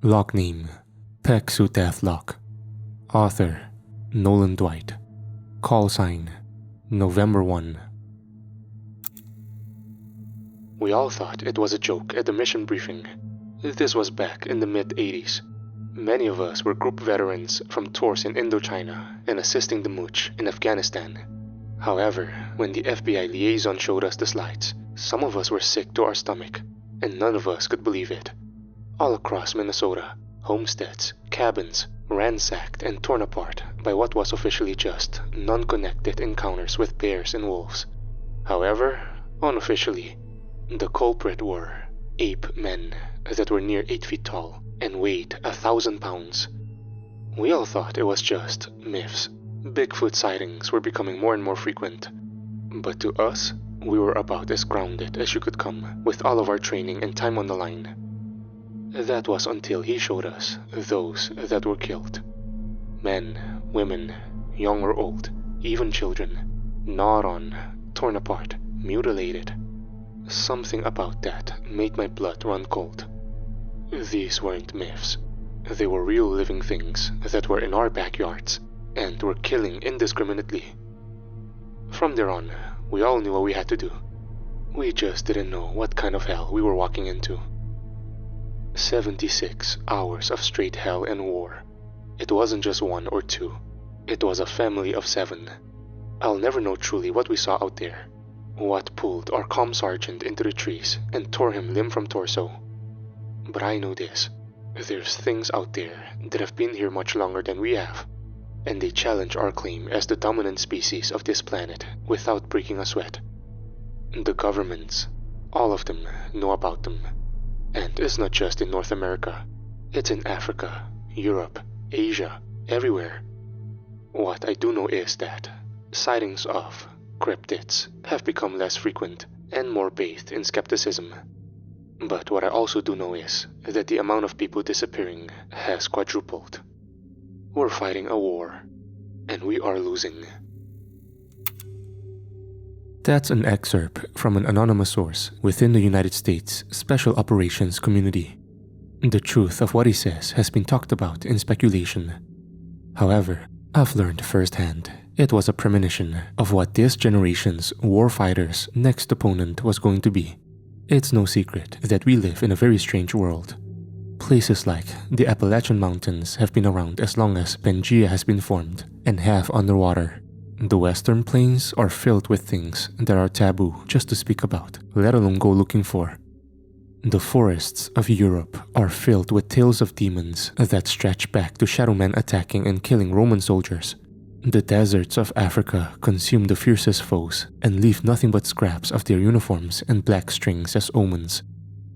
Lock name: Pek-Suteth Lock. Author: Nolan Dwight. Call sign: November 1. We all thought it was a joke at the mission briefing. This was back in the mid-80s. Many of us were group veterans from tours in Indochina and assisting the Mooch in Afghanistan. However, when the FBI liaison showed us the slides, some of us were sick to our stomach, and none of us could believe it. All across Minnesota, homesteads, cabins, ransacked and torn apart by what was officially just non-connected encounters with bears and wolves. However, unofficially, the culprit were ape men that were near 8 feet tall and weighed 1,000 pounds. We all thought it was just myths. Bigfoot sightings were becoming more and more frequent. But to us, we were about as grounded as you could come with all of our training and time on the line. That was until he showed us those that were killed. Men, women, young or old, even children, gnawed on, torn apart, mutilated. Something about that made my blood run cold. These weren't myths. They were real living things that were in our backyards and were killing indiscriminately. From there on, we all knew what we had to do. We just didn't know what kind of hell we were walking into. 76 hours of straight hell and war. It wasn't just 1 or 2. It was a family of 7. I'll never know truly what we saw out there. What pulled our comm sergeant into the trees and tore him limb from torso. But I know this. There's things out there that have been here much longer than we have, and they challenge our claim as the dominant species of this planet without breaking a sweat. The governments, all of them, know about them. And it's not just in North America. It's in Africa, Europe, Asia, everywhere. What I do know is that sightings of cryptids have become less frequent and more bathed in skepticism. But what I also do know is that the amount of people disappearing has quadrupled. We're fighting a war, and we are losing. That's an excerpt from an anonymous source within the United States Special Operations community. The truth of what he says has been talked about in speculation. However, I've learned firsthand it was a premonition of what this generation's warfighter's next opponent was going to be. It's no secret that we live in a very strange world. Places like the Appalachian Mountains have been around as long as Pangea has been formed and have underwater. The Western Plains are filled with things that are taboo just to speak about, let alone go looking for. The forests of Europe are filled with tales of demons that stretch back to shadow men attacking and killing Roman soldiers. The deserts of Africa consume the fiercest foes and leave nothing but scraps of their uniforms and black strings as omens.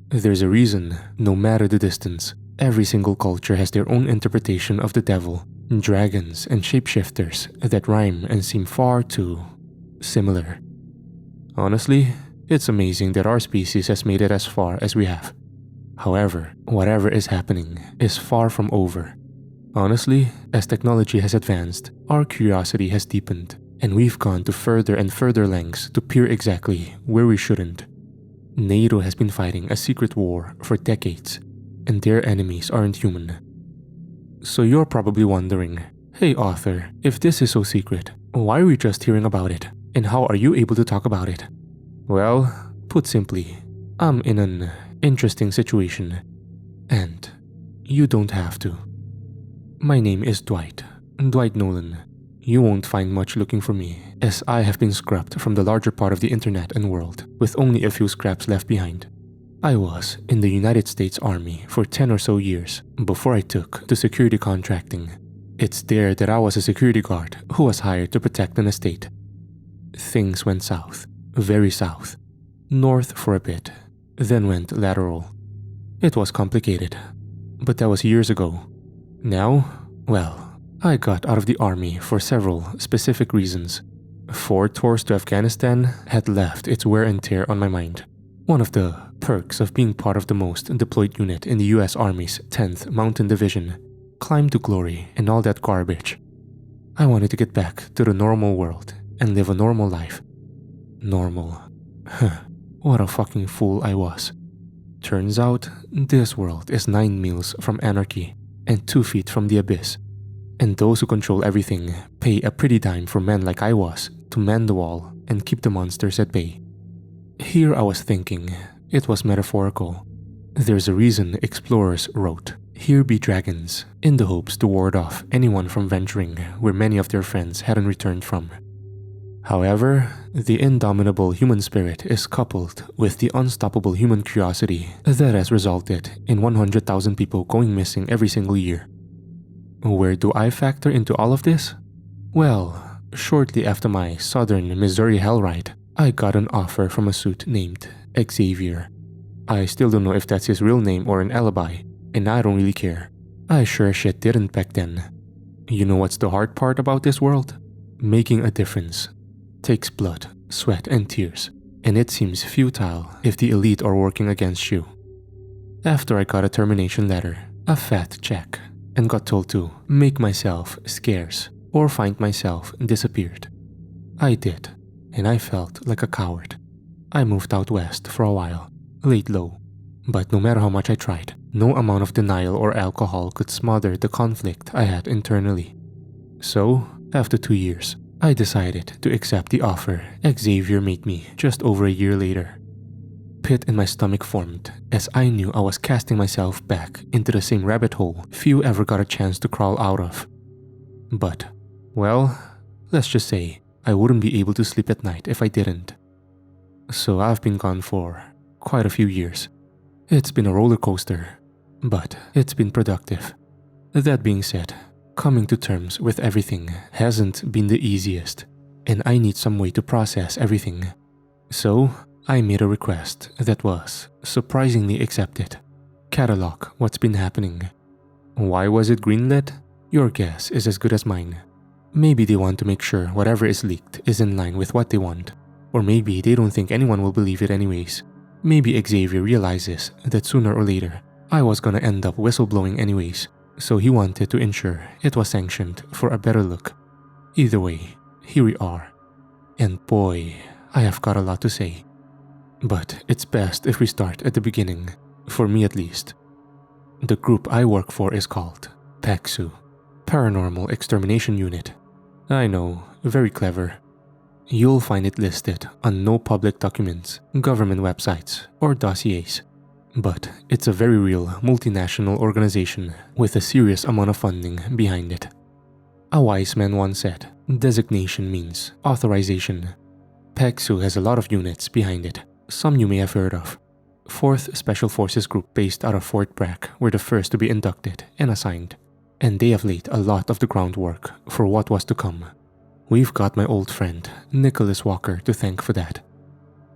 There's a reason, no matter the distance, every single culture has their own interpretation of the devil, dragons and shapeshifters that rhyme and seem far too similar. Honestly, it's amazing that our species has made it as far as we have. However, whatever is happening is far from over. Honestly, as technology has advanced, our curiosity has deepened, and we've gone to further and further lengths to peer exactly where we shouldn't. NATO has been fighting a secret war for decades, and their enemies aren't human. So you're probably wondering, hey author, if this is so secret, why are we just hearing about it? And how are you able to talk about it? Well, put simply, I'm in an interesting situation, and you don't have to. My name is Dwight Nolan. You won't find much looking for me, as I have been scrubbed from the larger part of the internet and world, with only a few scraps left behind. I was in the United States Army for 10 or so years before I took to security contracting. It's there that I was a security guard who was hired to protect an estate. Things went south, very south, north for a bit, then went lateral. It was complicated, but that was years ago. Now, well, I got out of the army for several specific reasons. 4 tours to Afghanistan had left its wear and tear on my mind. One of the perks of being part of the most deployed unit in the US Army's 10th Mountain Division, climb to glory and all that garbage. I wanted to get back to the normal world and live a normal life. Normal. What a fucking fool I was. Turns out, this world is 9 miles from anarchy and 2 feet from the abyss. And those who control everything pay a pretty dime for men like I was to man the wall and keep the monsters at bay. Here I was thinking, it was metaphorical. There's a reason explorers wrote, "Here be dragons," in the hopes to ward off anyone from venturing where many of their friends hadn't returned from. However, the indomitable human spirit is coupled with the unstoppable human curiosity that has resulted in 100,000 people going missing every single year. Where do I factor into all of this? Well, shortly after my southern Missouri hell ride, I got an offer from a suit named Xavier. I still don't know if that's his real name or an alibi, and I don't really care. I sure as shit didn't back then. You know what's the hard part about this world? Making a difference takes blood, sweat, and tears, and it seems futile if the elite are working against you. After I got a termination letter, a fat check, and got told to make myself scarce or find myself disappeared, I did, and I felt like a coward. I moved out west for a while, laid low, but no matter how much I tried, no amount of denial or alcohol could smother the conflict I had internally. So, after 2 years, I decided to accept the offer Xavier made me just over a year later. Pit in my stomach formed as I knew I was casting myself back into the same rabbit hole few ever got a chance to crawl out of. But, well, let's just say I wouldn't be able to sleep at night if I didn't. So I've been gone for quite a few years. It's been a roller coaster, but it's been productive. That being said, coming to terms with everything hasn't been the easiest, and I need some way to process everything. So, I made a request that was surprisingly accepted. Catalog what's been happening. Why was it greenlit? Your guess is as good as mine. Maybe they want to make sure whatever is leaked is in line with what they want. Or maybe they don't think anyone will believe it anyways. Maybe Xavier realizes that sooner or later, I was gonna end up whistleblowing anyways, so he wanted to ensure it was sanctioned for a better look. Either way, here we are. And boy, I have got a lot to say. But it's best if we start at the beginning, for me at least. The group I work for is called PAXU, Paranormal Extermination Unit. I know, very clever. You'll find it listed on no public documents, government websites, or dossiers. But it's a very real multinational organization with a serious amount of funding behind it. A wise man once said, designation means authorization. PAXU has a lot of units behind it, some you may have heard of. 4th Special Forces Group based out of Fort Bragg were the first to be inducted and assigned, and they have laid a lot of the groundwork for what was to come. We've got my old friend, Nicholas Walker, to thank for that.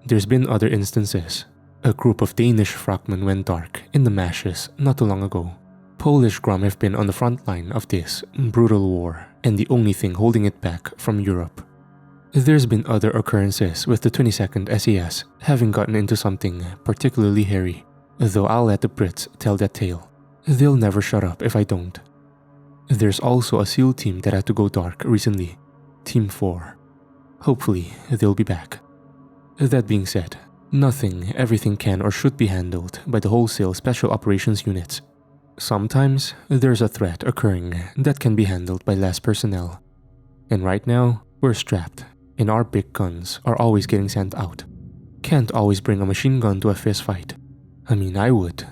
There's been other instances. A group of Danish frogmen went dark in the mashes not too long ago. Polish Grom have been on the front line of this brutal war, and the only thing holding it back from Europe. There's been other occurrences with the 22nd SAS having gotten into something particularly hairy, though I'll let the Brits tell that tale. They'll never shut up if I don't. There's also a SEAL team that had to go dark recently, Team 4. Hopefully, they'll be back. That being said, everything can or should be handled by the wholesale special operations units. Sometimes, there's a threat occurring that can be handled by less personnel. And right now, we're strapped, and our big guns are always getting sent out. Can't always bring a machine gun to a fist fight. I mean, I would.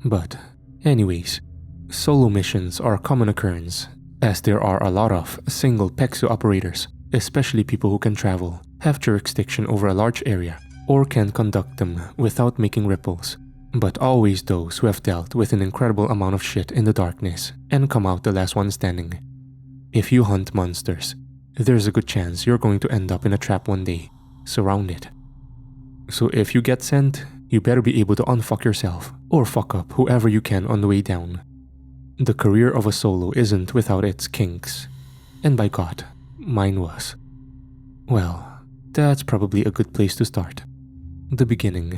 But, anyways, solo missions are a common occurrence, as there are a lot of single PAXU operators, especially people who can travel, have jurisdiction over a large area, or can conduct them without making ripples, but always those who have dealt with an incredible amount of shit in the darkness and come out the last one standing. If you hunt monsters, there's a good chance you're going to end up in a trap one day, surrounded. So if you get sent, you better be able to unfuck yourself or fuck up whoever you can on the way down. The career of a solo isn't without its kinks, and by God, mine was. Well, that's probably a good place to start. The beginning.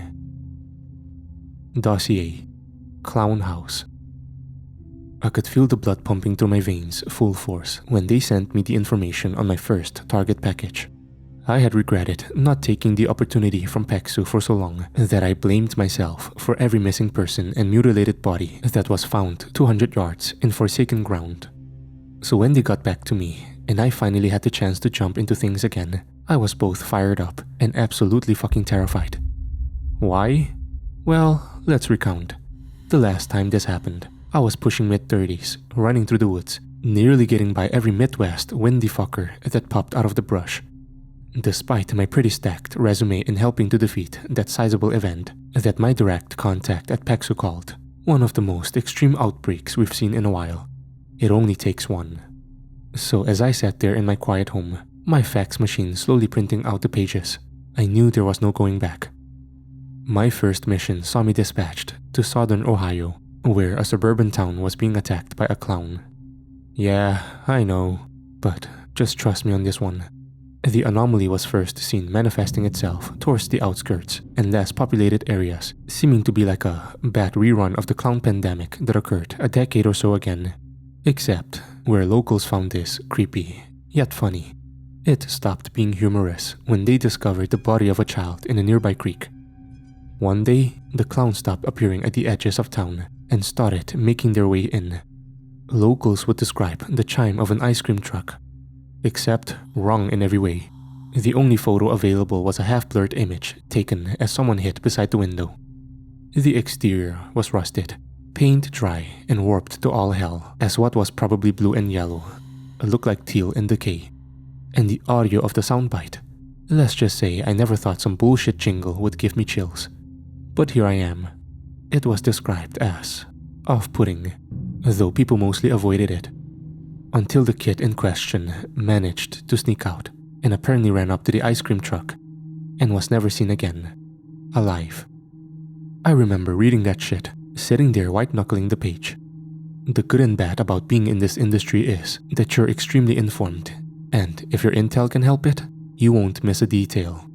Dossier. Clown House. I could feel the blood pumping through my veins full force when they sent me the information on my first target package. I had regretted not taking the opportunity from Peksu for so long that I blamed myself for every missing person and mutilated body that was found 200 yards in forsaken ground. So when they got back to me, and I finally had the chance to jump into things again, I was both fired up and absolutely fucking terrified. Why? Well, let's recount. The last time this happened, I was pushing mid-30s, running through the woods, nearly getting by every Midwest windy fucker that popped out of the brush. Despite my pretty stacked resume in helping to defeat that sizable event that my direct contact at Peksu called one of the most extreme outbreaks we've seen in a while. It only takes one. So as I sat there in my quiet home, my fax machine slowly printing out the pages, I knew there was no going back. My first mission saw me dispatched to southern Ohio, where a suburban town was being attacked by a clown. Yeah, I know, but just trust me on this one. The anomaly was first seen manifesting itself towards the outskirts and less populated areas, seeming to be like a bad rerun of the clown pandemic that occurred a decade or so again. Except where locals found this creepy, yet funny. It stopped being humorous when they discovered the body of a child in a nearby creek. One day, the clowns stopped appearing at the edges of town and started making their way in. Locals would describe the chime of an ice cream truck. Except wrong in every way. The only photo available was a half-blurred image taken as someone hit beside the window. The exterior was rusted, paint dry and warped to all hell as what was probably blue and yellow looked like teal in decay. And the audio of the soundbite, let's just say I never thought some bullshit jingle would give me chills. But here I am. It was described as off-putting, though people mostly avoided it. Until the kid in question managed to sneak out and apparently ran up to the ice cream truck and was never seen again, alive. I remember reading that shit, sitting there white-knuckling the page. The good and bad about being in this industry is that you're extremely informed, and if your intel can help it, you won't miss a detail.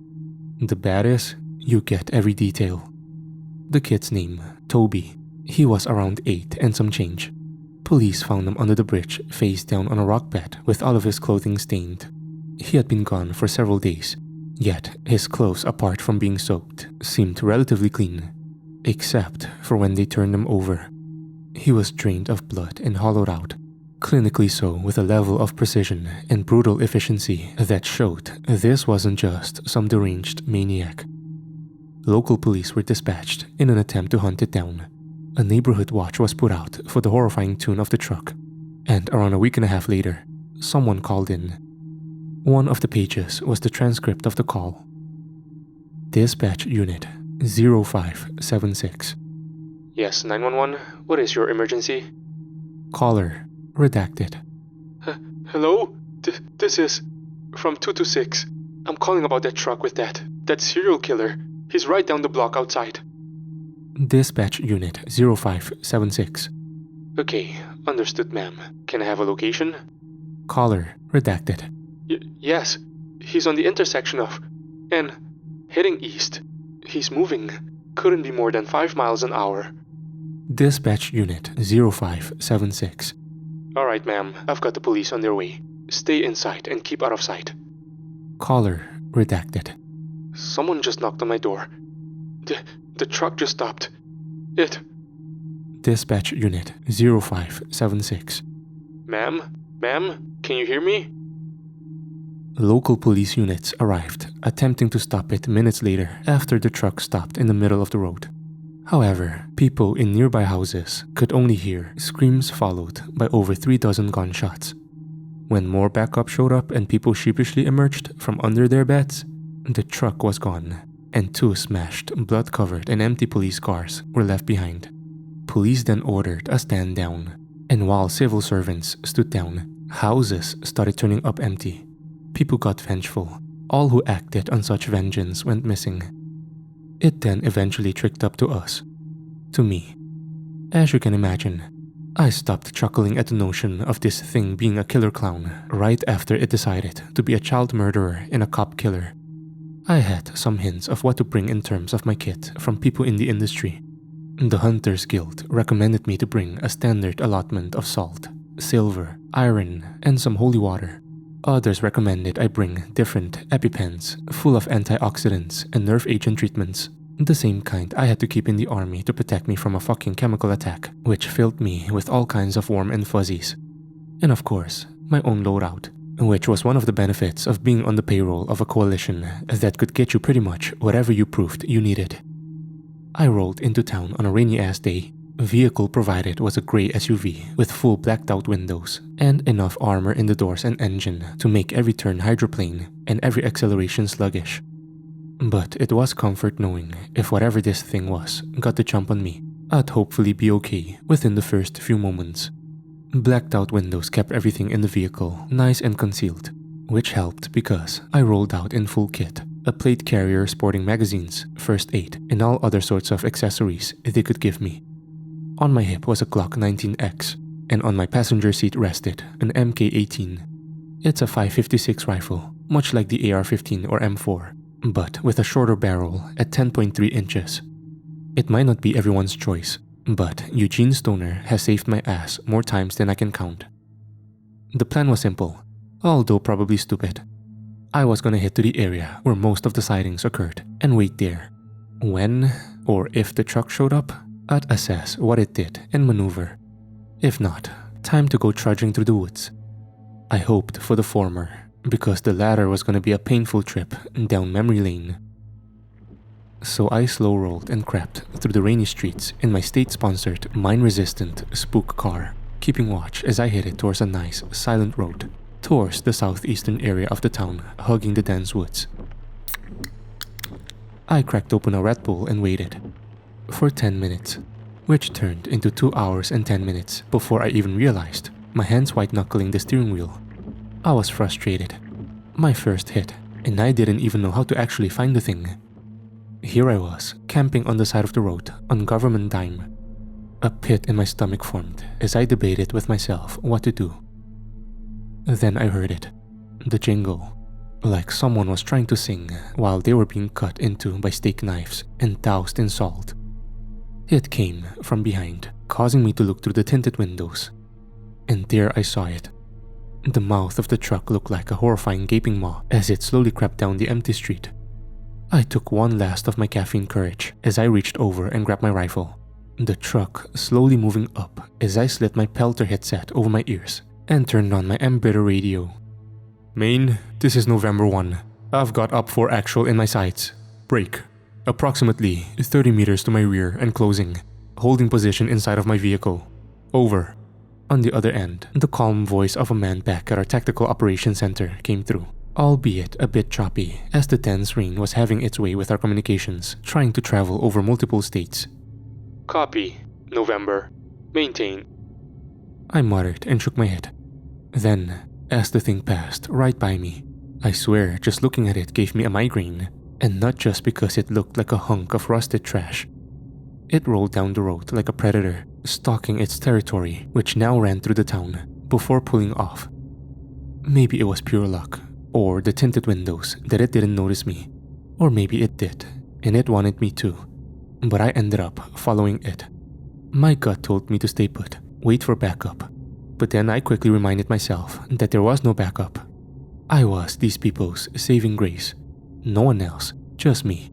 The bad is, you get every detail. The kid's name, Toby. He was around 8 and some change. Police found him under the bridge, face down on a rock bed with all of his clothing stained. He had been gone for several days, yet his clothes, apart from being soaked, seemed relatively clean, except for when they turned him over. He was drained of blood and hollowed out, clinically so with a level of precision and brutal efficiency that showed this wasn't just some deranged maniac. Local police were dispatched in an attempt to hunt it down. A neighborhood watch was put out for the horrifying tune of the truck, and around a week and a half later, someone called in. One of the pages was the transcript of the call. Dispatch Unit 0576. Yes, 911, what is your emergency? Caller, redacted. Hello? This is from 226. I'm calling about that truck with that serial killer. He's right down the block outside. Dispatch Unit 0576. Okay, understood, ma'am. Can I have a location? Caller, redacted. Yes, he's on the intersection of... and heading east. He's moving. Couldn't be more than 5 miles an hour. Dispatch Unit 0576. Alright, ma'am. I've got the police on their way. Stay inside and keep out of sight. Caller, redacted. Someone just knocked on my door. The truck just stopped. Dispatch Unit 0576. Ma'am? Ma'am? Can you hear me? Local police units arrived, attempting to stop it minutes later after the truck stopped in the middle of the road. However, people in nearby houses could only hear screams followed by over 3 dozen gunshots. When more backup showed up and people sheepishly emerged from under their beds, the truck was gone, and 2 smashed, blood-covered and empty police cars were left behind. Police then ordered a stand down, and while civil servants stood down, houses started turning up empty. People got vengeful. All who acted on such vengeance went missing. It then eventually tricked up to us. To me. As you can imagine, I stopped chuckling at the notion of this thing being a killer clown right after it decided to be a child murderer and a cop killer. I had some hints of what to bring in terms of my kit from people in the industry. The Hunters Guild recommended me to bring a standard allotment of salt, silver, iron, and some holy water. Others recommended I bring different EpiPens full of antioxidants and nerve agent treatments, the same kind I had to keep in the army to protect me from a fucking chemical attack, which filled me with all kinds of warm and fuzzies. And of course, my own loadout, which was one of the benefits of being on the payroll of a coalition that could get you pretty much whatever you proved you needed. I rolled into town on a rainy-ass day. Vehicle provided was a grey SUV with full blacked-out windows and enough armor in the doors and engine to make every turn hydroplane and every acceleration sluggish. But it was comfort knowing if whatever this thing was got the jump on me, I'd hopefully be okay within the first few moments. Blacked-out windows kept everything in the vehicle nice and concealed, which helped because I rolled out in full kit, a plate carrier sporting magazines, first aid, and all other sorts of accessories they could give me. On my hip was a Glock 19X, and on my passenger seat rested an MK18. It's a 5.56 rifle, much like the AR-15 or M4, but with a shorter barrel at 10.3 inches. It might not be everyone's choice, but Eugene Stoner has saved my ass more times than I can count. The plan was simple, although probably stupid. I was gonna head to the area where most of the sightings occurred and wait there. When or if the truck showed up, I'd assess what it did and maneuver. If not, time to go trudging through the woods. I hoped for the former, because the latter was gonna be a painful trip down memory lane. So I slow rolled and crept through the rainy streets in my state-sponsored, mine-resistant spook car, keeping watch as I headed towards a nice, silent road, towards the southeastern area of the town, hugging the dense woods. I cracked open a Red Bull and waited. For 10 minutes, which turned into 2 hours and 10 minutes before I even realized, my hands white-knuckling the steering wheel. I was frustrated. My first hit, and I didn't even know how to actually find the thing. Here I was, camping on the side of the road, on government dime. A pit in my stomach formed as I debated with myself what to do. Then I heard it. The jingle. Like someone was trying to sing while they were being cut into by steak knives and doused in salt. It came from behind, causing me to look through the tinted windows. And there I saw it. The mouth of the truck looked like a horrifying gaping maw as it slowly crept down the empty street. I took one last of my caffeine courage as I reached over and grabbed my rifle. The truck slowly moving up as I slid my pelter headset over my ears and turned on my embedder radio. Maine, this is November 1. I've got up 4 actual in my sights. Break. Approximately 30 meters to my rear and closing. Holding position inside of my vehicle. Over. On the other end, the calm voice of a man back at our Tactical Operations Center came through, albeit a bit choppy as the tense rain was having its way with our communications, trying to travel over multiple states. Copy. November. Maintain. I muttered and shook my head. Then, as the thing passed right by me, I swear just looking at it gave me a migraine, and not just because it looked like a hunk of rusted trash. It rolled down the road like a predator, stalking its territory, which now ran through the town, before pulling off. Maybe it was pure luck, or the tinted windows that it didn't notice me, or maybe it did, and it wanted me to, but I ended up following it. My gut told me to stay put, wait for backup, but then I quickly reminded myself that there was no backup. I was these people's saving grace. No one else, just me.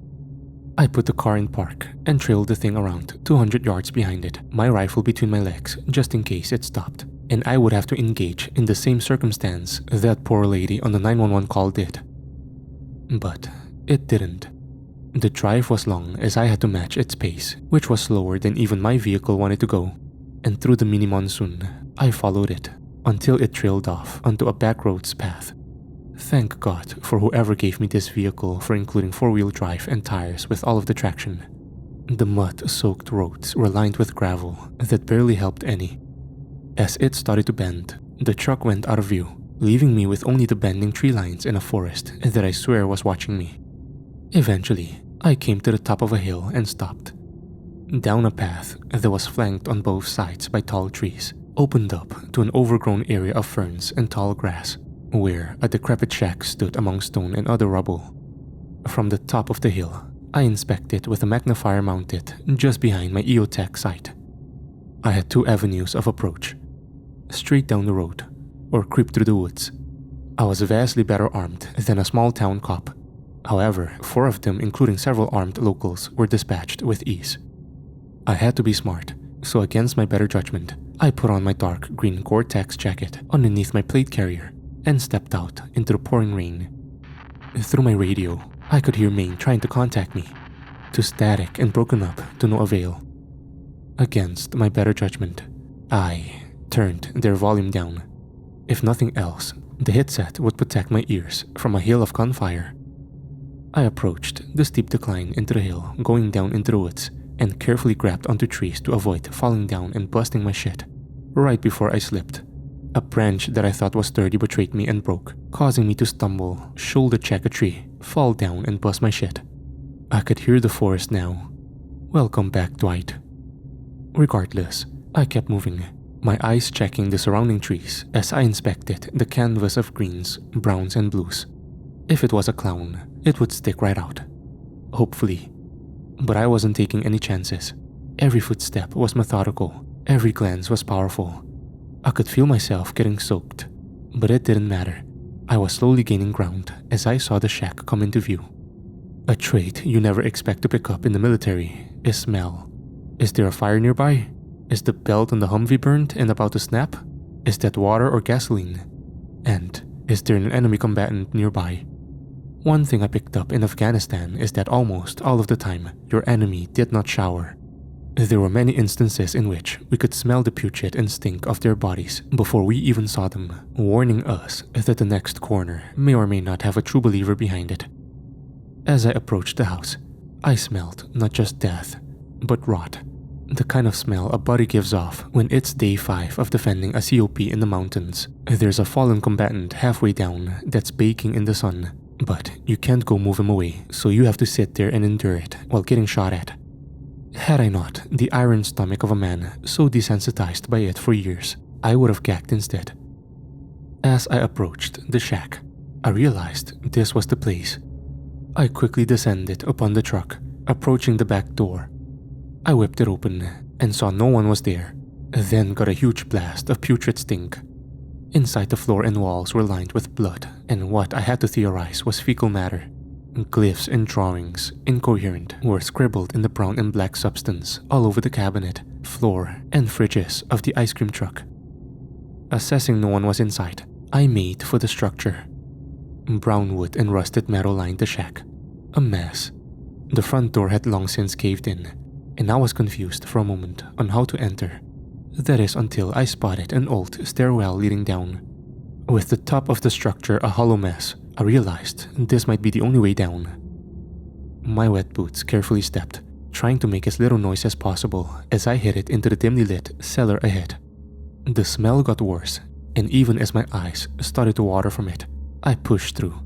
I put the car in park and trailed the thing around 200 yards behind it, my rifle between my legs just in case it stopped, and I would have to engage in the same circumstance that poor lady on the 911 call did. But it didn't. The drive was long as I had to match its pace, which was slower than even my vehicle wanted to go, and through the mini monsoon, I followed it until it trailed off onto a backroads path. Thank God for whoever gave me this vehicle for including 4-wheel drive and tires with all of the traction. The mud-soaked roads were lined with gravel that barely helped any. As it started to bend, the truck went out of view, leaving me with only the bending tree lines in a forest that I swear was watching me. Eventually, I came to the top of a hill and stopped. Down a path that was flanked on both sides by tall trees opened up to an overgrown area of ferns and tall grass, where a decrepit shack stood among stone and other rubble. From the top of the hill, I inspected with a magnifier mounted just behind my EOTech sight. I had 2 avenues of approach: straight down the road, or creep through the woods. I was vastly better armed than a small town cop. However, 4 of them, including several armed locals, were dispatched with ease. I had to be smart, so against my better judgment, I put on my dark green Gore-Tex jacket underneath my plate carrier and stepped out into the pouring rain. Through my radio, I could hear Maine trying to contact me, to static and broken up to no avail. Against my better judgment, I turned their volume down. If nothing else, the headset would protect my ears from a hail of gunfire. I approached the steep decline into the hill going down into the woods and carefully grabbed onto trees to avoid falling down and busting my shit. Right before I slipped, a branch that I thought was sturdy betrayed me and broke, causing me to stumble, shoulder check a tree, fall down and bust my shit. I could hear the forest now. Welcome back, Dwight. Regardless, I kept moving, my eyes checking the surrounding trees as I inspected the canvas of greens, browns, and blues. If it was a clown, it would stick right out. Hopefully. But I wasn't taking any chances. Every footstep was methodical, every glance was powerful. I could feel myself getting soaked, but it didn't matter. I was slowly gaining ground as I saw the shack come into view. A trait you never expect to pick up in the military is smell. Is there a fire nearby? Is the belt on the Humvee burnt and about to snap? Is that water or gasoline? And is there an enemy combatant nearby? One thing I picked up in Afghanistan is that almost all of the time, your enemy did not shower. There were many instances in which we could smell the putrid and stink of their bodies before we even saw them, warning us that the next corner may or may not have a true believer behind it. As I approached the house, I smelled not just death, but rot. The kind of smell a body gives off when it's day 5 of defending a COP in the mountains. There's a fallen combatant halfway down that's baking in the sun, but you can't go move him away, so you have to sit there and endure it while getting shot at. Had I not the iron stomach of a man so desensitized by it for years, I would have gagged instead. As I approached the shack, I realized this was the place. I quickly descended upon the truck, approaching the back door. I whipped it open and saw no one was there, then got a huge blast of putrid stink. Inside, the floor and walls were lined with blood and what I had to theorize was fecal matter. Glyphs and drawings, incoherent, were scribbled in the brown and black substance all over the cabinet, floor, and fridges of the ice cream truck. Assessing no one was inside, I made for the structure. Brown wood and rusted metal lined the shack. A mess. The front door had long since caved in, and I was confused for a moment on how to enter. That is until I spotted an old stairwell leading down. With the top of the structure a hollow mess, I realized this might be the only way down. My wet boots carefully stepped, trying to make as little noise as possible as I headed into the dimly lit cellar ahead. The smell got worse, and even as my eyes started to water from it, I pushed through.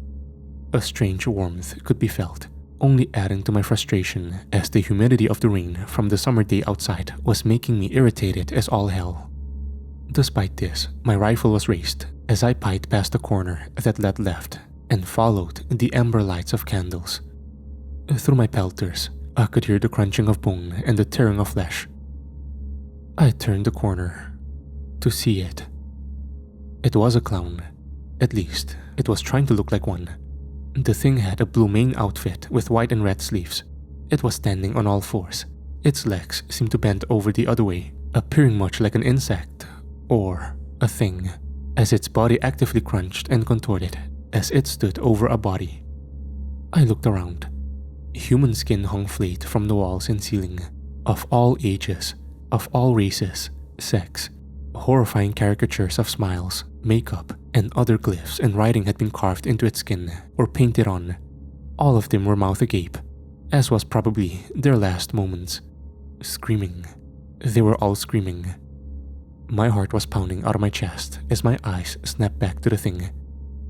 A strange warmth could be felt, only adding to my frustration as the humidity of the rain from the summer day outside was making me irritated as all hell. Despite this, my rifle was raised as I pied past the corner that led left and followed the ember lights of candles. Through my pelters, I could hear the crunching of bone and the tearing of flesh. I turned the corner to see it. It was a clown. At least, it was trying to look like one. The thing had a blue main outfit with white and red sleeves. It was standing on all fours. Its legs seemed to bend over the other way, appearing much like an insect or a thing, as its body actively crunched and contorted as it stood over a body. I looked around. Human skin hung flayed from the walls and ceiling, of all ages, of all races, sex. Horrifying caricatures of smiles, makeup, and other glyphs and writing had been carved into its skin or painted on. All of them were mouth agape, as was probably their last moments. Screaming. They were all screaming. My heart was pounding out of my chest as my eyes snapped back to the thing.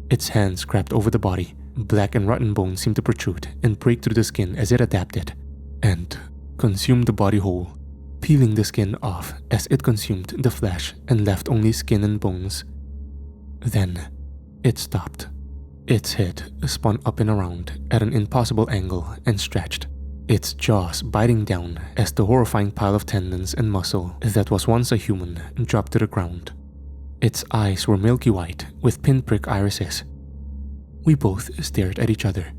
Its hands grabbed over the body. Black and rotten bones seemed to protrude and break through the skin as it adapted, and consumed the body whole, peeling the skin off as it consumed the flesh and left only skin and bones. Then, it stopped. Its head spun up and around at an impossible angle and stretched, its jaws biting down as the horrifying pile of tendons and muscle that was once a human dropped to the ground. Its eyes were milky white with pinprick irises, We both stared at each other.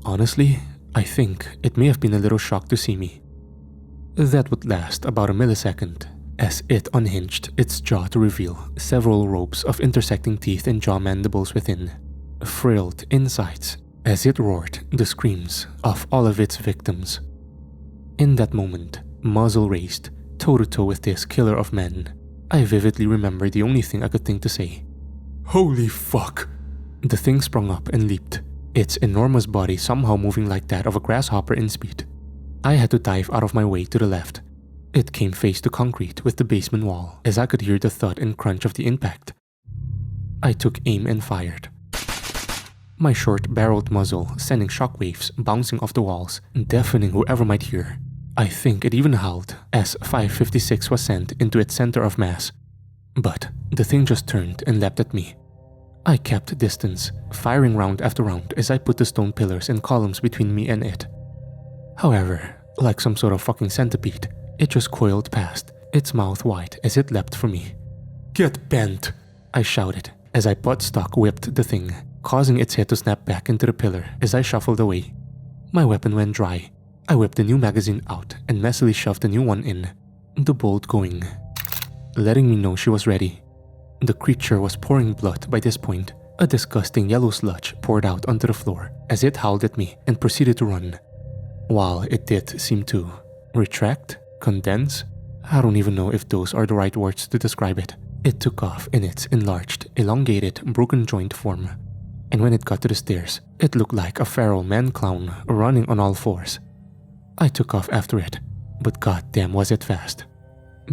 Honestly, I think it may have been a little shocked to see me. That would last about a millisecond, as it unhinged its jaw to reveal several rows of intersecting teeth and jaw mandibles within, frilled insides as it roared the screams of all of its victims. In that moment, muzzle raised, toe-to-toe with this killer of men, I vividly remember the only thing I could think to say. Holy fuck! The thing sprung up and leaped, its enormous body somehow moving like that of a grasshopper in speed. I had to dive out of my way to the left. It came face to concrete with the basement wall as I could hear the thud and crunch of the impact. I took aim and fired. My short-barreled muzzle sending shockwaves bouncing off the walls, deafening whoever might hear. I think it even howled as 556 was sent into its center of mass. But the thing just turned and leapt at me. I kept distance, firing round after round as I put the stone pillars and columns between me and it. However, like some sort of fucking centipede, it just coiled past, its mouth wide as it leapt for me. Get bent! I shouted as I butt-stock whipped the thing, causing its head to snap back into the pillar as I shuffled away. My weapon went dry. I whipped the new magazine out and messily shoved the new one in, the bolt going, letting me know she was ready. The creature was pouring blood by this point. A disgusting yellow sludge poured out onto the floor as it howled at me and proceeded to run. While it did seem to retract, condense, I don't even know if those are the right words to describe it. It took off in its enlarged, elongated, broken joint form. And when it got to the stairs, it looked like a feral man-clown running on all fours. I took off after it, but goddamn was it fast.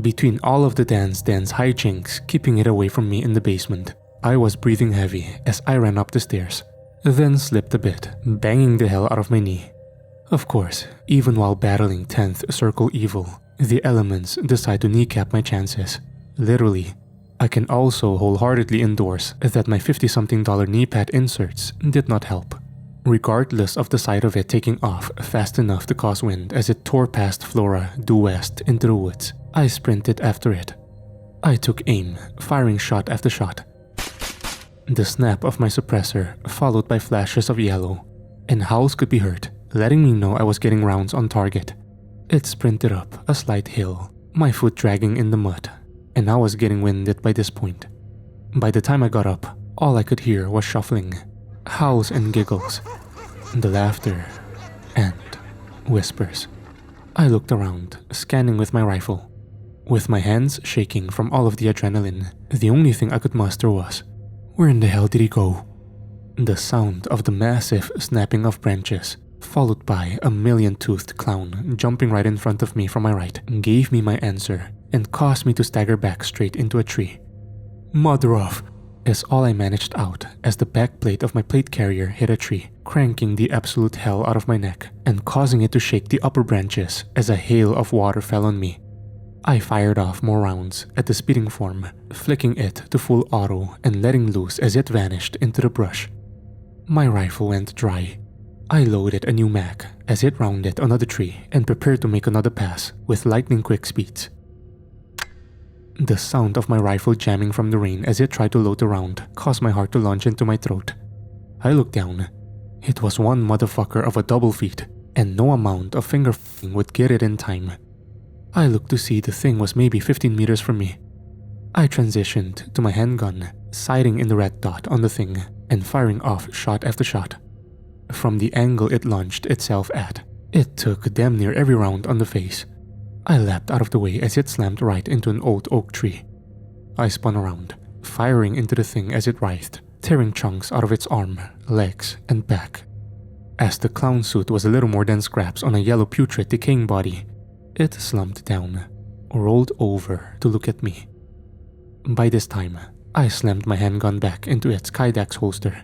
Between all of the dance hijinks keeping it away from me in the basement, I was breathing heavy as I ran up the stairs, then slipped a bit, banging the hell out of my knee. Of course, even while battling 10th Circle Evil, the elements decide to kneecap my chances. Literally. I can also wholeheartedly endorse that my $50-something knee pad inserts did not help. Regardless of the sight of it taking off fast enough to cause wind as it tore past Flora due west into the woods, I sprinted after it. I took aim, firing shot after shot. The snap of my suppressor followed by flashes of yellow, and howls could be heard, letting me know I was getting rounds on target. It sprinted up a slight hill, my foot dragging in the mud, and I was getting winded by this point. By the time I got up, all I could hear was shuffling, howls and giggles, the laughter, and whispers. I looked around, scanning with my rifle. With my hands shaking from all of the adrenaline, the only thing I could muster was, where in the hell did he go? The sound of the massive snapping of branches, followed by a million-toothed clown jumping right in front of me from my right, gave me my answer and caused me to stagger back straight into a tree. Mother of, is all I managed out as the back plate of my plate carrier hit a tree, cranking the absolute hell out of my neck and causing it to shake the upper branches as a hail of water fell on me. I fired off more rounds at the speeding form, flicking it to full auto and letting loose as it vanished into the brush. My rifle went dry. I loaded a new mag as it rounded another tree and prepared to make another pass with lightning-quick speeds. The sound of my rifle jamming from the rain as it tried to load the round caused my heart to launch into my throat. I looked down. It was one motherfucker of a double feet, and no amount of finger f***ing would get it in time. I looked to see the thing was maybe 15 meters from me. I transitioned to my handgun, sighting in the red dot on the thing and firing off shot after shot. From the angle it launched itself at, it took damn near every round on the face. I leapt out of the way as it slammed right into an old oak tree. I spun around, firing into the thing as it writhed, tearing chunks out of its arm, legs, and back. As the clown suit was a little more than scraps on a yellow putrid decaying body, it slumped down, rolled over to look at me. By this time, I slammed my handgun back into its Kydex holster.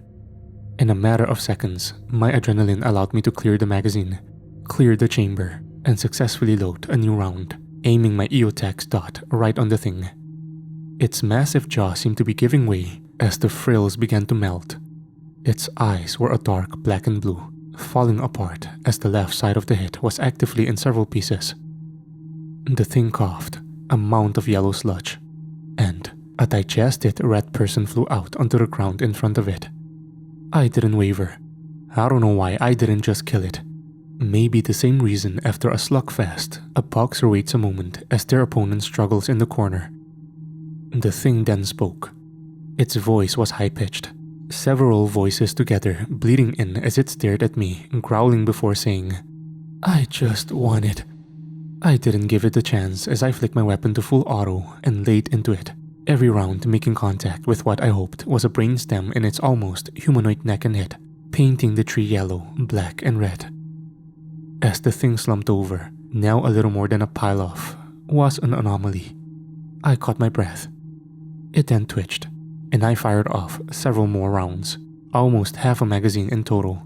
In a matter of seconds, my adrenaline allowed me to clear the magazine, clear the chamber, and successfully load a new round, aiming my EOTech dot right on the thing. Its massive jaw seemed to be giving way as the frills began to melt. Its eyes were a dark black and blue, falling apart as the left side of the head was actively in several pieces. The thing coughed, a mound of yellow sludge, and a digested red person flew out onto the ground in front of it. I didn't waver. I don't know why I didn't just kill it. Maybe the same reason after a slugfest, a boxer waits a moment as their opponent struggles in the corner. The thing then spoke. Its voice was high-pitched. Several voices together, bleeding in as it stared at me, growling before saying, "I just want it." I didn't give it a chance as I flicked my weapon to full auto and laid into it, every round making contact with what I hoped was a brainstem in its almost humanoid neck and head, painting the tree yellow, black, and red. As the thing slumped over, now a little more than a pile-off, was an anomaly. I caught my breath. It then twitched, and I fired off several more rounds, almost half a magazine in total.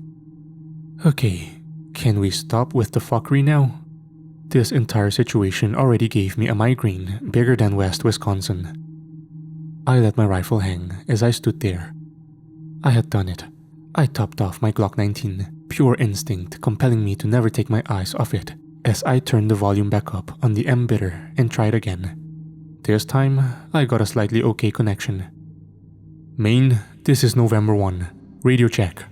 Okay, can we stop with the fuckery now? This entire situation already gave me a migraine bigger than West Wisconsin. I let my rifle hang as I stood there. I had done it. I topped off my Glock 19, pure instinct compelling me to never take my eyes off it, as I turned the volume back up on the emitter and tried again. This time, I got a slightly okay connection. "Maine, this is November 1. Radio check."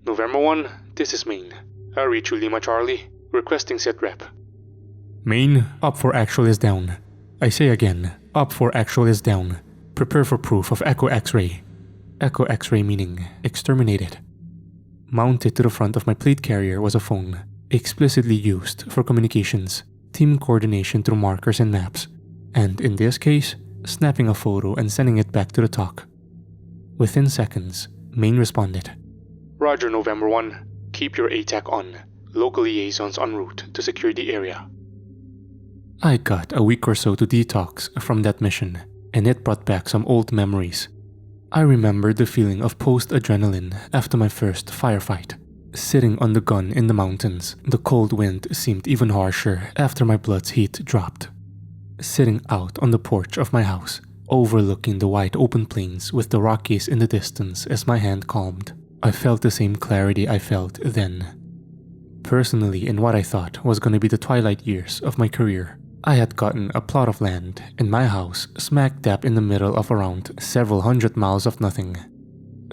November 1, this is Maine. I reach you, Lima Charlie, requesting set rep. "Maine, up for actual is down. I say again, up for actual is down. Prepare for proof of Echo X-ray. Echo X-ray meaning exterminated." Mounted to the front of my plate carrier was a phone, explicitly used for communications, team coordination through markers and maps, and in this case, snapping a photo and sending it back to the TOC. Within seconds, Maine responded. "Roger, November 1. Keep your ATAC on. Local liaisons en route to secure the area." I got a week or so to detox from that mission, and it brought back some old memories. I remembered the feeling of post-adrenaline after my first firefight. Sitting on the gun in the mountains, the cold wind seemed even harsher after my blood's heat dropped. Sitting out on the porch of my house, overlooking the wide open plains with the Rockies in the distance as my hand calmed, I felt the same clarity I felt then. Personally, in what I thought was going to be the twilight years of my career, I had gotten a plot of land and my house smack dab in the middle of around several hundred miles of nothing.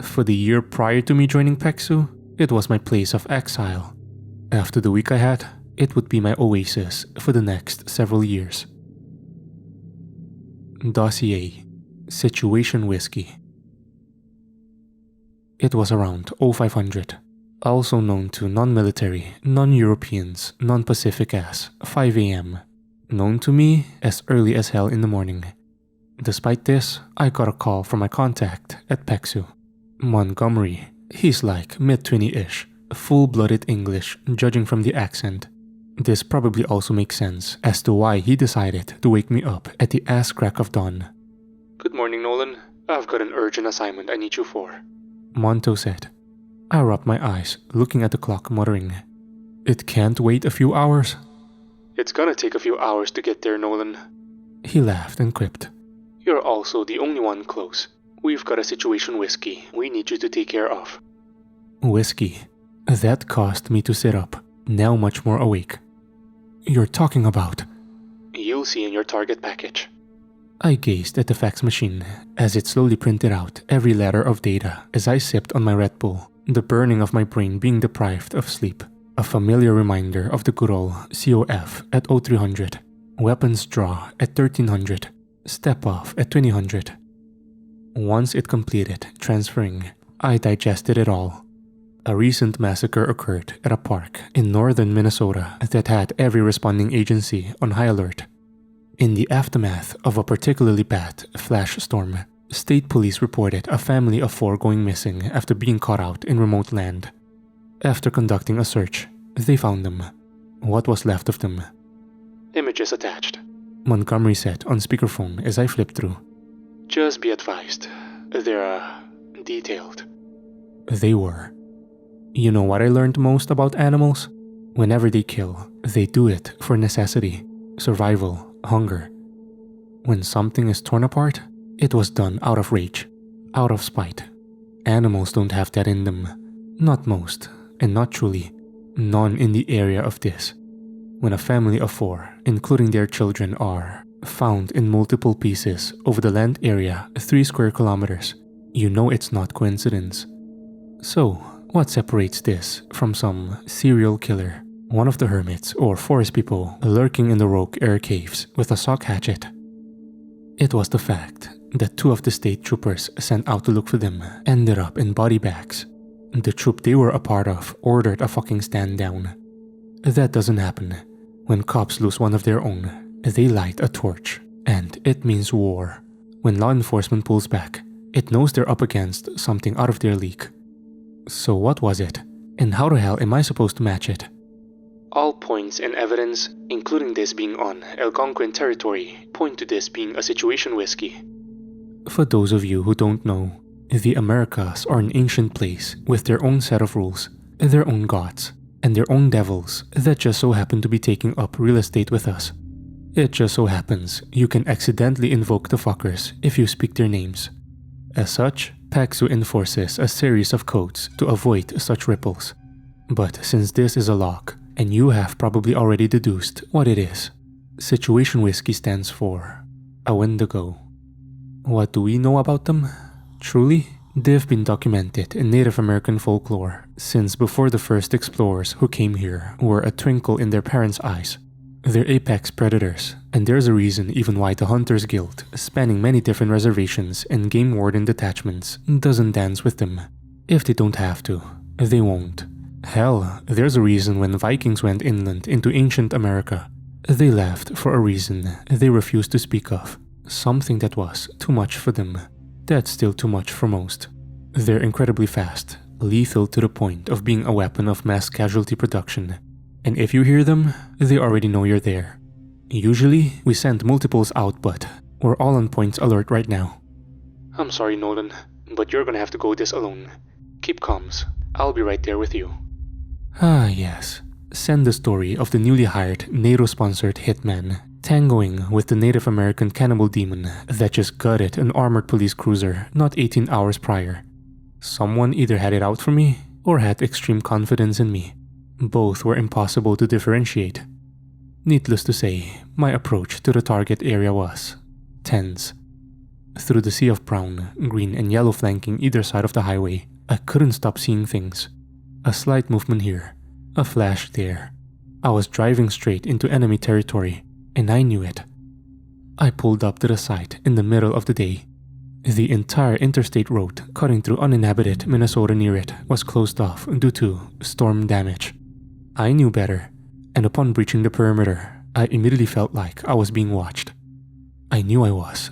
For the year prior to me joining PECSU, it was my place of exile. After the week I had, it would be my oasis for the next several years. Dossier. Situation Whiskey. It was around 0500, also known to non-military, non-Europeans, non-Pacific as 5 a.m., known to me as early as hell in the morning. Despite this, I got a call from my contact at PECSU. Montgomery. He's like mid-20-ish, full-blooded English judging from the accent. This probably also makes sense as to why he decided to wake me up at the ass crack of dawn. "Good morning, Nolan. I've got an urgent assignment I need you for," Monto said. I rubbed my eyes, looking at the clock, muttering, "It can't wait a few hours?" "It's gonna take a few hours to get there, Nolan." He laughed and quipped, "You're also the only one close. We've got a situation whiskey we need you to take care of." Whiskey. That caused me to sit up, now much more awake. "You're talking about..." "You'll see in your target package." I gazed at the fax machine as it slowly printed out every letter of data as I sipped on my Red Bull, the burning of my brain being deprived of sleep. A familiar reminder of the good old COF at 0300, weapons draw at 1300, step off at 2000. Once it completed transferring, I digested it all. A recent massacre occurred at a park in northern Minnesota that had every responding agency on high alert. In the aftermath of a particularly bad flash storm, state police reported a family of 4 going missing after being caught out in remote land. After conducting a search, they found them. What was left of them? "Images attached," Montgomery said on speakerphone as I flipped through. "Just be advised, they're detailed." They were. You know what I learned most about animals? Whenever they kill, they do it for necessity, survival, hunger. When something is torn apart, it was done out of rage, out of spite. Animals don't have that in them. Not most, and not truly. None in the area of this. When a family of 4, including their children, are found in multiple pieces over the land area 3 square kilometers, you know it's not coincidence. So, what separates this from some serial killer, one of the hermits or forest people lurking in the rogue air caves with a sock hatchet? It was the fact that 2 of the state troopers sent out to look for them ended up in body bags. The troop they were a part of ordered a fucking stand down. That doesn't happen. When cops lose one of their own, they light a torch, and it means war. When law enforcement pulls back, it knows they're up against something out of their league. So what was it? And how the hell am I supposed to match it? All points and evidence, including this being on Algonquin territory, point to this being a situation whiskey. For those of you who don't know, the Americas are an ancient place with their own set of rules, their own gods, and their own devils that just so happen to be taking up real estate with us. It just so happens you can accidentally invoke the fuckers if you speak their names. As such, Paxu enforces a series of codes to avoid such ripples. But since this is a lock, and you have probably already deduced what it is, Situation Whiskey stands for a Wendigo. What do we know about them? Truly, they've been documented in Native American folklore since before the first explorers who came here were a twinkle in their parents' eyes. They're apex predators, and there's a reason even why the Hunters Guild, spanning many different reservations and game warden detachments, doesn't dance with them. If they don't have to, they won't. Hell, there's a reason when Vikings went inland into ancient America, they left for a reason they refused to speak of. Something that was too much for them. That's still too much for most. They're incredibly fast, lethal to the point of being a weapon of mass casualty production. And if you hear them, they already know you're there. Usually, we send multiples out, but we're all on points alert right now. I'm sorry, Nolan, but you're gonna have to go this alone. Keep comms. I'll be right there with you. Ah, yes. Send the story of the newly hired NATO-sponsored hitman tangoing with the Native American cannibal demon that just gutted an armored police cruiser not 18 hours prior. Someone either had it out for me or had extreme confidence in me. Both were impossible to differentiate. Needless to say, my approach to the target area was tense. Through the sea of brown, green, and yellow flanking either side of the highway, I couldn't stop seeing things. A slight movement here, a flash there. I was driving straight into enemy territory, and I knew it. I pulled up to the site in the middle of the day. The entire interstate road cutting through uninhabited Minnesota near it was closed off due to storm damage. I knew better, and upon breaching the perimeter, I immediately felt like I was being watched. I knew I was.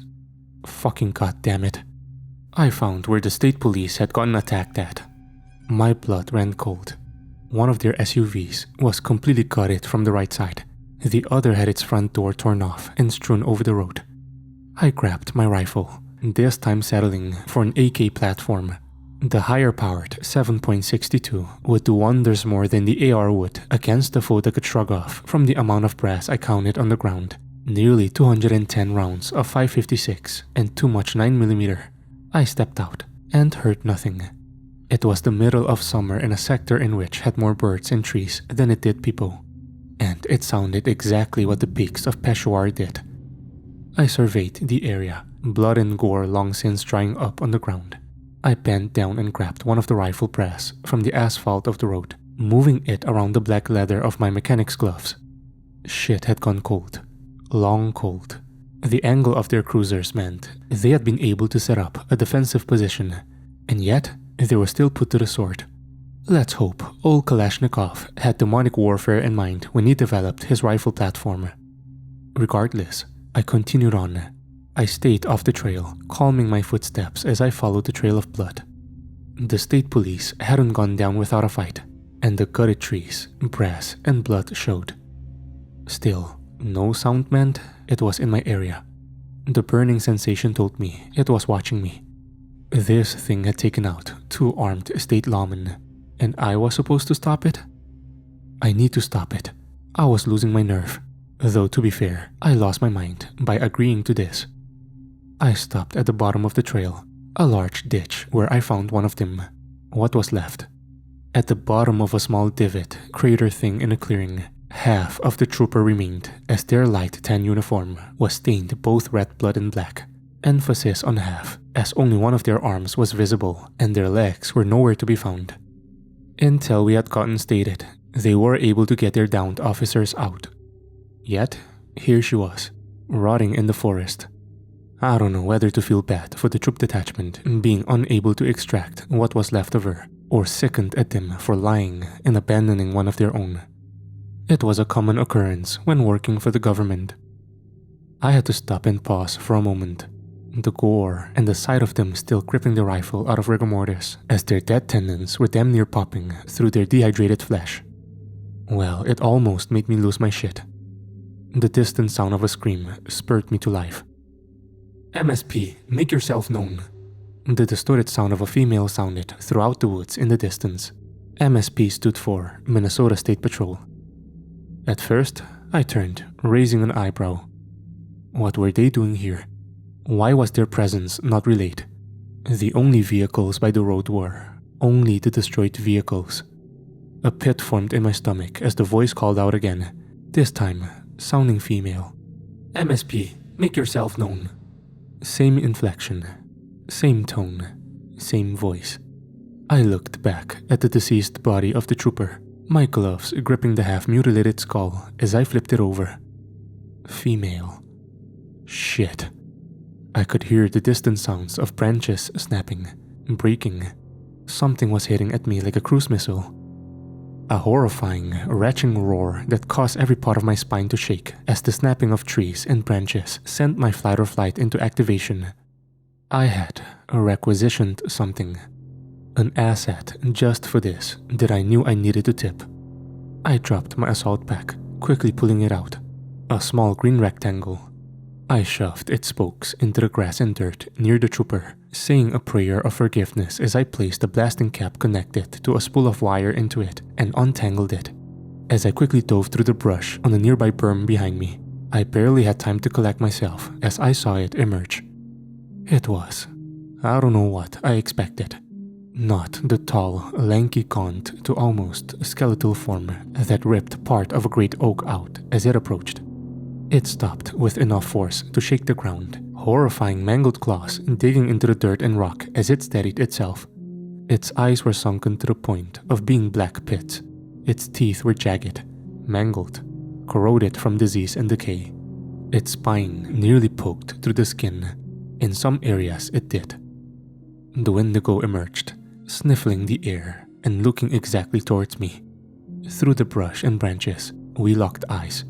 Fucking goddammit. I found where the state police had gotten attacked at. My blood ran cold. One of their SUVs was completely gutted from the right side. The other had its front door torn off and strewn over the road. I grabbed my rifle, this time settling for an AK platform. The higher-powered 7.62 would do wonders more than the AR would against the foe that could shrug off from the amount of brass I counted on the ground. Nearly 210 rounds of 5.56 and too much 9mm. I stepped out and heard nothing. It was the middle of summer in a sector in which had more birds and trees than it did people. And it sounded exactly what the peaks of Peshawar did. I surveyed the area, blood and gore long since drying up on the ground. I bent down and grabbed one of the rifle brass from the asphalt of the road, moving it around the black leather of my mechanic's gloves. Shit had gone cold. Long cold. The angle of their cruisers meant they had been able to set up a defensive position, and yet they were still put to the sword. Let's hope old Kalashnikov had demonic warfare in mind when he developed his rifle platform. Regardless, I continued on. I stayed off the trail, calming my footsteps as I followed the trail of blood. The state police hadn't gone down without a fight, and the gutted trees, brass, and blood showed. Still, no sound meant it was in my area. The burning sensation told me it was watching me. This thing had taken out 2 armed state lawmen, and I was supposed to stop it? I need to stop it. I was losing my nerve, though to be fair, I lost my mind by agreeing to this. I stopped at the bottom of the trail, a large ditch where I found one of them, what was left. At the bottom of a small divot, crater thing in a clearing, half of the trooper remained as their light tan uniform was stained both red blood and black. Emphasis on half, as only one of their arms was visible and their legs were nowhere to be found. Intel we had gotten stated they were able to get their downed officers out. Yet, here she was, rotting in the forest. I don't know whether to feel bad for the troop detachment being unable to extract what was left of her, or sickened at them for lying and abandoning one of their own. It was a common occurrence when working for the government. I had to stop and pause for a moment. The gore and the sight of them still gripping the rifle out of rigor mortis as their dead tendons were damn near popping through their dehydrated flesh. Well, it almost made me lose my shit. The distant sound of a scream spurred me to life. "MSP, make yourself known." The distorted sound of a female sounded throughout the woods in the distance. MSP stood for Minnesota State Patrol. At first, I turned, raising an eyebrow. What were they doing here? Why was their presence not relayed? The only vehicles by the road were only the destroyed vehicles. A pit formed in my stomach as the voice called out again, this time sounding female. "MSP, make yourself known." Same inflection, same tone, same voice. I looked back at the deceased body of the trooper, my gloves gripping the half-mutilated skull as I flipped it over. Female. Shit. I could hear the distant sounds of branches snapping, breaking. Something was hitting at me like a cruise missile. A horrifying, retching roar that caused every part of my spine to shake as the snapping of trees and branches sent my fight or flight into activation. I had requisitioned something. An asset just for this that I knew I needed to tip. I dropped my assault pack, quickly pulling it out. A small green rectangle. I shoved its spokes into the grass and dirt near the trooper, saying a prayer of forgiveness as I placed the blasting cap connected to a spool of wire into it and untangled it. As I quickly dove through the brush on a nearby berm behind me, I barely had time to collect myself as I saw it emerge. It was, I don't know what I expected. Not the tall, lanky gaunt to almost skeletal form that ripped part of a great oak out as it approached. It stopped with enough force to shake the ground, horrifying mangled claws digging into the dirt and rock as it steadied itself. Its eyes were sunken to the point of being black pits. Its teeth were jagged, mangled, corroded from disease and decay. Its spine nearly poked through the skin. In some areas it did. The Wendigo emerged, sniffling the air and looking exactly towards me. Through the brush and branches, we locked eyes.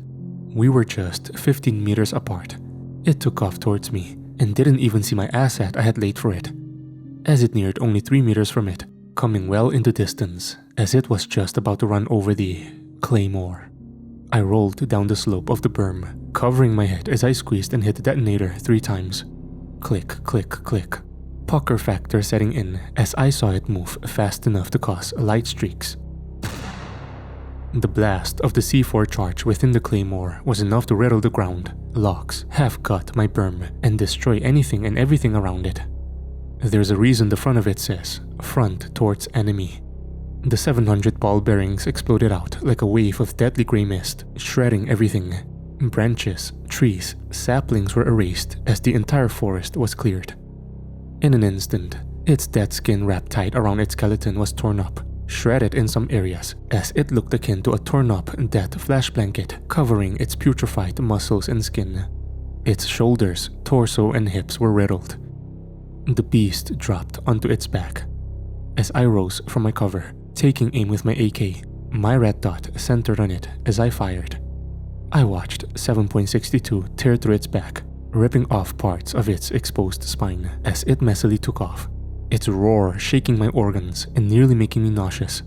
We were just 15 meters apart. It took off towards me and didn't even see my asset I had laid for it. As it neared only 3 meters from it, coming well into distance, as it was just about to run over the claymore. I rolled down the slope of the berm, covering my head as I squeezed and hit the detonator 3 times. Click, click, click. Pucker factor setting in as I saw it move fast enough to cause light streaks. The blast of the C4 charge within the claymore was enough to riddle the ground, locks, half-cut my berm, and destroy anything and everything around it. There's a reason the front of it says, "Front towards enemy." The 700 ball bearings exploded out like a wave of deadly grey mist, shredding everything. Branches, trees, saplings were erased as the entire forest was cleared. In an instant, its dead skin wrapped tight around its skeleton was torn up, shredded in some areas as it looked akin to a torn-up death flesh blanket covering its putrefied muscles and skin. Its shoulders, torso, and hips were riddled. The beast dropped onto its back. As I rose from my cover, taking aim with my AK, my red dot centered on it as I fired. I watched 7.62 tear through its back, ripping off parts of its exposed spine as it messily took off, its roar shaking my organs and nearly making me nauseous.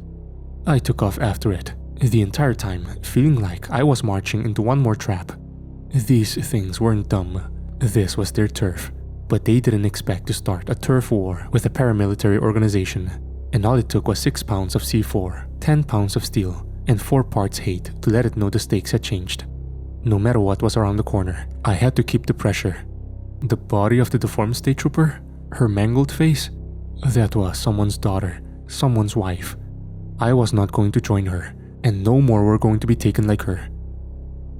I took off after it, the entire time feeling like I was marching into one more trap. These things weren't dumb. This was their turf, but they didn't expect to start a turf war with a paramilitary organization, and all it took was 6 pounds of C4, 10 pounds of steel, and 4 parts hate to let it know the stakes had changed. No matter what was around the corner, I had to keep the pressure. The body of the deformed state trooper, her mangled face, that was someone's daughter, someone's wife. I was not going to join her, and no more were going to be taken like her.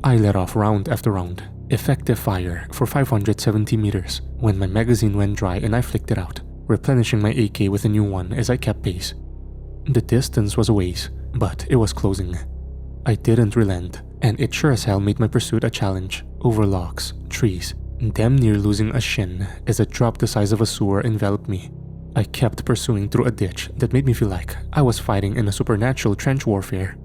I let off round after round, effective fire for 570 meters when my magazine went dry and I flicked it out, replenishing my AK with a new one as I kept pace. The distance was a ways, but it was closing. I didn't relent, and it sure as hell made my pursuit a challenge, over logs, trees, damn near losing a shin as a drop the size of a sewer enveloped me. I kept pursuing through a ditch that made me feel like I was fighting in a supernatural trench warfare.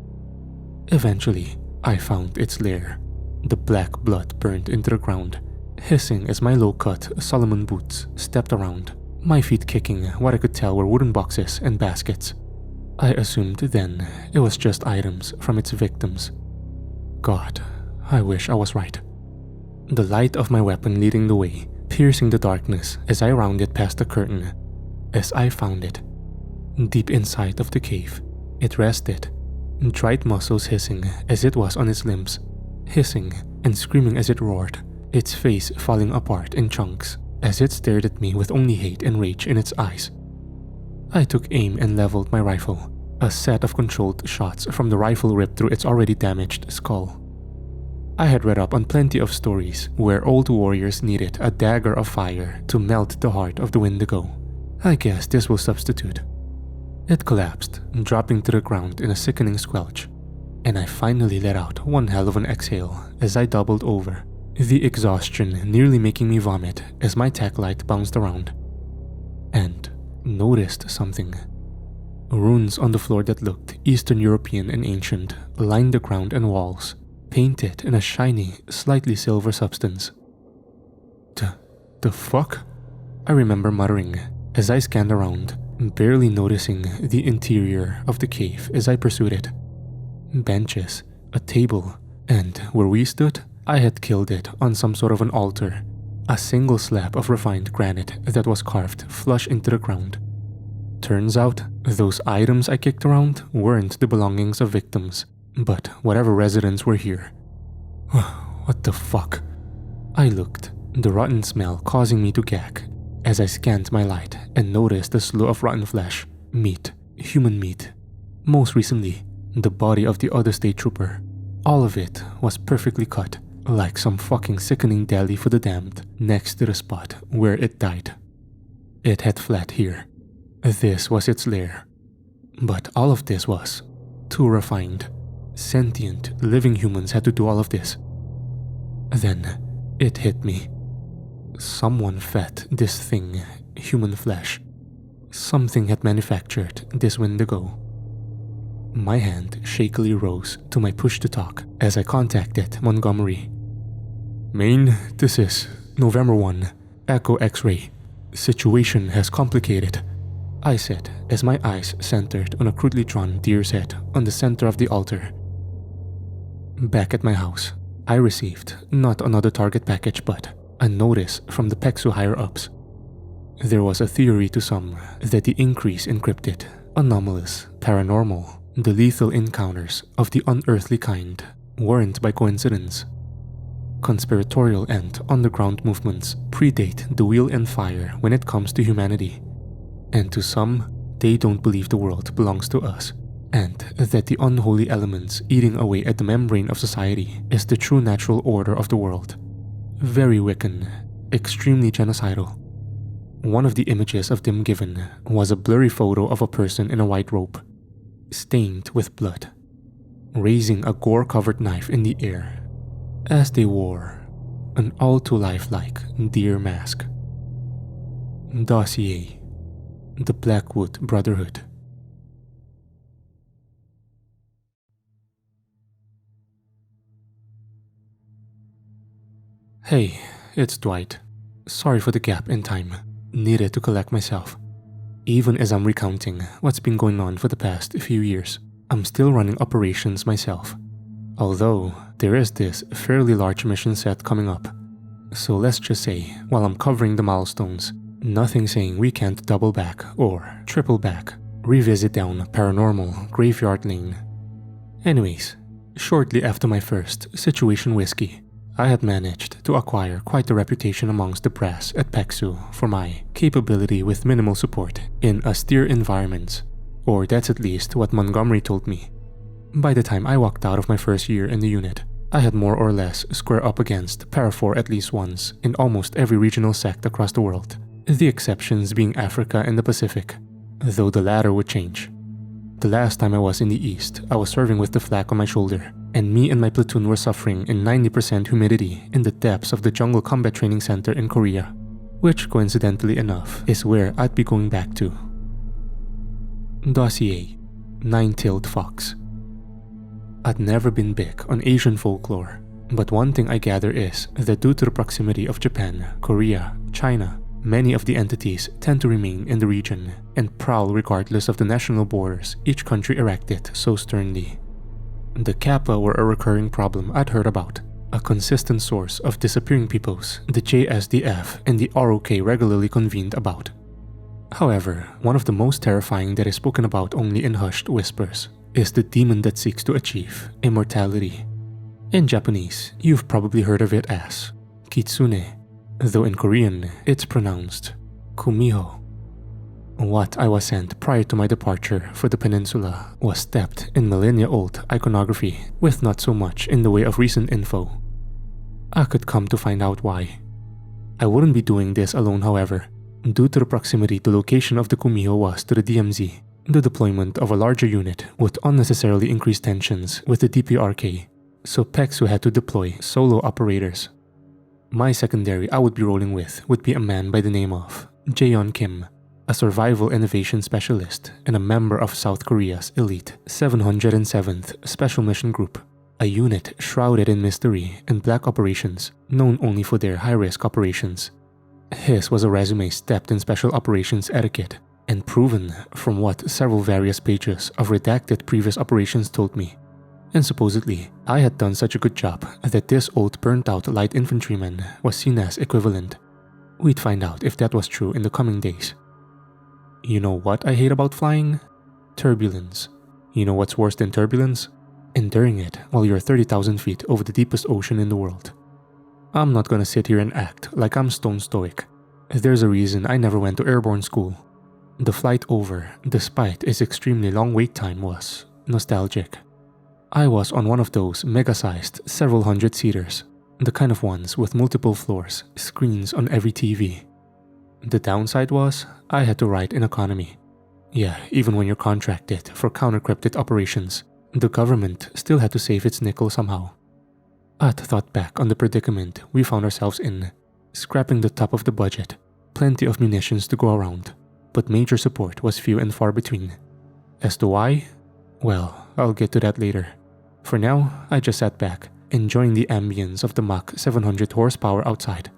Eventually, I found its lair. The black blood burned into the ground, hissing as my low-cut Solomon boots stepped around, my feet kicking what I could tell were wooden boxes and baskets. I assumed then it was just items from its victims. God, I wish I was right. The light of my weapon leading the way, piercing the darkness as I rounded past the curtain. As I found it, deep inside of the cave, it rested, dried muscles hissing as it was on its limbs, hissing and screaming as it roared, its face falling apart in chunks as it stared at me with only hate and rage in its eyes. I took aim and leveled my rifle. A set of controlled shots from the rifle ripped through its already damaged skull. I had read up on plenty of stories where old warriors needed a dagger of fire to melt the heart of the Wendigo. I guess this will substitute. It collapsed, dropping to the ground in a sickening squelch, and I finally let out one hell of an exhale as I doubled over, the exhaustion nearly making me vomit as my tack light bounced around. And noticed something. Runes on the floor that looked Eastern European and ancient lined the ground and walls, painted in a shiny, slightly silver substance. The fuck? I remember muttering as I scanned around, barely noticing the interior of the cave as I pursued it. Benches, a table, and where we stood, I had killed it on some sort of an altar, a single slab of refined granite that was carved flush into the ground. Turns out, those items I kicked around weren't the belongings of victims, but whatever residents were here. What the fuck? I looked, the rotten smell causing me to gag, as I scanned my light and noticed a slew of rotten flesh, meat, human meat. Most recently, the body of the other state trooper. All of it was perfectly cut, like some fucking sickening deli for the damned, next to the spot where it died. It had fled here. This was its lair. But all of this was too refined. Sentient, living humans had to do all of this. Then it hit me. Someone fed this thing human flesh. Something had manufactured this Wendigo. My hand shakily rose to my push-to-talk as I contacted Montgomery. Maine, this is November 1, Echo X-ray. Situation has complicated, I said as my eyes centered on a crudely drawn deer's head on the center of the altar. Back at my house, I received not another target package but a notice from the Pexu higher-ups. There was a theory to some that the increase in cryptid, anomalous, paranormal, the lethal encounters of the unearthly kind weren't by coincidence. Conspiratorial and underground movements predate the wheel and fire when it comes to humanity. And to some, they don't believe the world belongs to us, and that the unholy elements eating away at the membrane of society is the true natural order of the world. Very Wiccan, extremely genocidal. One of the images of them given was a blurry photo of a person in a white robe, stained with blood, raising a gore-covered knife in the air, as they wore an all-too-lifelike deer mask. Dossier, the Blackwood Brotherhood. Hey, it's Dwight. Sorry for the gap in time. Needed to collect myself. Even as I'm recounting what's been going on for the past few years, I'm still running operations myself. Although, there is this fairly large mission set coming up. So let's just say, while I'm covering the milestones, nothing saying we can't double back or triple back, revisit down paranormal graveyard lane. Anyways, shortly after my first situation whiskey, I had managed to acquire quite a reputation amongst the brass at Pexu for my capability with minimal support in austere environments, or that's at least what Montgomery told me. By the time I walked out of my first year in the unit, I had more or less square up against paraphor at least once in almost every regional sect across the world, the exceptions being Africa and the Pacific, though the latter would change. The last time I was in the East, I was serving with the flak on my shoulder, and me and my platoon were suffering in 90% humidity in the depths of the Jungle Combat Training Center in Korea, which coincidentally enough is where I'd be going back to. Dossier: Nine-Tailed Fox. I'd never been big on Asian folklore, but one thing I gather is that due to the proximity of Japan, Korea, China, many of the entities tend to remain in the region and prowl regardless of the national borders each country erected so sternly. The Kappa were a recurring problem I'd heard about, a consistent source of disappearing peoples the JSDF and the ROK regularly convened about. However, one of the most terrifying that is spoken about only in hushed whispers is the demon that seeks to achieve immortality. In Japanese, you've probably heard of it as Kitsune, though in Korean, it's pronounced Kumiho. What I was sent prior to my departure for the peninsula was steeped in millennia-old iconography with not so much in the way of recent info. I could come to find out why. I wouldn't be doing this alone, however. Due to the proximity the location of the Kumiho was to the DMZ, the deployment of a larger unit would unnecessarily increase tensions with the DPRK, so Pexu had to deploy solo operators. My secondary I would be rolling with would be a man by the name of Jaeon Kim, a survival innovation specialist and a member of South Korea's elite 707th Special Mission Group, a unit shrouded in mystery and black operations known only for their high-risk operations. His was a resume steeped in special operations etiquette and proven from what several various pages of redacted previous operations told me. And supposedly, I had done such a good job that this old burnt-out light infantryman was seen as equivalent. We'd find out if that was true in the coming days. You know what I hate about flying? Turbulence. You know what's worse than turbulence? Enduring it while you're 30,000 feet over the deepest ocean in the world. I'm not gonna sit here and act like I'm stone stoic. There's a reason I never went to airborne school. The flight over, despite its extremely long wait time, was nostalgic. I was on one of those mega-sized several hundred seaters, the kind of ones with multiple floors, screens on every TV. The downside was I had to ride in economy. Yeah, even when you're contracted for counter-cryptid operations, the government still had to save its nickel somehow. I'd thought back on the predicament we found ourselves in, scrapping the top of the budget, plenty of munitions to go around, but major support was few and far between. As to why? Well, I'll get to that later. For now, I just sat back, enjoying the ambience of the Mach 700 horsepower outside.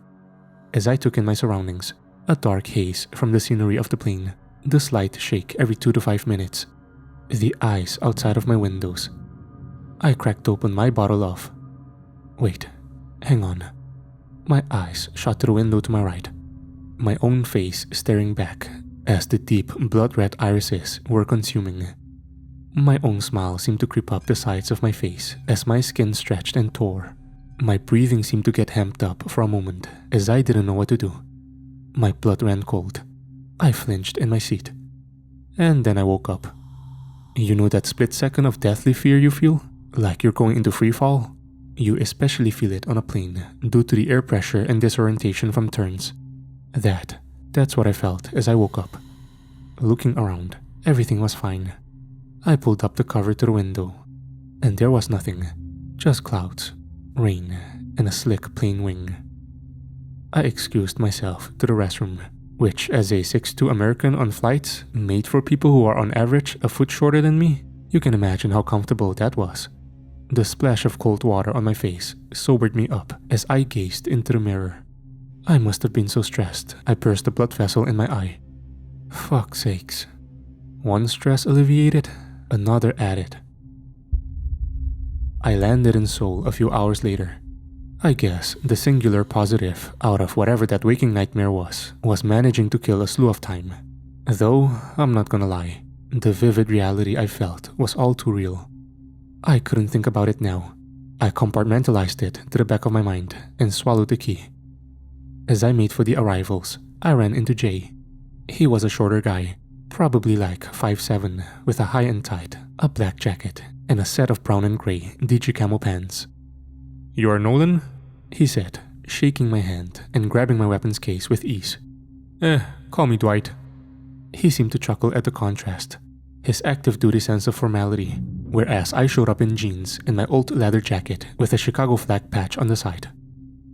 As I took in my surroundings, a dark haze from the scenery of the plane, the slight shake every 2 to 5 minutes, the ice outside of my windows. I cracked open my bottle of... Wait, hang on. My eyes shot to the window to my right, my own face staring back as the deep blood-red irises were consuming. My own smile seemed to creep up the sides of my face as my skin stretched and tore. My breathing seemed to get hemmed up for a moment as I didn't know what to do. My blood ran cold. I flinched in my seat. And then I woke up. You know that split second of deathly fear you feel? Like you're going into free fall? You especially feel it on a plane due to the air pressure and disorientation from turns. That's what I felt as I woke up. Looking around, everything was fine. I pulled up the cover to the window, and there was nothing, just clouds, rain, and a slick plane wing. I excused myself to the restroom, which as a 6'2" American on flights made for people who are on average a foot shorter than me, you can imagine how comfortable that was. The splash of cold water on my face sobered me up as I gazed into the mirror. I must have been so stressed I burst a blood vessel in my eye. Fuck's sakes. One stress alleviated, another added. I landed in Seoul a few hours later. I guess the singular positive out of whatever that waking nightmare was managing to kill a slew of time. Though, I'm not gonna lie, the vivid reality I felt was all too real. I couldn't think about it now. I compartmentalized it to the back of my mind and swallowed the key. As I made for the arrivals, I ran into Jay. He was a shorter guy, probably like 5'7", with a high and tight, a black jacket, and a set of brown and grey DG camo pants. "You are Nolan?" he said, shaking my hand and grabbing my weapons case with ease. Call me Dwight." He seemed to chuckle at the contrast, his active duty sense of formality, whereas I showed up in jeans and my old leather jacket with a Chicago flag patch on the side.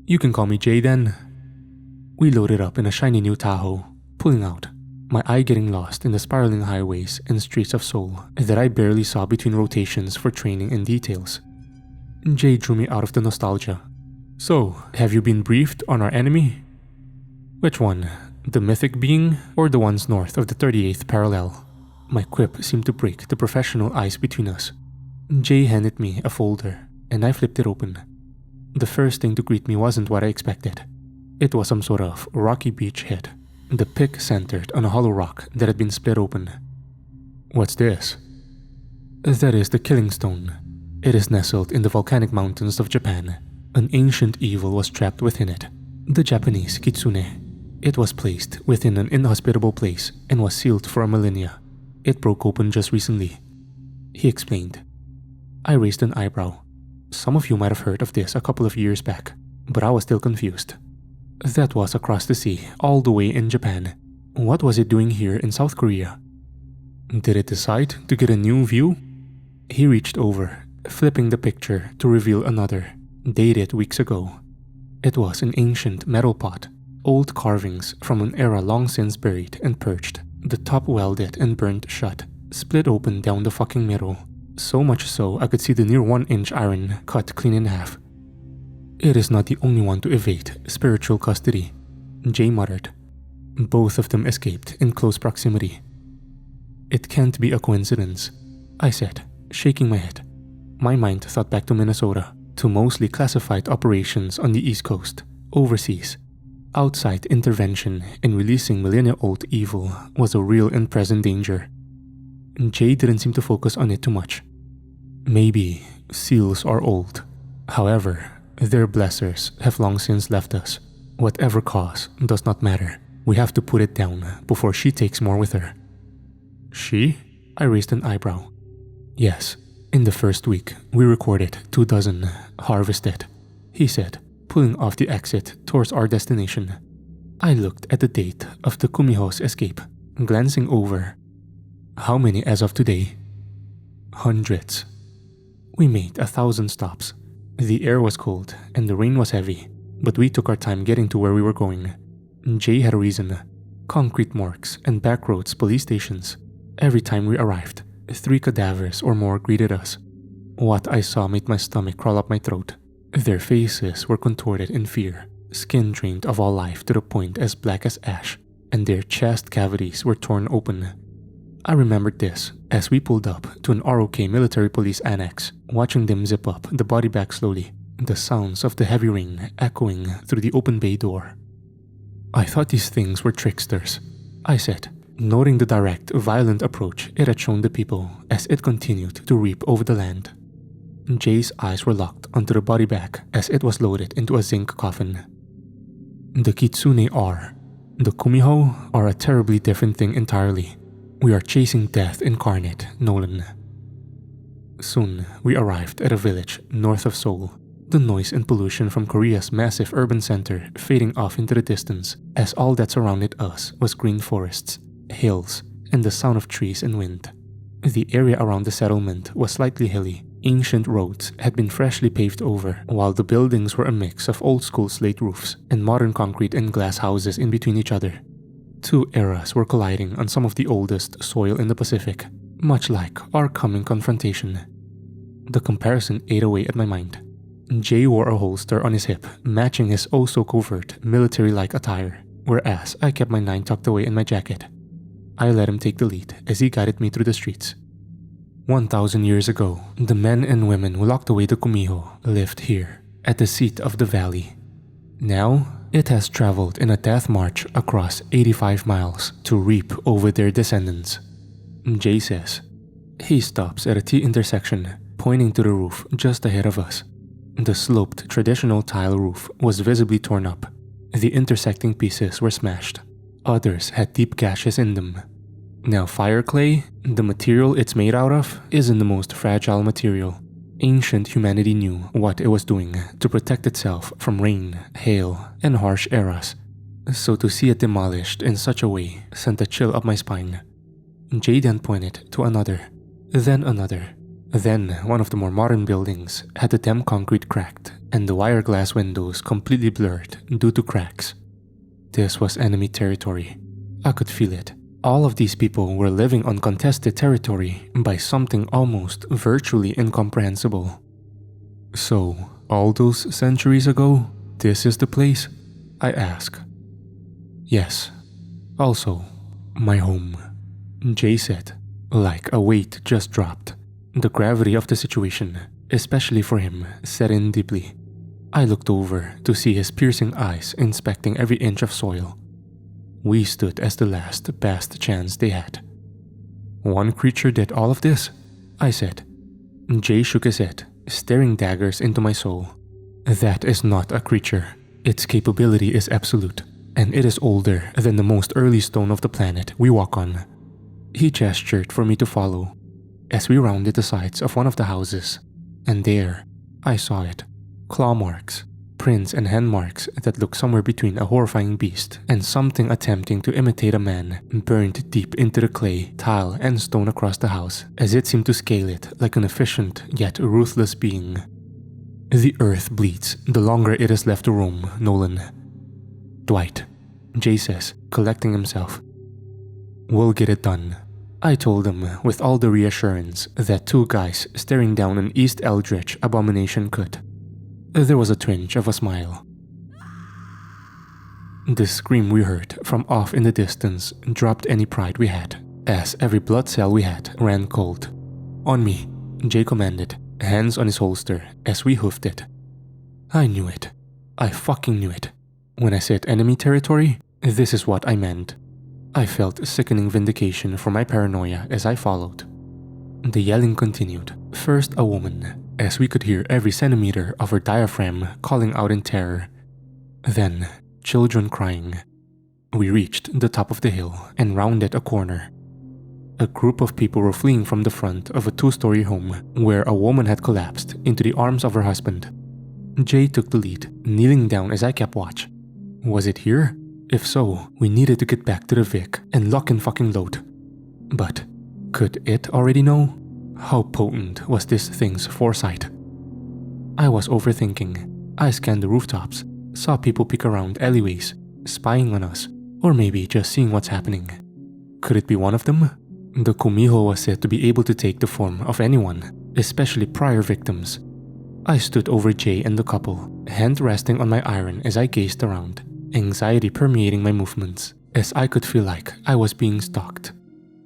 "You can call me Jay then." We loaded up in a shiny new Tahoe, pulling out, my eye getting lost in the spiraling highways and streets of Seoul that I barely saw between rotations for training and details. Jay drew me out of the nostalgia. "So, have you been briefed on our enemy?" "Which one? The mythic being or the ones north of the 38th parallel?" My quip seemed to break the professional ice between us. Jay handed me a folder, and I flipped it open. The first thing to greet me wasn't what I expected. It was some sort of rocky beachhead, the pick centered on a hollow rock that had been split open. "What's this?" "That is the Killing Stone. It is nestled in the volcanic mountains of Japan. An ancient evil was trapped within it, the Japanese kitsune. It was placed within an inhospitable place and was sealed for a millennia. It broke open just recently," he explained. I raised an eyebrow. Some of you might have heard of this a couple of years back, but I was still confused. That was across the sea, all the way in Japan. What was it doing here in South Korea? Did it decide to get a new view? He reached over, flipping the picture to reveal another, dated weeks ago. It was an ancient metal pot, old carvings from an era long since buried and purged, the top welded and burnt shut, split open down the fucking middle, so much so I could see the near 1-inch iron cut clean in half. "It is not the only one to evade spiritual custody," Jay muttered. "Both of them escaped in close proximity." "It can't be a coincidence," I said, shaking my head. My mind thought back to Minnesota, to mostly classified operations on the East Coast, overseas. Outside intervention in releasing millennia-old evil was a real and present danger. Jay didn't seem to focus on it too much. "Maybe seals are old. However, their blessers have long since left us. Whatever cause does not matter. We have to put it down before she takes more with her." "She?" I raised an eyebrow. "Yes. In the first week, we recorded 24 harvested," he said, pulling off the exit towards our destination. I looked at the date of the Kumiho's escape, glancing over. "How many as of today?" "Hundreds." We made 1,000 stops. The air was cold and the rain was heavy, but we took our time getting to where we were going. Jay had a reason. Concrete morgues and backroads police stations. Every time we arrived, 3 cadavers or more greeted us. What I saw made my stomach crawl up my throat. Their faces were contorted in fear, skin drained of all life to the point as black as ash, and their chest cavities were torn open. I remembered this as we pulled up to an ROK military police annex, watching them zip up the body bag slowly, the sounds of the heavy rain echoing through the open bay door. "I thought these things were tricksters," I said, noting the direct, violent approach it had shown the people as it continued to reap over the land. Jay's eyes were locked onto the body bag as it was loaded into a zinc coffin. "The kitsune are. The kumiho are a terribly different thing entirely. We are chasing death incarnate, Nolan." Soon, we arrived at a village north of Seoul, the noise and pollution from Korea's massive urban center fading off into the distance as all that surrounded us was green forests, hills, and the sound of trees and wind. The area around the settlement was slightly hilly. Ancient roads had been freshly paved over, while the buildings were a mix of old-school slate roofs and modern concrete and glass houses in between each other. 2 eras were colliding on some of the oldest soil in the Pacific, much like our coming confrontation. The comparison ate away at my mind. Jay wore a holster on his hip, matching his oh-so-covert military-like attire, whereas I kept my 9 tucked away in my jacket. I let him take the lead as he guided me through the streets. 1,000 years ago, the men and women who locked away the Kumiho lived here, at the seat of the valley. Now, it has traveled in a death march across 85 miles to reap over their descendants. Jay says. He stops at a T-intersection, pointing to the roof just ahead of us. The sloped traditional tile roof was visibly torn up. The intersecting pieces were smashed. Others had deep gashes in them. Now fire clay, the material it's made out of, isn't the most fragile material. Ancient humanity knew what it was doing to protect itself from rain, hail, and harsh eras. So to see it demolished in such a way sent a chill up my spine. Jay then pointed to another, then another. Then one of the more modern buildings had the damn concrete cracked and the wire glass windows completely blurred due to cracks. This was enemy territory. I could feel it. All of these people were living on contested territory by something almost virtually incomprehensible. So, all those centuries ago, this is the place? I ask. Yes. Also, my home. Jay said, like a weight just dropped. The gravity of the situation, especially for him, set in deeply. I looked over to see his piercing eyes inspecting every inch of soil. We stood as the last best chance they had. One creature did all of this? I said. Jay shook his head, staring daggers into my soul. That is not a creature. Its capability is absolute, and it is older than the most early stone of the planet we walk on. He gestured for me to follow. As we rounded the sides of one of the houses, and there, I saw it. Claw marks, prints and hand marks that looked somewhere between a horrifying beast and something attempting to imitate a man burned deep into the clay, tile, and stone across the house as it seemed to scale it like an efficient yet ruthless being. The earth bleeds the longer it is left to roam, Nolan. Dwight, Jay says, collecting himself. We'll get it done. I told him with all the reassurance that two guys staring down an East Eldritch abomination could. There was a twinge of a smile. The scream we heard from off in the distance dropped any pride we had, as every blood cell we had ran cold. On me, Jay commanded, hands on his holster as we hoofed it. I knew it. I fucking knew it. When I said enemy territory, this is what I meant. I felt sickening vindication for my paranoia as I followed. The yelling continued, first a woman, as we could hear every centimeter of her diaphragm calling out in terror. Then, children crying. We reached the top of the hill and rounded a corner. A group of people were fleeing from the front of a two-story home where a woman had collapsed into the arms of her husband. Jay took the lead, kneeling down as I kept watch. Was it here? If so, we needed to get back to the Vic and lock and fucking load. But could it already know? How potent was this thing's foresight? I was overthinking. I scanned the rooftops, saw people peek around alleyways, spying on us, or maybe just seeing what's happening. Could it be one of them? The Kumiho was said to be able to take the form of anyone, especially prior victims. I stood over Jay and the couple, hand resting on my iron as I gazed around, anxiety permeating my movements, as I could feel like I was being stalked.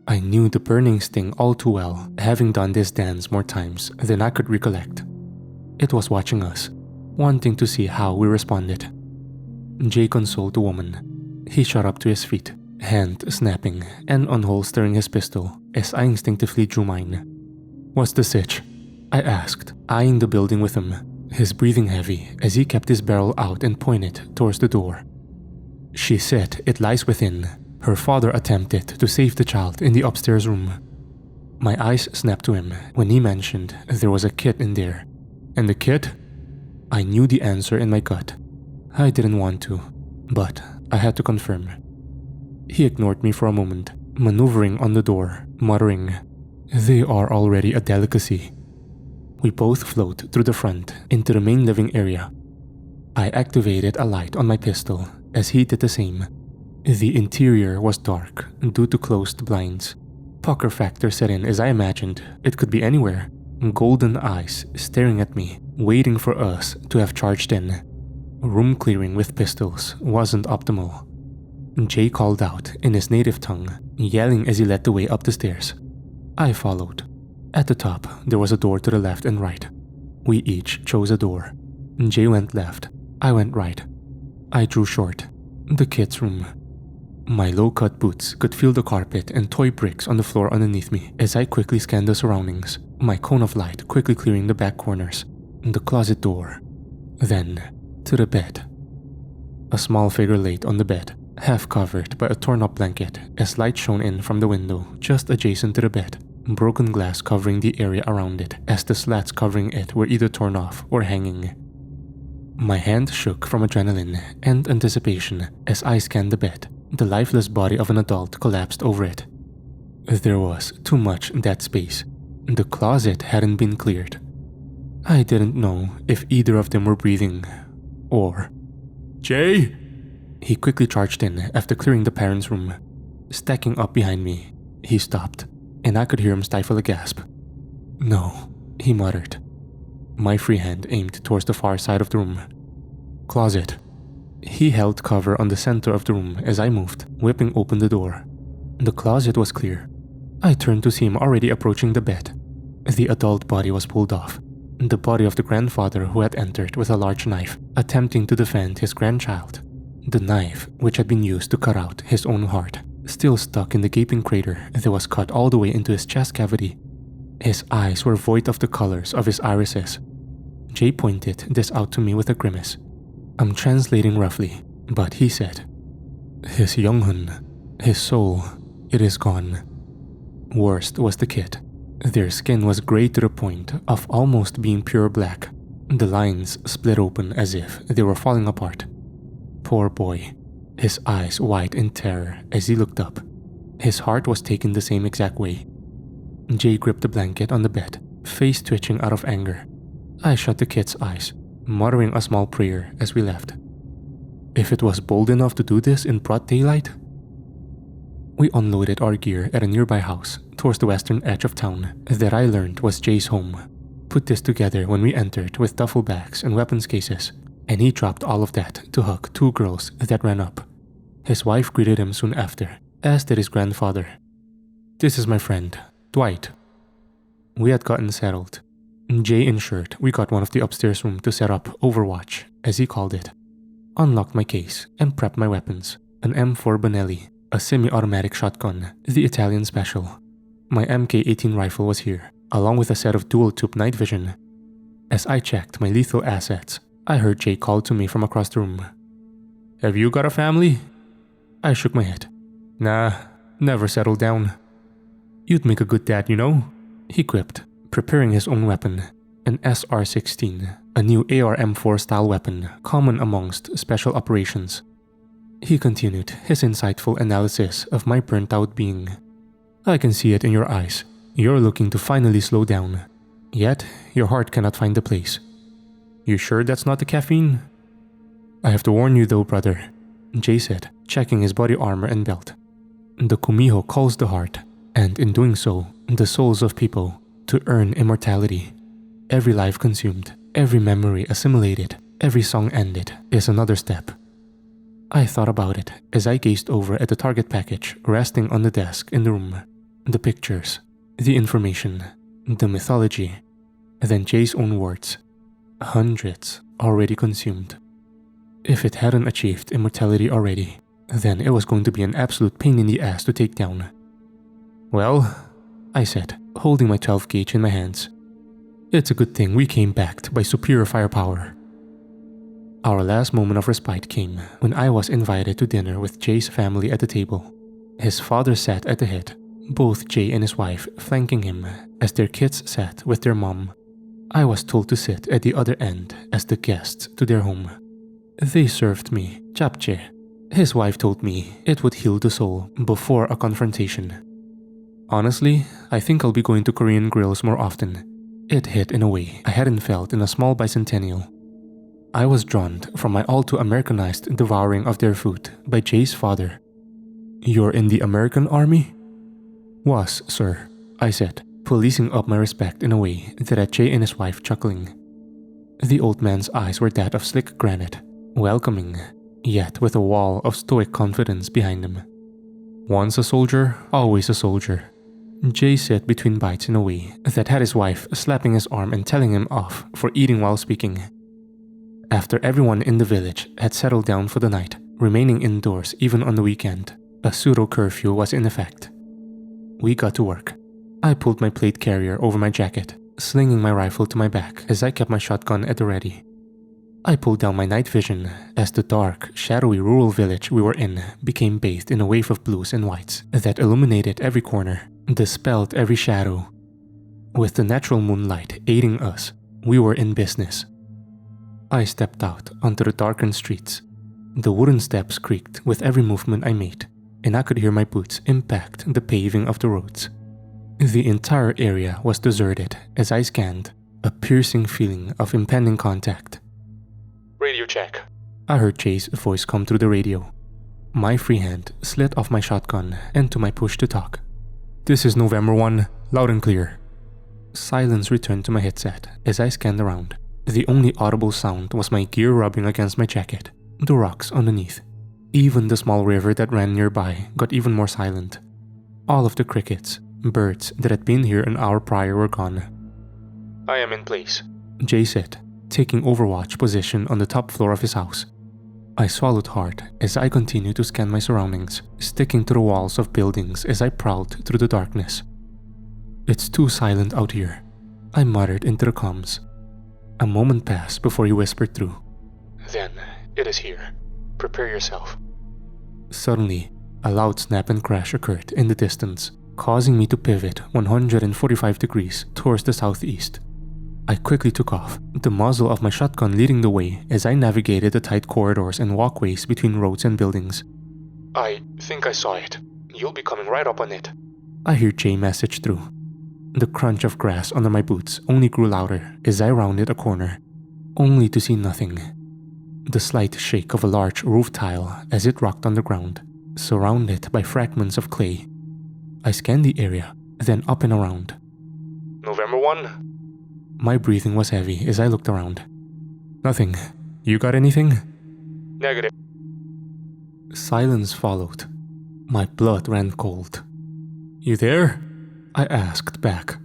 I knew the burning sting all too well, having done this dance more times than I could recollect. It was watching us, wanting to see how we responded. Jay consoled the woman. He shot up to his feet, hand snapping and unholstering his pistol as I instinctively drew mine. What's the sitch? I asked, eyeing the building with him, his breathing heavy as he kept his barrel out and pointed towards the door. She said it lies within. Her father attempted to save the child in the upstairs room. My eyes snapped to him when he mentioned there was a kid in there. And the kid? I knew the answer in my gut. I didn't want to, but I had to confirm. He ignored me for a moment, maneuvering on the door, muttering, "They are already a delicacy." We both flowed through the front into the main living area. I activated a light on my pistol as he did the same. The interior was dark due to closed blinds. Pucker factor set in as I imagined it could be anywhere. Golden eyes staring at me, waiting for us to have charged in. Room clearing with pistols wasn't optimal. Jay called out in his native tongue, yelling as he led the way up the stairs. I followed. At the top, there was a door to the left and right. We each chose a door. Jay went left. I went right. I drew short. The kid's room. My low-cut boots could feel the carpet and toy bricks on the floor underneath me as I quickly scanned the surroundings, my cone of light quickly clearing the back corners, the closet door. Then, to the bed. A small figure laid on the bed, half covered by a torn-up blanket as light shone in from the window just adjacent to the bed, broken glass covering the area around it as the slats covering it were either torn off or hanging. My hand shook from adrenaline and anticipation as I scanned the bed. The lifeless body of an adult collapsed over it. There was too much dead space. The closet hadn't been cleared. I didn't know if either of them were breathing, or... "Jay!" He quickly charged in after clearing the parents' room. Stacking up behind me, he stopped, and I could hear him stifle a gasp. "No," he muttered. My free hand aimed towards the far side of the room. "Closet." He held cover on the center of the room as I moved, whipping open the door. The closet was clear. I turned to see him already approaching the bed. The adult body was pulled off. The body of the grandfather who had entered with a large knife, attempting to defend his grandchild. The knife, which had been used to cut out his own heart, still stuck in the gaping crater that was cut all the way into his chest cavity. His eyes were void of the colors of his irises. Jay pointed this out to me with a grimace. I'm translating roughly, but he said, "His younghun, his soul, it is gone." Worst was the kid. Their skin was gray to the point of almost being pure black. The lines split open as if they were falling apart. Poor boy, his eyes wide in terror as he looked up. His heart was taken the same exact way. Jay gripped the blanket on the bed, face twitching out of anger. I shut the kid's eyes, muttering a small prayer as we left. If it was bold enough to do this in broad daylight? We unloaded our gear at a nearby house towards the western edge of town that I learned was Jay's home. Put this together when we entered with duffel bags and weapons cases, and he dropped all of that to hug two girls that ran up. His wife greeted him soon after, as did his grandfather. "This is my friend, Dwight." We had gotten settled. Jay ensured we got one of the upstairs rooms to set up Overwatch, as he called it. Unlocked my case and prepped my weapons, an M4 Benelli, a semi-automatic shotgun, the Italian special. My MK-18 rifle was here, along with a set of dual-tube night vision. As I checked my lethal assets, I heard Jay call to me from across the room. "Have you got a family?" I shook my head. "Nah, never settled down." "You'd make a good dad, you know," he quipped, preparing his own weapon, an SR-16, a new AR-M4 style weapon common amongst special operations. He continued his insightful analysis of my burnt-out being. "I can see it in your eyes. You're looking to finally slow down. Yet, your heart cannot find the place. You sure that's not the caffeine?" "I have to warn you though, brother," Jay said, checking his body armor and belt. "The Kumiho calls the heart, and in doing so, the souls of people, to earn immortality. Every life consumed, every memory assimilated, every song ended is another step." I thought about it as I gazed over at the target package resting on the desk in the room. The pictures, the information, the mythology, then Jay's own words. Hundreds already consumed. If it hadn't achieved immortality already, then it was going to be an absolute pain in the ass to take down. "Well," I said, holding my 12 gauge in my hands, "it's a good thing we came backed by superior firepower." Our last moment of respite came when I was invited to dinner with Jay's family at the table. His father sat at the head, both Jay and his wife flanking him as their kids sat with their mom. I was told to sit at the other end as the guests to their home. They served me japchae. His wife told me it would heal the soul before a confrontation. Honestly, I think I'll be going to Korean grills more often. It hit in a way I hadn't felt in a small bicentennial. I was drawn from my all too Americanized devouring of their food by Jay's father. "You're in the American army?" "Was, sir," I said, policing up my respect in a way that had Jay and his wife chuckling. The old man's eyes were that of slick granite, welcoming, yet with a wall of stoic confidence behind him. "Once a soldier, always a soldier." Jay said between bites in a way that had his wife slapping his arm and telling him off for eating while speaking. After everyone in the village had settled down for the night, remaining indoors even on the weekend, a pseudo-curfew was in effect. We got to work. I pulled my plate carrier over my jacket, slinging my rifle to my back as I kept my shotgun at the ready. I pulled down my night vision as the dark, shadowy rural village we were in became bathed in a wave of blues and whites that illuminated every corner, dispelled every shadow. With the natural moonlight aiding us, we were in business. I stepped out onto the darkened streets. The wooden steps creaked with every movement I made, and I could hear my boots impact the paving of the roads. The entire area was deserted as I scanned, a piercing feeling of impending contact. Radio check. I heard Jay's voice come through the radio. My free hand slid off my shotgun and to my push to talk. This is November 1, loud and clear. Silence returned to my headset as I scanned around. The only audible sound was my gear rubbing against my jacket, the rocks underneath. Even the small river that ran nearby got even more silent. All of the crickets, birds that had been here an hour prior were gone. I am in place, Jay said, taking overwatch position on the top floor of his house. I swallowed hard as I continued to scan my surroundings, sticking to the walls of buildings as I prowled through the darkness. It's too silent out here, I muttered into the comms. A moment passed before he whispered through. Then, it is here. Prepare yourself. Suddenly, a loud snap and crash occurred in the distance, causing me to pivot 145 degrees towards the southeast. I quickly took off, the muzzle of my shotgun leading the way as I navigated the tight corridors and walkways between roads and buildings. I think I saw it. You'll be coming right up on it. I hear Jay message through. The crunch of grass under my boots only grew louder as I rounded a corner, only to see nothing. The slight shake of a large roof tile as it rocked on the ground, surrounded by fragments of clay. I scanned the area, then up and around. November 1? My breathing was heavy as I looked around. Nothing. You got anything? Negative. Silence followed. My blood ran cold. You there? I asked back.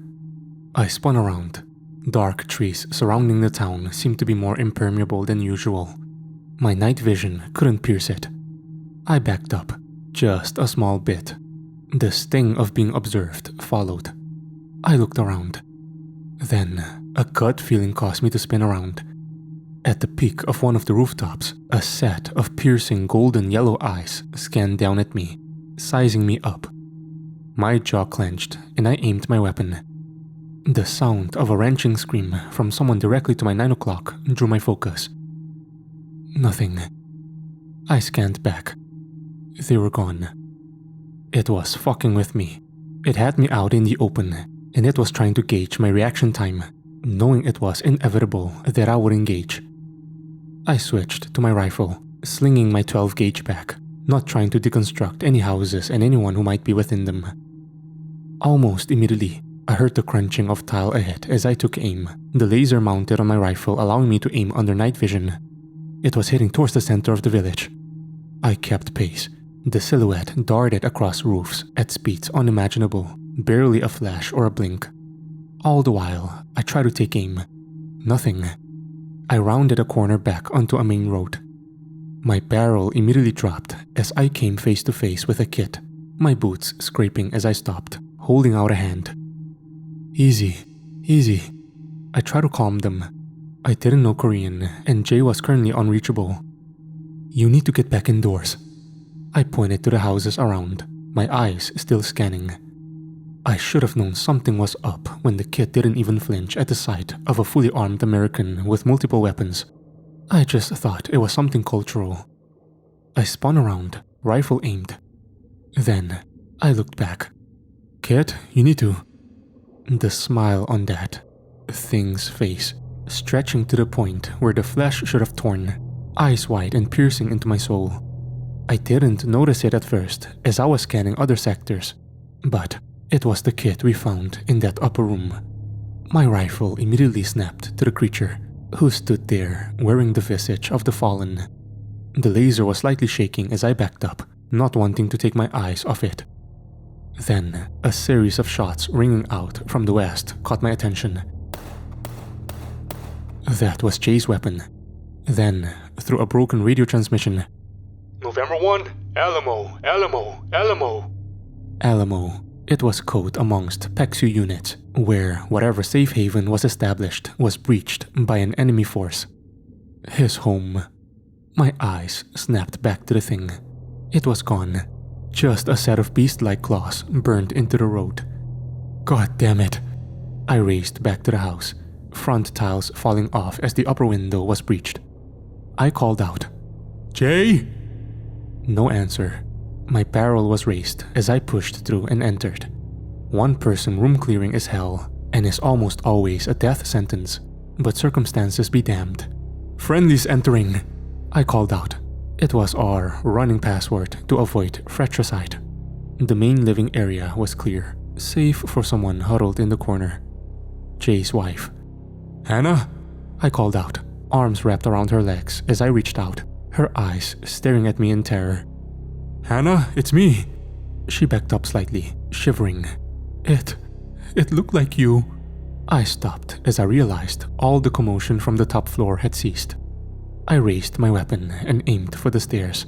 I spun around. Dark trees surrounding the town seemed to be more impermeable than usual. My night vision couldn't pierce it. I backed up, just a small bit. The sting of being observed followed. I looked around. Then, a gut feeling caused me to spin around. At the peak of one of the rooftops, a set of piercing golden yellow eyes scanned down at me, sizing me up. My jaw clenched and I aimed my weapon. The sound of a wrenching scream from someone directly to my 9 o'clock drew my focus. Nothing. I scanned back. They were gone. It was fucking with me. It had me out in the open, and it was trying to gauge my reaction time, knowing it was inevitable that I would engage. I switched to my rifle, slinging my 12-gauge back, not trying to deconstruct any houses and anyone who might be within them. Almost immediately, I heard the crunching of tile ahead as I took aim, the laser mounted on my rifle allowing me to aim under night vision. It was heading towards the center of the village. I kept pace. The silhouette darted across roofs at speeds unimaginable, barely a flash or a blink. All the while, I tried to take aim. Nothing. I rounded a corner back onto a main road. My barrel immediately dropped as I came face to face with a kid, my boots scraping as I stopped, holding out a hand. Easy, easy. I tried to calm them. I didn't know Korean, and Jay was currently unreachable. You need to get back indoors. I pointed to the houses around, my eyes still scanning. I should have known something was up when the kid didn't even flinch at the sight of a fully armed American with multiple weapons. I just thought it was something cultural. I spun around, rifle aimed. Then, I looked back. Kid, you need to... The smile on that thing's face, stretching to the point where the flesh should have torn, eyes wide and piercing into my soul. I didn't notice it at first as I was scanning other sectors, but it was the kid we found in that upper room. My rifle immediately snapped to the creature, who stood there wearing the visage of the fallen. The laser was slightly shaking as I backed up, not wanting to take my eyes off it. Then, a series of shots ringing out from the west caught my attention. That was Jay's weapon. Then, through a broken radio transmission, November 1, Alamo, Alamo, Alamo. Alamo. It was code amongst PEXU units, where whatever safe haven was established was breached by an enemy force. His home. My eyes snapped back to the thing. It was gone. Just a set of beast-like claws burned into the road, God damn it. I raced back to the house, front tiles falling off as the upper window was breached. I called out, "Jay?" No answer. My barrel was raised as I pushed through and entered. One-person room clearing is hell and is almost always a death sentence, but circumstances be damned. "Friendlies entering," I called out. It was our running password to avoid fratricide. The main living area was clear, save for someone huddled in the corner. Jay's wife. "Hannah?" I called out, arms wrapped around her legs as I reached out, her eyes staring at me in terror. "Hannah, it's me." She backed up slightly, shivering. It looked like you." I stopped as I realized all the commotion from the top floor had ceased. I raised my weapon and aimed for the stairs.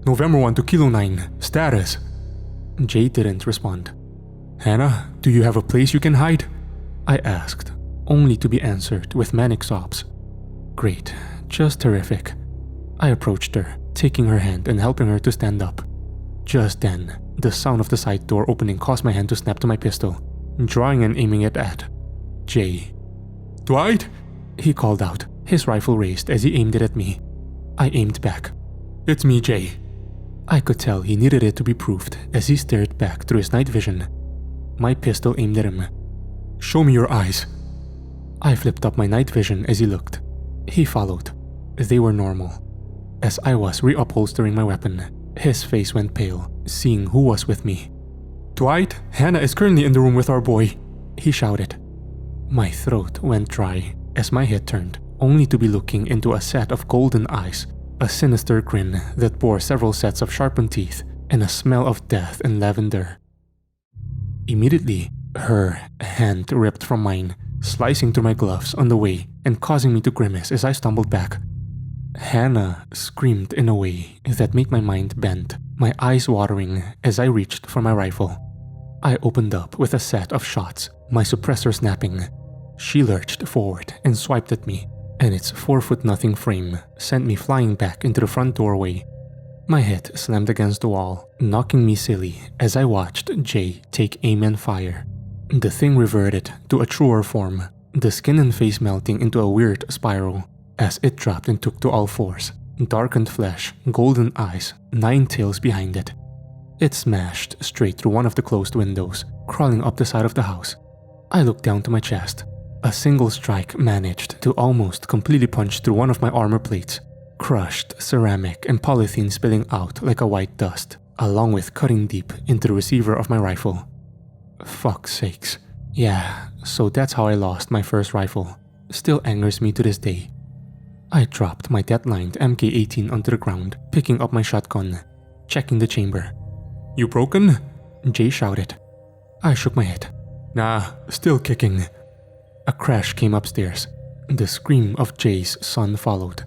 "November 1 to Kilo 9, status." Jay didn't respond. "Hannah, do you have a place you can hide?" I asked, only to be answered with manic sobs. Great, just terrific. I approached her, taking her hand and helping her to stand up. Just then, the sound of the side door opening caused my hand to snap to my pistol, drawing and aiming it at Jay. "Dwight?" he called out, his rifle raised as he aimed it at me. I aimed back. "It's me, Jay." I could tell he needed it to be proved as he stared back through his night vision. My pistol aimed at him. "Show me your eyes." I flipped up my night vision as he looked. He followed. They were normal. As I was reupholstering my weapon, his face went pale, seeing who was with me. "Dwight, Hannah is currently in the room with our boy," he shouted. My throat went dry as my head turned, only to be looking into a set of golden eyes, a sinister grin that bore several sets of sharpened teeth, and a smell of death and lavender. Immediately, her hand ripped from mine, slicing through my gloves on the way and causing me to grimace as I stumbled back. Hannah screamed in a way that made my mind bend, my eyes watering as I reached for my rifle. I opened up with a set of shots, my suppressor snapping. She lurched forward and swiped at me, and its 4'0" frame sent me flying back into the front doorway. My head slammed against the wall, knocking me silly as I watched Jay take aim and fire. The thing reverted to a truer form, the skin and face melting into a weird spiral as it dropped and took to all fours, darkened flesh, golden eyes, 9 tails behind it. It smashed straight through one of the closed windows, crawling up the side of the house. I looked down to my chest. A single strike managed to almost completely punch through one of my armor plates, crushed ceramic and polythene spilling out like a white dust, along with cutting deep into the receiver of my rifle. Fuck's sakes. Yeah, so that's how I lost my first rifle. Still angers me to this day. I dropped my dead-lined MK-18 onto the ground, picking up my shotgun, checking the chamber. "You broken?" Jay shouted. I shook my head. "Nah, still kicking." A crash came upstairs. The scream of Jay's son followed.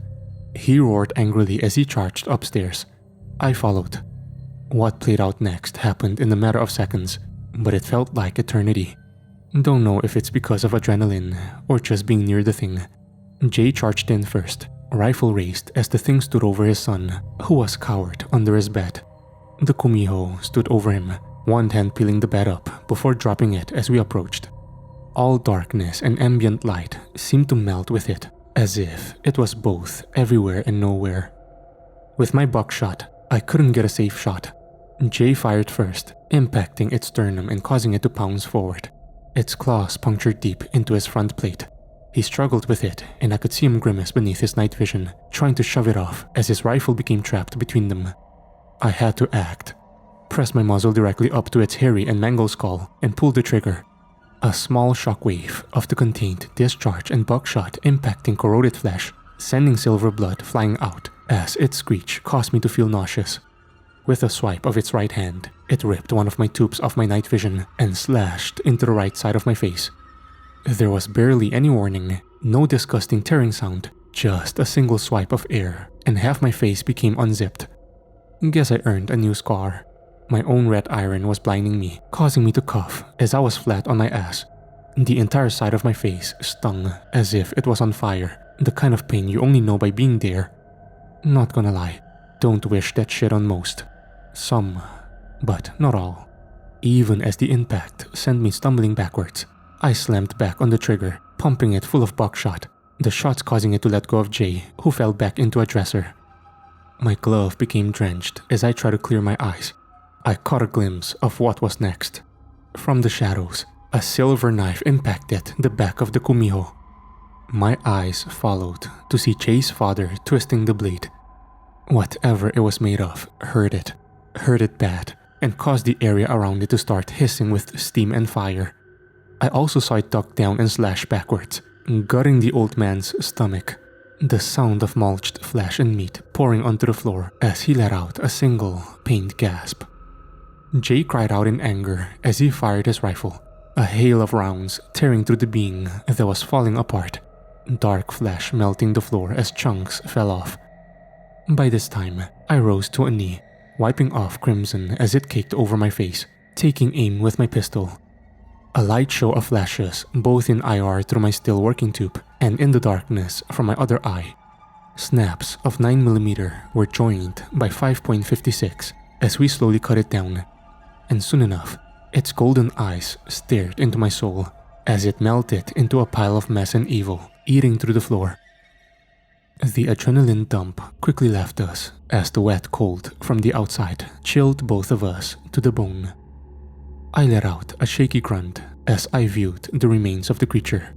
He roared angrily as he charged upstairs. I followed. What played out next happened in a matter of seconds, but it felt like eternity. Don't know if it's because of adrenaline or just being near the thing. Jay charged in first, rifle raised as the thing stood over his son, who was cowered under his bed. The kumiho stood over him, one hand peeling the bed up before dropping it as we approached. All darkness and ambient light seemed to melt with it, as if it was both everywhere and nowhere. With my buckshot, I couldn't get a safe shot. Jay fired first, impacting its sternum and causing it to pounce forward. Its claws punctured deep into his front plate. He struggled with it, and I could see him grimace beneath his night vision, trying to shove it off as his rifle became trapped between them. I had to act. Press my muzzle directly up to its hairy and mangled skull and pulled the trigger. A small shockwave of the contained discharge and buckshot impacting corroded flesh, sending silver blood flying out as its screech caused me to feel nauseous. With a swipe of its right hand, it ripped one of my tubes off my night vision and slashed into the right side of my face. There was barely any warning, no disgusting tearing sound, just a single swipe of air, and half my face became unzipped. Guess I earned a new scar. My own red iron was blinding me, causing me to cough as I was flat on my ass. The entire side of my face stung as if it was on fire, the kind of pain you only know by being there. Not gonna lie, don't wish that shit on most. Some, but not all. Even as the impact sent me stumbling backwards, I slammed back on the trigger, pumping it full of buckshot, the shots causing it to let go of Jay, who fell back into a dresser. My glove became drenched as I tried to clear my eyes. I caught a glimpse of what was next. From the shadows, a silver knife impacted the back of the kumiho. My eyes followed to see Jay's father twisting the blade. Whatever it was made of hurt it bad, and caused the area around it to start hissing with steam and fire. I also saw it duck down and slash backwards, gutting the old man's stomach. The sound of mulched flesh and meat pouring onto the floor as he let out a single, pained gasp. Jay cried out in anger as he fired his rifle, a hail of rounds tearing through the being that was falling apart, dark flesh melting the floor as chunks fell off. By this time, I rose to a knee, wiping off crimson as it caked over my face, taking aim with my pistol. A light show of flashes, both in IR through my still working tube and in the darkness from my other eye. Snaps of 9mm were joined by 5.56 as we slowly cut it down, and soon enough, its golden eyes stared into my soul as it melted into a pile of mess and evil, eating through the floor. The adrenaline dump quickly left us as the wet cold from the outside chilled both of us to the bone. I let out a shaky grunt as I viewed the remains of the creature.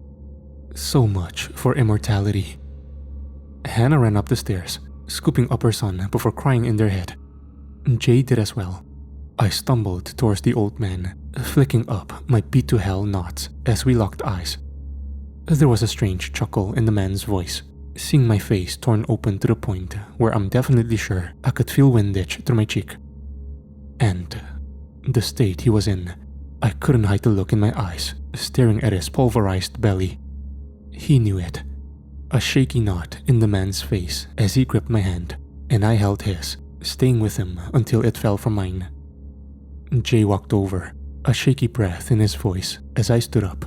So much for immortality. Hannah ran up the stairs, scooping up her son before crying in their head. Jay did as well. I stumbled towards the old man, flicking up my beat to hell knots as we locked eyes. There was a strange chuckle in the man's voice, seeing my face torn open to the point where I'm definitely sure I could feel windage through my cheek. And the state he was in, I couldn't hide the look in my eyes, staring at his pulverized belly. He knew it. A shaky knot in the man's face as he gripped my hand, and I held his, staying with him until it fell from mine. Jay walked over, a shaky breath in his voice as I stood up.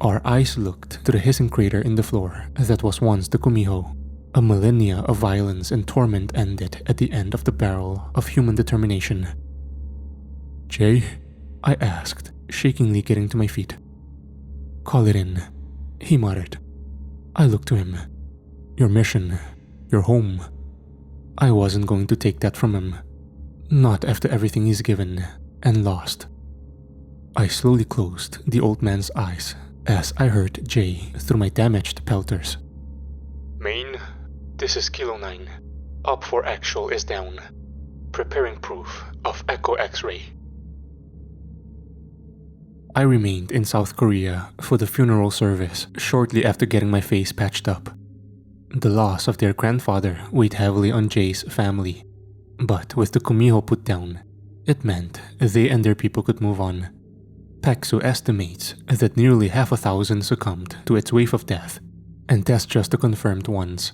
Our eyes looked to the hissing crater in the floor that was once the kumiho. A millennia of violence and torment ended at the end of the barrel of human determination. "Jay?" I asked, shakingly getting to my feet. "Call it in," he muttered. I looked to him. "Your mission, your home." I wasn't going to take that from him. Not after everything he's given and lost. I slowly closed the old man's eyes as I heard Jay through my damaged pelters. "Main, this is Kilo 9. Up for actual is down. Preparing proof of Echo X-ray." I remained in South Korea for the funeral service shortly after getting my face patched up. The loss of their grandfather weighed heavily on Jay's family, but with the kumiho put down, it meant they and their people could move on. Paeksu estimates that nearly 500,000 succumbed to its wave of death, and that's just the confirmed ones.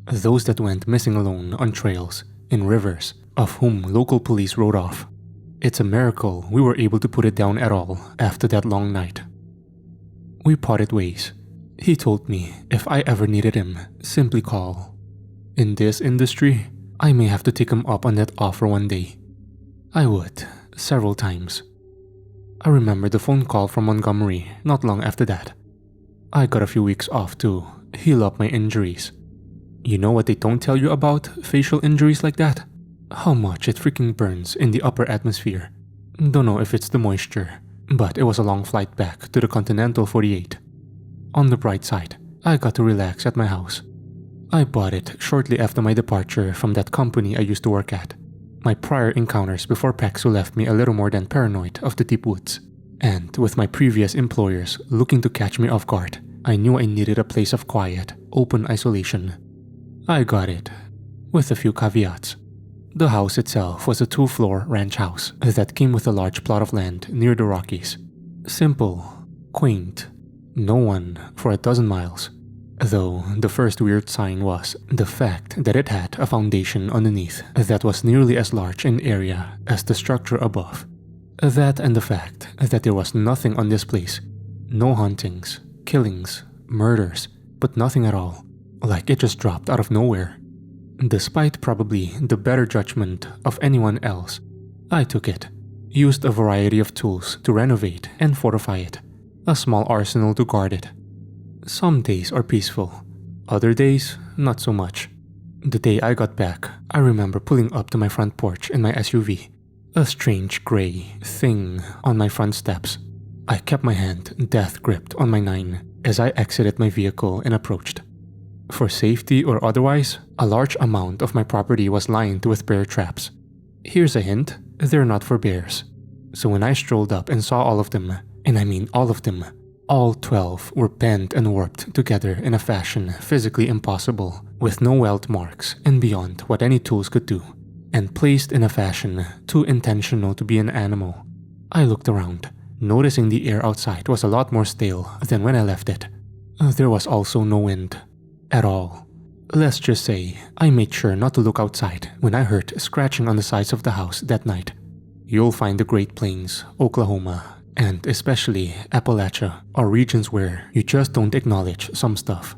Those that went missing alone on trails, in rivers, of whom local police wrote off. It's a miracle we were able to put it down at all after that long night. We parted ways. He told me if I ever needed him, simply call. In this industry, I may have to take him up on that offer one day. I would, several times. I remember the phone call from Montgomery not long after that. I got a few weeks off to heal up my injuries. You know what they don't tell you about facial injuries like that? How much it freaking burns in the upper atmosphere. Don't know if it's the moisture, but it was a long flight back to the continental 48. On the bright side, I got to relax at my house. I bought it shortly after my departure from that company I used to work at. My prior encounters before Paeksu left me a little more than paranoid of the deep woods. And with my previous employers looking to catch me off guard, I knew I needed a place of quiet, open isolation. I got it, with a few caveats. The house itself was a 2-floor ranch house that came with a large plot of land near the Rockies. Simple, quaint, no one for 12 miles. Though the first weird sign was the fact that it had a foundation underneath that was nearly as large in area as the structure above. That and the fact that there was nothing on this place. No hauntings, killings, murders, but nothing at all. Like it just dropped out of nowhere. Despite probably the better judgment of anyone else, I took it. used a variety of tools to renovate and fortify it, a small arsenal to guard it. Some days are peaceful, other days not so much. The day I got back, I remember pulling up to my front porch in my SUV, a strange gray thing on my front steps. I kept my hand death gripped on my 9 as I exited my vehicle and approached. For safety or otherwise, a large amount of my property was lined with bear traps. Here's a hint, they're not for bears. So when I strolled up and saw all of them, and I mean all of them, all 12 were bent and warped together in a fashion physically impossible, with no weld marks and beyond what any tools could do, and placed in a fashion too intentional to be an animal. I looked around, noticing the air outside was a lot more stale than when I left it. There was also no wind. At all. Let's just say, I made sure not to look outside when I heard scratching on the sides of the house that night. You'll find the Great Plains, Oklahoma, and especially Appalachia are regions where you just don't acknowledge some stuff.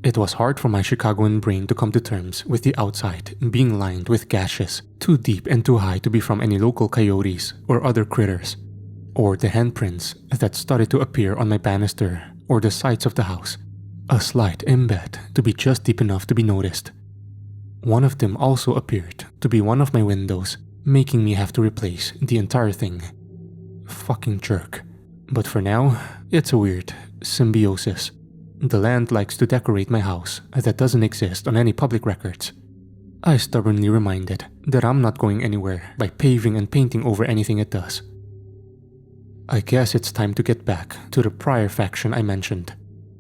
It was hard for my Chicagoan brain to come to terms with the outside being lined with gashes too deep and too high to be from any local coyotes or other critters, or the handprints that started to appear on my banister or the sides of the house. A slight embed to be just deep enough to be noticed. One of them also appeared to be one of my windows, making me have to replace the entire thing. Fucking jerk. But for now, it's a weird symbiosis. The land likes to decorate my house that doesn't exist on any public records. I stubbornly reminded that I'm not going anywhere by paving and painting over anything it does. I guess it's time to get back to the prior faction I mentioned.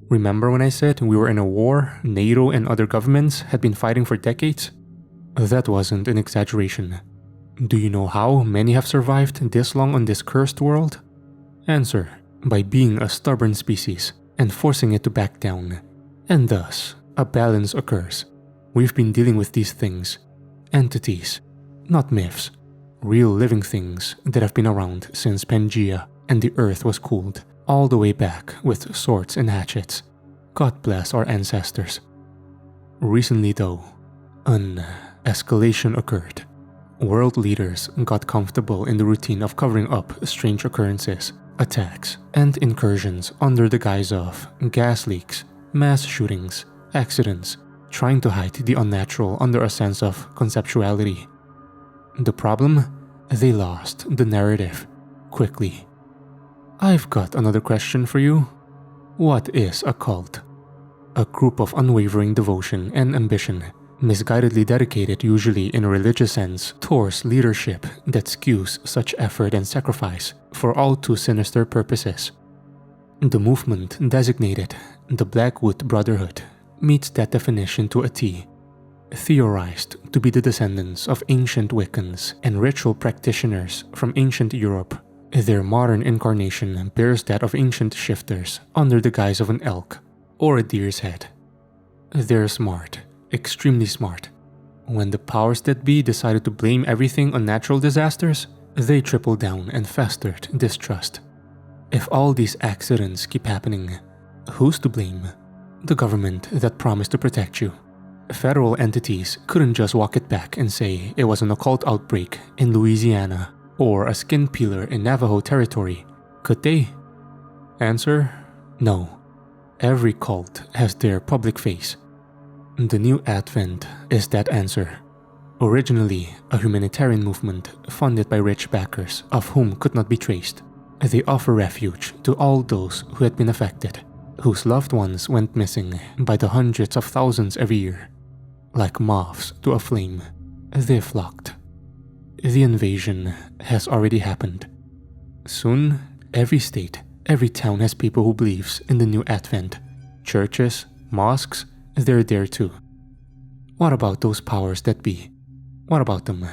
Remember when I said we were in a war NATO and other governments had been fighting for decades? That wasn't an exaggeration. Do you know how many have survived this long on this cursed world? Answer: by being a stubborn species and forcing it to back down. And thus, a balance occurs. We've been dealing with these things, entities, not myths, real living things that have been around since Pangea and the earth was cooled. All the way back with swords and hatchets. God bless our ancestors. Recently though, an escalation occurred. World leaders got comfortable in the routine of covering up strange occurrences, attacks, and incursions under the guise of gas leaks, mass shootings, accidents, trying to hide the unnatural under a sense of conceptuality. The problem? They lost the narrative quickly. I've got another question for you. What is a cult? A group of unwavering devotion and ambition, misguidedly dedicated usually in a religious sense towards leadership that skews such effort and sacrifice for all too sinister purposes. The movement designated the Blackwood Brotherhood meets that definition to a T. Theorized to be the descendants of ancient Wiccans and ritual practitioners from ancient Europe, their modern incarnation bears that of ancient shifters under the guise of an elk or a deer's head. They're smart, extremely smart. When the powers that be decided to blame everything on natural disasters, they tripled down and festered distrust. If all these accidents keep happening, who's to blame? The government that promised to protect you. Federal entities couldn't just walk it back and say it was an occult outbreak in Louisiana or a skin peeler in Navajo territory, could they? Answer: no. Every cult has their public face. The New Advent is that answer. Originally a humanitarian movement funded by rich backers of whom could not be traced, they offer refuge to all those who had been affected, whose loved ones went missing by the hundreds of thousands every year. Like moths to a flame, they flocked. The invasion has already happened. Soon, every state, every town has people who believes in the New Advent. Churches, mosques, they're there too. What about those powers that be? What about them?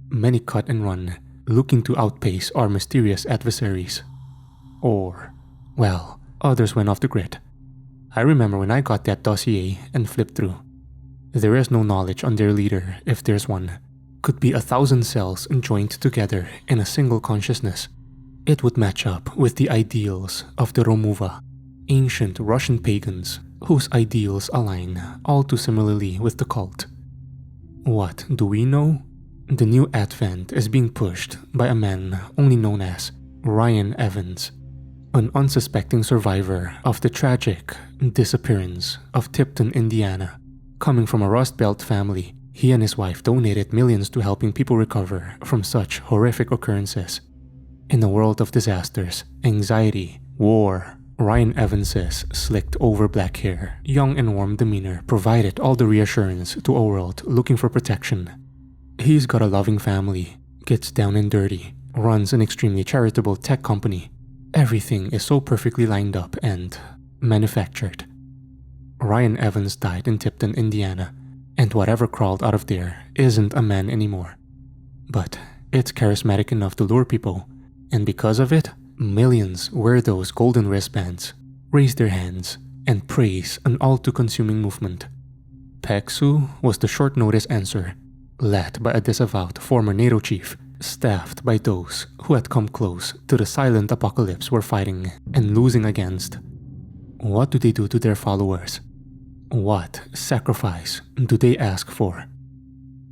Many cut and run, looking to outpace our mysterious adversaries. Or, well, others went off the grid. I remember when I got that dossier and flipped through. There is no knowledge on their leader if there's one. Could be 1,000 cells joined together in a single consciousness. It would match up with the ideals of the Romuva, ancient Russian pagans whose ideals align all too similarly with the cult. What do we know? The new advent is being pushed by a man only known as Ryan Evans, an unsuspecting survivor of the tragic disappearance of Tipton, Indiana. Coming from a Rust Belt family, he and his wife donated millions to helping people recover from such horrific occurrences. In a world of disasters, anxiety, war, Ryan Evans's slicked over black hair, young and warm demeanor provided all the reassurance to a world looking for protection. He's got a loving family, gets down and dirty, runs an extremely charitable tech company. Everything is so perfectly lined up and manufactured. Ryan Evans died in Tipton, Indiana, and whatever crawled out of there isn't a man anymore. But it's charismatic enough to lure people, and because of it, millions wear those golden wristbands, raise their hands, and praise an all-too-consuming movement. Peksu was the short-notice answer, led by a disavowed former NATO chief, staffed by those who had come close to the silent apocalypse we're fighting and losing against. What do they do to their followers? What sacrifice do they ask for?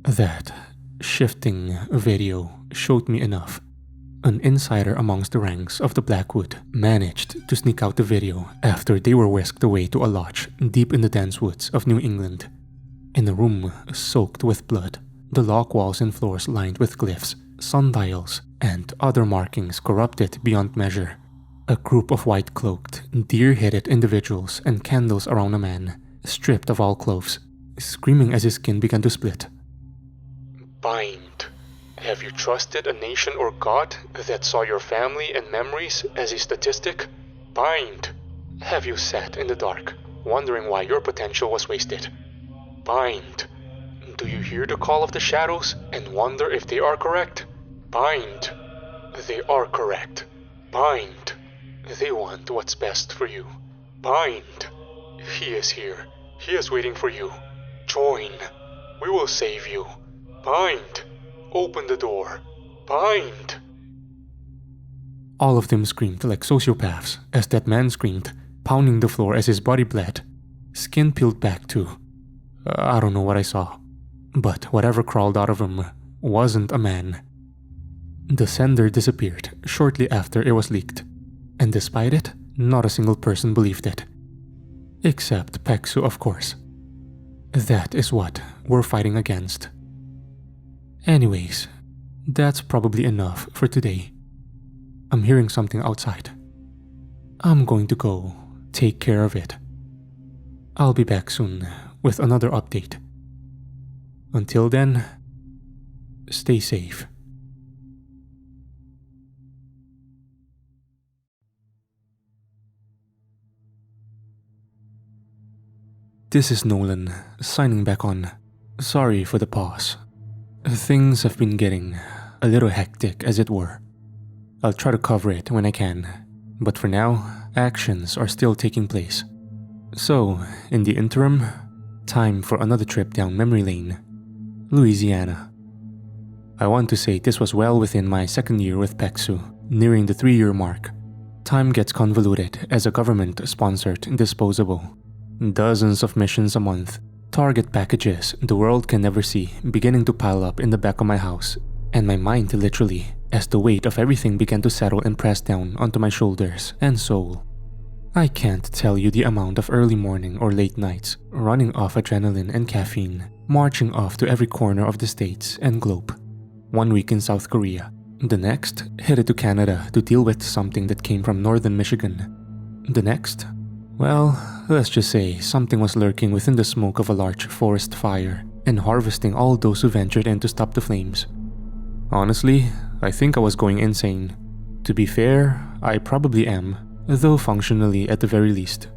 That shifting video showed me enough. An insider amongst the ranks of the Blackwood managed to sneak out the video after they were whisked away to a lodge deep in the dense woods of New England. In a room soaked with blood, the log walls and floors lined with glyphs, sundials, and other markings corrupted beyond measure. A group of white-cloaked, deer-headed individuals and candles around a man, stripped of all clothes, screaming as his skin began to split. Bind. Have you trusted a nation or God that saw your family and memories as a statistic? Bind. Have you sat in the dark, wondering why your potential was wasted? Bind. Do you hear the call of the shadows and wonder if they are correct? Bind. They are correct. Bind. They want what's best for you. Bind. He is here. He is waiting for you. Join. We will save you. Bind. Open the door. Bind. All of them screamed like sociopaths as that man screamed, pounding the floor as his body bled. Skin peeled back too. I don't know what I saw. But whatever crawled out of him wasn't a man. The sender disappeared shortly after it was leaked, and despite it, not a single person believed it. Except Peksu, of course. That is what we're fighting against. Anyways, that's probably enough for today. I'm hearing something outside. I'm going to go take care of it. I'll be back soon with another update. Until then, stay safe. This is Nolan, signing back on. Sorry for the pause. Things have been getting a little hectic, as it were. I'll try to cover it when I can, but for now, actions are still taking place. So, in the interim, time for another trip down memory lane. Louisiana. I want to say this was well within my second year with Peksu, nearing the 3-year mark. Time gets convoluted as a government-sponsored disposable. Dozens of missions a month, target packages the world can never see beginning to pile up in the back of my house, and my mind literally, as the weight of everything began to settle and press down onto my shoulders and soul. I can't tell you the amount of early morning or late nights, running off adrenaline and caffeine, marching off to every corner of the States and globe. 1 week in South Korea, the next headed to Canada to deal with something that came from northern Michigan. The next, well, let's just say something was lurking within the smoke of a large forest fire and harvesting all those who ventured in to stop the flames. Honestly, I think I was going insane. To be fair, I probably am, though functionally at the very least.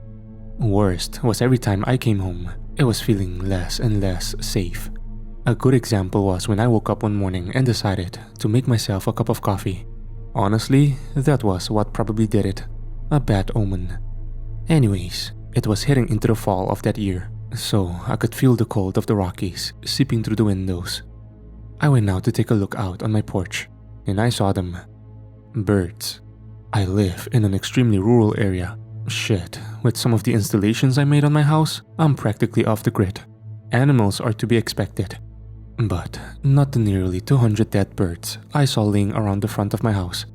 Worst was every time I came home, it was feeling less and less safe. A good example was when I woke up one morning and decided to make myself a cup of coffee. Honestly, that was what probably did it. A bad omen. Anyways, it was heading into the fall of that year, so I could feel the cold of the Rockies seeping through the windows. I went out to take a look out on my porch, and I saw them. Birds. I live in an extremely rural area. Shit, with some of the installations I made on my house, I'm practically off the grid. Animals are to be expected. But not the nearly 200 dead birds I saw laying around the front of my house.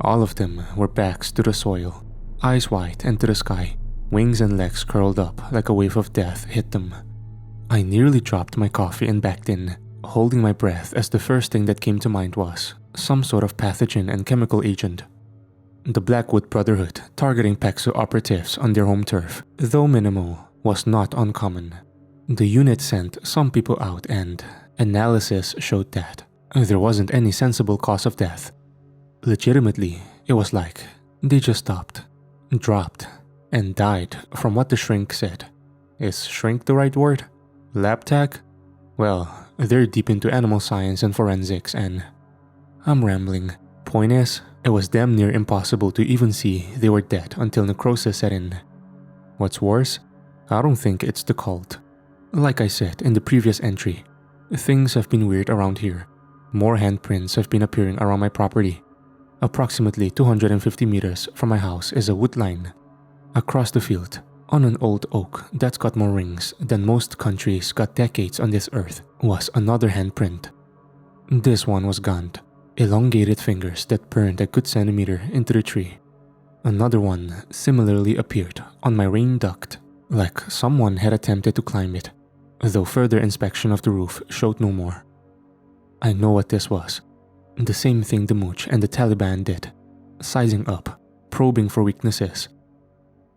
All of them were backs to the soil, eyes wide and to the sky, wings and legs curled up like a wave of death hit them. I nearly dropped my coffee and backed in, holding my breath as the first thing that came to mind was some sort of pathogen and chemical agent. The Blackwood Brotherhood targeting Pexo operatives on their home turf, though minimal, was not uncommon. The unit sent some people out and analysis showed that there wasn't any sensible cause of death. Legitimately, it was like they just stopped, dropped, and died from what the shrink said. Is shrink the right word? Lab tech? Well, they're deep into animal science and forensics and… I'm rambling. Point is, it was damn near impossible to even see they were dead until necrosis set in. What's worse, I don't think it's the cult. Like I said in the previous entry, things have been weird around here. More handprints have been appearing around my property. Approximately 250 meters from my house is a wood line. Across the field, on an old oak that's got more rings than most countries got decades on this earth, was another handprint. This one was gaunt, elongated fingers that burned a good centimeter into the tree. Another one similarly appeared on my rain duct, like someone had attempted to climb it, though further inspection of the roof showed no more. I know what this was. The same thing the Mooch and the Taliban did, sizing up, probing for weaknesses.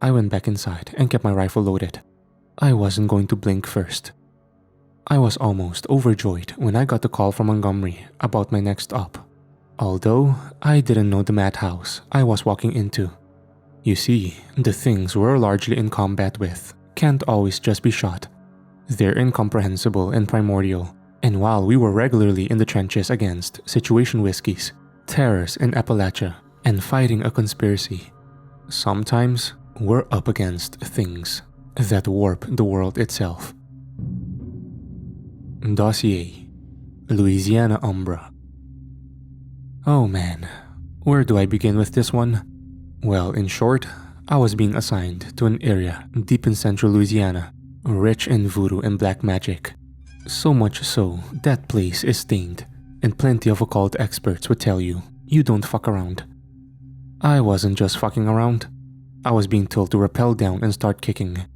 I went back inside and kept my rifle loaded. I wasn't going to blink first. I was almost overjoyed when I got the call from Montgomery about my next op, although I didn't know the madhouse I was walking into. You see, the things we're largely in combat with can't always just be shot. They're incomprehensible and primordial, and while we were regularly in the trenches against situation whiskeys, terrors in Appalachia, and fighting a conspiracy, sometimes we're up against things that warp the world itself. Dossier, Louisiana Umbra. Oh man, where do I begin with this one? Well, in short, I was being assigned to an area deep in central Louisiana, rich in voodoo and black magic. So much so, that place is stained, and plenty of occult experts would tell you, you don't fuck around. I wasn't just fucking around. I was being told to rappel down and start kicking.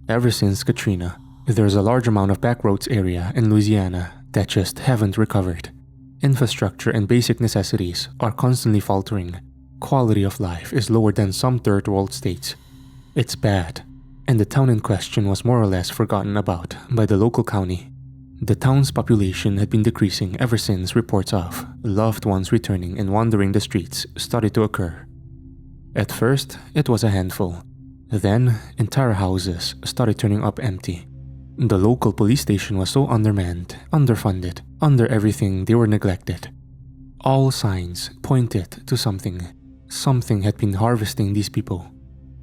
Ever since Katrina, there's a large amount of backroads area in Louisiana that just haven't recovered. Infrastructure and basic necessities are constantly faltering. Quality of life is lower than some third world states. It's bad, and the town in question was more or less forgotten about by the local county. The town's population had been decreasing ever since reports of loved ones returning and wandering the streets started to occur. At first, it was a handful. Then, entire houses started turning up empty. The local police station was so undermanned, underfunded, under everything they were neglected. All signs pointed to something. Something had been harvesting these people.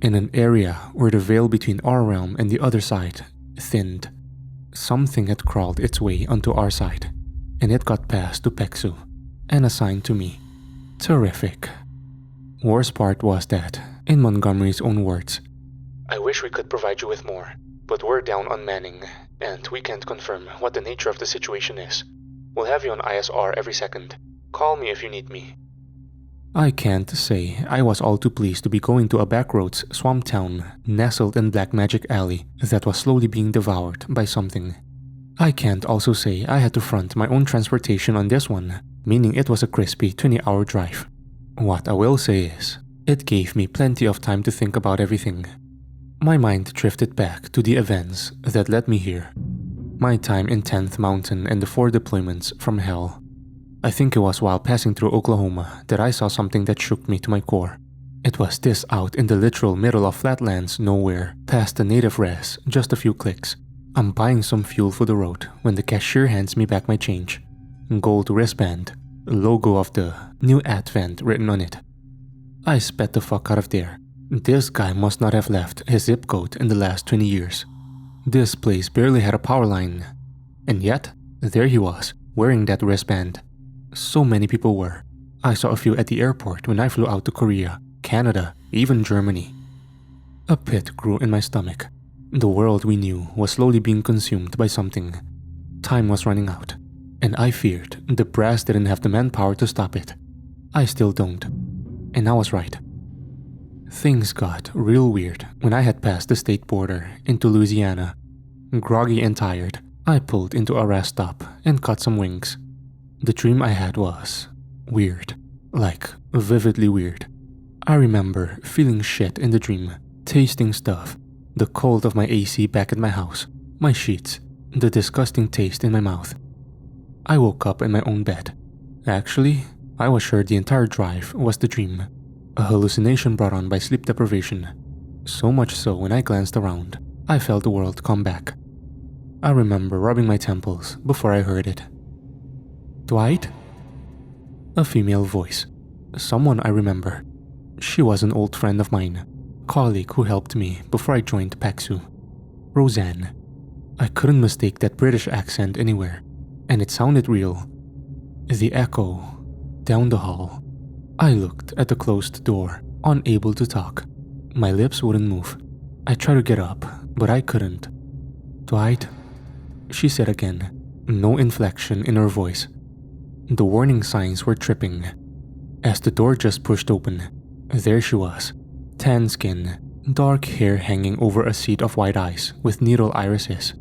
In an area where the veil between our realm and the other side thinned. Something had crawled its way onto our side, and it got passed to Pexu, and assigned to me. Terrific. Worst part was that, in Montgomery's own words, I wish we could provide you with more, but we're down on manning, and we can't confirm what the nature of the situation is. We'll have you on ISR every second. Call me if you need me. I can't say I was all too pleased to be going to a backroads swamp town nestled in Black Magic Alley that was slowly being devoured by something. I can't also say I had to front my own transportation on this one, meaning it was a crispy 20-hour drive. What I will say is, it gave me plenty of time to think about everything. My mind drifted back to the events that led me here. My time in 10th Mountain and the 4 deployments from hell. I think it was while passing through Oklahoma that I saw something that shook me to my core. It was this out in the literal middle of flatlands nowhere, past the native res, just a few clicks. I'm buying some fuel for the road when the cashier hands me back my change. Gold wristband, logo of the New Advent written on it. I spat the fuck out of there. This guy must not have left his zip code in the last 20 years. This place barely had a power line. And yet, there he was, wearing that wristband. So many people were. I saw a few at the airport when I flew out to Korea, Canada, even Germany. A pit grew in my stomach. The world we knew was slowly being consumed by something. Time was running out. and I feared the brass didn't have the manpower to stop it. I still don't. And I was right. Things got real weird when I had passed the state border into Louisiana. Groggy and tired, I pulled into a rest stop and caught some wings. The dream I had was weird, like vividly weird. I remember feeling shit in the dream, tasting stuff, the cold of my AC back at my house, my sheets, the disgusting taste in my mouth. I woke up in my own bed. Actually, I was sure the entire drive was the dream, a hallucination brought on by sleep deprivation. So much so when I glanced around, I felt the world come back. I remember rubbing my temples before I heard it. Dwight? A female voice. Someone I remember. She was an old friend of mine, colleague who helped me before I joined PAXU. Roseanne. I couldn't mistake that British accent anywhere, and it sounded real. The echo down the hall. I looked at the closed door, unable to talk. My lips wouldn't move. I tried to get up, but I couldn't. Dwight? She said again, no inflection in her voice. The warning signs were tripping. As the door just pushed open, there she was. Tan skin, dark hair hanging over a seat of white eyes with needle irises.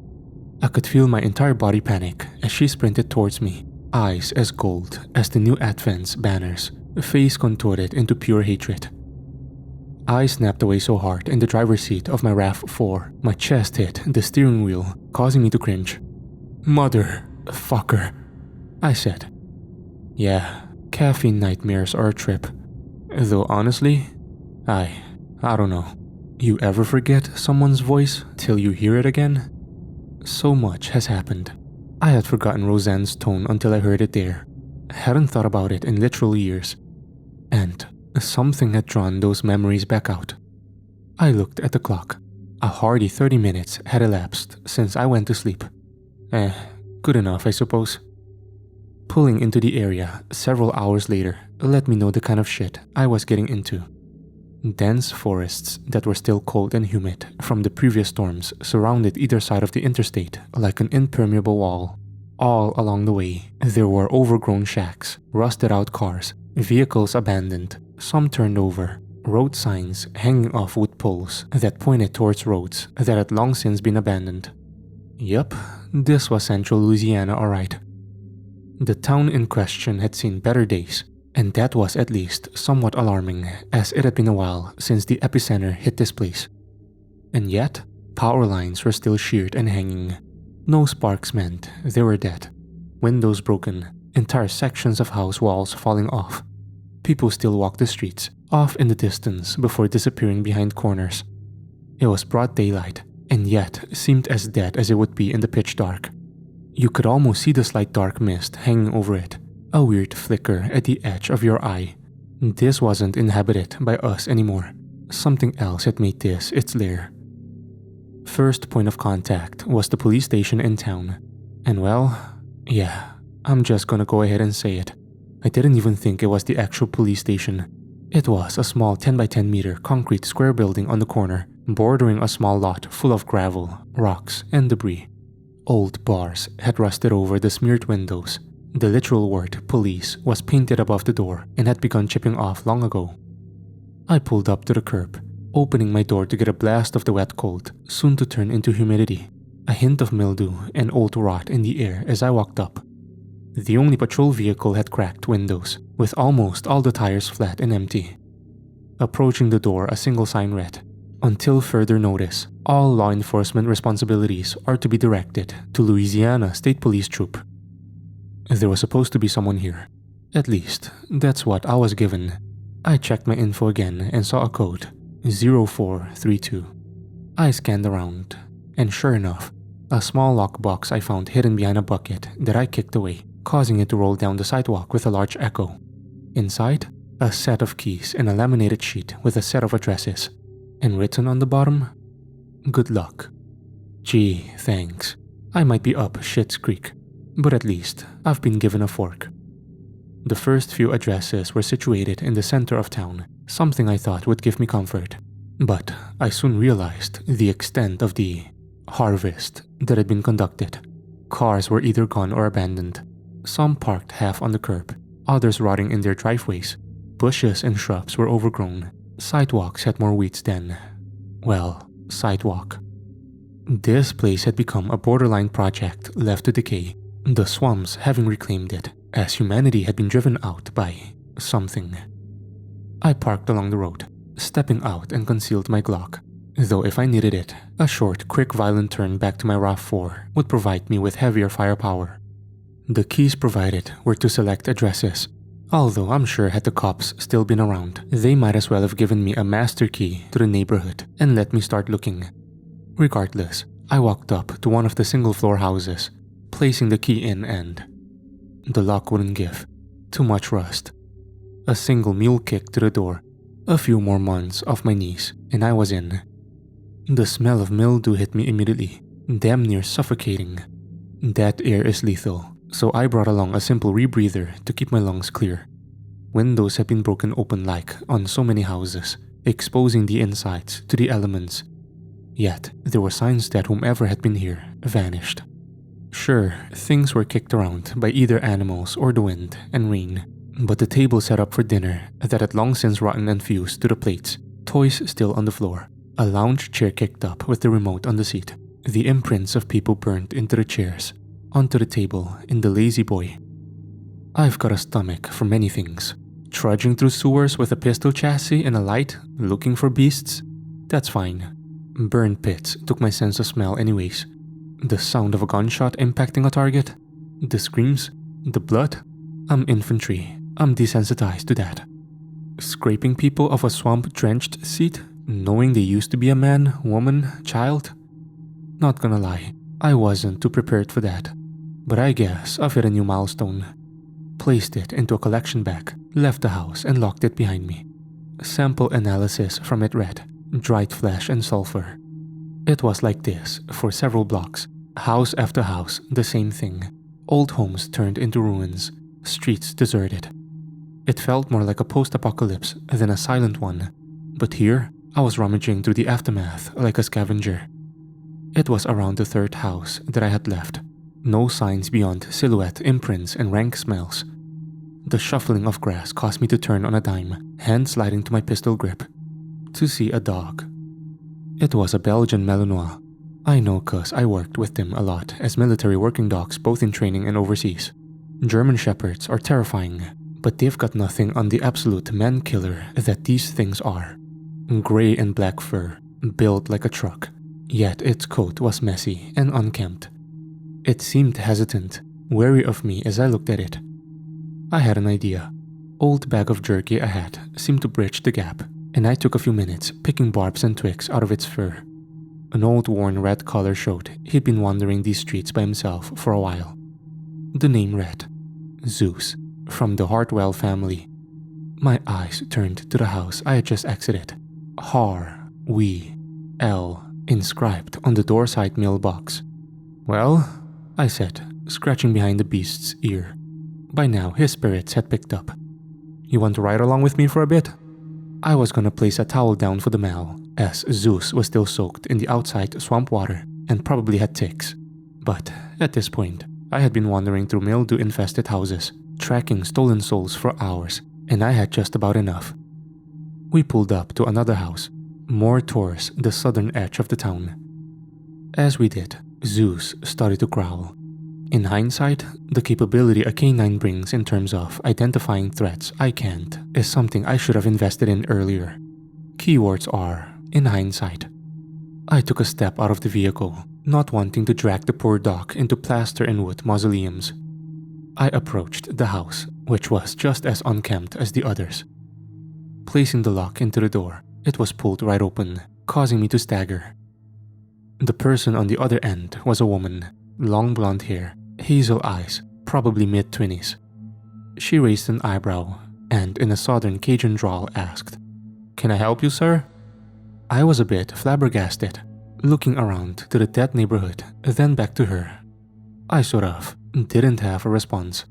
I could feel my entire body panic as she sprinted towards me, eyes as gold as the new Advent's banners, face contorted into pure hatred. I snapped away so hard in the driver's seat of my RAV4, my chest hit the steering wheel, causing me to cringe. Motherfucker, I said. Yeah, caffeine nightmares are a trip. Though honestly, I don't know. You ever forget someone's voice till you hear it again? So much has happened. I had forgotten Roseanne's tone until I heard it there. I hadn't thought about it in literal years. And something had drawn those memories back out. I looked at the clock. A hearty 30 minutes had elapsed since I went to sleep. Good enough, I suppose. Pulling into the area several hours later let me know the kind of shit I was getting into. Dense forests that were still cold and humid from the previous storms surrounded either side of the interstate like an impermeable wall. All along the way, there were overgrown shacks, rusted out cars, vehicles abandoned, some turned over, road signs hanging off wood poles that pointed towards roads that had long since been abandoned. Yup, this was central Louisiana alright. The town in question had seen better days, and that was at least somewhat alarming as it had been a while since the epicenter hit this place. And yet, power lines were still sheared and hanging. No sparks meant they were dead. Windows broken, entire sections of house walls falling off. People still walked the streets, off in the distance before disappearing behind corners. It was broad daylight, and yet seemed as dead as it would be in the pitch dark. You could almost see the slight dark mist hanging over it, a weird flicker at the edge of your eye. This wasn't inhabited by us anymore. Something else had made this its lair. First point of contact was the police station in town. And well, yeah, I'm just gonna go ahead and say it. I didn't even think it was the actual police station. It was a small 10 by 10 meter concrete square building on the corner, bordering a small lot full of gravel, rocks, and debris. Old bars had rusted over the smeared windows. The literal word police was painted above the door and had begun chipping off long ago. I pulled up to the curb, opening my door to get a blast of the wet cold, soon to turn into humidity, a hint of mildew and old rot in the air as I walked up. The only patrol vehicle had cracked windows, with almost all the tires flat and empty. Approaching the door, a single sign read, "Until further notice, all law enforcement responsibilities are to be directed to Louisiana State Police Troop." There was supposed to be someone here. At least, that's what I was given. I checked my info again and saw a code, 0432. I scanned around, and sure enough, a small lockbox I found hidden behind a bucket that I kicked away, causing it to roll down the sidewalk with a large echo. Inside, a set of keys and a laminated sheet with a set of addresses. And written on the bottom, "Good luck." Gee, thanks. I might be up shit's creek, but at least I've been given a fork. The first few addresses were situated in the center of town, something I thought would give me comfort. But I soon realized the extent of the harvest that had been conducted. Cars were either gone or abandoned. some parked half on the curb, others rotting in their driveways. Bushes and shrubs were overgrown. Sidewalks had more weeds than, well, sidewalk. This place had become a borderline project left to decay, the swamps having reclaimed it, as humanity had been driven out by something. I parked along the road, stepping out and concealed my Glock, though if I needed it, a short, quick, violent turn back to my RAV4 would provide me with heavier firepower. The keys provided were to select addresses, although I'm sure had the cops still been around, they might as well have given me a master key to the neighborhood and let me start looking. Regardless, I walked up to one of the single-floor houses, placing the key in and the lock wouldn't give. Too much rust. A single mule kick to the door, a few more months off my knees, and I was in. The smell of mildew hit me immediately, damn near suffocating. That air is lethal, so I brought along a simple rebreather to keep my lungs clear. Windows had been broken open like on so many houses, exposing the insides to the elements. Yet, there were signs that whomever had been here vanished. Sure, things were kicked around by either animals or the wind and rain, but the table set up for dinner that had long since rotten and fused to the plates, toys still on the floor, a lounge chair kicked up with the remote on the seat, the imprints of people burned into the chairs, onto the table in the lazy boy. I've got a stomach for many things. Trudging through sewers with a pistol chassis and a light, looking for beasts? That's fine. Burn pits took my sense of smell anyways. The sound of a gunshot impacting a target? The screams? The blood? I'm infantry. I'm desensitized to that. Scraping people off a swamp-drenched seat, knowing they used to be a man, woman, child? Not gonna lie, I wasn't too prepared for that. But I guess I've hit a new milestone. Placed it into a collection bag, left the house and locked it behind me. Sample analysis from it read, dried flesh and sulfur. It was like this for several blocks, house after house, the same thing. Old homes turned into ruins, streets deserted. It felt more like a post-apocalypse than a silent one, but here I was rummaging through the aftermath like a scavenger. It was around the third house that I had left, no signs beyond silhouette imprints and rank smells. The shuffling of grass caused me to turn on a dime, hand sliding to my pistol grip, to see a dog. It was a Belgian Malinois. I know cause I worked with them a lot as military working dogs both in training and overseas. German Shepherds are terrifying, but they've got nothing on the absolute man-killer that these things are. Gray and black fur, built like a truck, yet its coat was messy and unkempt. It seemed hesitant, wary of me as I looked at it. I had an idea. Old bag of jerky I had seemed to bridge the gap, and I took a few minutes picking barbs and twigs out of its fur. An old worn red collar showed he'd been wandering these streets by himself for a while. The name read, Zeus, from the Hartwell family. My eyes turned to the house I had just exited. Har-we-el inscribed on the door-side mailbox. Well, I said, scratching behind the beast's ear. By now, his spirits had picked up. You want to ride along with me for a bit? I was gonna place a towel down for the Mal, as Zeus was still soaked in the outside swamp water and probably had ticks. But at this point, I had been wandering through mildew-infested houses, tracking stolen souls for hours, and I had just about enough. We pulled up to another house, more towards the southern edge of the town. As we did, Zeus started to growl. In hindsight, the capability a canine brings in terms of identifying threats I can't is something I should have invested in earlier. Keywords are, in hindsight. I took a step out of the vehicle, not wanting to drag the poor dog into plaster and wood mausoleums. I approached the house, which was just as unkempt as the others. Placing the lock into the door, it was pulled right open, causing me to stagger. The person on the other end was a woman, long blonde hair, hazel eyes, probably mid-20s. She raised an eyebrow and, in a southern Cajun drawl, asked, "Can I help you, sir?" I was a bit flabbergasted, looking around to the dead neighborhood, then back to her. I sort of didn't have a response,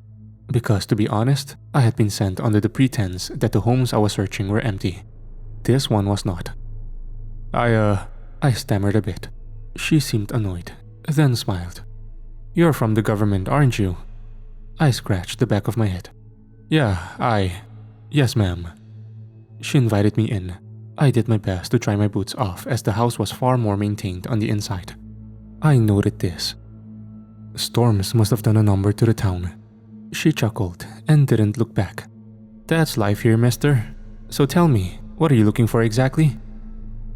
because to be honest, I had been sent under the pretense that the homes I was searching were empty. This one was not. I stammered a bit. She seemed annoyed, then smiled. "You're from the government, aren't you?" I scratched the back of my head. Yes, ma'am. She invited me in. I did my best to dry my boots off as the house was far more maintained on the inside. I noted this. Storms must have done a number to the town. She chuckled and didn't look back. That's life here, mister. So tell me, what are you looking for exactly?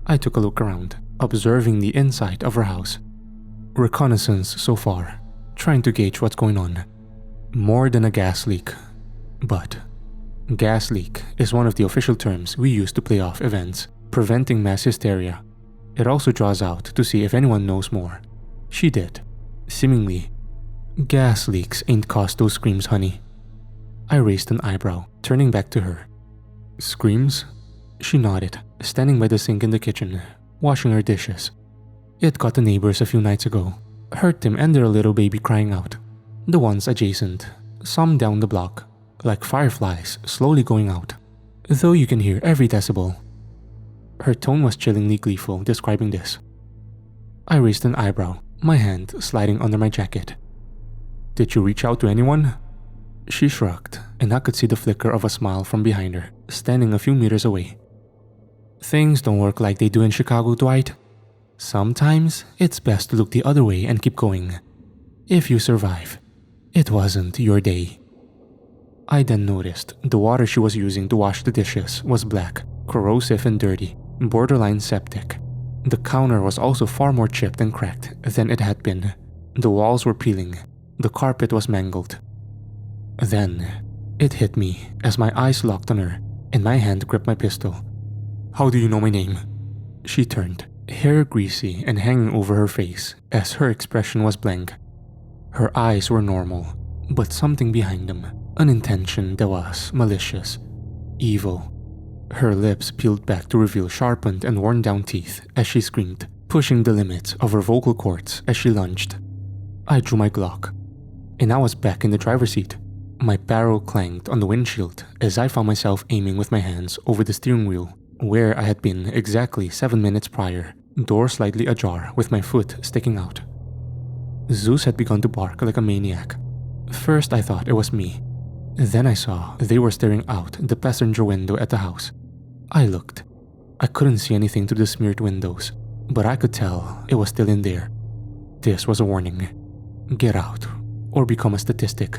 I took a look around, observing the inside of her house. Reconnaissance so far, trying to gauge what's going on. More than a gas leak. But gas leak is one of the official terms we use to play off events, preventing mass hysteria. It also draws out to see if anyone knows more. She did. Seemingly. Gas leaks ain't caused those screams, honey. I raised an eyebrow, turning back to her. Screams? She nodded, standing by the sink in the kitchen, washing her dishes. It got the neighbors a few nights ago. Heard them and their little baby crying out. The ones adjacent, some down the block, like fireflies slowly going out, though you can hear every decibel. Her tone was chillingly gleeful describing this. I raised an eyebrow, my hand sliding under my jacket. Did you reach out to anyone? She shrugged, and I could see the flicker of a smile from behind her, standing a few meters away. Things don't work like they do in Chicago, Dwight. Sometimes it's best to look the other way and keep going. If you survive, it wasn't your day. I then noticed the water she was using to wash the dishes was black, corrosive and dirty, borderline septic. The counter was also far more chipped and cracked than it had been. The walls were peeling. The carpet was mangled. Then, it hit me as my eyes locked on her and my hand gripped my pistol. How do you know my name? She turned, hair greasy and hanging over her face as her expression was blank. Her eyes were normal, but something behind them, an intention that was malicious, evil. Her lips peeled back to reveal sharpened and worn down teeth as she screamed, pushing the limits of her vocal cords as she lunged. I drew my Glock, and I was back in the driver's seat. My barrel clanged on the windshield as I found myself aiming with my hands over the steering wheel, where I had been exactly 7 minutes prior, door slightly ajar with my foot sticking out. Zeus had begun to bark like a maniac. First I thought it was me. Then I saw they were staring out the passenger window at the house. I looked. I couldn't see anything through the smeared windows, but I could tell it was still in there. This was a warning. Get out, or become a statistic.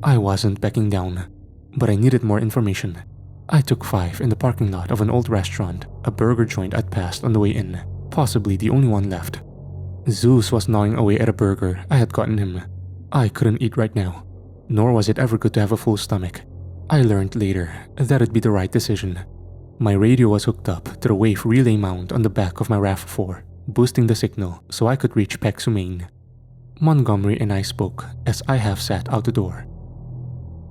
I wasn't backing down, but I needed more information. I took 5 in the parking lot of an old restaurant, a burger joint I'd passed on the way in, possibly the only one left. Zeus was gnawing away at a burger I had gotten him. I couldn't eat right now, nor was it ever good to have a full stomach. I learned later that it'd be the right decision. My radio was hooked up to the wave relay mount on the back of my RAV4, boosting the signal so I could reach Pexu, Maine. Montgomery and I spoke as I half sat out the door.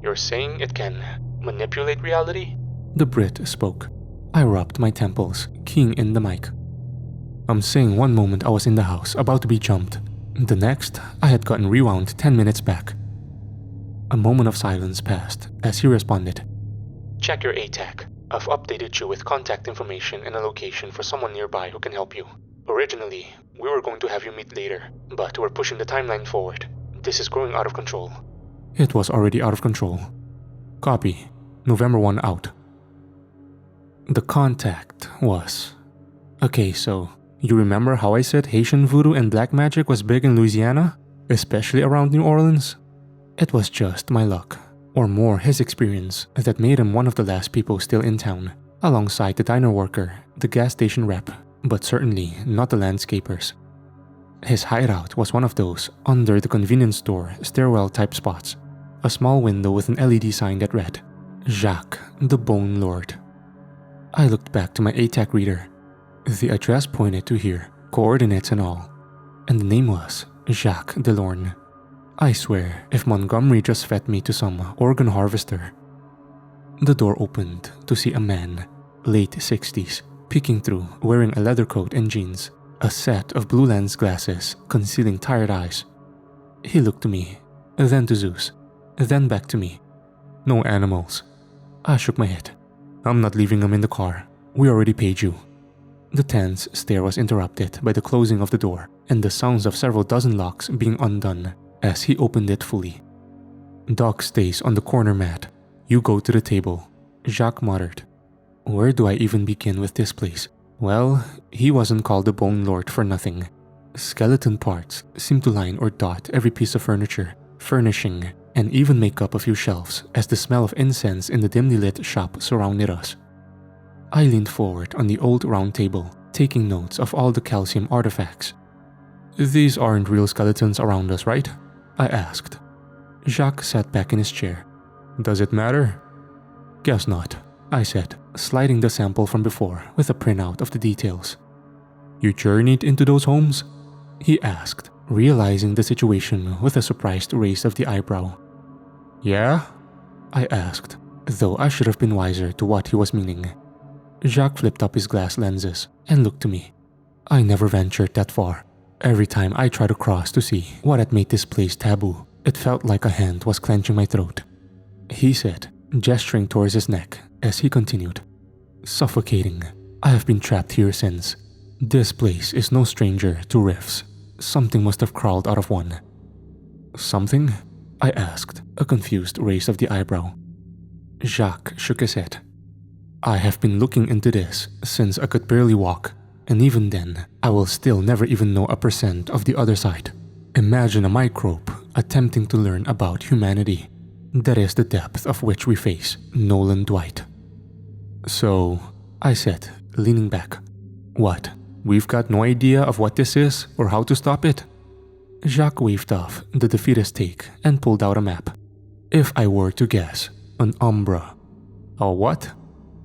You're saying it can manipulate reality? The Brit spoke. I rubbed my temples, keying in the mic. I'm saying one moment I was in the house about to be jumped. The next, I had gotten rewound 10 minutes back. A moment of silence passed as he responded. Check your ATAC. I've updated you with contact information and a location for someone nearby who can help you. Originally, we were going to have you meet later, but we're pushing the timeline forward. This is growing out of control. It was already out of control. Copy. November 1 out. The contact was... Okay, so you remember how I said Haitian voodoo and black magic was big in Louisiana? Especially around New Orleans? It was just my luck, or more his experience, that made him one of the last people still in town, alongside the diner worker, the gas station rep, but certainly not the landscapers. His hideout was one of those under the convenience store stairwell type spots, a small window with an LED sign that read, Jacques, the Bone Lord. I looked back to my ATAC reader. The address pointed to here, coordinates and all, and the name was Jacques Delorme. I swear if Montgomery just fed me to some organ harvester. The door opened to see a man, late 60s, peeking through wearing a leather coat and jeans, a set of blue lens glasses concealing tired eyes. He looked to me, then to Zeus, then back to me. No animals. I shook my head. I'm not leaving them in the car. We already paid you. The tense stare was interrupted by the closing of the door and the sounds of several dozen locks being undone as he opened it fully. Doc stays on the corner mat. You go to the table. Jacques muttered. Where do I even begin with this place? Well, he wasn't called the Bone Lord for nothing. Skeleton parts seem to line or dot every piece of furniture, furnishing, and even make up a few shelves as the smell of incense in the dimly lit shop surrounded us. I leaned forward on the old round table, taking notes of all the calcium artifacts. These aren't real skeletons around us, right? I asked. Jacques sat back in his chair. Does it matter? Guess not, I said, sliding the sample from before with a printout of the details. You journeyed into those homes? He asked, realizing the situation with a surprised raise of the eyebrow. Yeah? I asked, though I should have been wiser to what he was meaning. Jacques flipped up his glass lenses and looked to me. I never ventured that far. Every time I tried to cross to see what had made this place taboo, it felt like a hand was clenching my throat. He said, gesturing towards his neck as he continued. Suffocating. I have been trapped here since. This place is no stranger to rifts. Something must have crawled out of one. Something? I asked, a confused raise of the eyebrow. Jacques shook his head. I have been looking into this since I could barely walk, and even then, I will still never even know 1% of the other side. Imagine a microbe attempting to learn about humanity. That is the depth of which we face, Nolan Dwight. So, I said, leaning back. What? We've got no idea of what this is or how to stop it? Jacques waved off the defeatist take and pulled out a map. If I were to guess, an umbra. A what?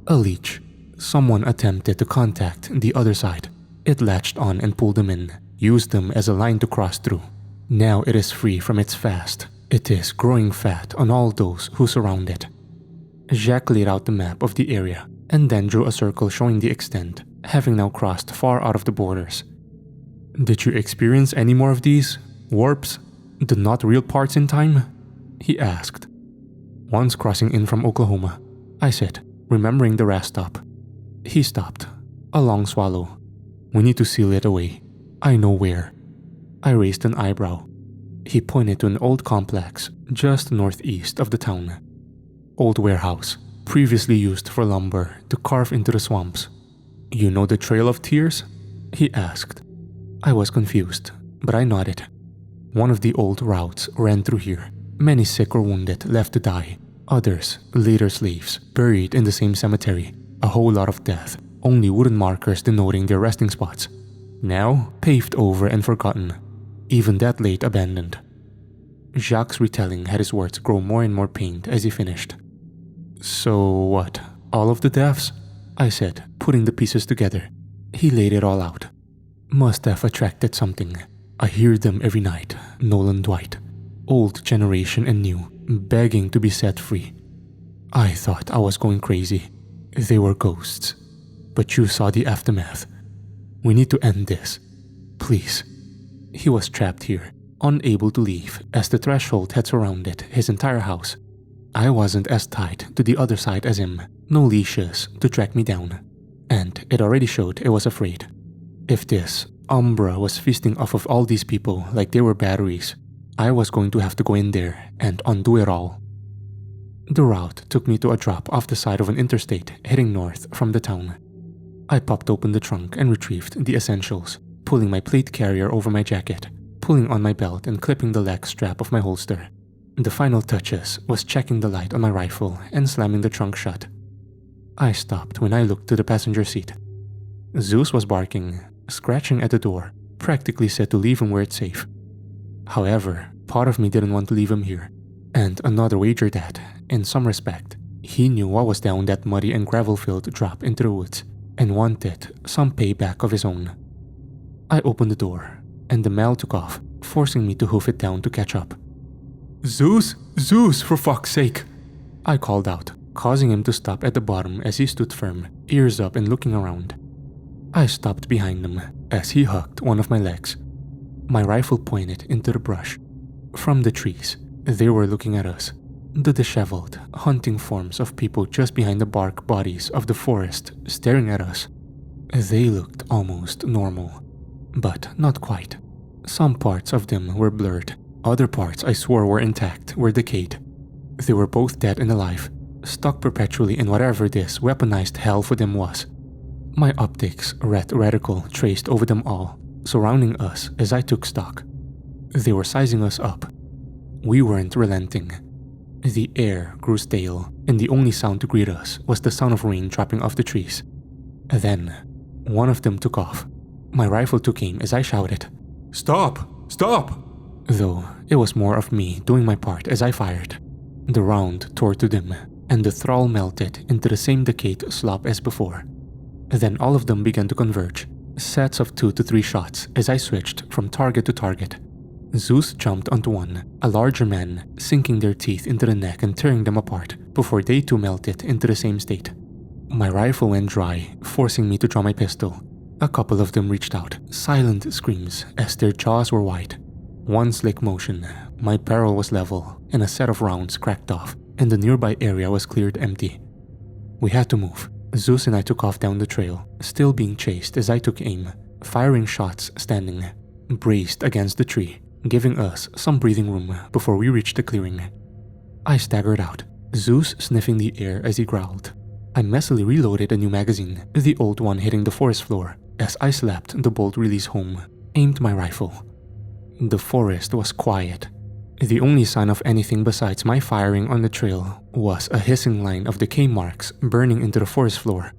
A leech. Someone attempted to contact the other side. It latched on and pulled them in, used them as a line to cross through. Now it is free from its fast. It is growing fat on all those who surround it. Jacques laid out the map of the area and then drew a circle showing the extent, having now crossed far out of the borders. Did you experience any more of these? Warps? The not real parts in time? He asked. Once crossing in from Oklahoma, I said, remembering the rest stop. He stopped. A long swallow. We need to seal it away. I know where. I raised an eyebrow. He pointed to an old complex just northeast of the town. Old warehouse, previously used for lumber to carve into the swamps. You know the Trail of Tears? He asked. I was confused, but I nodded. One of the old routes ran through here. Many sick or wounded left to die. Others, later slaves, buried in the same cemetery. A whole lot of death, only wooden markers denoting their resting spots. Now, paved over and forgotten. Even that late abandoned. Jacques' retelling had his words grow more and more pained as he finished. So what, all of the deaths? I said, putting the pieces together. He laid it all out. Must have attracted something. I hear them every night, Nolan Dwight. Old generation and new, begging to be set free. I thought I was going crazy. They were ghosts. But you saw the aftermath. We need to end this. Please. He was trapped here, unable to leave as the threshold had surrounded his entire house. I wasn't as tied to the other side as him, no leashes to track me down. And it already showed it was afraid. If this Umbra was feasting off of all these people like they were batteries, I was going to have to go in there and undo it all. The route took me to a drop off the side of an interstate heading north from the town. I popped open the trunk and retrieved the essentials, pulling my plate carrier over my jacket, pulling on my belt and clipping the leg strap of my holster. The final touches was checking the light on my rifle and slamming the trunk shut. I stopped when I looked to the passenger seat. Zeus was barking, scratching at the door, practically said to leave him where it's safe. However, part of me didn't want to leave him here, and another wagered that, in some respect, he knew what was down that muddy and gravel-filled drop into the woods and wanted some payback of his own. I opened the door, and the Mal took off, forcing me to hoof it down to catch up. Zeus! Zeus, for fuck's sake! I called out, causing him to stop at the bottom as he stood firm, ears up and looking around. I stopped behind him as he hugged one of my legs. My rifle pointed into the brush. From the trees, they were looking at us, the disheveled, hunting forms of people just behind the bark bodies of the forest staring at us. They looked almost normal, but not quite. Some parts of them were blurred. Other parts I swore were intact were decayed, They were both dead and alive, stuck perpetually in whatever this weaponized hell for them was. My optics, reticle traced over them all, surrounding us as I took stock. They were sizing us up. We weren't relenting. The air grew stale, and the only sound to greet us was the sound of rain dropping off the trees. Then, one of them took off. My rifle took aim as I shouted, "Stop! Stop!" Though it was more of me doing my part as I fired. The round tore to them, and the thrall melted into the same decayed slop as before. Then all of them began to converge, sets of 2 to 3 shots as I switched from target to target. Zeus jumped onto one, a larger man, sinking their teeth into the neck and tearing them apart before they too melted into the same state. My rifle went dry, forcing me to draw my pistol. A couple of them reached out, silent screams as their jaws were wide. One slick motion, my barrel was level, and a set of rounds cracked off, and the nearby area was cleared empty. We had to move. Zeus and I took off down the trail, still being chased as I took aim, firing shots standing, braced against the tree, giving us some breathing room before we reached the clearing. I staggered out, Zeus sniffing the air as he growled. I messily reloaded a new magazine, the old one hitting the forest floor, as I slapped the bolt release home, aimed my rifle. The forest was quiet. The only sign of anything besides my firing on the trail was a hissing line of decay marks burning into the forest floor.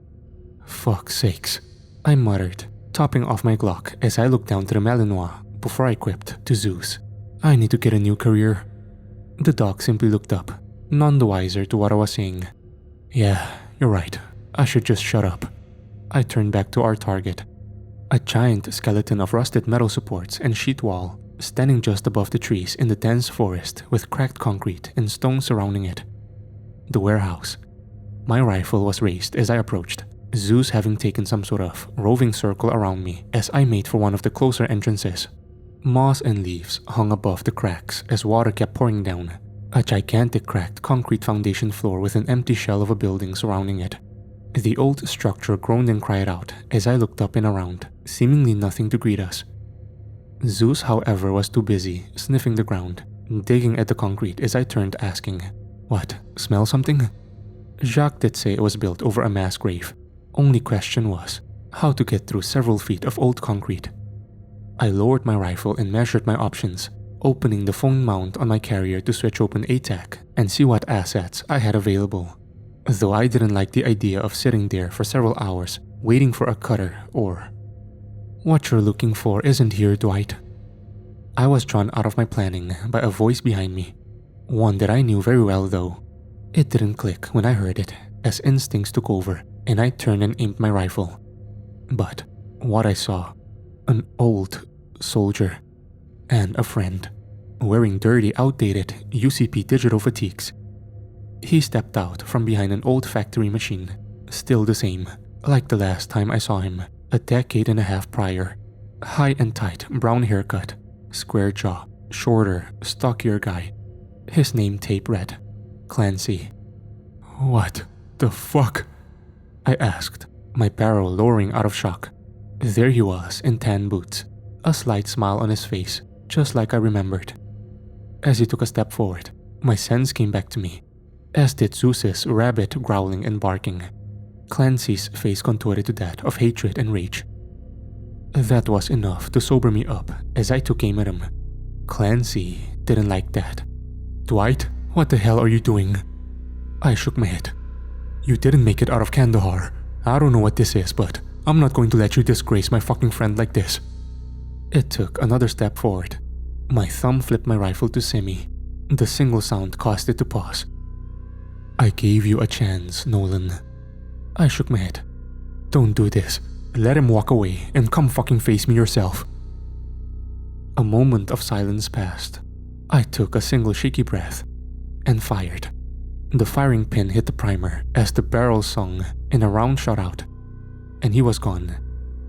Fuck's sakes, I muttered, topping off my Glock as I looked down to the Malinois before I quipped to Zeus, "I need to get a new career." The dog simply looked up, none the wiser to what I was saying. "Yeah, you're right. I should just shut up." I turned back to our target. A giant skeleton of rusted metal supports and sheet wall, standing just above the trees in the dense forest with cracked concrete and stone surrounding it. The warehouse. My rifle was raised as I approached, Zeus having taken some sort of roving circle around me as I made for one of the closer entrances. Moss and leaves hung above the cracks as water kept pouring down, a gigantic cracked concrete foundation floor with an empty shell of a building surrounding it. The old structure groaned and cried out as I looked up and around, seemingly nothing to greet us. Zeus, however, was too busy sniffing the ground, digging at the concrete as I turned asking, "What, smell something?" Jacques did say it was built over a mass grave. Only question was, how to get through several feet of old concrete. I lowered my rifle and measured my options, opening the phone mount on my carrier to switch open ATAC and see what assets I had available. Though I didn't like the idea of sitting there for several hours, waiting for a cutter or... "What you're looking for isn't here, Dwight." I was drawn out of my planning by a voice behind me, one that I knew very well though. It didn't click when I heard it, as instincts took over and I turned and aimed my rifle. But what I saw, an old soldier and a friend, wearing dirty, outdated UCP digital fatigues. He stepped out from behind an old factory machine, still the same, like the last time I saw him, a decade and a half prior. High and tight, brown haircut, square jaw, shorter, stockier guy. His name tape read, Clancy. "What the fuck?" I asked, my barrel lowering out of shock. There he was in tan boots, a slight smile on his face, just like I remembered. As he took a step forward, my sense came back to me, as did Zeus's rabbit growling and barking. Clancy's face contorted to that of hatred and rage. That was enough to sober me up as I took aim at him. Clancy didn't like that. "Dwight, what the hell are you doing?" I shook my head. "You didn't make it out of Kandahar. I don't know what this is, but I'm not going to let you disgrace my fucking friend like this." It took another step forward. My thumb flipped my rifle to semi. The single sound caused it to pause. "I gave you a chance, Nolan." I shook my head. "Don't do this. Let him walk away and come fucking face me yourself." A moment of silence passed. I took a single shaky breath and fired. The firing pin hit the primer as the barrel sung and a round shot out. And he was gone.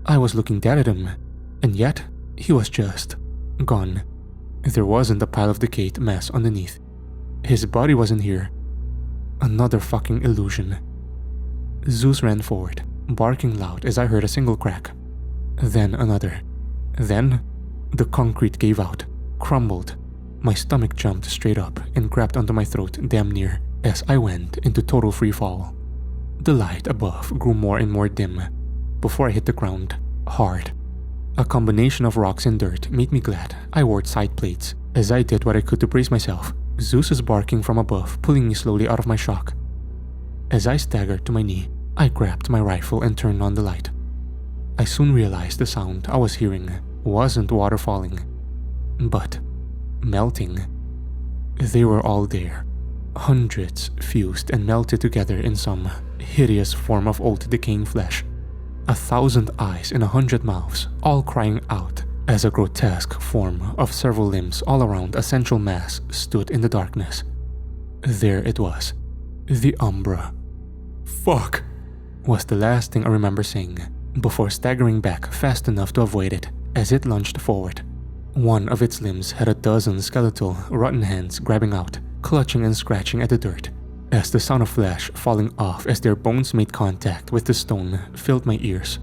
I was looking dead at him, and yet he was just gone. There wasn't a pile of decayed mess underneath. His body wasn't here. Another fucking illusion. Zeus ran forward, barking loud as I heard a single crack. Then another. Then, the concrete gave out, crumbled. My stomach jumped straight up and grabbed onto my throat damn near as I went into total freefall. The light above grew more and more dim before I hit the ground hard. A combination of rocks and dirt made me glad I wore side plates as I did what I could to brace myself. Zeus is barking from above, pulling me slowly out of my shock. As I staggered to my knee, I grabbed my rifle and turned on the light. I soon realized the sound I was hearing wasn't water falling, but melting. They were all there. Hundreds fused and melted together in some hideous form of old decaying flesh. 1,000 eyes and 100 mouths, all crying out as a grotesque form of several limbs all around a central mass stood in the darkness. There it was, the Umbra. "Fuck," was the last thing I remember saying, before staggering back fast enough to avoid it as it lunged forward. One of its limbs had a dozen skeletal, rotten hands grabbing out, clutching and scratching at the dirt, as the sound of flesh falling off as their bones made contact with the stone filled my ears.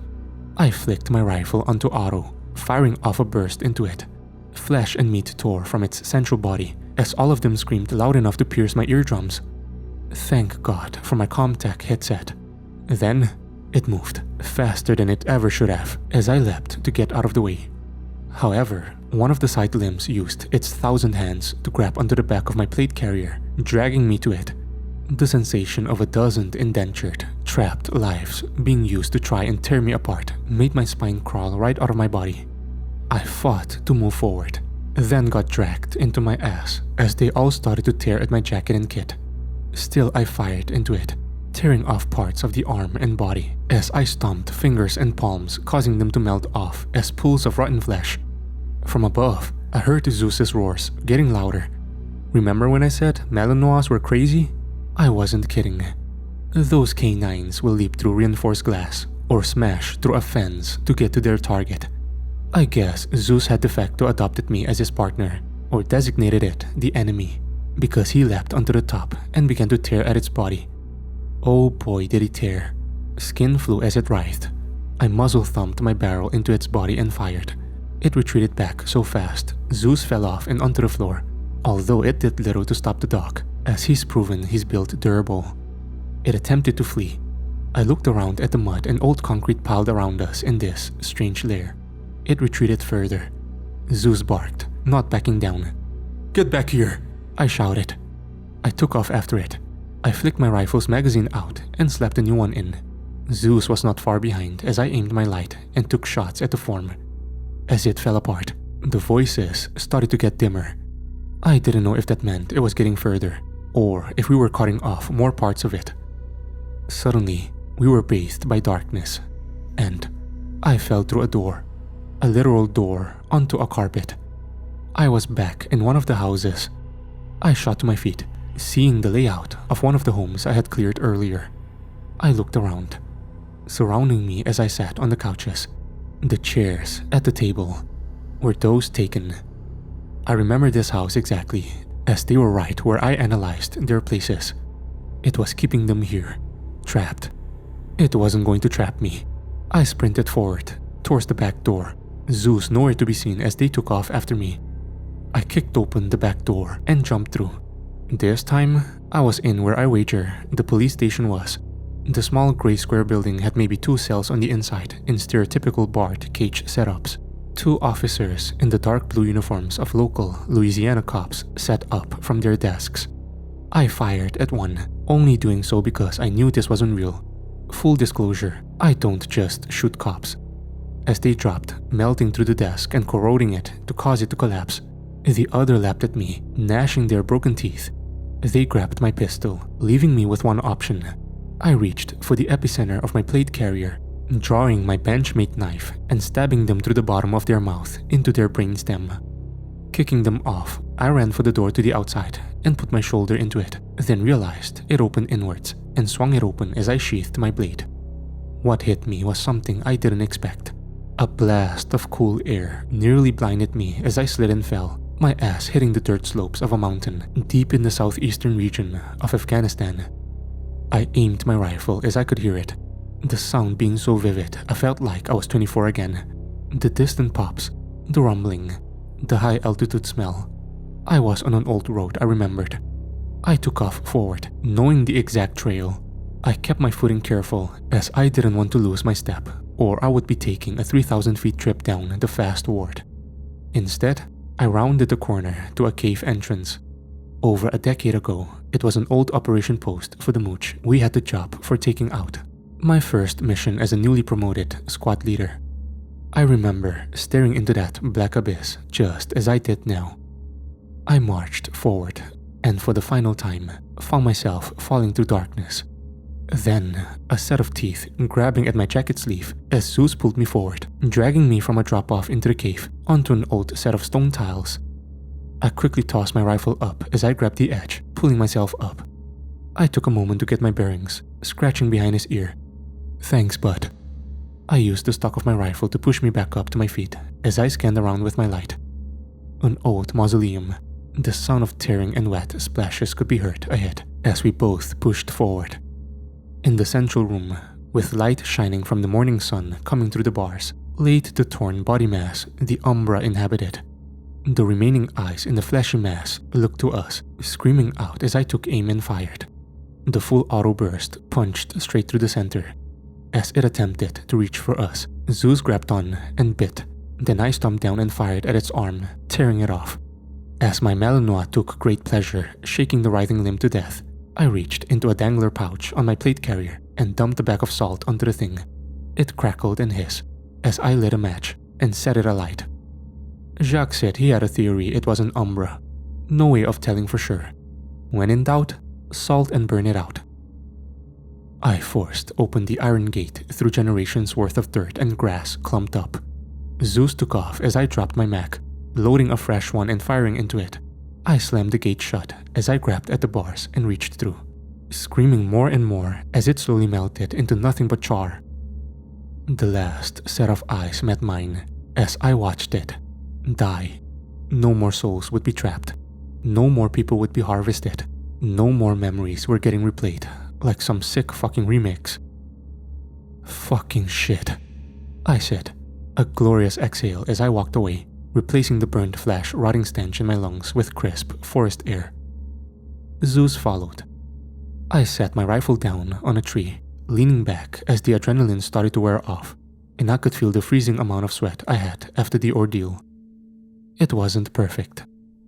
I flicked my rifle onto auto, firing off a burst into it. Flesh and meat tore from its central body as all of them screamed loud enough to pierce my eardrums. Thank God for my Comtech headset. Then, it moved, faster than it ever should have, as I leapt to get out of the way. However, one of the side limbs used its 1,000 hands to grab onto the back of my plate carrier, dragging me to it. The sensation of a dozen indentured, trapped lives being used to try and tear me apart made my spine crawl right out of my body. I fought to move forward, then got dragged into my ass as they all started to tear at my jacket and kit. Still, I fired into it, tearing off parts of the arm and body as I stomped fingers and palms, causing them to melt off as pools of rotten flesh. From above, I heard Zeus's roars getting louder. Remember when I said Malinois were crazy? I wasn't kidding. Those canines will leap through reinforced glass or smash through a fence to get to their target. I guess Zeus had de facto adopted me as his partner, or designated it the enemy, because he leapt onto the top and began to tear at its body. Oh boy did he tear. Skin flew as it writhed. I muzzle thumped my barrel into its body and fired. It retreated back so fast, Zeus fell off and onto the floor, although it did little to stop the dog, as he's proven he's built durable. It attempted to flee. I looked around at the mud and old concrete piled around us in this strange lair. It retreated further. Zeus barked, not backing down. "Get back here," I shouted. I took off after it. I flicked my rifle's magazine out and slapped a new one in. Zeus was not far behind as I aimed my light and took shots at the form. As it fell apart, the voices started to get dimmer. I didn't know if that meant it was getting further, or if we were cutting off more parts of it. Suddenly, we were bathed by darkness, and I fell through a door, a literal door onto a carpet. I was back in one of the houses. I shot to my feet, seeing the layout of one of the homes I had cleared earlier. I looked around. Surrounding me as I sat on the couches, the chairs at the table were those taken. I remember this house exactly, as they were right where I analyzed their places. It was keeping them here, trapped. It wasn't going to trap me. I sprinted forward, towards the back door, Zeus nowhere to be seen as they took off after me. I kicked open the back door and jumped through. This time, I was in where I wager the police station was. The small gray square building had maybe 2 cells on the inside in stereotypical barred cage setups. 2 officers in the dark blue uniforms of local Louisiana cops sat up from their desks. I fired at one, only doing so because I knew this wasn't real. Full disclosure, I don't just shoot cops. As they dropped, melting through the desk and corroding it to cause it to collapse, the other lapped at me, gnashing their broken teeth. They grabbed my pistol, leaving me with one option. I reached for the epicenter of my plate carrier, drawing my benchmate knife and stabbing them through the bottom of their mouth into their brainstem. Kicking them off, I ran for the door to the outside and put my shoulder into it, then realized it opened inwards and swung it open as I sheathed my blade. What hit me was something I didn't expect. A blast of cool air nearly blinded me as I slid and fell, my ass hitting the dirt slopes of a mountain deep in the southeastern region of Afghanistan. I aimed my rifle as I could hear it. The sound being so vivid, I felt like I was 24 again. The distant pops, the rumbling, the high altitude smell. I was on an old road, I remembered. I took off forward, knowing the exact trail. I kept my footing careful as I didn't want to lose my step, or I would be taking a 3,000 feet trip down the fast ward. Instead, I rounded the corner to a cave entrance. Over a decade ago, it was an old operation post for the mooch we had the job for taking out. My first mission as a newly promoted squad leader. I remember staring into that black abyss just as I did now. I marched forward, and for the final time, found myself falling through darkness. Then, a set of teeth grabbing at my jacket sleeve as Zeus pulled me forward, dragging me from a drop-off into the cave onto an old set of stone tiles. I quickly tossed my rifle up as I grabbed the edge, pulling myself up. I took a moment to get my bearings, scratching behind his ear. "Thanks, bud." I used the stock of my rifle to push me back up to my feet as I scanned around with my light. An old mausoleum. The sound of tearing and wet splashes could be heard ahead as we both pushed forward. In the central room, with light shining from the morning sun coming through the bars, laid the torn body mass the Umbra inhabited. The remaining eyes in the fleshy mass looked to us, screaming out as I took aim and fired. The full auto burst punched straight through the center. As it attempted to reach for us, Zeus grabbed on and bit. Then I stomped down and fired at its arm, tearing it off. As my Malinois took great pleasure shaking the writhing limb to death, I reached into a dangler pouch on my plate carrier and dumped a bag of salt onto the thing. It crackled and hissed as I lit a match and set it alight. Jacques said he had a theory it was an Umbra. No way of telling for sure. When in doubt, salt and burn it out. I forced open the iron gate through generations worth of dirt and grass clumped up. Zeus took off as I dropped my Mac, loading a fresh one and firing into it. I slammed the gate shut as I grabbed at the bars and reached through, screaming more and more as it slowly melted into nothing but char. The last set of eyes met mine as I watched it die. No more souls would be trapped. No more people would be harvested. No more memories were getting replayed like some sick fucking remix. Fucking shit, I said, a glorious exhale as I walked away, replacing the burnt flesh rotting stench in my lungs with crisp forest air. Zeus followed. I set my rifle down on a tree, leaning back as the adrenaline started to wear off, and I could feel the freezing amount of sweat I had after the ordeal. It wasn't perfect.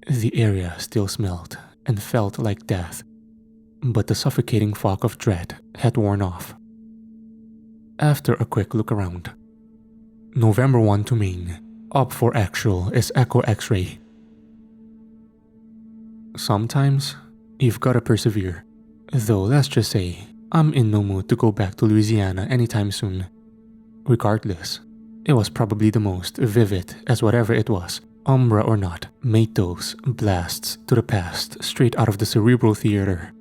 The area still smelled and felt like death, but the suffocating fog of dread had worn off. After a quick look around, November 1 to Maine, up for actual is Echo X-ray. Sometimes, you've gotta persevere, though let's just say, I'm in no mood to go back to Louisiana anytime soon. Regardless, it was probably the most vivid as whatever it was, Umbra or not, made those blasts to the past straight out of the cerebral theater.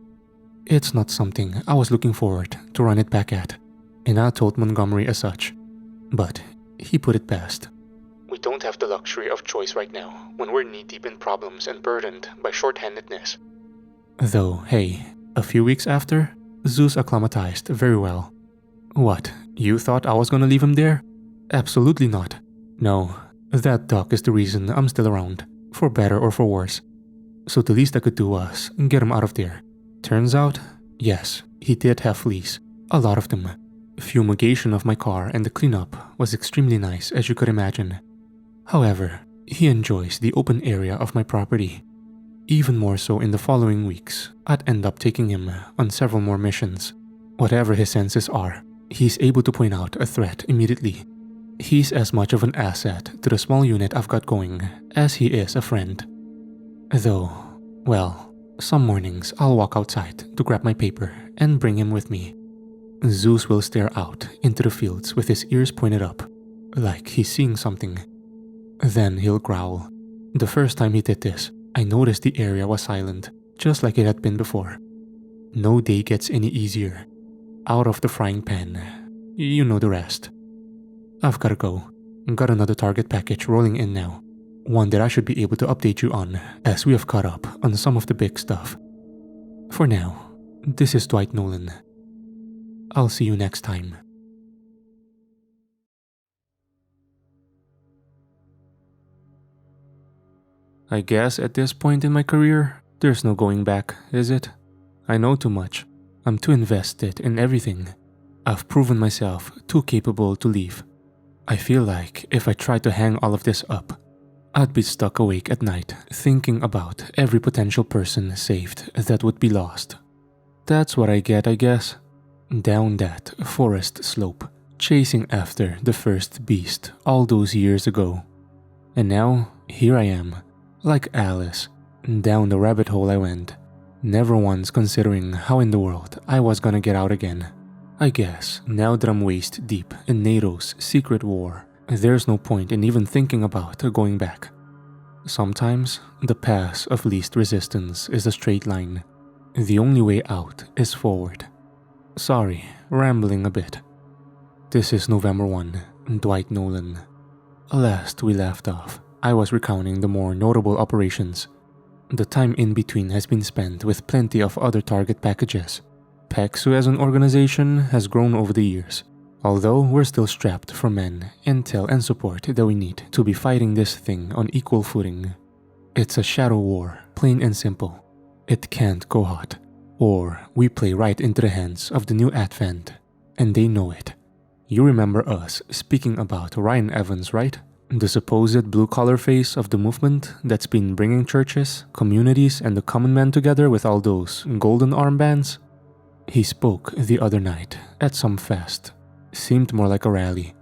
It's not something I was looking forward to run it back at, and I told Montgomery as such, but he put it best. We don't have the luxury of choice right now when we're knee-deep in problems and burdened by short-handedness. Though, hey, a few weeks after, Zeus acclimatized very well. What, you thought I was gonna leave him there? Absolutely not. No, that duck is the reason I'm still around, for better or for worse. So the least I could do was get him out of there. Turns out, yes, he did have fleas, a lot of them. Fumigation of my car and the cleanup was extremely nice as you could imagine. However, he enjoys the open area of my property. Even more so in the following weeks, I'd end up taking him on several more missions. Whatever his senses are, he's able to point out a threat immediately. He's as much of an asset to the small unit I've got going as he is a friend. Though, well, some mornings I'll walk outside to grab my paper and bring him with me. Zeus will stare out into the fields with his ears pointed up, like he's seeing something. Then he'll growl. The first time he did this, I noticed the area was silent, just like it had been before. No day gets any easier. Out of the frying pan. You know the rest. I've gotta go. Got another target package rolling in now. One that I should be able to update you on, as we have caught up on some of the big stuff. For now, this is Dwight Nolan. I'll see you next time. I guess at this point in my career, there's no going back, is it? I know too much. I'm too invested in everything. I've proven myself too capable to leave. I feel like if I tried to hang all of this up, I'd be stuck awake at night thinking about every potential person saved that would be lost. That's what I get, I guess. Down that forest slope, chasing after the first beast all those years ago. And now, here I am, like Alice. Down the rabbit hole I went, never once considering how in the world I was gonna get out again. I guess now that I'm waist deep in NATO's secret war, there's no point in even thinking about going back. Sometimes, the path of least resistance is a straight line. The only way out is forward. Sorry, rambling a bit. This is November 1, Dwight Nolan. Last we left off, I was recounting the more notable operations. The time in between has been spent with plenty of other target packages. PEXU as an organization has grown over the years, although we're still strapped for men, intel and support that we need to be fighting this thing on equal footing. It's a shadow war, plain and simple. It can't go hot, or we play right into the hands of the new advent, and they know it. You remember us speaking about Ryan Evans, right? The supposed blue-collar face of the movement that's been bringing churches, communities, and the common man together with all those golden armbands? He spoke the other night at some fest. Seemed more like a rally.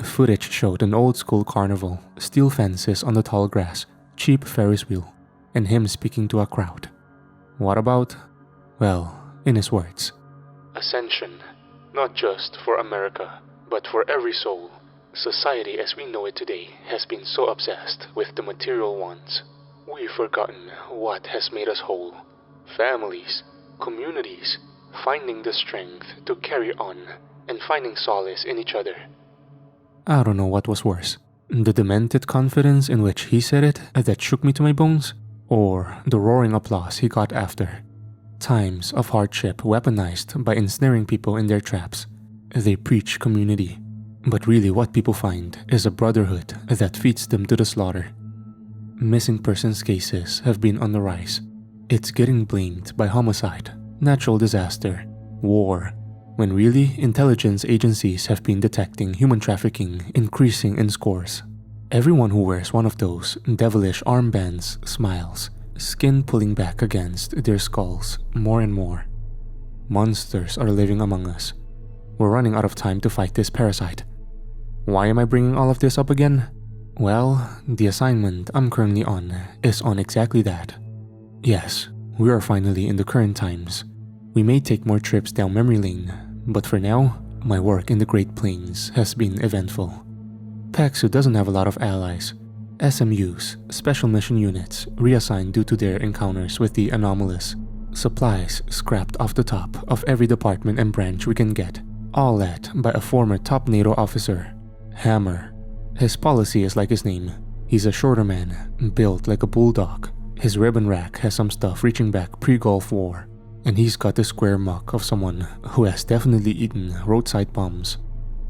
Footage showed an old-school carnival, steel fences on the tall grass, cheap Ferris wheel, and him speaking to a crowd. What about? Well, in his words, ascension, not just for America, but for every soul. Society as we know it today has been so obsessed with the material wants. We've forgotten what has made us whole. Families, communities, finding the strength to carry on, and finding solace in each other. I don't know what was worse. The demented confidence in which he said it that shook me to my bones, or the roaring applause he got after. Times of hardship weaponized by ensnaring people in their traps. They preach community, but really what people find is a brotherhood that feeds them to the slaughter. Missing persons cases have been on the rise. It's getting blamed by homicide, natural disaster, war, when really intelligence agencies have been detecting human trafficking increasing in scores. Everyone who wears one of those devilish armbands smiles, skin pulling back against their skulls more and more. Monsters are living among us. We're running out of time to fight this parasite. Why am I bringing all of this up again? Well, the assignment I'm currently on is on exactly that. Yes, we are finally in the current times. We may take more trips down memory lane, but for now, my work in the Great Plains has been eventful. PEXU doesn't have a lot of allies. SMUs, Special Mission Units, reassigned due to their encounters with the anomalous. Supplies scrapped off the top of every department and branch we can get, all led by a former top NATO officer, Hammer. His policy is like his name. He's a shorter man, built like a bulldog. His ribbon rack has some stuff reaching back pre-Gulf War. And he's got the square muck of someone who has definitely eaten roadside bums.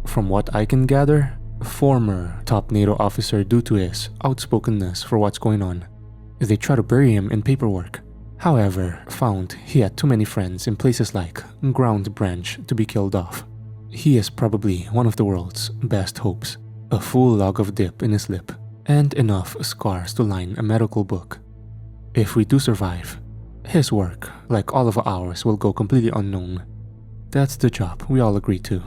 From what I can gather, former top NATO officer due to his outspokenness for what's going on. They try to bury him in paperwork. However, found he had too many friends in places like Ground Branch to be killed off. He is probably one of the world's best hopes. A full log of dip in his lip, and enough scars to line a medical book. If we do survive, his work, like all of ours, will go completely unknown. That's the job we all agreed to.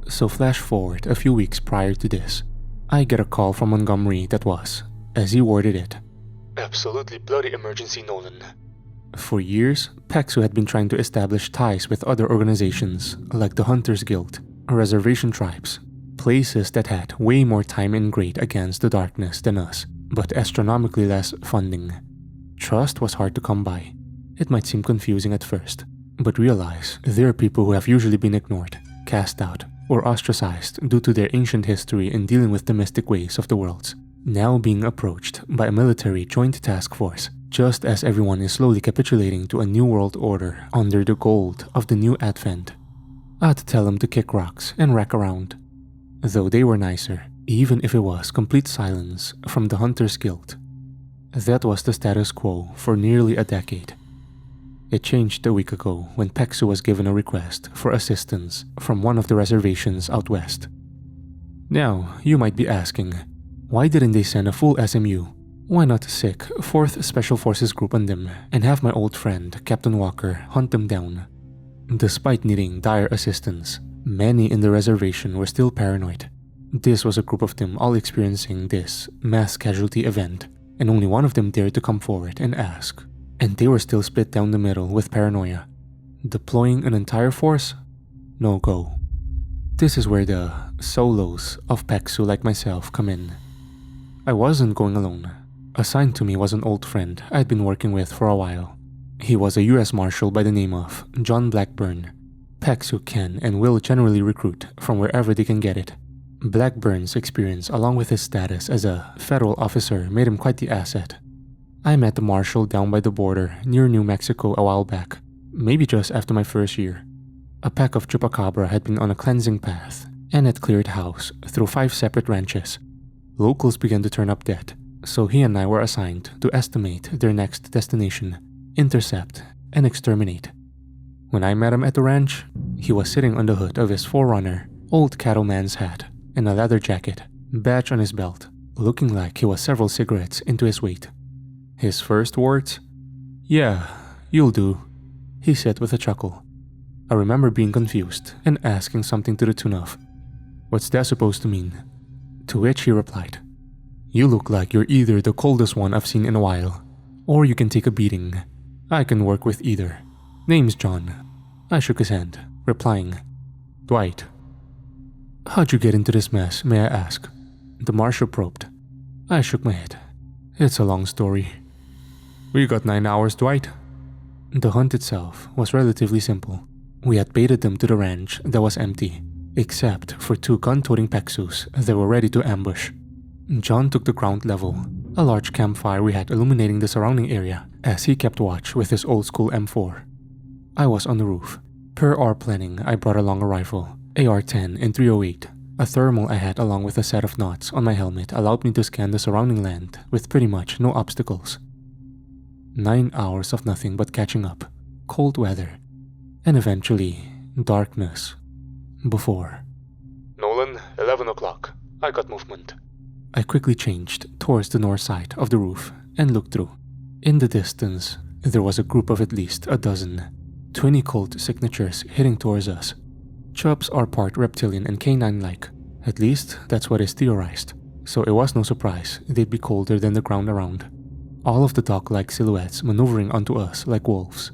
So flash forward a few weeks prior to this. I get a call from Montgomery that was, as he worded it, absolutely bloody emergency, Nolan. For years, PEXU had been trying to establish ties with other organizations like the Hunters Guild, reservation tribes, places that had way more time and grade against the darkness than us, but astronomically less funding. Trust was hard to come by. It might seem confusing at first, but realize there are people who have usually been ignored, cast out, or ostracized due to their ancient history in dealing with the mystic ways of the worlds, now being approached by a military joint task force, just as everyone is slowly capitulating to a new world order under the gold of the new advent. I'd tell them to kick rocks and rack around. Though they were nicer, even if it was complete silence from the Hunters Guild. That was the status quo for nearly a decade. It changed a week ago when Peksu was given a request for assistance from one of the reservations out west. Now, you might be asking, why didn't they send a full SMU? Why not sick 4th Special Forces Group on them and have my old friend Captain Walker hunt them down? Despite needing dire assistance, many in the reservation were still paranoid. This was a group of them all experiencing this mass casualty event, and only one of them dared to come forward and ask. And they were still split down the middle with paranoia. Deploying an entire force? No go. This is where the solos of Peksu like myself come in. I wasn't going alone. Assigned to me was an old friend I'd been working with for a while. He was a US Marshal by the name of John Blackburn. Peksu can and will generally recruit from wherever they can get it. Blackburn's experience along with his status as a federal officer made him quite the asset. I met the Marshal down by the border near New Mexico a while back, maybe just after my first year. A pack of chupacabra had been on a cleansing path and had cleared house through 5 separate ranches. Locals began to turn up dead, so he and I were assigned to estimate their next destination, intercept, and exterminate. When I met him at the ranch, he was sitting on the hood of his Forerunner, old cattleman's hat, and a leather jacket, badge on his belt, looking like he was several cigarettes into his weight. His first words? "Yeah, you'll do," he said with a chuckle. I remember being confused and asking something to the tune of, "What's that supposed to mean?" To which he replied, "You look like you're either the coldest one I've seen in a while, or you can take a beating. I can work with either. Name's John." I shook his hand, replying, "Dwight." "How'd you get into this mess, may I ask?" The Marshal probed. I shook my head. "It's a long story." "We got 9 hours, Dwight." The hunt itself was relatively simple. We had baited them to the ranch that was empty, except for 2 gun-toting Peksus that were ready to ambush. John took the ground level, a large campfire we had illuminating the surrounding area as he kept watch with his old-school M4. I was on the roof. Per our planning, I brought along a rifle, AR-10 and 308. A thermal I had along with a set of knots on my helmet allowed me to scan the surrounding land with pretty much no obstacles. 9 hours of nothing but catching up, cold weather, and eventually darkness. Before. "Nolan, 11 o'clock. I got movement." I quickly changed towards the north side of the roof and looked through. In the distance, there was a group of at least a dozen, 20 cult signatures heading towards us. Chubs are part reptilian and canine-like, at least that's what is theorized, so it was no surprise they'd be colder than the ground around. All of the dog-like silhouettes maneuvering onto us like wolves.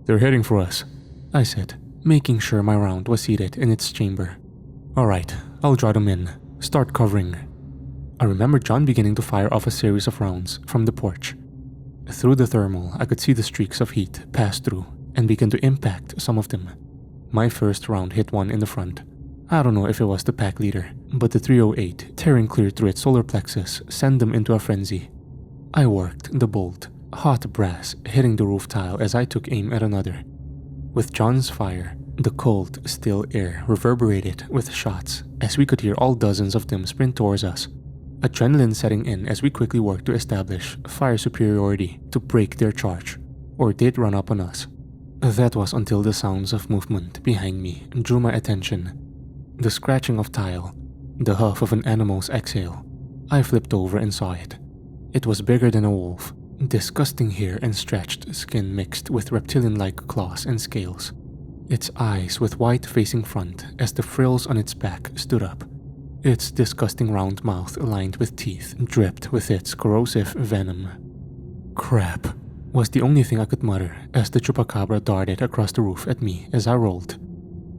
"They're heading for us," I said, making sure my round was seated in its chamber. "Alright, I'll draw them in. Start covering." I remember John beginning to fire off a series of rounds from the porch. Through the thermal, I could see the streaks of heat pass through and begin to impact some of them. My first round hit one in the front. I don't know if it was the pack leader, but the 308 tearing clear through its solar plexus sent them into a frenzy. I worked the bolt, hot brass hitting the roof tile as I took aim at another. With John's fire, the cold, still air reverberated with shots as we could hear all dozens of them sprint towards us. Adrenaline setting in as we quickly worked to establish fire superiority to break their charge, or they'd run up on us. That was until the sounds of movement behind me drew my attention. The scratching of tile, the huff of an animal's exhale. I flipped over and saw it. It was bigger than a wolf, disgusting hair and stretched skin mixed with reptilian-like claws and scales. Its eyes with white facing front as the frills on its back stood up. Its disgusting round mouth lined with teeth dripped with its corrosive venom. "Crap," was the only thing I could mutter as the chupacabra darted across the roof at me as I rolled.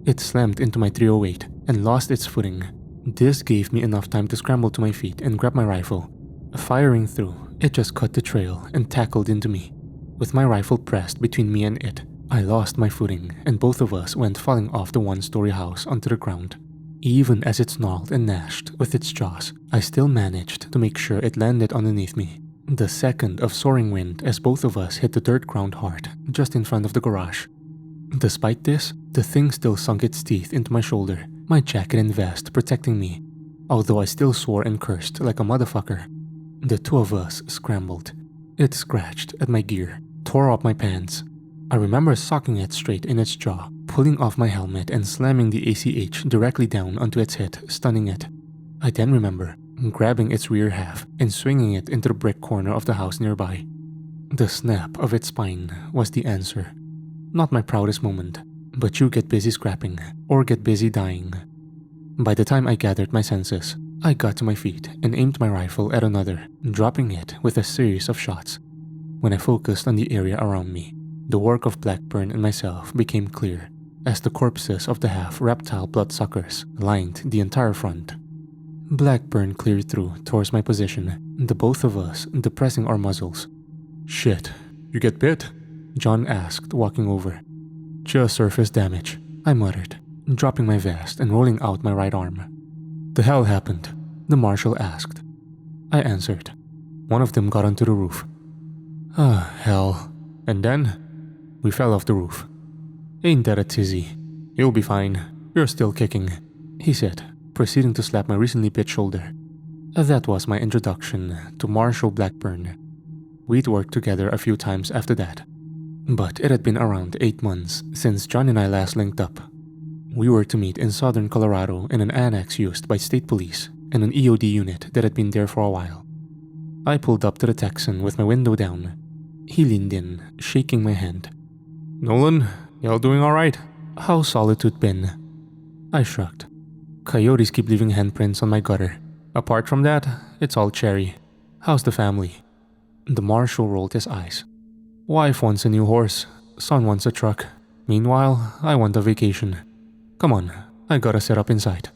It slammed into my 308 and lost its footing. This gave me enough time to scramble to my feet and grab my rifle. Firing through, it just cut the trail and tackled into me. With my rifle pressed between me and it, I lost my footing and both of us went falling off the one-story house onto the ground. Even as it snarled and gnashed with its jaws, I still managed to make sure it landed underneath me. The second of soaring wind as both of us hit the dirt ground hard just in front of the garage. Despite this, the thing still sunk its teeth into my shoulder, my jacket and vest protecting me, although I still swore and cursed like a motherfucker. The two of us scrambled, It scratched at my gear, tore up my pants. I remember socking it straight in its jaw, pulling off my helmet and slamming the ACH directly down onto its head, stunning it. I then remember grabbing its rear half and swinging it into the brick corner of the house nearby. The snap of its spine was the answer. Not my proudest moment, but you get busy scrapping or get busy dying. By the time I gathered my senses, I got to my feet and aimed my rifle at another, dropping it with a series of shots. When I focused on the area around me, the work of Blackburn and myself became clear as the corpses of the half-reptile bloodsuckers lined the entire front. Blackburn cleared through towards my position, the both of us depressing our muzzles. "Shit, you get bit?" John asked, walking over. "Just surface damage," I muttered, dropping my vest and rolling out my right arm. "The hell happened?" the marshal asked. I answered. "One of them got onto the roof." "Ah, hell. And then?" "We fell off the roof." "Ain't that a tizzy? You'll be fine. You're still kicking," he said, proceeding to slap my recently bit shoulder. That was my introduction to Marshal Blackburn. We'd worked together a few times after that, but it had been around 8 months since John and I last linked up. We were to meet in southern Colorado in an annex used by state police and an EOD unit that had been there for a while. I pulled up to the Texan with my window down. He leaned in, shaking my hand. "Nolan, y'all doing alright?" "How's Solitude been?" I shrugged. "Coyotes keep leaving handprints on my gutter. Apart from that, it's all cherry. How's the family?" The marshal rolled his eyes. "Wife wants a new horse. Son wants a truck. Meanwhile, I want a vacation. Come on, I gotta set up inside."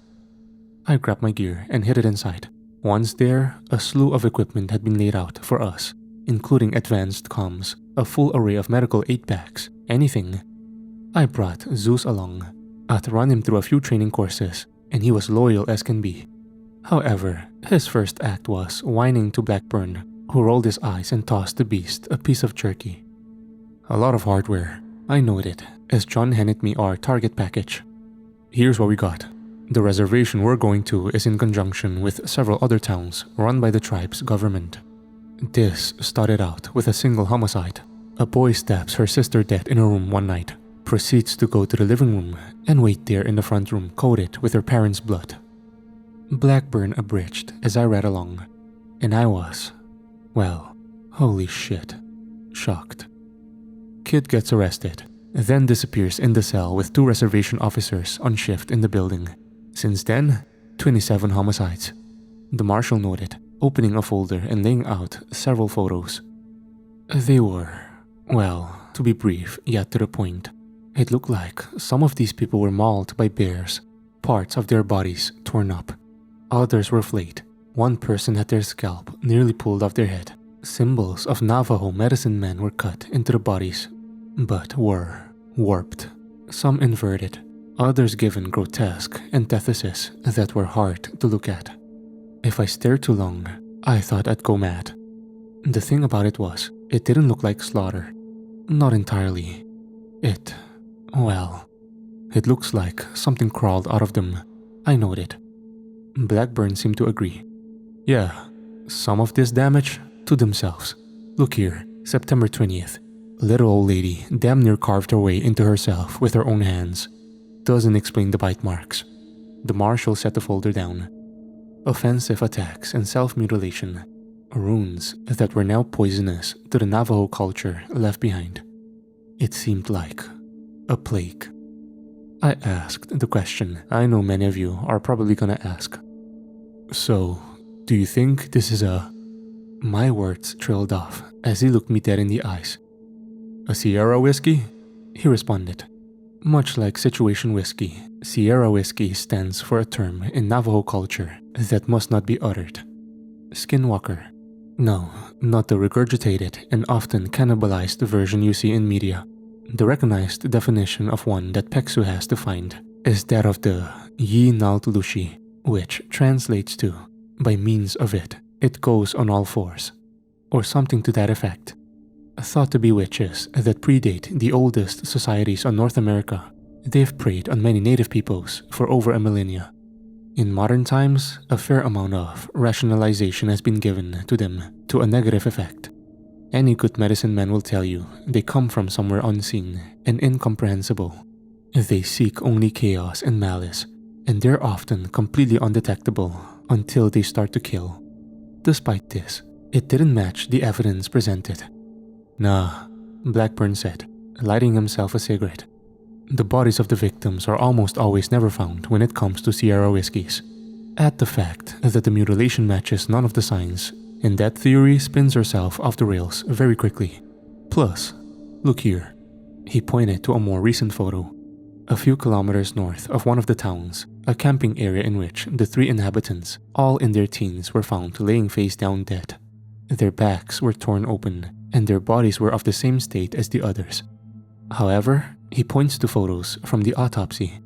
I grabbed my gear and hid it inside. Once there, a slew of equipment had been laid out for us, including advanced comms, a full array of medical aid packs, anything. I brought Zeus along. I'd run him through a few training courses, and he was loyal as can be. However, his first act was whining to Blackburn, who rolled his eyes and tossed the beast a piece of jerky. "A lot of hardware," I noted, as John handed me our target package. "Here's what we got. The reservation we're going to is in conjunction with several other towns run by the tribe's government. This started out with a single homicide. A boy stabs her sister dead in her room one night, proceeds to go to the living room and wait there in the front room coated with her parents' blood." Blackburn abridged as I read along, and I was, well, holy shit, shocked. Kid gets arrested, then disappears in the cell with 2 reservation officers on shift in the building. Since then, 27 homicides. The marshal noted, opening a folder and laying out several photos. They were, well, to be brief yet to the point, it looked like some of these people were mauled by bears, parts of their bodies torn up. Others were flayed. One person had their scalp nearly pulled off their head. Symbols of Navajo medicine men were cut into the bodies, but were warped. Some inverted, others given grotesque antitheses that were hard to look at. If I stared too long, I thought I'd go mad. The thing about it was, it didn't look like slaughter. Not entirely. It looks like something crawled out of them, I noted. Blackburn seemed to agree. "Yeah, some of this damage to themselves. Look here, September 20th. Little old lady damn near carved her way into herself with her own hands. Doesn't explain the bite marks." The marshal set the folder down. Offensive attacks and self-mutilation. Runes that were now poisonous to the Navajo culture left behind. It seemed like a plague. I asked the question I know many of you are probably gonna ask. "So, do you think this is a..." My words trailed off as he looked me dead in the eyes. "A Sierra whiskey?" he responded. Much like Situation Whiskey, Sierra Whiskey stands for a term in Navajo culture that must not be uttered. Skinwalker. No, not the regurgitated and often cannibalized version you see in media. The recognized definition of one that Peksu has defined is that of the Yi Nalt Lushi, which translates to, by means of it, it goes on all fours, or something to that effect. Thought to be witches that predate the oldest societies on North America, they've preyed on many native peoples for over a millennia. In modern times, a fair amount of rationalization has been given to them to a negative effect. Any good medicine man will tell you they come from somewhere unseen and incomprehensible. They seek only chaos and malice, and they're often completely undetectable until they start to kill. Despite this, it didn't match the evidence presented. "Nah," Blackburn said, lighting himself a cigarette. "The bodies of the victims are almost always never found when it comes to Sierra whiskeys. Add the fact that the mutilation matches none of the signs, and that theory spins herself off the rails very quickly. Plus, look here." He pointed to a more recent photo. A few kilometers north of one of the towns, a camping area in which the 3 inhabitants, all in their teens, were found laying face down dead. Their backs were torn open, and their bodies were of the same state as the others. However, he points to photos from the autopsy.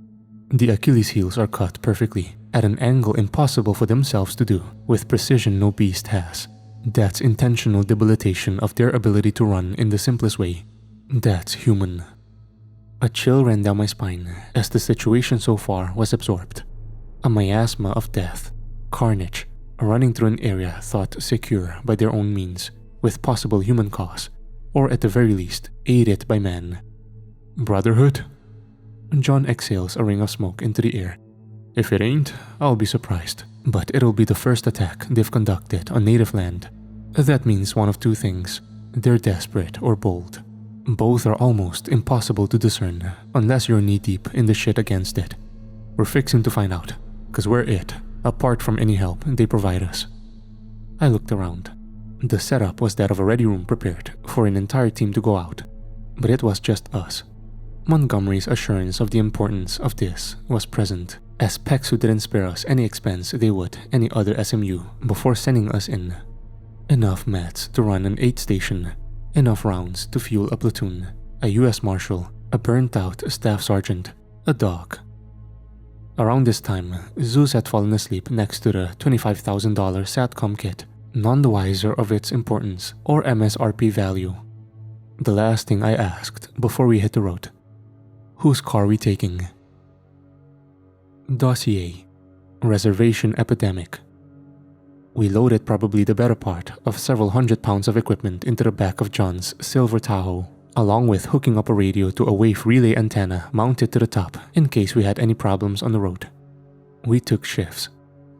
The Achilles heels are cut perfectly, at an angle impossible for themselves to do, with precision no beast has. That's intentional debilitation of their ability to run in the simplest way. That's human. A chill ran down my spine as the situation so far was absorbed. A miasma of death, carnage, running through an area thought secure by their own means, with possible human cause, or at the very least, aided by man. Brotherhood? John exhales a ring of smoke into the air. If it ain't, I'll be surprised, but it'll be the first attack they've conducted on native land. That means one of two things. They're desperate or bold. Both are almost impossible to discern unless you're knee-deep in the shit against it. We're fixing to find out, cause we're it, apart from any help they provide us. I looked around. The setup was that of a ready room prepared for an entire team to go out, but it was just us. Montgomery's assurance of the importance of this was present, as Pexu didn't spare us any expense they would any other SMU before sending us in. Enough mats to run an 8-station, enough rounds to fuel a platoon, a US Marshal, a burnt-out staff sergeant, a dog. Around this time, Zeus had fallen asleep next to the $25,000 SATCOM kit, none the wiser of its importance or MSRP value. The last thing I asked before we hit the road: whose car are we taking? Dossier. Reservation epidemic. We loaded probably the better part of several hundred pounds of equipment into the back of John's silver Tahoe, along with hooking up a radio to a wave relay antenna mounted to the top in case we had any problems on the road. We took shifts.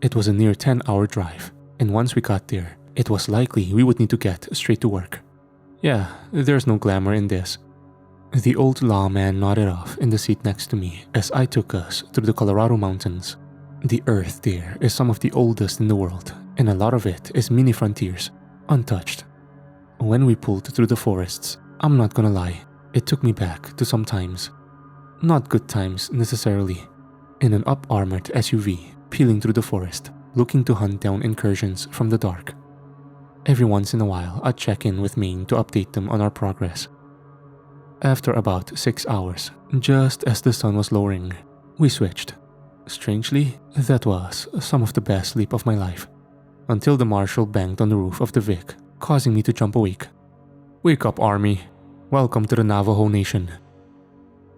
It was a near 10-hour drive, and once we got there, it was likely we would need to get straight to work. Yeah, there's no glamour in this. The old lawman nodded off in the seat next to me as I took us through the Colorado mountains. The earth there is some of the oldest in the world, and a lot of it is mini frontiers, untouched. When we pulled through the forests, I'm not gonna lie, it took me back to some times. Not good times necessarily. In an up-armored SUV, peeling through the forest, looking to hunt down incursions from the dark. Every once in a while, I'd check in with Maine to update them on our progress. After about 6 hours, just as the sun was lowering, we switched. Strangely, that was some of the best sleep of my life. Until the marshal banged on the roof of the Vic, causing me to jump awake. "Wake up, Army. Welcome to the Navajo Nation."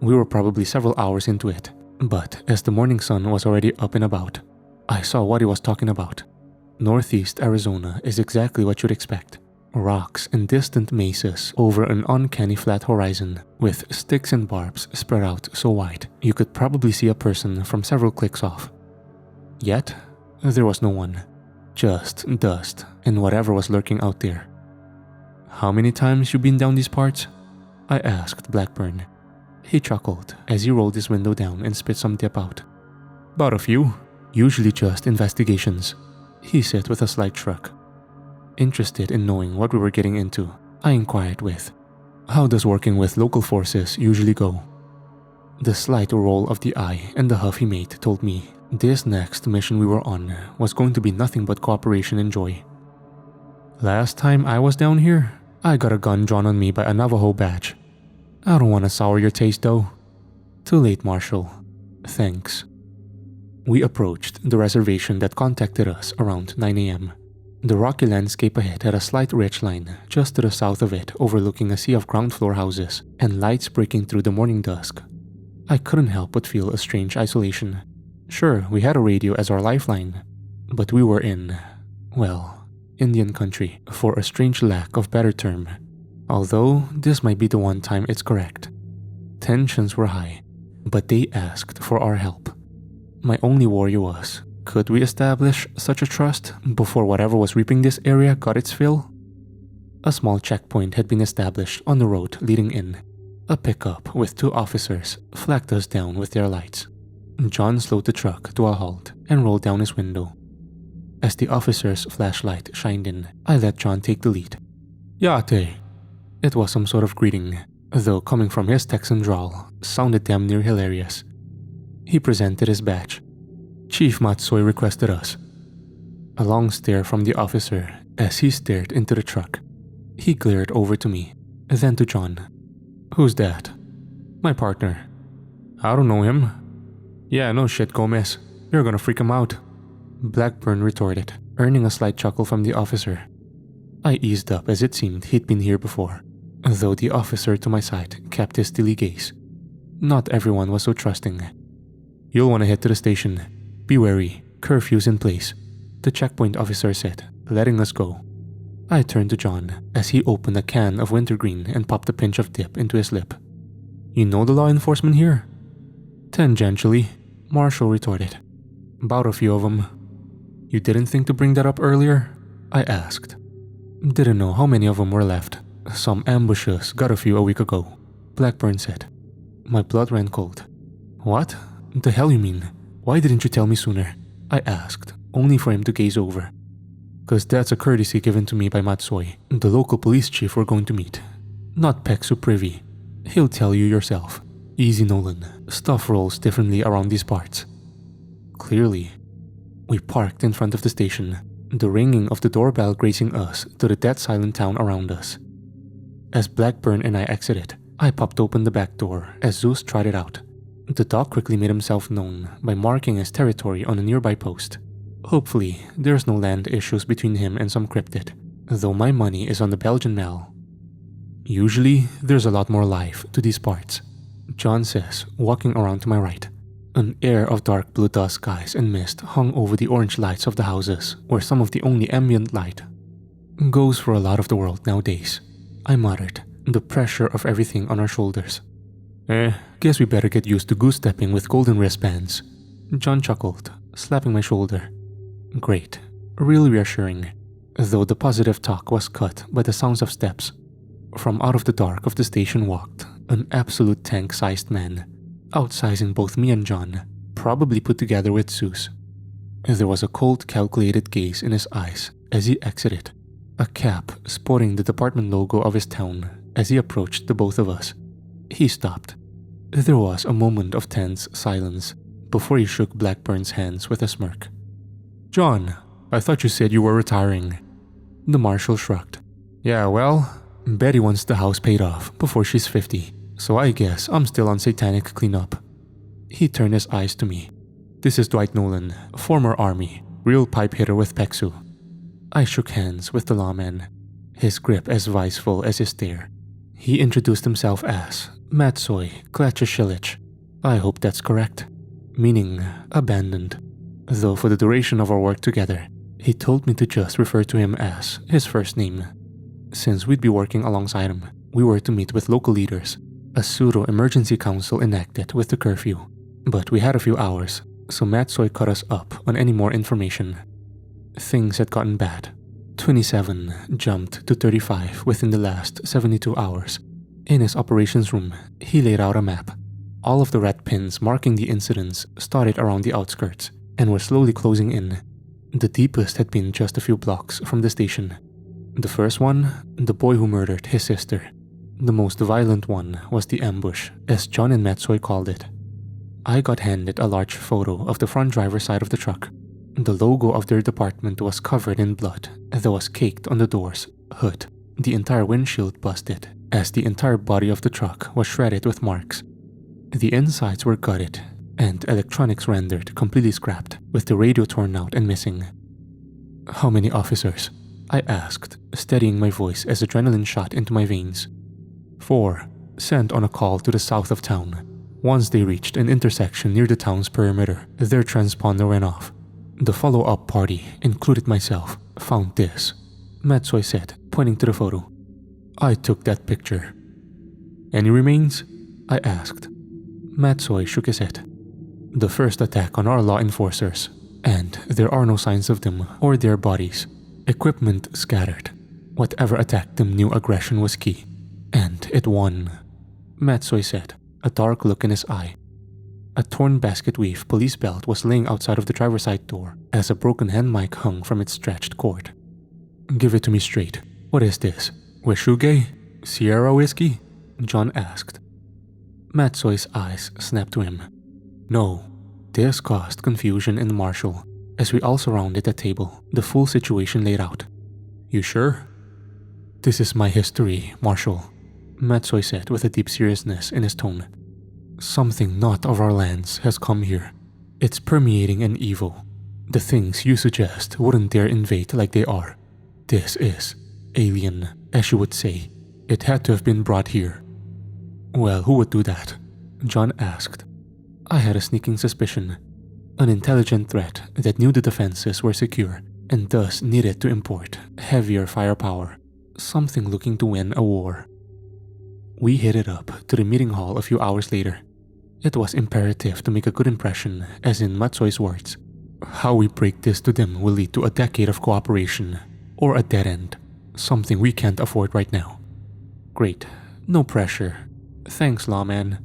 We were probably several hours into it, but as the morning sun was already up and about, I saw what he was talking about. Northeast Arizona is exactly what you'd expect. Rocks and distant mesas over an uncanny flat horizon, with sticks and barbs spread out so wide you could probably see a person from several clicks off. Yet, there was no one. Just dust and whatever was lurking out there. "How many times you been down these parts?" I asked Blackburn. He chuckled as he rolled his window down and spit some dip out. "About a few. Usually just investigations," he said with a slight shrug. Interested in knowing what we were getting into, I inquired with, "How does working with local forces usually go?" The slight roll of the eye and the huff he made told me this next mission we were on was going to be nothing but cooperation and joy. "Last time I was down here, I got a gun drawn on me by a Navajo badge. I don't want to sour your taste though." "Too late, Marshal. Thanks." We approached the reservation that contacted us around 9 a.m. The rocky landscape ahead had a slight ridgeline just to the south of it, overlooking a sea of ground floor houses and lights breaking through the morning dusk. I couldn't help but feel a strange isolation. Sure, we had a radio as our lifeline, but we were in, well, Indian country, for a strange lack of better term. Although this might be the one time it's correct. Tensions were high, but they asked for our help. My only worry was, could we establish such a trust before whatever was reaping this area got its fill? A small checkpoint had been established on the road leading in. A pickup with 2 officers flagged us down with their lights. John slowed the truck to a halt and rolled down his window. As the officer's flashlight shined in, I let John take the lead. Yate. It was some sort of greeting, though coming from his Texan drawl, sounded damn near hilarious. He presented his badge. Chief Matsoy requested us. A long stare from the officer as he stared into the truck. He glared over to me, then to John. Who's that? My partner. I don't know him. Yeah, no shit, Gomez. You're gonna freak him out. Blackburn retorted, earning a slight chuckle from the officer. I eased up as it seemed he'd been here before, though the officer to my side kept his steely gaze. Not everyone was so trusting. You'll want to head to the station. Be wary, curfew's in place, the checkpoint officer said, letting us go. I turned to John as he opened a can of wintergreen and popped a pinch of dip into his lip. You know the law enforcement here? Tangentially, Marshall retorted. About a few of them. You didn't think to bring that up earlier? I asked. Didn't know how many of them were left. Some ambushes got a few a week ago, Blackburn said. My blood ran cold. What? The hell you mean? Why didn't you tell me sooner? I asked, only for him to gaze over. Cause that's a courtesy given to me by Matsoy, the local police chief we're going to meet. Not Peksu privy. He'll tell you yourself. Easy, Nolan. Stuff rolls differently around these parts. Clearly. We parked in front of the station, the ringing of the doorbell grazing us to the dead silent town around us. As Blackburn and I exited, I popped open the back door as Zeus tried it out. The dog quickly made himself known by marking his territory on a nearby post. Hopefully, there's no land issues between him and some cryptid, though my money is on the Belgian Mal. Usually, there's a lot more life to these parts, John says, walking around to my right. An air of dark blue dust skies and mist hung over the orange lights of the houses, where some of the only ambient light goes for a lot of the world nowadays. I muttered, the pressure of everything on our shoulders. Guess we better get used to goose-stepping with golden wristbands. John chuckled, slapping my shoulder. Great, really reassuring, though the positive talk was cut by the sounds of steps. From out of the dark of the station walked an absolute tank-sized man, outsizing both me and John, probably put together with Zeus. There was a cold, calculated gaze in his eyes as he exited, a cap sporting the department logo of his town as he approached the both of us. He stopped. There was a moment of tense silence before he shook Blackburn's hands with a smirk. John, I thought you said you were retiring. The marshal shrugged. Yeah, well, Betty wants the house paid off before she's 50, so I guess I'm still on satanic cleanup. He turned his eyes to me. This is Dwight Nolan, former army, real pipe hitter with Peksu. I shook hands with the lawman, his grip as viceful as his stare. He introduced himself as Matsoy Klatchashilich. I hope that's correct, meaning abandoned. Though for the duration of our work together, he told me to just refer to him as his first name. Since we'd be working alongside him, we were to meet with local leaders, a pseudo-emergency council enacted with the curfew. But we had a few hours, so Matsoy caught us up on any more information. Things had gotten bad. 27 jumped to 35 within the last 72 hours. In his operations room, he laid out a map. All of the red pins marking the incidents started around the outskirts and were slowly closing in. The deepest had been just a few blocks from the station. The first one, the boy who murdered his sister. The most violent one was the ambush, as John and Matsoy called it. I got handed a large photo of the front driver's side of the truck. The logo of their department was covered in blood that was caked on the doors, hood, the entire windshield busted, as the entire body of the truck was shredded with marks. The insides were gutted, and electronics rendered completely scrapped, with the radio torn out and missing. How many officers? I asked, steadying my voice as adrenaline shot into my veins. 4, sent on a call to the south of town. Once they reached an intersection near the town's perimeter, their transponder went off. The follow-up party, included myself, found this, Matsoy said, pointing to the photo. I took that picture. Any remains? I asked. Matsoy shook his head. The first attack on our law enforcers, and there are no signs of them or their bodies. Equipment scattered. Whatever attacked them knew aggression was key, and it won. Matsoy said, a dark look in his eye. A torn basket weave police belt was laying outside of the driver's side door as a broken hand mic hung from its stretched cord. Give it to me straight. What is this? Weshuge? Sierra whiskey? John asked. Matsoy's eyes snapped to him. No. This caused confusion in the marshal as we all surrounded the table, the full situation laid out. You sure? This is my history, Marshal, Matsoy said with a deep seriousness in his tone. Something not of our lands has come here. It's permeating an evil. The things you suggest wouldn't dare invade like they are. This is alien, as you would say. It had to have been brought here. Well, who would do that? John asked. I had a sneaking suspicion. An intelligent threat that knew the defenses were secure and thus needed to import heavier firepower. Something looking to win a war. We headed up to the meeting hall a few hours later. It was imperative to make a good impression, as in Matsoy's words. How we break this to them will lead to a decade of cooperation, or a dead end. Something we can't afford right now. Great. No pressure. Thanks, lawman.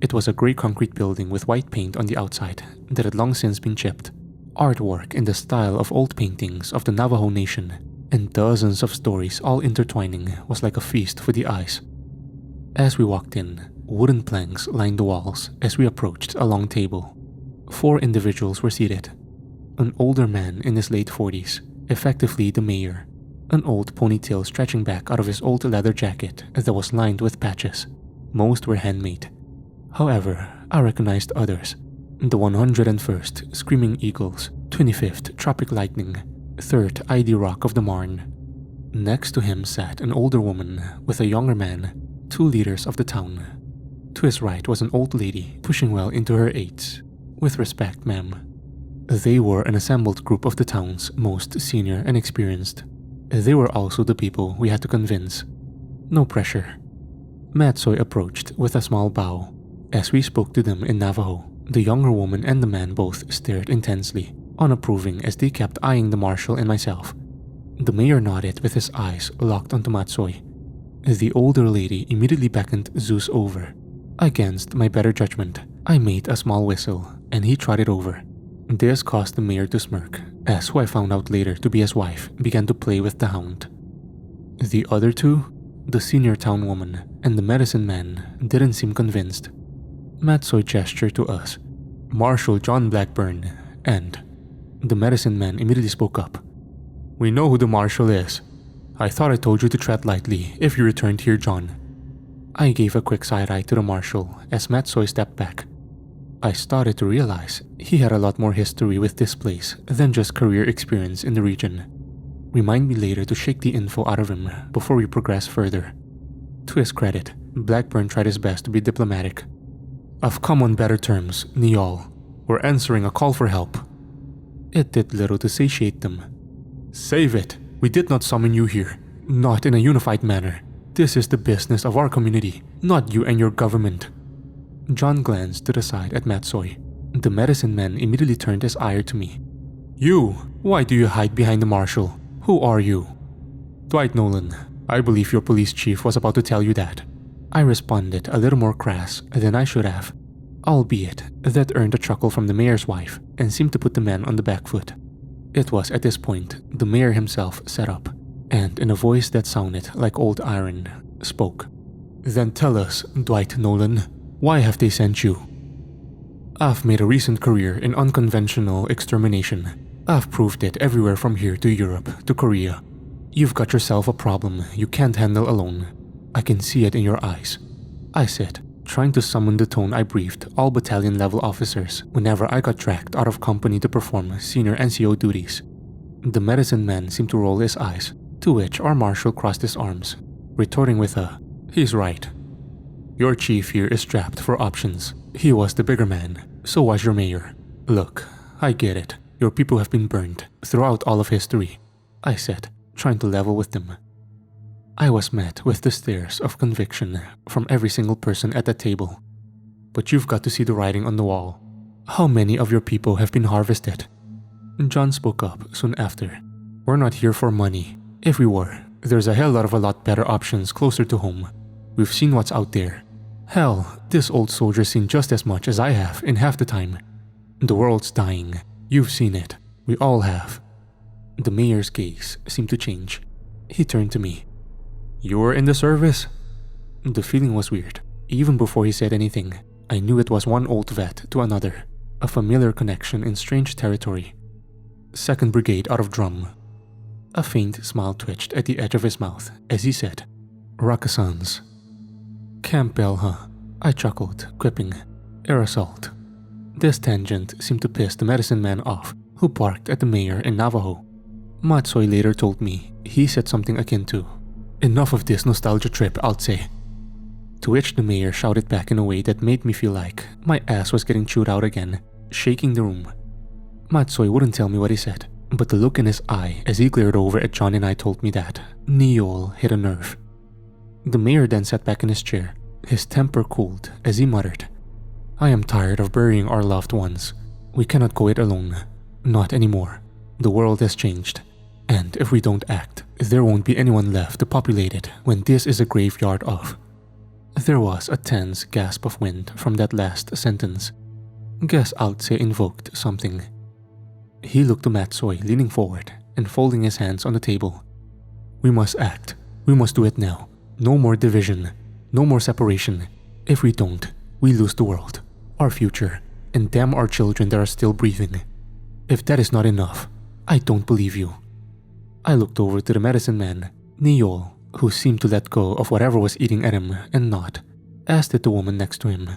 It was a grey concrete building with white paint on the outside that had long since been chipped. Artwork in the style of old paintings of the Navajo Nation, and dozens of stories all intertwining was like a feast for the eyes. As we walked in, wooden planks lined the walls as we approached a long table. 4 individuals were seated. An older man in his late 40s, effectively the mayor. An old ponytail stretching back out of his old leather jacket that was lined with patches. Most were handmade. However, I recognized others. The 101st Screaming Eagles, 25th Tropic Lightning, 3rd ID Rock of the Marne. Next to him sat an older woman with a younger man, 2 leaders of the town. To his right was an old lady pushing well into her 8s. With respect, ma'am. They were an assembled group of the town's most senior and experienced. They were also the people we had to convince. No pressure. Matsoy approached with a small bow. As we spoke to them in Navajo, the younger woman and the man both stared intensely, unapproving as they kept eyeing the marshal and myself. The mayor nodded with his eyes locked onto Matsoy. The older lady immediately beckoned Zeus over. Against my better judgment, I made a small whistle, and he trotted over. This caused the mayor to smirk, as who I found out later to be his wife began to play with the hound. The other 2, the senior town woman and the medicine man, didn't seem convinced. Matsoy gestured to us, Marshal John Blackburn, and the medicine man immediately spoke up. We know who the marshal is. I thought I told you to tread lightly if you returned here, John. I gave a quick side-eye to the marshal as Matsoy stepped back. I started to realize he had a lot more history with this place than just career experience in the region. Remind me later to shake the info out of him before we progress further. To his credit, Blackburn tried his best to be diplomatic. I've come on better terms, Niall. We're answering a call for help. It did little to satiate them. Save it. We did not summon you here. Not in a unified manner. This is the business of our community, not you and your government. John glanced to the side at Matsoy. The medicine man immediately turned his ire to me. You! Why do you hide behind the marshal? Who are you? Dwight Nolan. I believe your police chief was about to tell you that. I responded a little more crass than I should have, albeit that earned a chuckle from the mayor's wife and seemed to put the man on the back foot. It was at this point the mayor himself sat up, and in a voice that sounded like old iron, spoke. Then tell us, Dwight Nolan, why have they sent you? I've made a recent career in unconventional extermination. I've proved it everywhere from here to Europe to Korea. You've got yourself a problem you can't handle alone. I can see it in your eyes, I said, trying to summon the tone I briefed all battalion-level officers whenever I got dragged out of company to perform senior NCO duties. The medicine man seemed to roll his eyes, to which our marshal crossed his arms, retorting with a, he's right. Your chief here is strapped for options. He was the bigger man, so was your mayor. Look, I get it. Your people have been burned throughout all of history, I said, trying to level with them. I was met with the stares of conviction from every single person at that table. But you've got to see the writing on the wall. How many of your people have been harvested? John spoke up soon after. We're not here for money. If we were, there's a hell of a lot better options closer to home. We've seen what's out there. Hell, this old soldier's seen just as much as I have in half the time. The world's dying. You've seen it. We all have. The mayor's gaze seemed to change. He turned to me. You were in the service? The feeling was weird. Even before he said anything, I knew it was one old vet to another. A familiar connection in strange territory. 2nd Brigade out of Drum. A faint smile twitched at the edge of his mouth as he said, Rakasans. Camp Bell, huh? I chuckled, quipping, Air assault. This tangent seemed to piss the medicine man off, who barked at the mayor in Navajo. Matsoy later told me he said something akin to, Enough of this nostalgia trip, I'll say. To which the mayor shouted back in a way that made me feel like my ass was getting chewed out again, shaking the room. Matsoy wouldn't tell me what he said, but the look in his eye as he glared over at John and I told me that Neol hit a nerve. The mayor then sat back in his chair, his temper cooled as he muttered, I am tired of burying our loved ones. We cannot go it alone. Not anymore. The world has changed. And if we don't act, there won't be anyone left to populate it when this is a graveyard of. There was a tense gasp of wind from that last sentence. Guess Altse invoked something. He looked to Matsoy leaning forward and folding his hands on the table. We must act. We must do it now. No more division. No more separation. If we don't, we lose the world, our future, and damn our children that are still breathing. If that is not enough, I don't believe you. I looked over to the medicine man, Neol, who seemed to let go of whatever was eating at him and not, as did the woman next to him.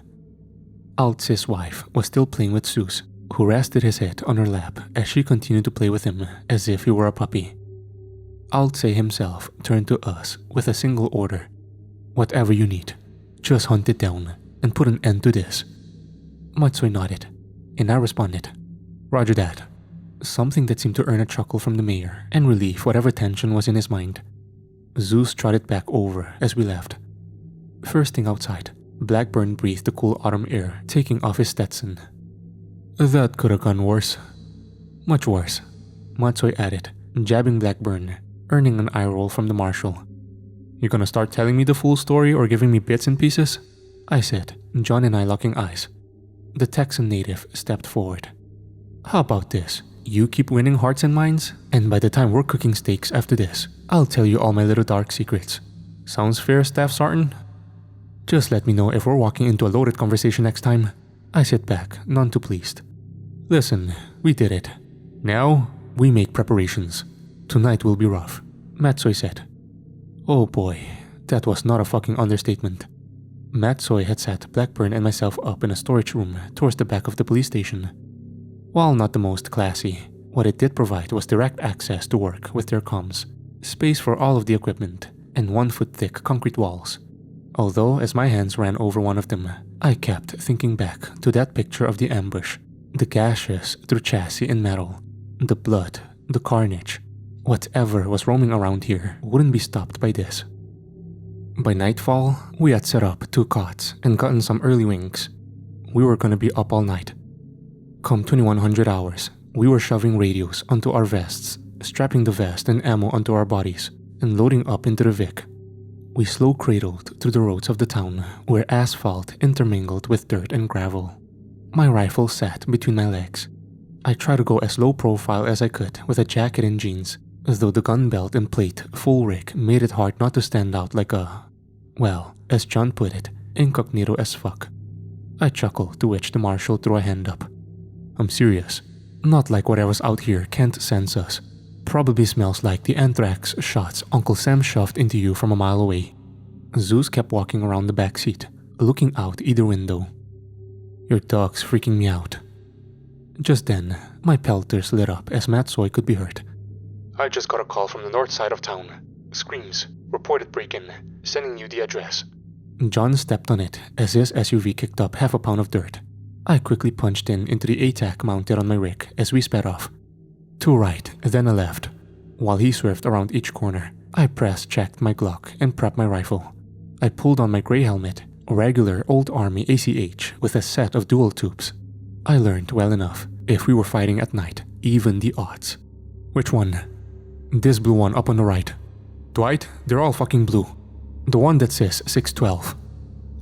Altse's wife was still playing with Zeus, who rested his head on her lap as she continued to play with him as if he were a puppy. Altse himself turned to us with a single order. Whatever you need, just hunt it down and put an end to this. Matsoy nodded, and I responded, Roger that. Something that seemed to earn a chuckle from the mayor and relieve whatever tension was in his mind. Zeus trotted back over as we left. First thing outside, Blackburn breathed the cool autumn air, taking off his Stetson. That could have gone worse. Much worse, Matsoy added, jabbing Blackburn, earning an eye roll from the marshal. You gonna start telling me the full story or giving me bits and pieces? I said, John and I locking eyes. The Texan native stepped forward. How about this? You keep winning hearts and minds, and by the time we're cooking steaks after this, I'll tell you all my little dark secrets. Sounds fair, Staff Sergeant? Just let me know if we're walking into a loaded conversation next time. I sit back, none too pleased. Listen, we did it. Now, we make preparations. Tonight will be rough, Matsoy said. Oh boy, that was not a fucking understatement. Matsoy had set Blackburn and myself up in a storage room towards the back of the police station. While not the most classy, what it did provide was direct access to work with their comms, space for all of the equipment, and 1-foot-thick concrete walls. Although as my hands ran over one of them, I kept thinking back to that picture of the ambush, the gashes through chassis and metal, the blood, the carnage. Whatever was roaming around here wouldn't be stopped by this. By nightfall, we had set up 2 cots and gotten some early wings. We were gonna be up all night. Come 2100 hours, we were shoving radios onto our vests, strapping the vest and ammo onto our bodies, and loading up into the Vic. We slow cradled through the roads of the town where asphalt intermingled with dirt and gravel. My rifle sat between my legs. I tried to go as low profile as I could with a jacket and jeans, though the gun belt and plate full rig made it hard not to stand out like a, well, as John put it, incognito as fuck. I chuckled, to which the marshal threw a hand up. I'm serious. Not like whatever's out here can't sense us. Probably smells like the anthrax shots Uncle Sam shoved into you from a mile away. Zeus kept walking around the back seat, looking out either window. Your dog's freaking me out. Just then, my pelters lit up as Matsoy could be heard. I just got a call from the north side of town. Screams. Reported break-in. Sending you the address. John stepped on it as his SUV kicked up half a pound of dirt. I quickly punched into the ATAC mounted on my rig as we sped off. 2 right, then a left. While he swerved around each corner, I press-checked my Glock and prepped my rifle. I pulled on my gray helmet, a regular old army ACH with a set of dual tubes. I learned well enough, if we were fighting at night, even the odds. Which one? This blue one up on the right. Dwight, they're all fucking blue. The one that says 612.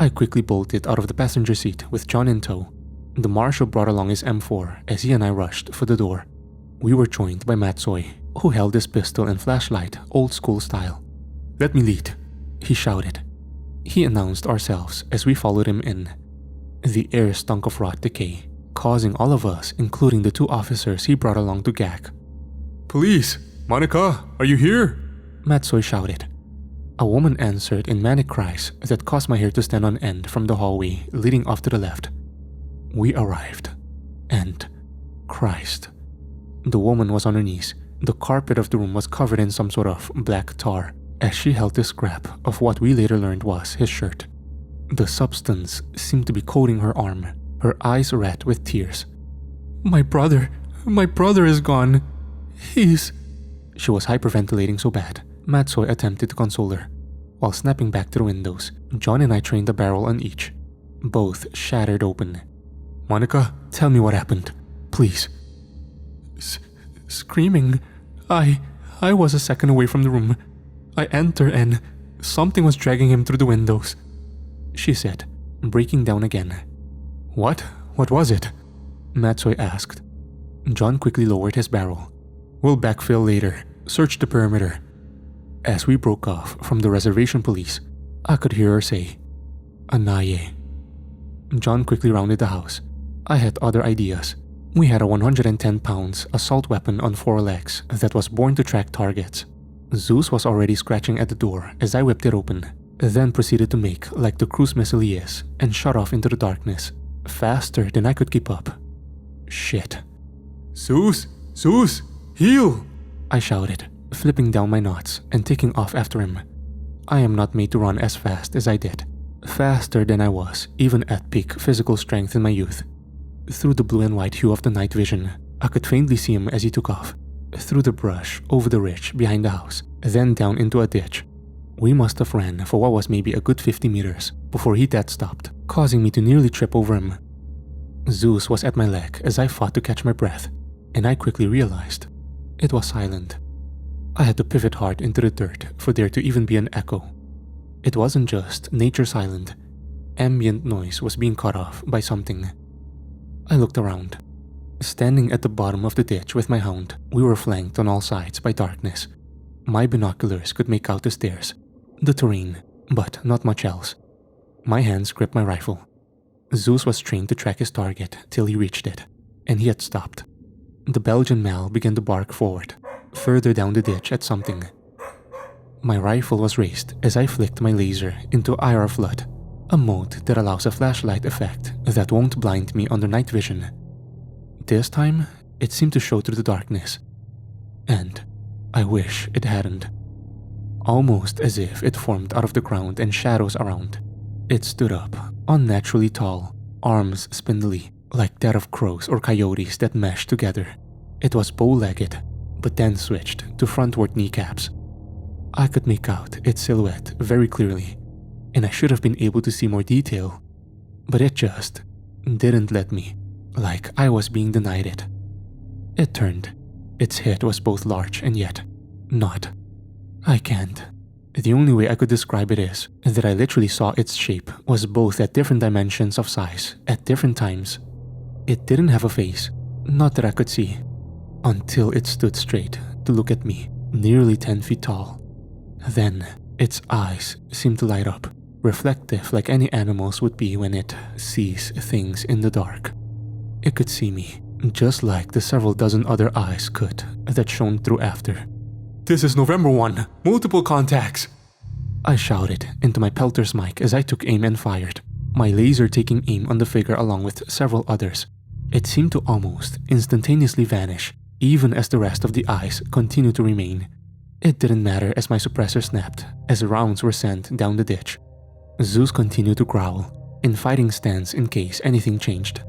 I quickly bolted out of the passenger seat with John in tow. The marshal brought along his M4 as he and I rushed for the door. We were joined by Matsoy, who held his pistol and flashlight old school style. "Let me lead," he shouted. He announced ourselves as we followed him in. The air stunk of rot decay, causing all of us, including the 2 officers he brought along, to gag. "Police! Monica, are you here?" Matsoy shouted. A woman answered in manic cries that caused my hair to stand on end from the hallway leading off to the left. We arrived. And Christ. The woman was on her knees. The carpet of the room was covered in some sort of black tar as she held the scrap of what we later learned was his shirt. The substance seemed to be coating her arm, her eyes red with tears. My brother is gone. He's..." She was hyperventilating so bad, Matsoy attempted to console her. While snapping back to the windows, John and I trained a barrel on each. Both shattered open. "Monica, tell me what happened. Please." Screaming. I was a second away from the room. I entered and something was dragging him through the windows," she said, breaking down again. What? What was it?" Matsoy asked. John quickly lowered his barrel. "We'll backfill later. Search the perimeter." As we broke off from the reservation police, I could hear her say, "Anaye." John quickly rounded the house. I had other ideas. We had a 110 pounds assault weapon on 4 legs that was born to track targets. Zeus was already scratching at the door as I whipped it open, then proceeded to make like the cruise missile he is and shot off into the darkness, faster than I could keep up. Shit. Zeus! Zeus! Heal! I shouted, flipping down my knots and taking off after him. I am not made to run as fast as I did. Faster than I was, even at peak physical strength in my youth. Through the blue and white hue of the night vision, I could faintly see him as he took off. Through the brush, over the ridge behind the house, then down into a ditch. We must have ran for what was maybe a good 50 meters before he dead stopped, causing me to nearly trip over him. Zeus was at my leg as I fought to catch my breath, and I quickly realized it was silent. I had to pivot hard into the dirt for there to even be an echo. It wasn't just nature silent. Ambient noise was being cut off by something. I looked around. Standing at the bottom of the ditch with my hound, we were flanked on all sides by darkness. My binoculars could make out the stairs, the terrain, but not much else. My hands gripped my rifle. Zeus was trained to track his target till he reached it, and he had stopped. The Belgian Mal began to bark forward, further down the ditch at something. My rifle was raised as I flicked my laser into IR flood, a mode that allows a flashlight effect that won't blind me under night vision. This time, it seemed to show through the darkness. And I wish it hadn't. Almost as if it formed out of the ground and shadows around. It stood up, unnaturally tall, arms spindly, like that of crows or coyotes that meshed together. It was bow-legged, but then switched to frontward kneecaps. I could make out its silhouette very clearly, and I should have been able to see more detail, but it just didn't let me, like I was being denied it. It turned. Its head was both large and yet not. I can't. The only way I could describe it is that I literally saw its shape was both at different dimensions of size at different times. It didn't have a face, not that I could see, until it stood straight to look at me, nearly 10 feet tall. Then, its eyes seemed to light up, reflective like any animal's would be when it sees things in the dark. It could see me, just like the several dozen other eyes could that shone through after. "This is November 1, multiple contacts!" I shouted into my pelter's mic as I took aim and fired, my laser taking aim on the figure along with several others. It seemed to almost instantaneously vanish, even as the rest of the eyes continued to remain. It didn't matter as my suppressor snapped, as rounds were sent down the ditch. Zeus continued to growl, in fighting stance in case anything changed.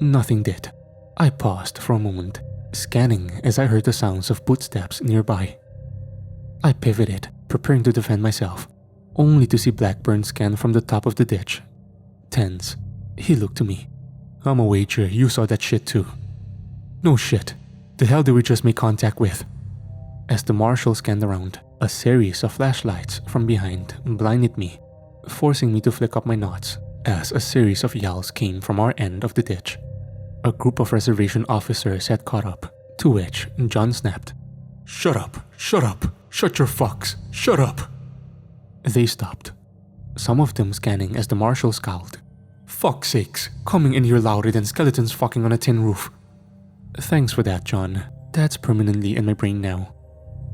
Nothing did. I paused for a moment, scanning as I heard the sounds of footsteps nearby. I pivoted, preparing to defend myself, only to see Blackburn scan from the top of the ditch. Tense, he looked to me. "I'm a wager you saw that shit too." "No shit. The hell did we just make contact with?" As the marshal scanned around, a series of flashlights from behind blinded me, forcing me to flick up my knots as a series of yells came from our end of the ditch. A group of reservation officers had caught up, to which John snapped, "Shut up, shut up, shut your fucks, shut up." They stopped, some of them scanning as the marshal scowled. "Fuck's sakes, coming in here louder than skeletons fucking on a tin roof." "Thanks for that, John. That's permanently in my brain now."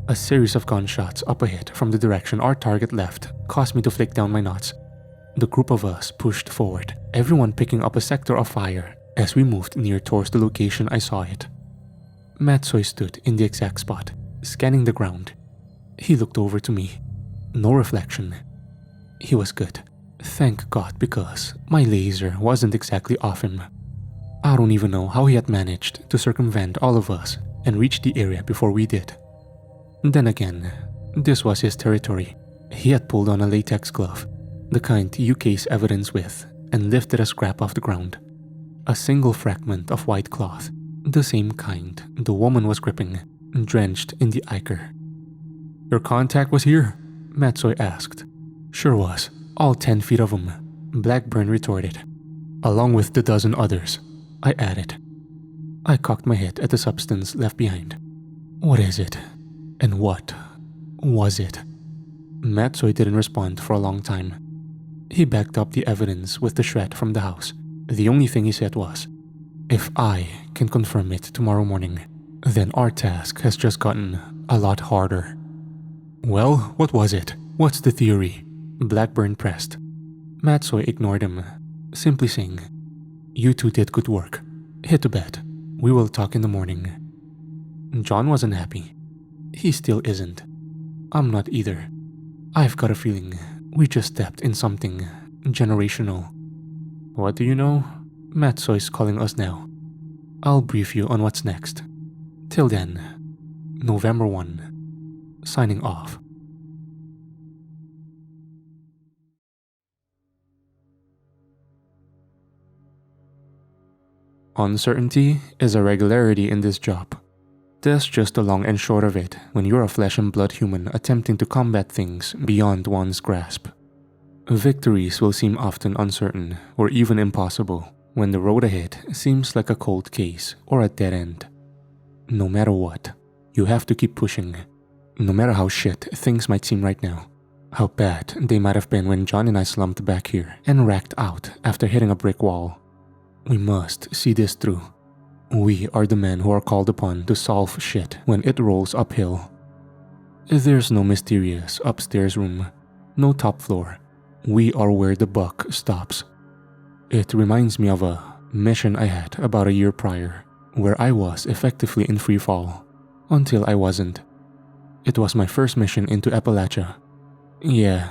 A series of gunshots up ahead from the direction our target left caused me to flick down my knots. The group of us pushed forward, everyone picking up a sector of fire as we moved near towards the location I saw it. Matsoy stood in the exact spot, scanning the ground. He looked over to me. No reflection. He was good. Thank God, because my laser wasn't exactly off him. I don't even know how he had managed to circumvent all of us and reach the area before we did. Then again, this was his territory. He had pulled on a latex glove, the kind you case evidence with, and lifted a scrap off the ground. A single fragment of white cloth, the same kind the woman was gripping, drenched in the ichor. "Your contact was here?" Matsoy asked. "Sure was. All 10 feet of him," Blackburn retorted. "Along with the dozen others," I added. I cocked my head at the substance left behind. "What is it? And what was it?" Matsoy didn't respond for a long time. He backed up the evidence with the shred from the house. The only thing he said was, "If I can confirm it tomorrow morning, then our task has just gotten a lot harder." "Well, what was it? What's the theory?" Blackburn pressed. Matsoy ignored him, simply saying, "You two did good work. Hit to bed. We will talk in the morning." John wasn't happy. He still isn't. I'm not either. I've got a feeling we just stepped in something generational. "What do you know? Matsoy's calling us now. I'll brief you on what's next. Till then, November 1. Signing off." Uncertainty is a regularity in this job. That's just the long and short of it when you're a flesh and blood human attempting to combat things beyond one's grasp. Victories will seem often uncertain or even impossible when the road ahead seems like a cold case or a dead end. No matter what, you have to keep pushing. No matter how shit things might seem right now, how bad they might have been when John and I slumped back here and racked out after hitting a brick wall. We must see this through. We are the men who are called upon to solve shit when it rolls uphill. There's no mysterious upstairs room, no top floor. We are where the buck stops. It reminds me of a mission I had about a year prior, where I was effectively in free fall, until I wasn't. It was my first mission into Appalachia. Yeah,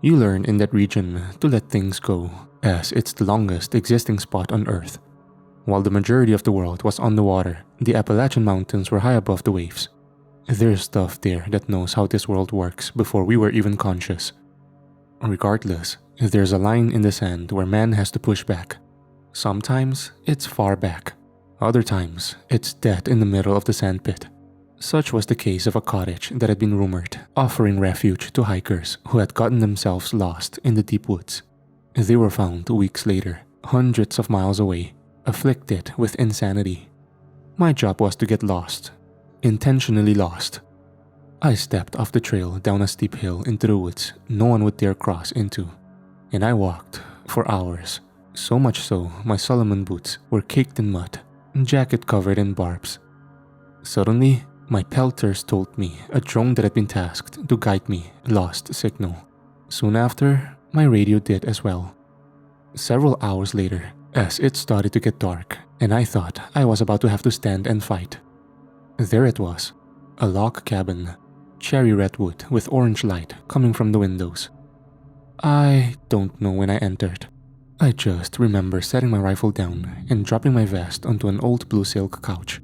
you learn in that region to let things go, as it's the longest existing spot on Earth. While the majority of the world was on the water, the Appalachian Mountains were high above the waves. There's stuff there that knows how this world works before we were even conscious. Regardless, there's a line in the sand where man has to push back. Sometimes it's far back. Other times, it's dead in the middle of the sandpit. Such was the case of a cottage that had been rumored, offering refuge to hikers who had gotten themselves lost in the deep woods. They were found weeks later, hundreds of miles away, afflicted with insanity. My job was to get lost. Intentionally lost. I stepped off the trail down a steep hill into the woods no one would dare cross into. And I walked for hours. So much so, my Solomon boots were caked in mud, jacket covered in barbs. Suddenly, my pelters told me a drone that had been tasked to guide me lost signal. Soon after, my radio did as well. Several hours later, as it started to get dark, and I thought I was about to have to stand and fight. There it was, a log cabin, cherry redwood with orange light coming from the windows. I don't know when I entered. I just remember setting my rifle down and dropping my vest onto an old blue silk couch.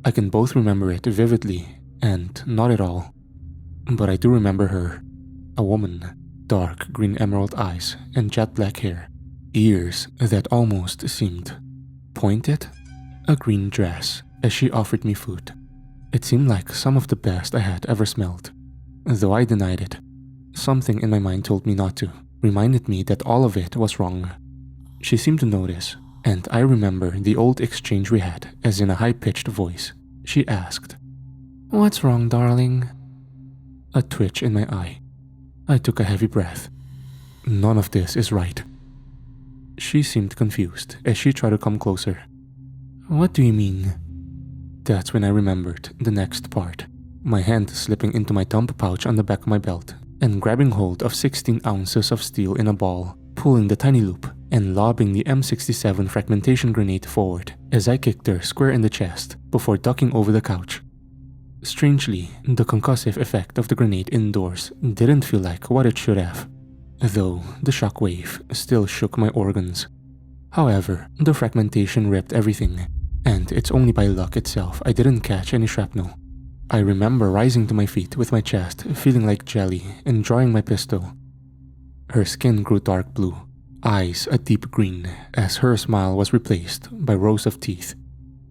I can both remember it vividly and not at all. But I do remember her. A woman, dark green emerald eyes and jet black hair, ears that almost seemed pointed, a green dress as she offered me food. It seemed like some of the best I had ever smelled, though I denied it. Something in my mind told me not to, reminded me that all of it was wrong. She seemed to notice, and I remember the old exchange we had as in a high-pitched voice. She asked, "What's wrong, darling?" A twitch in my eye. I took a heavy breath. None of this is right. She seemed confused as she tried to come closer. "What do you mean?" That's when I remembered the next part. My hand slipping into my thumb pouch on the back of my belt and grabbing hold of 16 ounces of steel in a ball, pulling the tiny loop and lobbing the M67 fragmentation grenade forward as I kicked her square in the chest before ducking over the couch. Strangely, the concussive effect of the grenade indoors didn't feel like what it should have, though the shockwave still shook my organs. However, the fragmentation ripped everything, and it's only by luck itself I didn't catch any shrapnel. I remember rising to my feet with my chest feeling like jelly and drawing my pistol. Her skin grew dark blue, eyes a deep green as her smile was replaced by rows of teeth.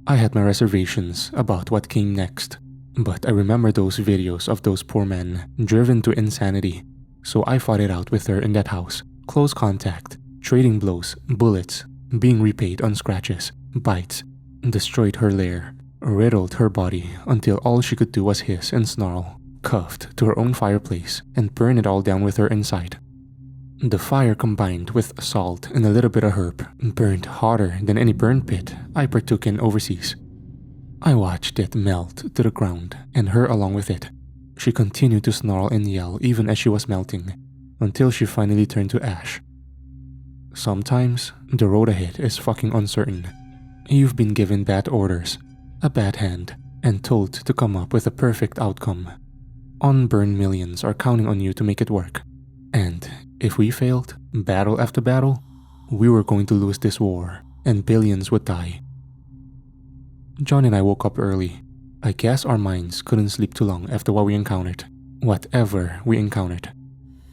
I had my reservations about what came next, but I remember those videos of those poor men driven to insanity, so I fought it out with her in that house, close contact, trading blows, bullets, being repaid on scratches, bites, destroyed her lair, riddled her body until all she could do was hiss and snarl, cuffed to her own fireplace and burn it all down with her inside. The fire combined with salt and a little bit of herb burned hotter than any burn pit I partook in overseas. I watched it melt to the ground and her along with it. She continued to snarl and yell even as she was melting, until she finally turned to ash. Sometimes, the road ahead is fucking uncertain. You've been given bad orders, a bad hand, and told to come up with a perfect outcome. Unburned millions are counting on you to make it work. And if we failed, battle after battle, we were going to lose this war, and billions would die. John and I woke up early. I guess our minds couldn't sleep too long after what we encountered. Whatever we encountered.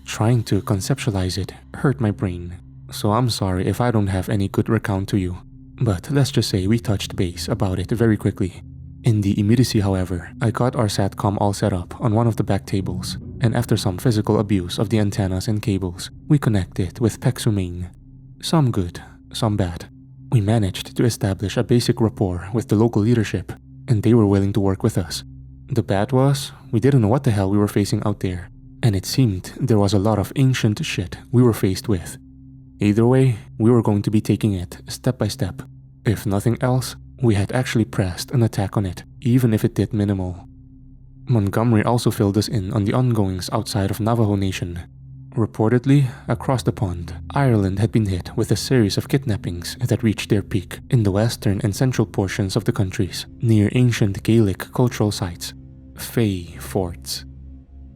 Trying to conceptualize it hurt my brain, so I'm sorry if I don't have any good recount to you. But let's just say we touched base about it very quickly. In the immediacy, however, I got our SATCOM all set up on one of the back tables, and after some physical abuse of the antennas and cables, we connected with Pexu Main. Some good, some bad. We managed to establish a basic rapport with the local leadership, and they were willing to work with us. The bad was, we didn't know what the hell we were facing out there, and it seemed there was a lot of ancient shit we were faced with. Either way, we were going to be taking it step by step. If nothing else, we had actually pressed an attack on it, even if it did minimal. Montgomery also filled us in on the ongoings outside of Navajo Nation. Reportedly, across the pond, Ireland had been hit with a series of kidnappings that reached their peak in the western and central portions of the countries, near ancient Gaelic cultural sites, Fae forts.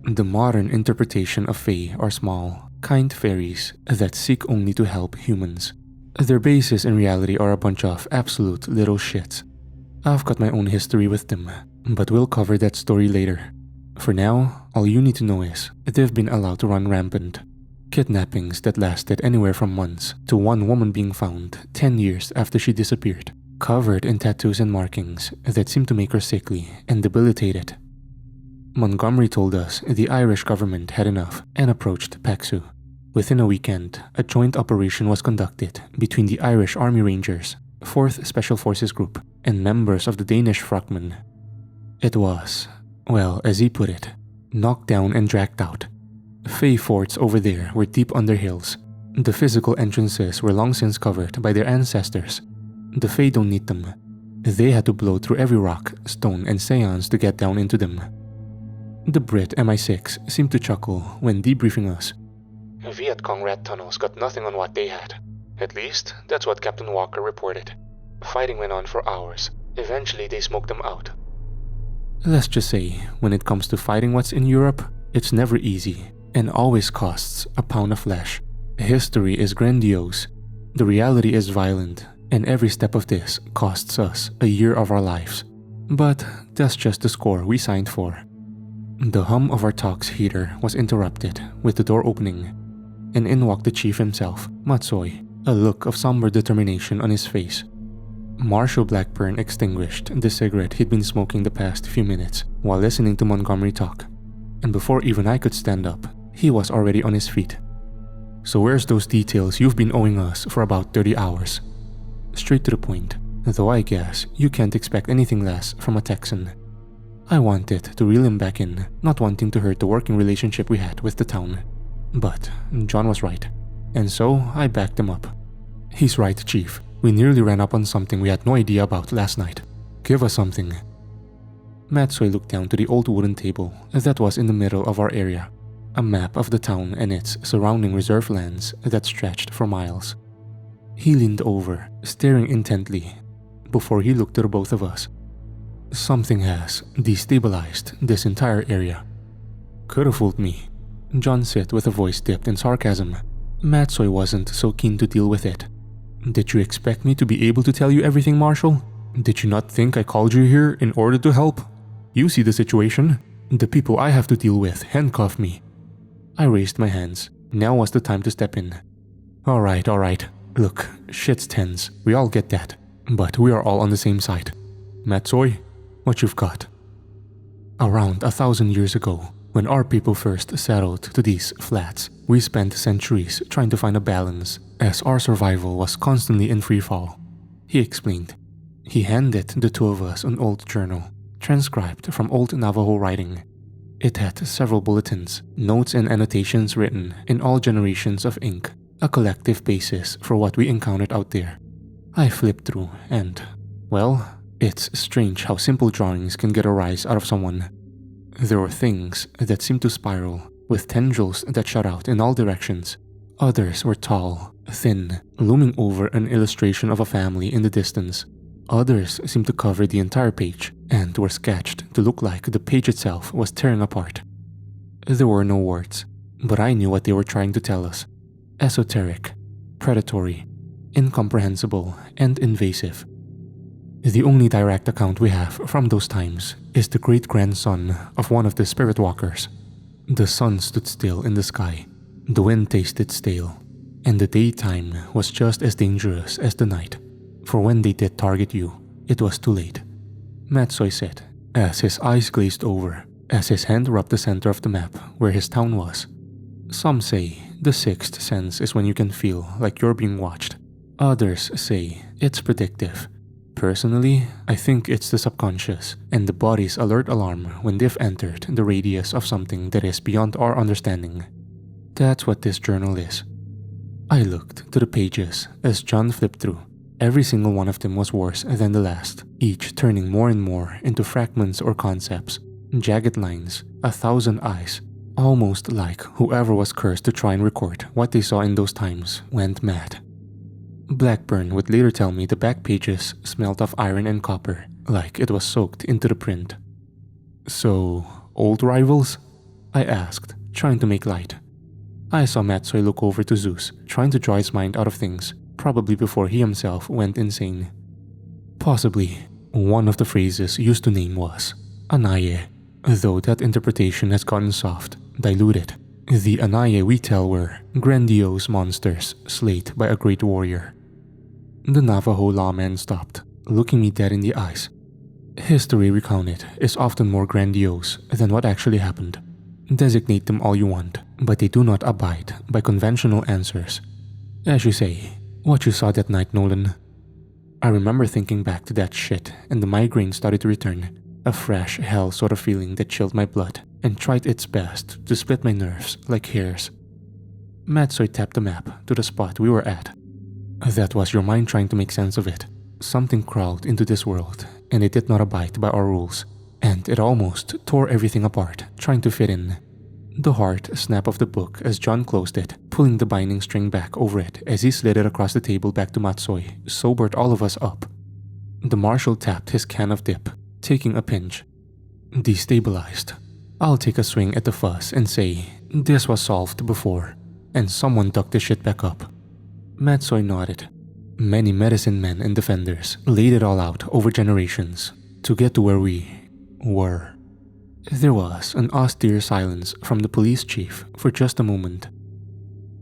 The modern interpretation of Fae are small, kind fairies that seek only to help humans. Their bases in reality are a bunch of absolute little shits. I've got my own history with them, but we'll cover that story later. For now, all you need to know is they've been allowed to run rampant. Kidnappings that lasted anywhere from months to one woman being found 10 years after she disappeared, covered in tattoos and markings that seemed to make her sickly and debilitated. Montgomery told us the Irish government had enough and approached Pexu. Within a weekend, a joint operation was conducted between the Irish Army Rangers, 4th Special Forces Group, and members of the Danish Frogmen. It was, well, as he put it, knocked down and dragged out. Fae forts over there were deep under hills. The physical entrances were long since covered by their ancestors. The Fae don't need them. They had to blow through every rock, stone, and seance to get down into them. The Brit MI6 seemed to chuckle when debriefing us. Viet Cong rat tunnels got nothing on what they had. At least, that's what Captain Walker reported. Fighting went on for hours. Eventually, they smoked them out. Let's just say, when it comes to fighting what's in Europe, it's never easy and always costs a pound of flesh. History is grandiose. The reality is violent, and every step of this costs us a year of our lives. But that's just the score we signed for. The hum of our talk's heater was interrupted with the door opening, and in walked the chief himself, Matsoy, a look of somber determination on his face. Marshal Blackburn extinguished the cigarette he'd been smoking the past few minutes while listening to Montgomery talk, and before even I could stand up, he was already on his feet. "So where's those details you've been owing us for about 30 hours? Straight to the point, though I guess you can't expect anything less from a Texan." I wanted to reel him back in, not wanting to hurt the working relationship we had with the town. But John was right, and so I backed him up. "He's right, Chief. We nearly ran up on something we had no idea about last night. Give us something." Matsoy looked down to the old wooden table that was in the middle of our area, a map of the town and its surrounding reserve lands that stretched for miles. He leaned over, staring intently, before he looked to the both of us. "Something has destabilized this entire area." "Could have fooled me," John said with a voice dipped in sarcasm. Matsoy wasn't so keen to deal with it. "Did you expect me to be able to tell you everything, Marshal? Did you not think I called you here in order to help? You see the situation. The people I have to deal with handcuff me." I raised my hands. Now was the time to step in. All right. Look, shit's tense. We all get that. But we are all on the same side. Matsoy, what you've got?" "Around 1,000 years ago, when our people first settled to these flats, we spent centuries trying to find a balance, as our survival was constantly in freefall," he explained. He handed the two of us an old journal, transcribed from old Navajo writing. It had several bulletins, notes and annotations written in all generations of ink, a collective basis for what we encountered out there. I flipped through and, well, it's strange how simple drawings can get a rise out of someone. There were things that seemed to spiral, with tendrils that shot out in all directions. Others were tall, thin, looming over an illustration of a family in the distance. Others seemed to cover the entire page and were sketched to look like the page itself was tearing apart. There were no words, but I knew what they were trying to tell us. Esoteric, predatory, incomprehensible, and invasive. The only direct account we have from those times is the great-grandson of one of the spirit walkers. The sun stood still in the sky, the wind tasted stale, and the daytime was just as dangerous as the night. For when they did target you, it was too late, Matsoy said, as his eyes glazed over, as his hand rubbed the center of the map where his town was. Some say the sixth sense is when you can feel like you're being watched. Others say it's predictive. Personally, I think it's the subconscious and the body's alert alarm when they've entered the radius of something that is beyond our understanding. That's what this journal is. I looked to the pages as John flipped through. Every single one of them was worse than the last, each turning more and more into fragments or concepts, jagged lines, 1,000 eyes, almost like whoever was cursed to try and record what they saw in those times went mad. Blackburn would later tell me the back pages smelled of iron and copper, like it was soaked into the print. "So, old rivals?" I asked, trying to make light. I saw Matsoy look over to Zeus, trying to draw his mind out of things, probably before he himself went insane. "Possibly. One of the phrases used to name was Anaye, though that interpretation has gotten soft, diluted. The Anaye we tell were grandiose monsters slayed by a great warrior." The Navajo lawman stopped, looking me dead in the eyes. "History recounted is often more grandiose than what actually happened. Designate them all you want, but they do not abide by conventional answers. As you say, what you saw that night, Nolan." I remember thinking back to that shit and the migraine started to return, a fresh hell sort of feeling that chilled my blood and tried its best to split my nerves like hairs. Matsoy tapped the map to the spot we were at. "That was your mind trying to make sense of it. Something crawled into this world and it did not abide by our rules, and it almost tore everything apart trying to fit in." The hard snap of the book as John closed it, pulling the binding string back over it as he slid it across the table back to Matsoy, sobered all of us up. The marshal tapped his can of dip, taking a pinch. "Destabilized. I'll take a swing at the fuzz and say this was solved before, and someone dug the shit back up." Matsoy nodded. "Many medicine men and defenders laid it all out over generations. to get to where we were. There was an austere silence from the police chief for just a moment.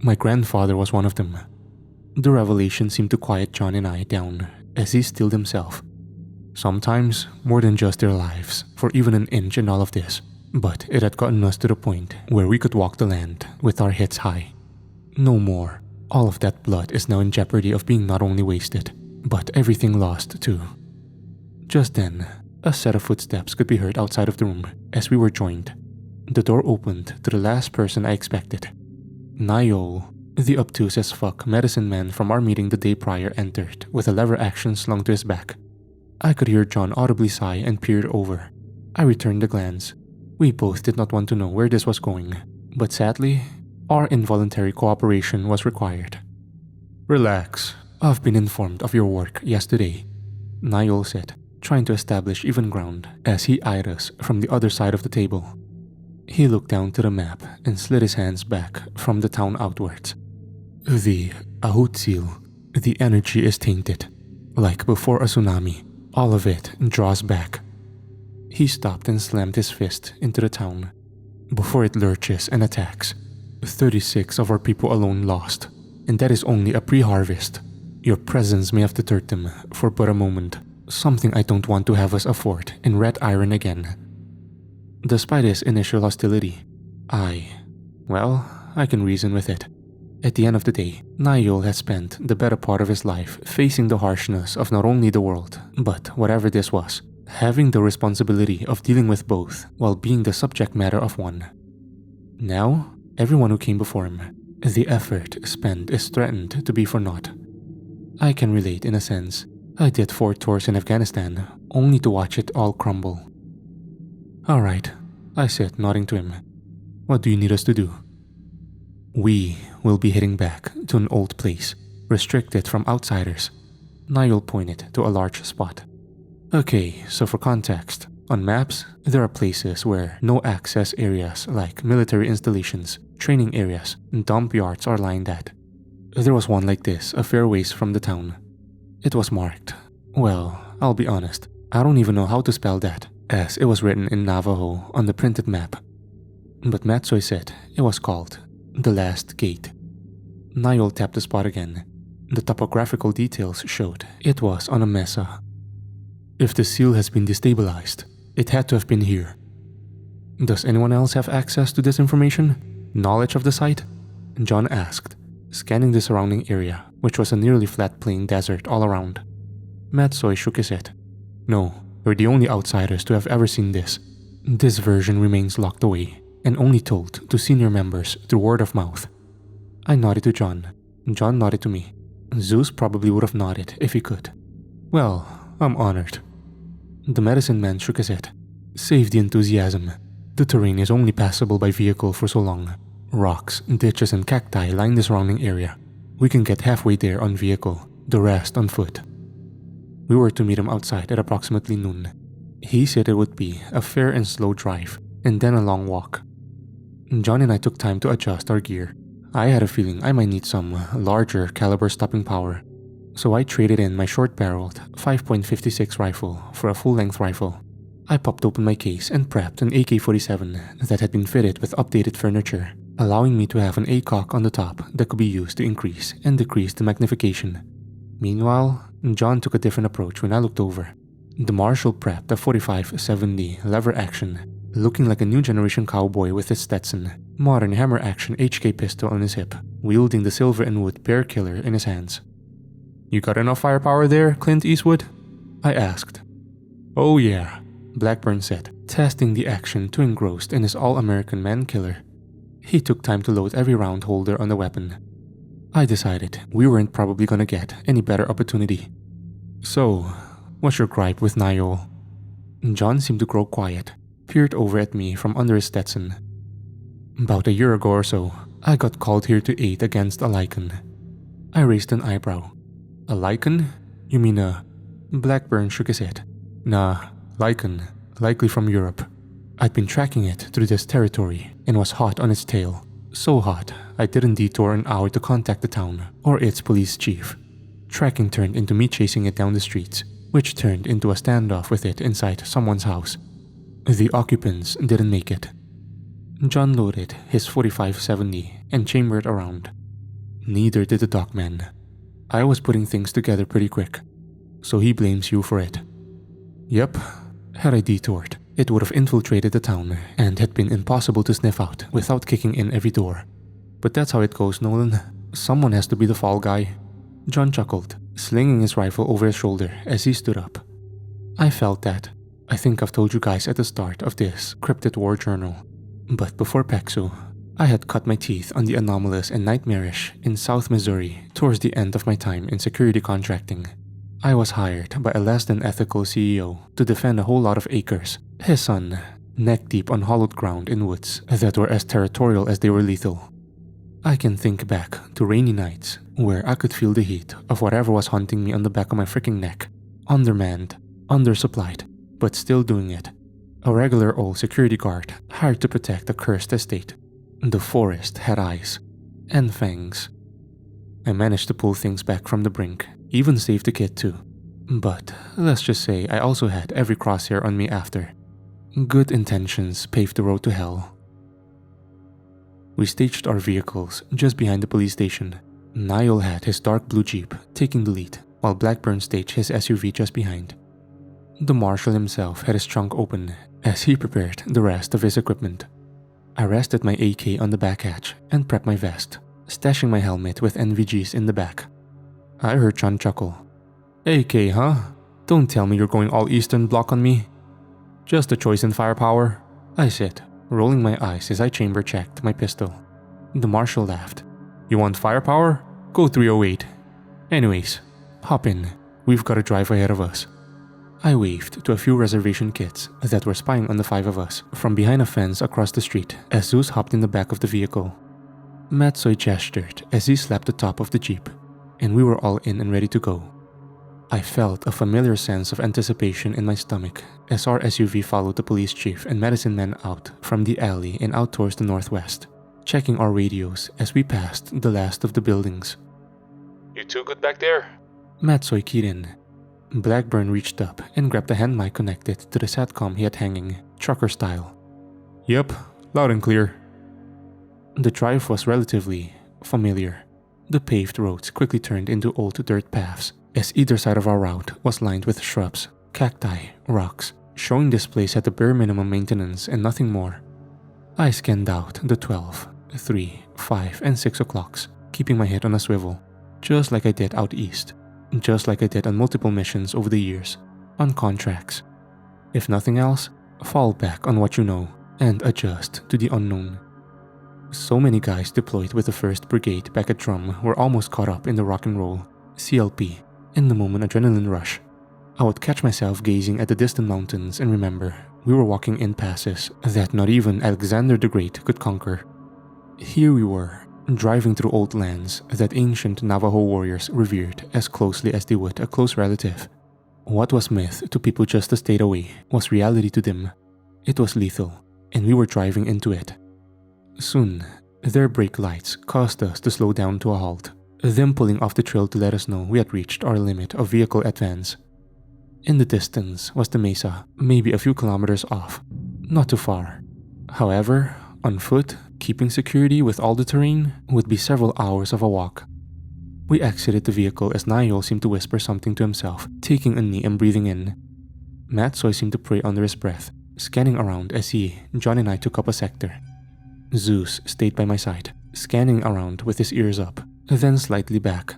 My grandfather was one of them. The revelation seemed to quiet John and I down as he stilled himself. Sometimes more than just their lives for even an inch in all of this, but it had gotten us to the point where we could walk the land with our heads high. No more. All of that blood is now in jeopardy of being not only wasted, but everything lost too. Just then, a set of footsteps could be heard outside of the room as we were joined. The door opened to the last person I expected. Myuu, the obtuse as fuck medicine man from our meeting the day prior, entered with a lever action slung to his back. I could hear John audibly sigh and peered over. I returned the glance. We both did not want to know where this was going, but sadly, our involuntary cooperation was required. "Relax. I've been informed of your work yesterday," Myuu said, trying to establish even ground as he eyed us from the other side of the table. He looked down to the map and slid his hands back from the town outwards. "The Ahutsil, the energy is tainted. Like before a tsunami, all of it draws back." He stopped and slammed his fist into the town. "Before it lurches and attacks, 36 of our people alone lost, and that is only a pre-harvest. Your presence may have deterred them for but a moment, something I don't want to have us afford in Red Iron again." Despite his initial hostility, I can reason with it. At the end of the day, Myuu has spent the better part of his life facing the harshness of not only the world, but whatever this was, having the responsibility of dealing with both while being the subject matter of one. Now, everyone who came before him, the effort spent is threatened to be for naught. I can relate in a sense. I did 4 tours in Afghanistan, only to watch it all crumble. "Alright," I said, nodding to him. "What do you need us to do?" "We will be heading back to an old place, restricted from outsiders." Myuu pointed to a large spot. "Okay, so for context, on maps, there are places where no access areas like military installations, training areas, and dump yards are lined at. There was one like this a fair ways from the town. It was marked. Well, I'll be honest, I don't even know how to spell that, as it was written in Navajo on the printed map. But Matsoi said it was called the Last Gate." Myuu tapped the spot again. The topographical details showed it was on a mesa. "If the seal has been destabilized, it had to have been here." "Does anyone else have access to this information? Knowledge of the site?" John asked, scanning the surrounding area, which was a nearly flat plain desert all around. Matsoi shook his head. "No, we're the only outsiders to have ever seen this. This version remains locked away and only told to senior members through word of mouth." I nodded to John. John nodded to me. Zeus probably would have nodded if he could. "Well, I'm honored." The medicine man shook his head. "Save the enthusiasm. The terrain is only passable by vehicle for so long. Rocks, ditches, and cacti line the surrounding area. We can get halfway there on vehicle, the rest on foot." We were to meet him outside at approximately noon. He said it would be a fair and slow drive, and then a long walk. John and I took time to adjust our gear. I had a feeling I might need some larger caliber stopping power, so I traded in my short-barreled 5.56 rifle for a full-length rifle. I popped open my case and prepped an AK-47 that had been fitted with updated furniture, allowing me to have an ACOG on the top that could be used to increase and decrease the magnification. Meanwhile, John took a different approach when I looked over. The Marshal prepped a 45-70 lever action, looking like a new generation cowboy with his Stetson, modern hammer action HK pistol on his hip, wielding the silver and wood bear killer in his hands. "You got enough firepower there, Clint Eastwood?" I asked. "Oh yeah," Blackburn said, testing the action too engrossed in his all-American man killer. He took time to load every round holder on the weapon. I decided we weren't probably gonna get any better opportunity. "So, what's your gripe with Myuu?" John seemed to grow quiet, peered over at me from under his Stetson. "About a year ago or so, I got called here to aid against a lichen." I raised an eyebrow. "A lichen? You mean a..." Blackburn shook his head. "Nah, lichen, likely from Europe. I'd been tracking it through this territory and was hot on its tail. So hot, I didn't detour an hour to contact the town or its police chief. Tracking turned into me chasing it down the streets, which turned into a standoff with it inside someone's house. The occupants didn't make it. John loaded his 45-70 and chambered around. Neither did the dockman. I was putting things together pretty quick, so he blames you for it. Yep, had I detoured, it would have infiltrated the town and had been impossible to sniff out without kicking in every door. But that's how it goes, Nolan. Someone has to be the fall guy. John chuckled, slinging his rifle over his shoulder as he stood up. I felt that. I think I've told you guys at the start of this cryptid war journal. But before Pexu, I had cut my teeth on the anomalous and nightmarish in South Missouri towards the end of my time in security contracting. I was hired by a less than ethical CEO to defend a whole lot of acres, his son, neck deep on hollowed ground in woods that were as territorial as they were lethal. I can think back to rainy nights where I could feel the heat of whatever was haunting me on the back of my freaking neck, undermanned, undersupplied, but still doing it. A regular old security guard hired to protect a cursed estate. The forest had eyes and fangs. I managed to pull things back from the brink, even saved the kid too. But let's just say I also had every crosshair on me after. Good intentions paved the road to hell. We staged our vehicles just behind the police station. Niall had his dark blue Jeep taking the lead, while Blackburn staged his SUV just behind. The marshal himself had his trunk open as he prepared the rest of his equipment. I rested my AK on the back hatch and prepped my vest, stashing my helmet with NVGs in the back. I heard John chuckle. AK, huh? Don't tell me you're going all Eastern Bloc on me. Just a choice in firepower, I said, rolling my eyes as I chamber checked my pistol. The marshal laughed. You want firepower? Go 308. Anyways, hop in. We've got a drive ahead of us. I waved to a few reservation kids that were spying on the five of us from behind a fence across the street as Zeus hopped in the back of the vehicle. Matsoy gestured as he slapped the top of the Jeep, and we were all in and ready to go. I felt a familiar sense of anticipation in my stomach as our SUV followed the police chief and medicine man out from the alley and out towards the northwest, checking our radios as we passed the last of the buildings. You two good back there? Matsoy keyed in. Blackburn reached up and grabbed a hand mic connected to the satcom he had hanging, trucker style. Yep, loud and clear. The drive was relatively familiar. The paved roads quickly turned into old dirt paths, as either side of our route was lined with shrubs, cacti, rocks, showing this place had the bare minimum maintenance and nothing more. I scanned out the 12, 3, 5, and 6 o'clocks, keeping my head on a swivel, just like I did out east. Just like I did on multiple missions over the years, on contracts. If nothing else, fall back on what you know and adjust to the unknown. So many guys deployed with the 1st Brigade back at Drum were almost caught up in the rock and roll, CLP, in the moment adrenaline rush. I would catch myself gazing at the distant mountains and remember we were walking in passes that not even Alexander the Great could conquer. Here we were, driving through old lands that ancient Navajo warriors revered as closely as they would a close relative. What was myth to people just a state away was reality to them. It was lethal, and we were driving into it. Soon, their brake lights caused us to slow down to a halt, them pulling off the trail to let us know we had reached our limit of vehicle advance. In the distance was the mesa, maybe a few kilometers off, not too far. However, on foot, keeping security with all the terrain would be several hours of a walk. We exited the vehicle as Niall seemed to whisper something to himself, taking a knee and breathing in. Matsoy seemed to pray under his breath, scanning around as John and I took up a sector. Zeus stayed by my side, scanning around with his ears up, then slightly back.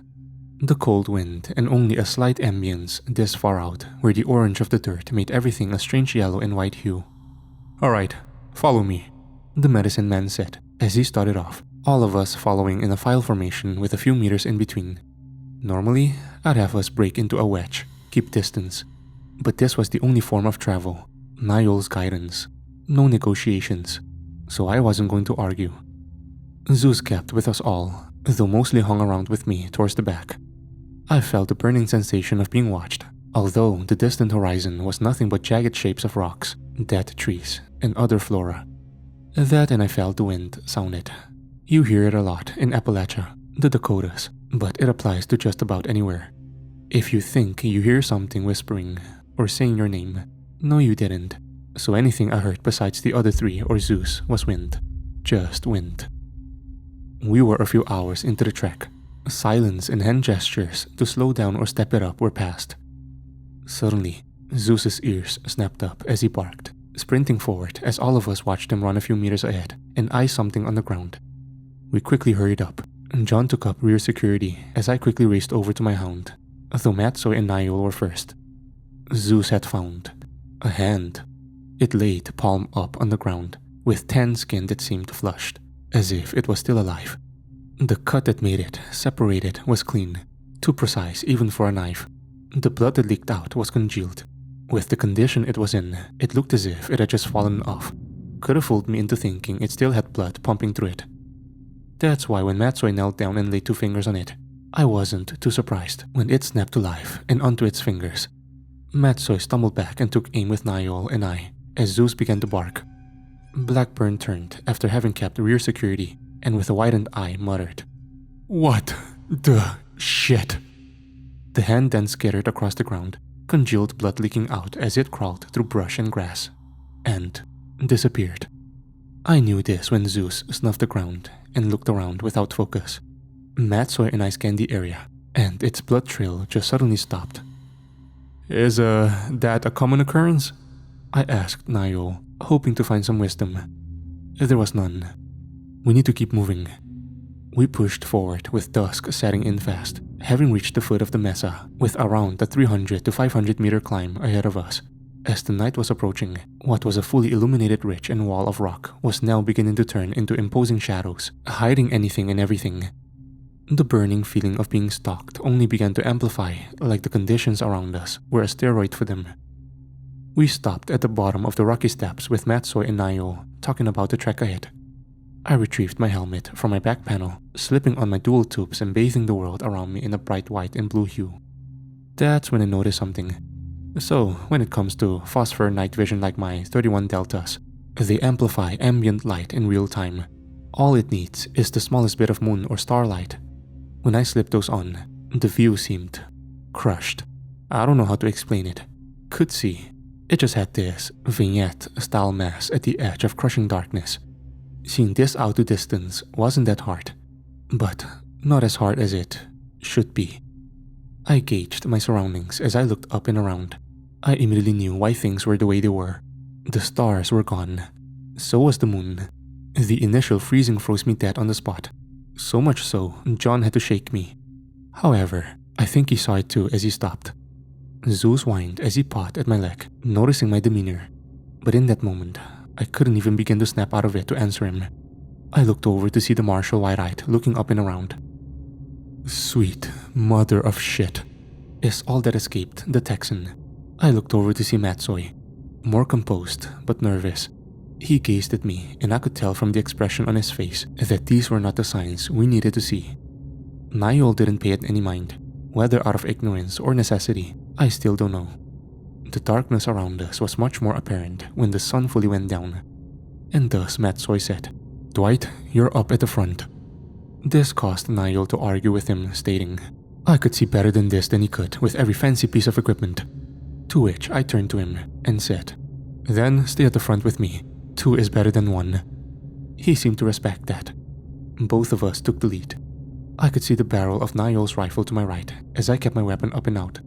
The cold wind and only a slight ambience this far out where the orange of the dirt made everything a strange yellow and white hue. Alright, follow me, the medicine man said as he started off, all of us following in a file formation with a few meters in between. Normally, I'd have us break into a wedge, keep distance, but this was the only form of travel, Niall's guidance, no negotiations, so I wasn't going to argue. Zeus kept with us all, though mostly hung around with me towards the back. I felt the burning sensation of being watched, although the distant horizon was nothing but jagged shapes of rocks, dead trees, and other flora. That and I felt the wind sounded. You hear it a lot in Appalachia, the Dakotas, but it applies to just about anywhere. If you think you hear something whispering or saying your name, no you didn't. So anything I heard besides the other three or Zeus was wind. Just wind. We were a few hours into the trek. Silence and hand gestures to slow down or step it up were past. Suddenly, Zeus's ears snapped up as he barked, sprinting forward as all of us watched him run a few meters ahead and eye something on the ground. We quickly hurried up, and John took up rear security as I quickly raced over to my hound, though Matsoy and Niall were first. Zeus had found a hand. It laid palm up on the ground, with tan skin that seemed flushed, as if it was still alive. The cut that made it separated was clean, too precise even for a knife. The blood that leaked out was congealed. With the condition it was in, it looked as if it had just fallen off. Could have fooled me into thinking it still had blood pumping through it. That's why when Matsoy knelt down and laid 2 fingers on it, I wasn't too surprised when it snapped to life and onto its fingers. Matsoy stumbled back and took aim with Niall and I as Zeus began to bark. Blackburn turned after having kept rear security and with a widened eye muttered, "What the shit?" The hand then skittered across the ground, congealed blood leaking out as it crawled through brush and grass, and disappeared. I knew this when Zeus snuffed the ground and looked around without focus. Matsoy and I scanned the area, and its blood trail just suddenly stopped. "Is that a common occurrence?" I asked Niall, hoping to find some wisdom. There was none. "We need to keep moving." We pushed forward with dusk setting in fast, having reached the foot of the mesa with around a 300 to 500 meter climb ahead of us. As the night was approaching, what was a fully illuminated ridge and wall of rock was now beginning to turn into imposing shadows, hiding anything and everything. The burning feeling of being stalked only began to amplify, like the conditions around us were a steroid for them. We stopped at the bottom of the rocky steps with Matsoy and Niall talking about the trek ahead. I retrieved my helmet from my back panel, slipping on my dual tubes and bathing the world around me in a bright white and blue hue. That's when I noticed something. So, when it comes to phosphor night vision like my 31 deltas, they amplify ambient light in real time. All it needs is the smallest bit of moon or starlight. When I slipped those on, the view seemed crushed. I don't know how to explain it. Could see. It just had this vignette-style mass at the edge of crushing darkness. Seeing this out to distance wasn't that hard, but not as hard as it should be. I gauged my surroundings as I looked up and around. I immediately knew why things were the way they were. The stars were gone. So was the moon. The initial freezing froze me dead on the spot. So much so, John had to shake me. However, I think he saw it too as he stopped. Zeus whined as he pawed at my leg, noticing my demeanor. But in that moment, I couldn't even begin to snap out of it to answer him. I looked over to see the marshal wide-eyed looking up and around. "Sweet mother of shit," is all that escaped the Texan. I looked over to see Matsoy, more composed but nervous. He gazed at me and I could tell from the expression on his face that these were not the signs we needed to see. Niall didn't pay it any mind, whether out of ignorance or necessity, I still don't know. The darkness around us was much more apparent when the sun fully went down. And thus Matsoy said, "Dwight, you're up at the front." This caused Niall to argue with him, stating, "I could see better than this than he could with every fancy piece of equipment." To which I turned to him and said, "Then stay at the front with me. 2 is better than 1. He seemed to respect that. Both of us took the lead. I could see the barrel of Niall's rifle to my right as I kept my weapon up and out.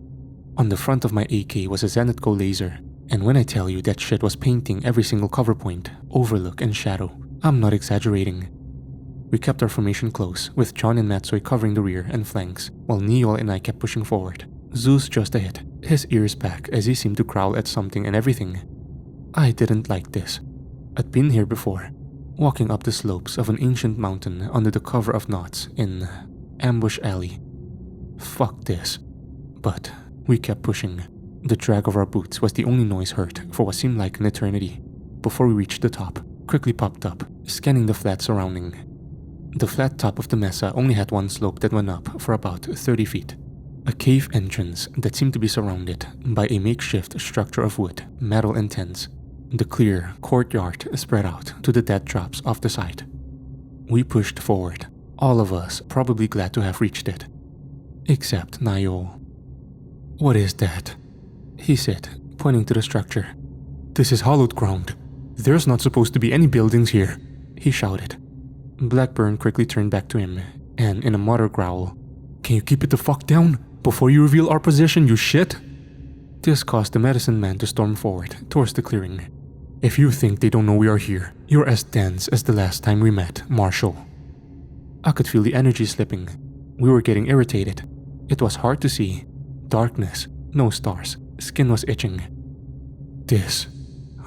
On the front of my AK was a Zenith Go laser, and when I tell you that shit was painting every single cover point, overlook, and shadow, I'm not exaggerating. We kept our formation close, with John and Matsoy covering the rear and flanks, while Niall and I kept pushing forward. Zeus just ahead, his ears back as he seemed to growl at something and everything. I didn't like this. I'd been here before, walking up the slopes of an ancient mountain under the cover of knots in Ambush Alley. Fuck this. But we kept pushing. The drag of our boots was the only noise heard for what seemed like an eternity. Before we reached the top, quickly popped up, scanning the flat surrounding. The flat top of the mesa only had one slope that went up for about 30 feet. A cave entrance that seemed to be surrounded by a makeshift structure of wood, metal and tents. The clear courtyard spread out to the dead drops off the side. We pushed forward, all of us probably glad to have reached it. Except Niall. "What is that?" he said, pointing to the structure. "This is hallowed ground. There's not supposed to be any buildings here," he shouted. Blackburn quickly turned back to him, and in a muttered growl, "Can you keep it the fuck down before you reveal our position, you shit?" This caused the medicine man to storm forward towards the clearing. "If you think they don't know we are here, you're as dense as the last time we met, Marshall." I could feel the energy slipping. We were getting irritated. It was hard to see. Darkness, no stars, skin was itching. "This...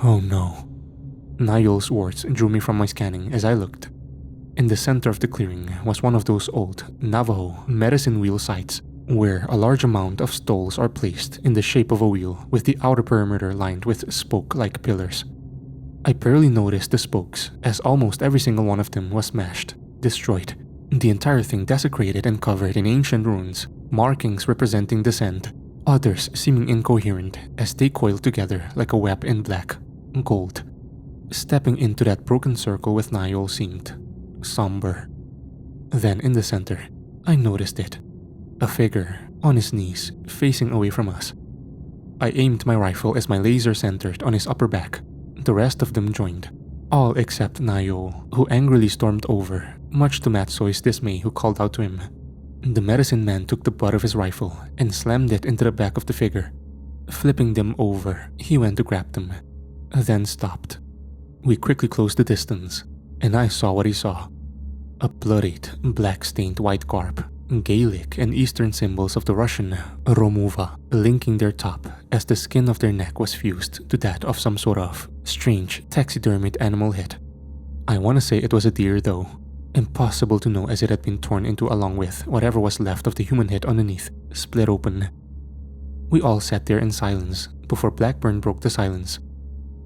oh no." Niall's words drew me from my scanning as I looked. In the center of the clearing was one of those old Navajo medicine wheel sites where a large amount of stoles are placed in the shape of a wheel with the outer perimeter lined with spoke-like pillars. I barely noticed the spokes as almost every single one of them was smashed, destroyed, the entire thing desecrated and covered in ancient runes, markings representing descent, others seeming incoherent as they coiled together like a web in black gold. Stepping into that broken circle with Niall seemed somber. Then in the center, I noticed it. A figure on his knees, facing away from us. I aimed my rifle as my laser centered on his upper back. The rest of them joined, all except Niall, who angrily stormed over, much to Matsoy's dismay, who called out to him. The medicine man took the butt of his rifle and slammed it into the back of the figure. Flipping them over, he went to grab them, then stopped. We quickly closed the distance, and I saw what he saw. A bloodied, black-stained white garb, Gaelic and Eastern symbols of the Russian Romuva linking their top as the skin of their neck was fused to that of some sort of strange taxidermied animal head. I want to say it was a deer though. Impossible to know as it had been torn into along with whatever was left of the human head underneath, split open. We all sat there in silence before Blackburn broke the silence.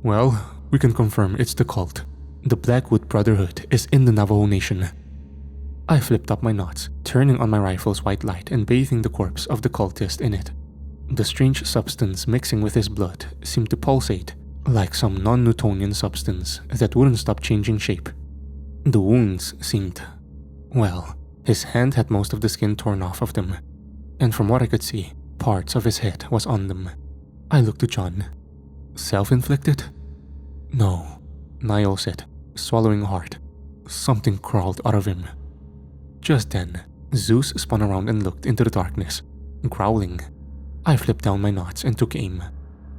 "Well, we can confirm it's the cult. The Blackwood Brotherhood is in the Navajo Nation." I flipped up my knots, turning on my rifle's white light and bathing the corpse of the cultist in it. The strange substance mixing with his blood seemed to pulsate, like some non-Newtonian substance that wouldn't stop changing shape. The wounds seemed... well, his hand had most of the skin torn off of them, and from what I could see, parts of his head was on them. I looked to John. "Self-inflicted?" "No," Niall said, swallowing hard. "Something crawled out of him." Just then, Zeus spun around and looked into the darkness, growling. I flipped down my knots and took aim.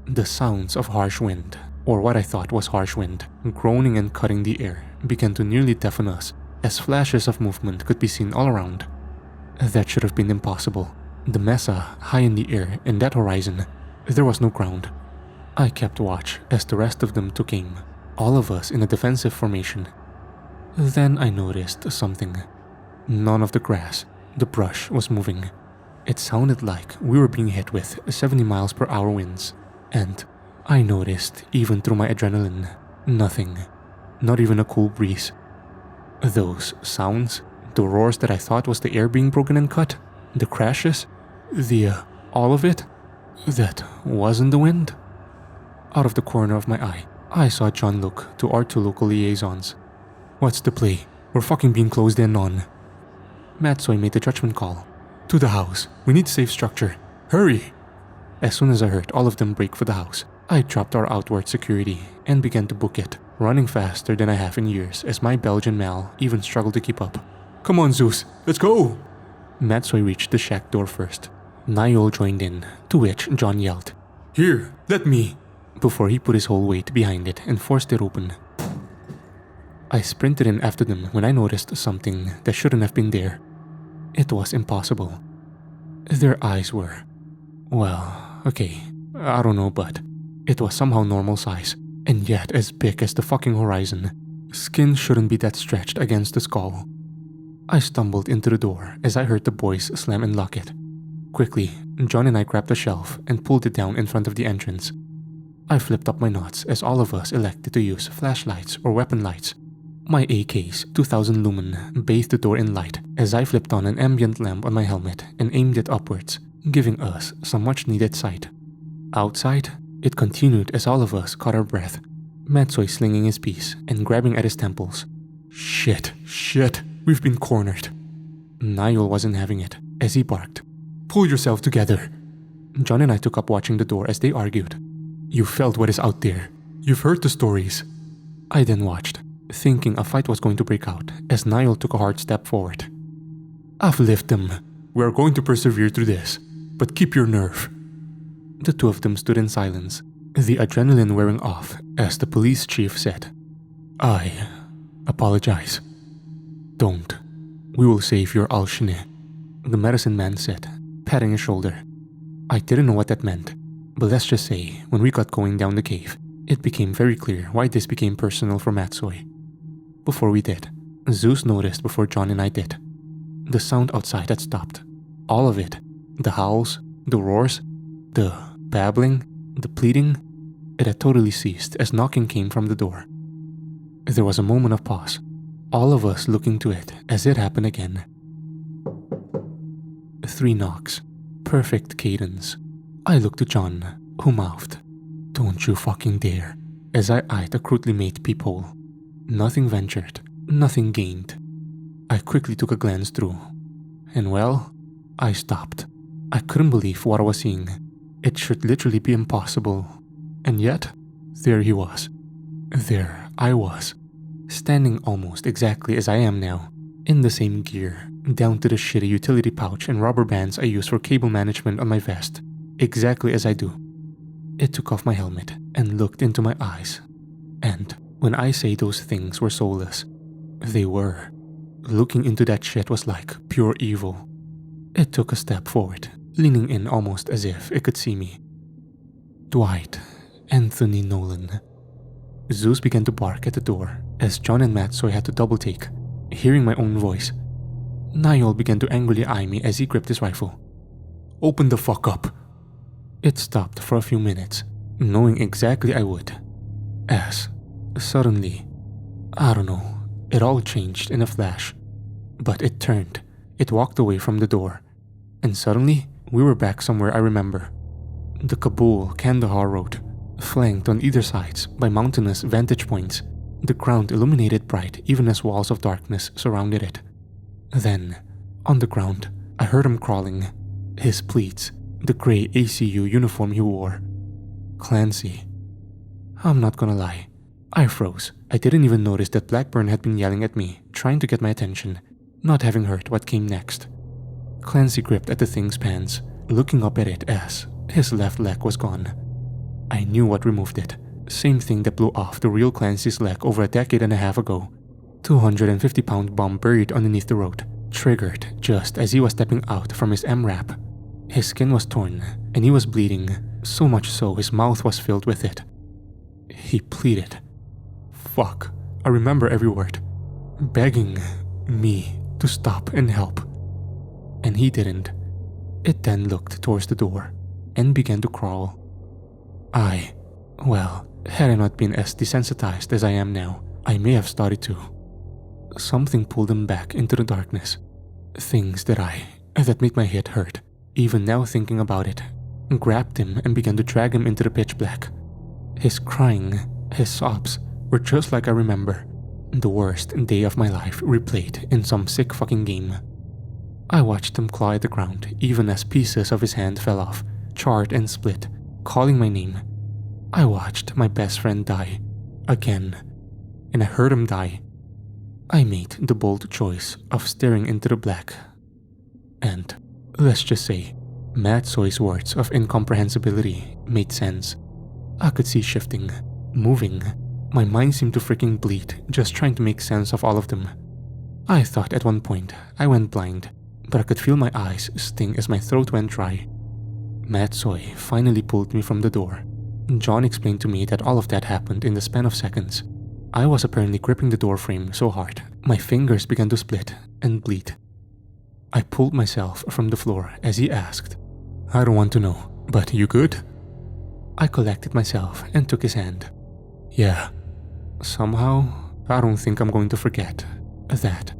The sounds of harsh wind, or what I thought was harsh wind, groaning and cutting the air, began to nearly deafen us, as flashes of movement could be seen all around. That should have been impossible. The mesa high in the air in that horizon, there was no ground. I kept watch as the rest of them took aim, all of us in a defensive formation. Then I noticed something. None of the grass, the brush, was moving. It sounded like we were being hit with 70 miles per hour winds, and I noticed, even through my adrenaline, nothing. Not even a cool breeze. Those sounds, the roars that I thought was the air being broken and cut, the crashes, all of it, that wasn't the wind. Out of the corner of my eye, I saw John look to our two local liaisons. "What's the play? We're fucking being closed in on." Matsoy made the judgment call. "To the house. We need safe structure. Hurry!" As soon as I heard all of them break for the house, I dropped our outward security and began to book it, running faster than I have in years as my Belgian Mal even struggled to keep up. "Come on, Zeus, let's go!" Matsoy reached the shack door first. Niall joined in, to which John yelled, "Here, let me!" before he put his whole weight behind it and forced it open. I sprinted in after them when I noticed something that shouldn't have been there. It was impossible. Their eyes were... well, okay, I don't know, but it was somehow normal size, and yet as big as the fucking horizon. Skin shouldn't be that stretched against the skull. I stumbled into the door as I heard the boys slam and lock it. Quickly, John and I grabbed a shelf and pulled it down in front of the entrance. I flipped up my knots as all of us elected to use flashlights or weapon lights. My AK's 2000 lumen bathed the door in light as I flipped on an ambient lamp on my helmet and aimed it upwards, giving us some much needed sight. Outside, it continued as all of us caught our breath, Matsoy slinging his piece and grabbing at his temples. Shit, we've been cornered. Niall wasn't having it as he barked, "Pull yourself together." John and I took up watching the door as they argued. "You felt what is out there. You've heard the stories." I then watched, thinking a fight was going to break out as Niall took a hard step forward. "I've lived them. We are going to persevere through this, but keep your nerve." The two of them stood in silence, the adrenaline wearing off as the police chief said, "I apologize." "Don't. We will save your alchemy," the medicine man said, patting his shoulder. I didn't know what that meant, but let's just say when we got going down the cave, it became very clear why this became personal for Matsoy. Before we did, Zeus noticed before John and I did. The sound outside had stopped. All of it. The howls, the roars, the babbling, the pleading. It had totally ceased as knocking came from the door. There was a moment of pause, all of us looking to it as it happened again. 3 knocks. Perfect cadence. I looked to John, who mouthed, "Don't you fucking dare," as I eyed a crudely made peephole. Nothing ventured, nothing gained. I quickly took a glance through, and well, I stopped. I couldn't believe what I was seeing. It should literally be impossible. And yet, there he was. There I was, standing almost exactly as I am now, in the same gear, down to the shitty utility pouch and rubber bands I use for cable management on my vest, exactly as I do. It took off my helmet and looked into my eyes. And when I say those things were soulless, they were. Looking into that shit was like pure evil. It took a step forward, leaning in almost as if it could see me. Dwight Anthony Nolan. Zeus began to bark at the door as John and Matsoy had to double take, hearing my own voice. Niall began to angrily eye me as he gripped his rifle. "Open the fuck up." It stopped for a few minutes, knowing exactly I would. As, suddenly, I don't know, it all changed in a flash. But it turned, it walked away from the door, and suddenly we were back somewhere I remember. The Kabul-Kandahar road, flanked on either sides by mountainous vantage points, the ground illuminated bright even as walls of darkness surrounded it. Then, on the ground, I heard him crawling, his pleats, the grey ACU uniform he wore. Clancy. I'm not gonna lie, I froze. I didn't even notice that Blackburn had been yelling at me, trying to get my attention, not having heard what came next. Clancy gripped at the thing's pants, looking up at it as his left leg was gone. I knew what removed it. Same thing that blew off the real Clancy's leg over a decade and a half ago. 250-pound bomb buried underneath the road, triggered just as he was stepping out from his MRAP. His skin was torn, and he was bleeding, so much so his mouth was filled with it. He pleaded. Fuck, I remember every word. Begging me to stop and help. And he didn't. It then looked towards the door, and began to crawl. Had I not been as desensitized as I am now, I may have started to. Something pulled him back into the darkness. Things that made my head hurt, even now thinking about it, grabbed him and began to drag him into the pitch black. His crying, his sobs, were just like I remember. The worst day of my life replayed in some sick fucking game. I watched him claw at the ground even as pieces of his hand fell off, charred and split, calling my name. I watched my best friend die, again, and I heard him die. I made the bold choice of staring into the black. And, let's just say, Matsoy's words of incomprehensibility made sense. I could see shifting, moving. My mind seemed to freaking bleed just trying to make sense of all of them. I thought at one point I went blind, but I could feel my eyes sting as my throat went dry. Matsoy finally pulled me from the door. John explained to me that all of that happened in the span of seconds. I was apparently gripping the door frame so hard, my fingers began to split and bleed. I pulled myself from the floor as he asked, I don't want to know, but you good? I collected myself and took his hand. Yeah. Somehow, I don't think I'm going to forget that.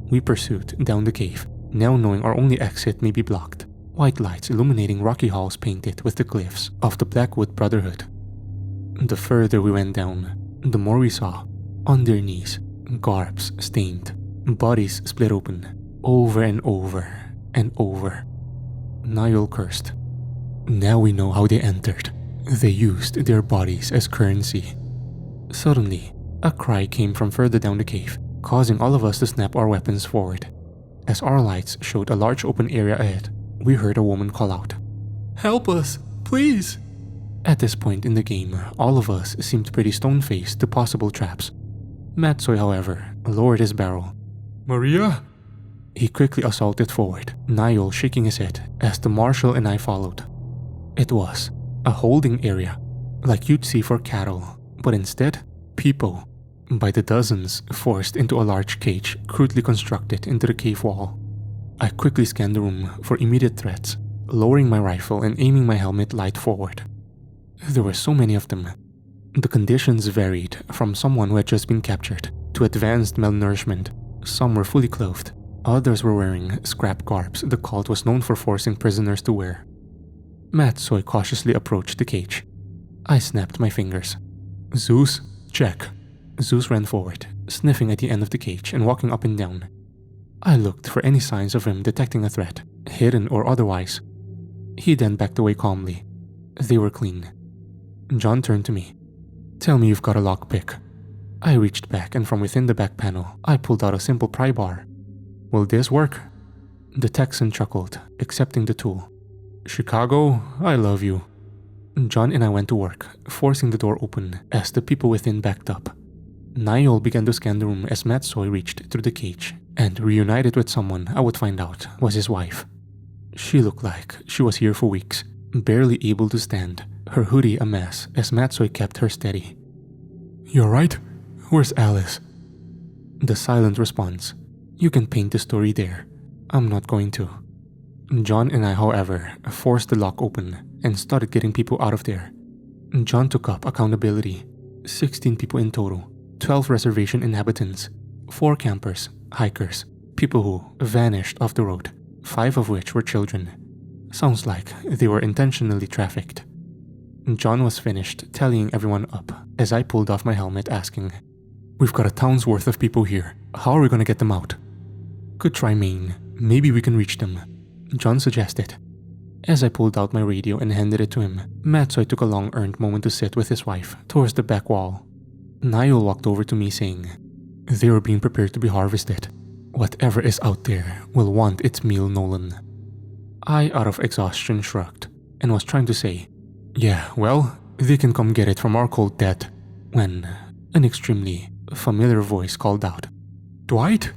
We pursued down the cave, now knowing our only exit may be blocked. White lights illuminating rocky halls painted with the glyphs of the Blackwood Brotherhood. The further we went down, the more we saw, on their knees, garbs stained, bodies split open, over and over and over. Niall cursed. Now we know how they entered. They used their bodies as currency. Suddenly, a cry came from further down the cave, causing all of us to snap our weapons forward. As our lights showed a large open area ahead, we heard a woman call out, "Help us, please!" At this point in the game, all of us seemed pretty stone-faced to possible traps. Matsoy, however, lowered his barrel. "Maria?" He quickly assaulted forward, Niall shaking his head as the marshal and I followed. It was a holding area, like you'd see for cattle, but instead, people, by the dozens, forced into a large cage crudely constructed into the cave wall. I quickly scanned the room for immediate threats, lowering my rifle and aiming my helmet light forward. There were so many of them. The conditions varied from someone who had just been captured to advanced malnourishment. Some were fully clothed, others were wearing scrap garbs the cult was known for forcing prisoners to wear. Matsoy cautiously approached the cage. I snapped my fingers. "Zeus, check." Zeus ran forward, sniffing at the end of the cage and walking up and down. I looked for any signs of him detecting a threat, hidden or otherwise. He then backed away calmly. They were clean. John turned to me. "Tell me you've got a lockpick." I reached back and from within the back panel, I pulled out a simple pry bar. "Will this work?" The Texan chuckled, accepting the tool. "Chicago, I love you." John and I went to work, forcing the door open as the people within backed up. Niall began to scan the room as Matsoy reached through the cage and reunited with someone I would find out was his wife. She looked like she was here for weeks, barely able to stand, her hoodie a mess as Matsoy kept her steady. "You alright? Where's Alice?" The silent response. "You can paint the story there. I'm not going to." John and I, however, forced the lock open and started getting people out of there. John took up accountability. 16 people in total, 12 reservation inhabitants, 4 campers, hikers, people who vanished off the road, 5 of which were children. Sounds like they were intentionally trafficked. John was finished tallying everyone up as I pulled off my helmet asking, "We've got a town's worth of people here. How are we gonna get them out?" "Could try Maine. Maybe we can reach them," John suggested. As I pulled out my radio and handed it to him, Matsoy took a long-earned moment to sit with his wife towards the back wall. Niall walked over to me saying, "They were being prepared to be harvested. Whatever is out there will want its meal, Nolan." I, out of exhaustion, shrugged and was trying to say, "Yeah, well, they can come get it from our cold dead," when an extremely familiar voice called out, "Dwight?"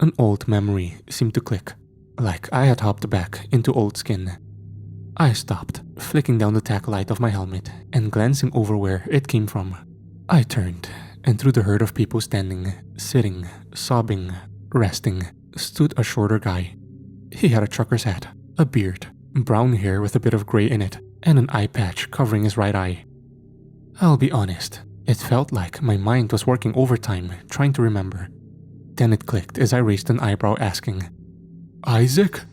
An old memory seemed to click, like I had hopped back into old skin. I stopped, flicking down the tack light of my helmet and glancing over where it came from. I turned, and through the herd of people standing, sitting, sobbing, resting, stood a shorter guy. He had a trucker's hat, a beard, brown hair with a bit of gray in it, and an eye patch covering his right eye. I'll be honest, it felt like my mind was working overtime trying to remember. Then it clicked as I raised an eyebrow asking, "Isaac?"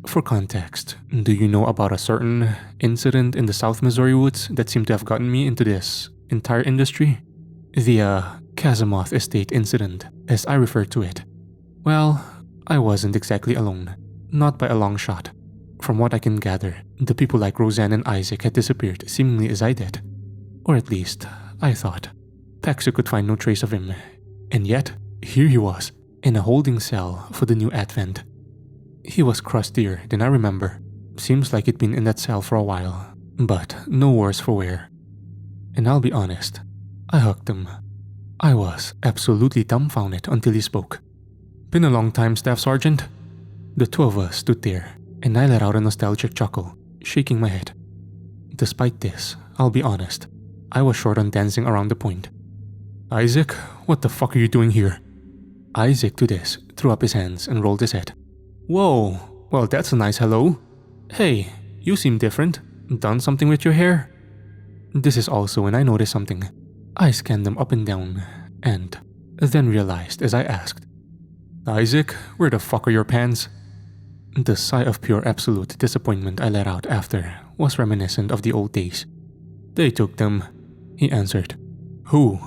For context, do you know about a certain incident in the South Missouri woods that seemed to have gotten me into this entire industry? The Casamoth Estate incident, as I refer to it. Well, I wasn't exactly alone, not by a long shot. From what I can gather, the people like Roseanne and Isaac had disappeared seemingly as I did. Or at least, I thought. Paxo could find no trace of him, and yet, here he was, in a holding cell for the new advent. He was crustier than I remember. Seems like he'd been in that cell for a while, but no worse for wear. And I'll be honest, I hugged him. I was absolutely dumbfounded until he spoke. "Been a long time, Staff Sergeant." The two of us stood there, and I let out a nostalgic chuckle, shaking my head. Despite this, I'll be honest, I was short on dancing around the point. "Isaac, what the fuck are you doing here?" Isaac, to this, threw up his hands and rolled his head. "Whoa, well that's a nice hello. Hey, you seem different. Done something with your hair?" This is also when I noticed something. I scanned them up and down, and then realized as I asked, "Isaac, where the fuck are your pants?" The sigh of pure absolute disappointment I let out after was reminiscent of the old days. "They took them," he answered. "Who?"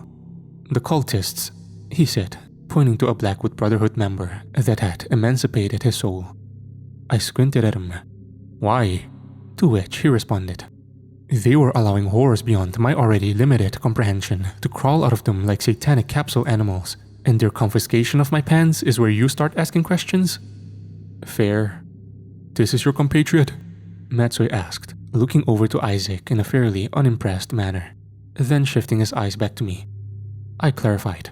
"The cultists," he said, pointing to a Blackwood Brotherhood member that had emancipated his soul. I squinted at him. "Why? To which he responded, "They were allowing horrors beyond my already limited comprehension to crawl out of them like satanic capsule animals, and their confiscation of my pants is where you start asking questions?" "Fair. This is your compatriot?" Matsui asked, looking over to Isaac in a fairly unimpressed manner, then shifting his eyes back to me. I clarified,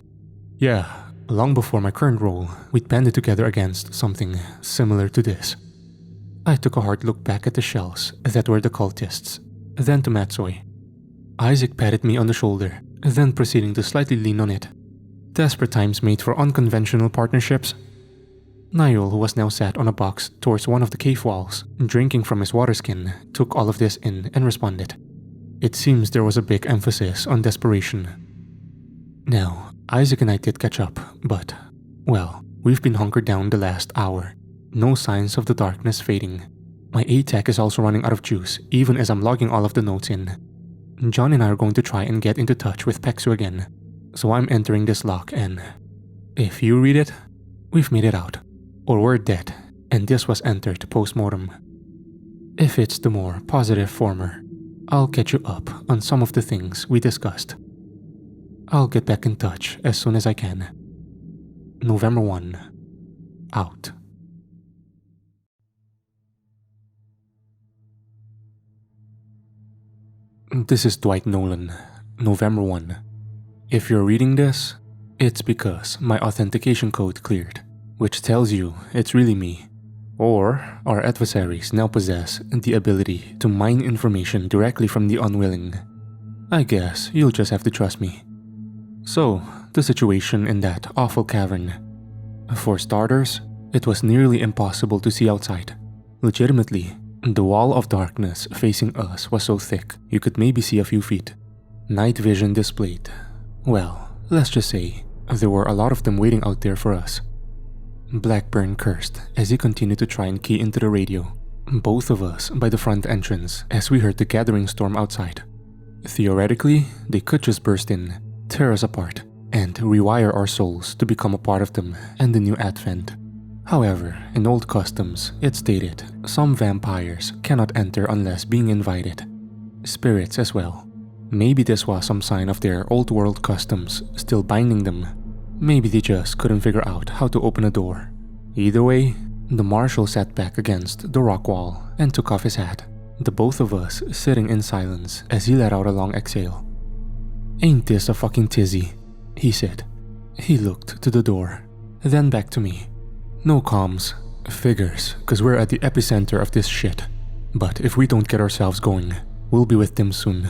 "Yeah, long before my current role, we'd banded together against something similar to this." I took a hard look back at the shells that were the cultists, then to Matsui. Isaac patted me on the shoulder, then proceeding to slightly lean on it. Desperate times made for unconventional partnerships. Niall, who was now sat on a box towards one of the cave walls, drinking from his water skin, took all of this in and responded. It seems there was a big emphasis on desperation. Now, Isaac and I did catch up, but, well, we've been hunkered down the last hour. No signs of the darkness fading. My ATAC is also running out of juice, even as I'm logging all of the notes in. John and I are going to try and get into touch with Pexu again, so I'm entering this lock and, if you read it, we've made it out. Or we're dead, and this was entered post-mortem. If it's the more positive former, I'll catch you up on some of the things we discussed. I'll get back in touch as soon as I can. November 1. Out. This is Dwight Nolan, November 1. If you're reading this, it's because my authentication code cleared, which tells you it's really me. Or our adversaries now possess the ability to mine information directly from the unwilling. I guess you'll just have to trust me. So, the situation in that awful cavern. For starters, it was nearly impossible to see outside. Legitimately, the wall of darkness facing us was so thick you could maybe see a few feet. Night vision displayed. Well, let's just say there were a lot of them waiting out there for us. Blackburn cursed as he continued to try and key into the radio, both of us by the front entrance as we heard the gathering storm outside. Theoretically, they could just burst in, tear us apart, and rewire our souls to become a part of them and the new advent. However, in old customs, it stated some vampires cannot enter unless being invited. Spirits as well. Maybe this was some sign of their old world customs still binding them. Maybe they just couldn't figure out how to open a door. Either way, the marshal sat back against the rock wall and took off his hat, the both of us sitting in silence as he let out a long exhale. "Ain't this a fucking tizzy?" he said. He looked to the door, then back to me. "No comms. Figures, cause we're at the epicenter of this shit. But if we don't get ourselves going, we'll be with them soon."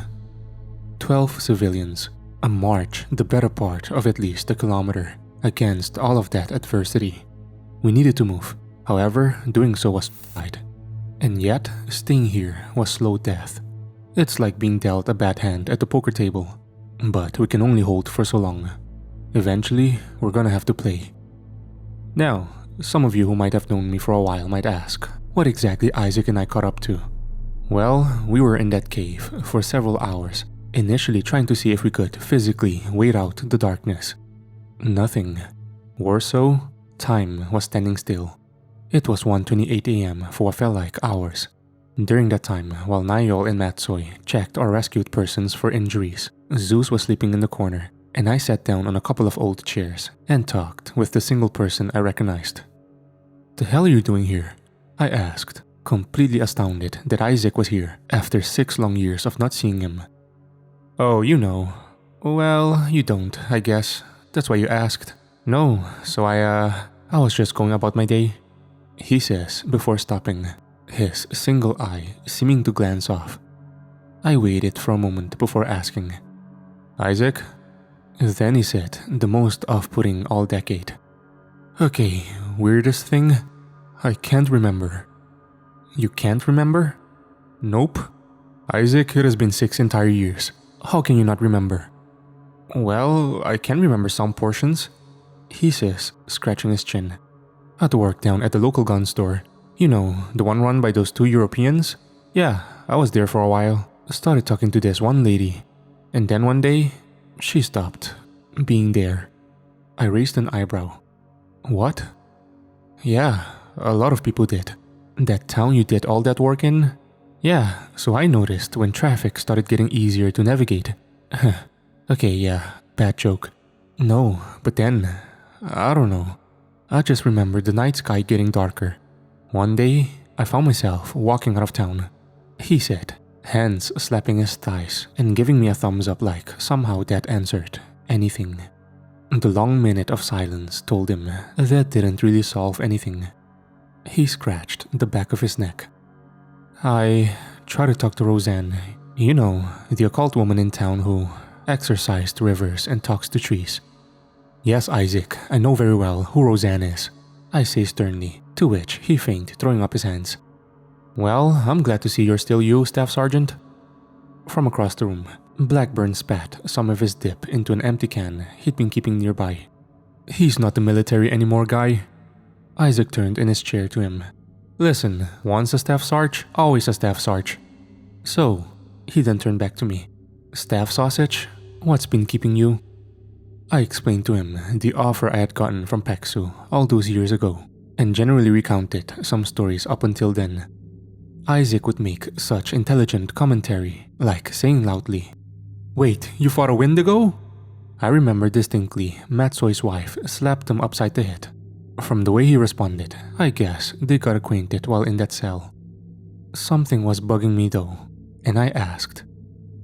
12 civilians. A march the better part of at least a kilometer against all of that adversity. We needed to move. However, doing so was hard. And yet, staying here was slow death. It's like being dealt a bad hand at the poker table. But we can only hold for so long. Eventually, we're gonna have to play. Now, some of you who might have known me for a while might ask, what exactly Isaac and I caught up to? Well, we were in that cave for several hours, initially trying to see if we could physically wait out the darkness. Nothing. Worse so, time was standing still. It was 1:28 AM for what felt like hours. During that time, while Niall and Matsui checked our rescued persons for injuries, Zeus was sleeping in the corner, and I sat down on a couple of old chairs and talked with the single person I recognized. "The hell are you doing here?" I asked, completely astounded that Isaac was here after 6 long years of not seeing him. "Oh, you know. Well, you don't, I guess. That's why you asked." "No, so I was just going about my day," he says before stopping, his single eye seeming to glance off. I waited for a moment before asking, "Isaac?" Then he said the most off-putting all decade. "Okay, weirdest thing? I can't remember." "You can't remember?" "Nope. Isaac, it has been 6 entire years. How can you not remember?" "Well, I can remember some portions," he says, scratching his chin. "At work down at the local gun store. You know, the one run by those 2 Europeans? Yeah, I was there for a while. Started talking to this one lady. And then one day, she stopped being there." I raised an eyebrow. "What?" "Yeah, a lot of people did. That town you did all that work in? Yeah, so I noticed when traffic started getting easier to navigate. Okay, yeah, bad joke. No, but then, I don't know. I just remember the night sky getting darker. One day, I found myself walking out of town. He said, hands slapping his thighs and giving me a thumbs up like somehow that answered anything. The long minute of silence told him that didn't really solve anything. He scratched the back of his neck. I tried to talk to Roseanne, you know, the occult woman in town who exorcised rivers and talks to trees. Yes, Isaac, I know very well who Roseanne is, I say sternly, to which he feigned throwing up his hands. Well, I'm glad to see you're still you, Staff Sergeant. From across the room, Blackburn spat some of his dip into an empty can he'd been keeping nearby. He's not the military anymore, guy. Isaac turned in his chair to him. Listen, once a Staff Sarge, always a Staff Sarge. So, he then turned back to me. Staff Sausage, what's been keeping you? I explained to him the offer I had gotten from Peksu all those years ago, and generally recounted some stories up until then. Isaac would make such intelligent commentary, like saying loudly, "Wait, you fought a Wendigo?" I remember distinctly Matsoy's wife slapped him upside the head. From the way he responded, I guess they got acquainted while in that cell. Something was bugging me though, and I asked,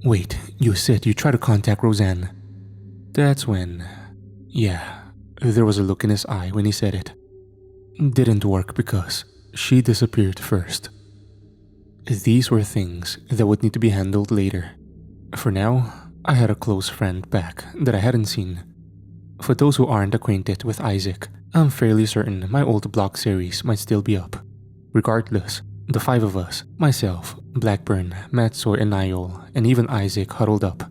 "Wait, you said you tried to contact Roseanne?" That's when, yeah, there was a look in his eye when he said it. Didn't work because she disappeared first. These were things that would need to be handled later. For now, I had a close friend back that I hadn't seen. For those who aren't acquainted with Isaac, I'm fairly certain my old blog series might still be up. Regardless, the five of us, myself, Blackburn, Matsoy and Niall, and even Isaac huddled up.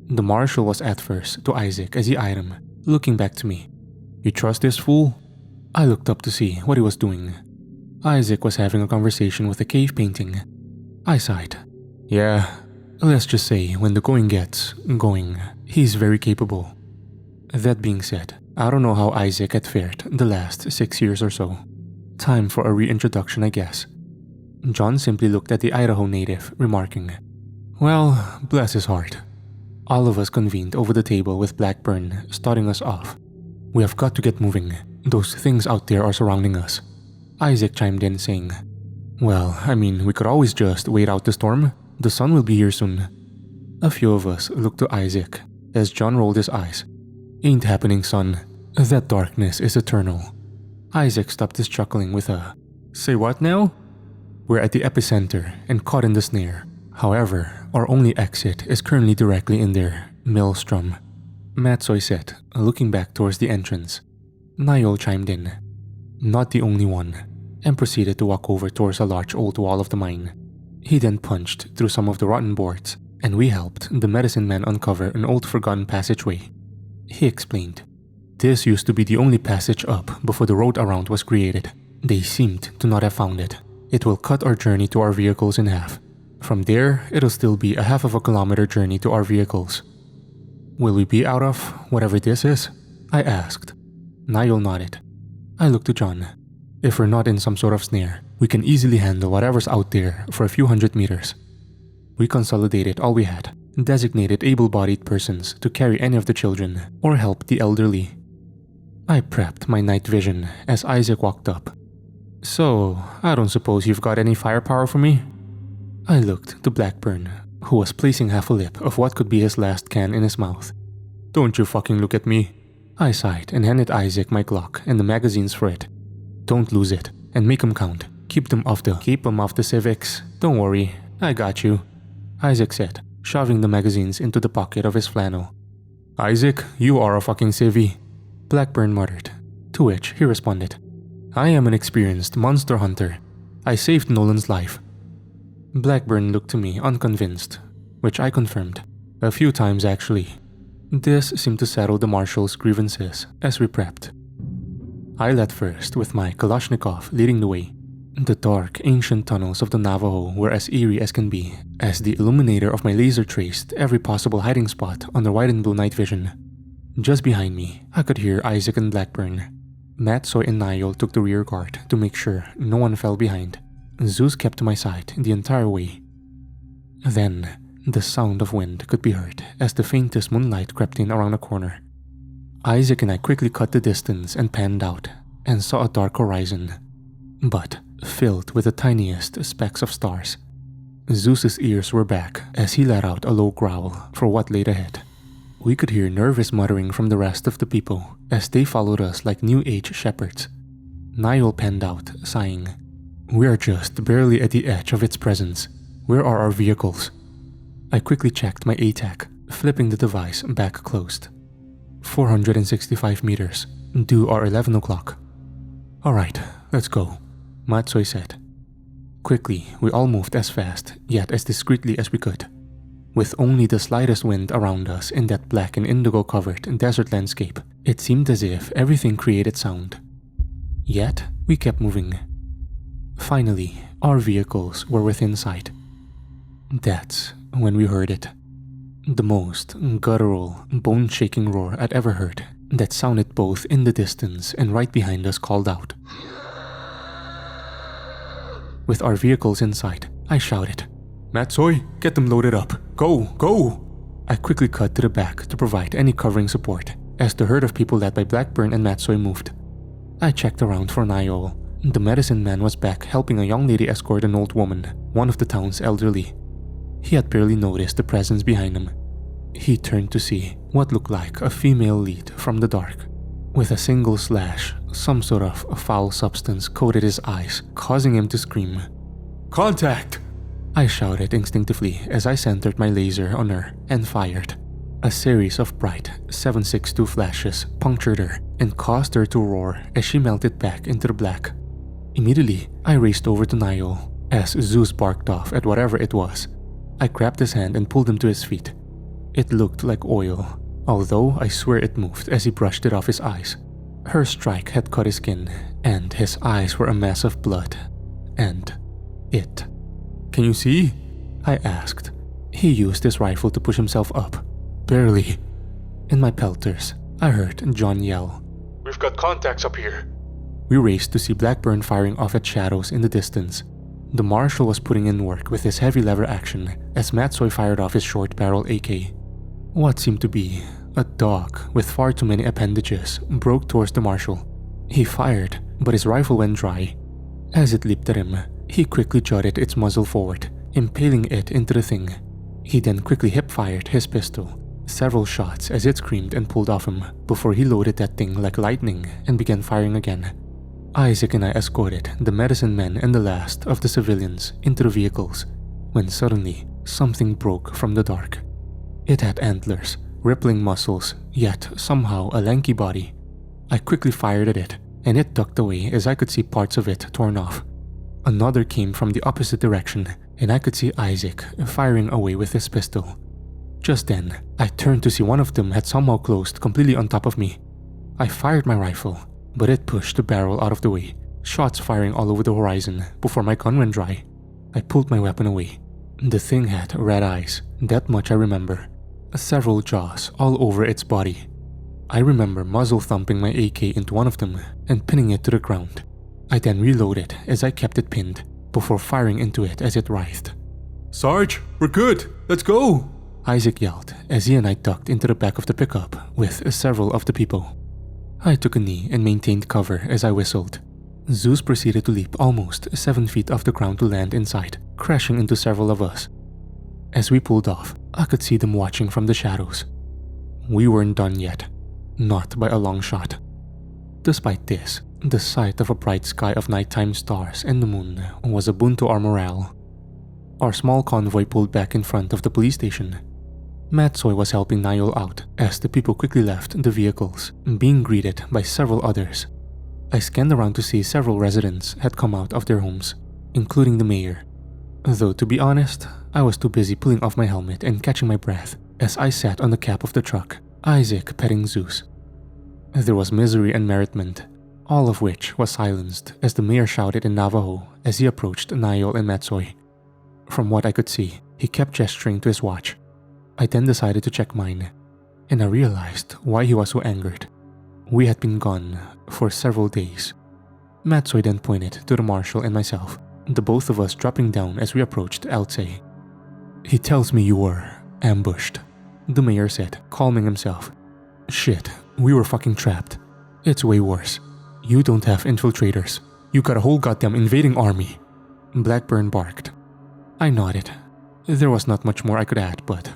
The marshal was at first to Isaac as he eyed him, looking back to me. "You trust this fool?" I looked up to see what he was doing. Isaac was having a conversation with a cave painting. I sighed. Yeah, let's just say when the going gets going, he's very capable. That being said, I don't know how Isaac had fared the last 6 years or so. Time for a reintroduction, I guess. John simply looked at the Idaho native, remarking, "Well, bless his heart." All of us convened over the table with Blackburn starting us off. "We have got to get moving. Those things out there are surrounding us." Isaac chimed in saying, "Well, I mean, we could always just wait out the storm. The sun will be here soon." A few of us looked to Isaac as John rolled his eyes. "Ain't happening, son. That darkness is eternal." Isaac stopped his chuckling with a, "Say what now?" We're at the epicenter and caught in the snare. However, our only exit is currently directly in their maelstrom, Matsoy said, looking back towards the entrance. Niall chimed in, "Not the only one," and proceeded to walk over towards a large old wall of the mine. He then punched through some of the rotten boards, and we helped the medicine man uncover an old forgotten passageway. He explained, "This used to be the only passage up before the road around was created. They seemed to not have found it. It will cut our journey to our vehicles in half. From there, it'll still be a half of a kilometer journey to our vehicles." "Will we be out of whatever this is?" I asked. Niall nodded. I looked to John. "If we're not in some sort of snare, we can easily handle whatever's out there for a few hundred meters." We consolidated all we had, designated able-bodied persons to carry any of the children or help the elderly. I prepped my night vision as Isaac walked up. "So, I don't suppose you've got any firepower for me?" I looked to Blackburn, who was placing half a lip of what could be his last can in his mouth. "Don't you fucking look at me." I sighed and handed Isaac my Glock and the magazines for it. "Don't lose it, and make 'em count. Keep 'em off the civics. Don't worry, I got you," Isaac said, shoving the magazines into the pocket of his flannel. "Isaac, you are a fucking civvy," Blackburn muttered, to which he responded, "I am an experienced monster hunter. I saved Nolan's life." Blackburn looked to me unconvinced, which I confirmed. A few times actually. This seemed to settle the marshal's grievances as we prepped. I led first with my Kalashnikov leading the way. The dark, ancient tunnels of the Navajo were as eerie as can be, as the illuminator of my laser traced every possible hiding spot on the white and blue night vision. Just behind me, I could hear Isaac and Blackburn. Matsoy and Niall took the rear guard to make sure no one fell behind. Zeus kept to my side the entire way, Then, the sound of wind could be heard as the faintest moonlight crept in around a corner. Isaac and I quickly cut the distance and panned out, and saw a dark horizon, but filled with the tiniest specks of stars. Zeus's ears were back as he let out a low growl for what laid ahead. We could hear nervous muttering from the rest of the people as they followed us like New Age shepherds. Niall panned out, sighing. "We are just barely at the edge of its presence. Where are our vehicles?" I quickly checked my ATAC, flipping the device back closed. 465 meters, due our 11 o'clock. "Alright, let's go," Matsui said. Quickly, we all moved as fast, yet as discreetly as we could. With only the slightest wind around us in that black and indigo-covered desert landscape, it seemed as if everything created sound. Yet, we kept moving. Finally, our vehicles were within sight. That's when we heard it. The most guttural, bone-shaking roar I'd ever heard, that sounded both in the distance and right behind us called out. With our vehicles in sight, I shouted, "Matsui, get them loaded up. Go, go!" I quickly cut to the back to provide any covering support as the herd of people led by Blackburn and Matsui moved. I checked around for Niall. The medicine man was back helping a young lady escort an old woman, one of the town's elderly. He had barely noticed the presence behind him. He turned to see what looked like a female lead from the dark. With a single slash, some sort of foul substance coated his eyes, causing him to scream. "Contact!" I shouted instinctively as I centered my laser on her and fired. A series of bright 7.62 flashes punctured her and caused her to roar as she melted back into the black. Immediately, I raced over to Niall as Zeus barked off at whatever it was. I grabbed his hand and pulled him to his feet. It looked like oil, although I swear it moved as he brushed it off his eyes. Her strike had cut his skin, and his eyes were a mess of blood. And it. "Can you see?" I asked. He used his rifle to push himself up. "Barely." In my pelters, I heard John yell, "We've got contacts up here." We raced to see Blackburn firing off at shadows in the distance. The marshal was putting in work with his heavy lever action as Matsui fired off his short-barrel AK. What seemed to be a dog with far too many appendages broke towards the marshal. He fired, but his rifle went dry. As it leaped at him, he quickly jutted its muzzle forward, impaling it into the thing. He then quickly hip-fired his pistol, several shots as it screamed and pulled off him before he loaded that thing like lightning and began firing again. Isaac and I escorted the medicine men and the last of the civilians into the vehicles, when suddenly something broke from the dark. It had antlers, rippling muscles, yet somehow a lanky body. I quickly fired at it, and it ducked away as I could see parts of it torn off. Another came from the opposite direction, and I could see Isaac firing away with his pistol. Just then, I turned to see one of them had somehow closed completely on top of me. I fired my rifle, but it pushed the barrel out of the way, shots firing all over the horizon before my gun went dry. I pulled my weapon away. The thing had red eyes, that much I remember. Several jaws all over its body. I remember muzzle thumping my AK into one of them and pinning it to the ground. I then reloaded as I kept it pinned, before firing into it as it writhed. "Sarge, we're good! Let's go!" Isaac yelled as he and I ducked into the back of the pickup with several of the people. I took a knee and maintained cover as I whistled. Zeus proceeded to leap almost 7 feet off the ground to land inside, crashing into several of us. As we pulled off, I could see them watching from the shadows. We weren't done yet, not by a long shot. Despite this, the sight of a bright sky of nighttime stars and the moon was a boon to our morale. Our small convoy pulled back in front of the police station. Matsui was helping Niall out as the people quickly left the vehicles, being greeted by several others. I scanned around to see several residents had come out of their homes, including the mayor. Though to be honest, I was too busy pulling off my helmet and catching my breath as I sat on the cap of the truck, Isaac petting Zeus. There was misery and merriment, all of which was silenced as the mayor shouted in Navajo as he approached Niall and Matsui. From what I could see, he kept gesturing to his watch. I then decided to check mine, and I realized why he was so angered. We had been gone for several days. Matsui then pointed to the marshal and myself, the both of us dropping down as we approached Eltsay. He tells me you were ambushed, the mayor said, calming himself. Shit, we were fucking trapped. It's way worse. You don't have infiltrators. You got a whole goddamn invading army. Blackburn barked. I nodded. There was not much more I could add, but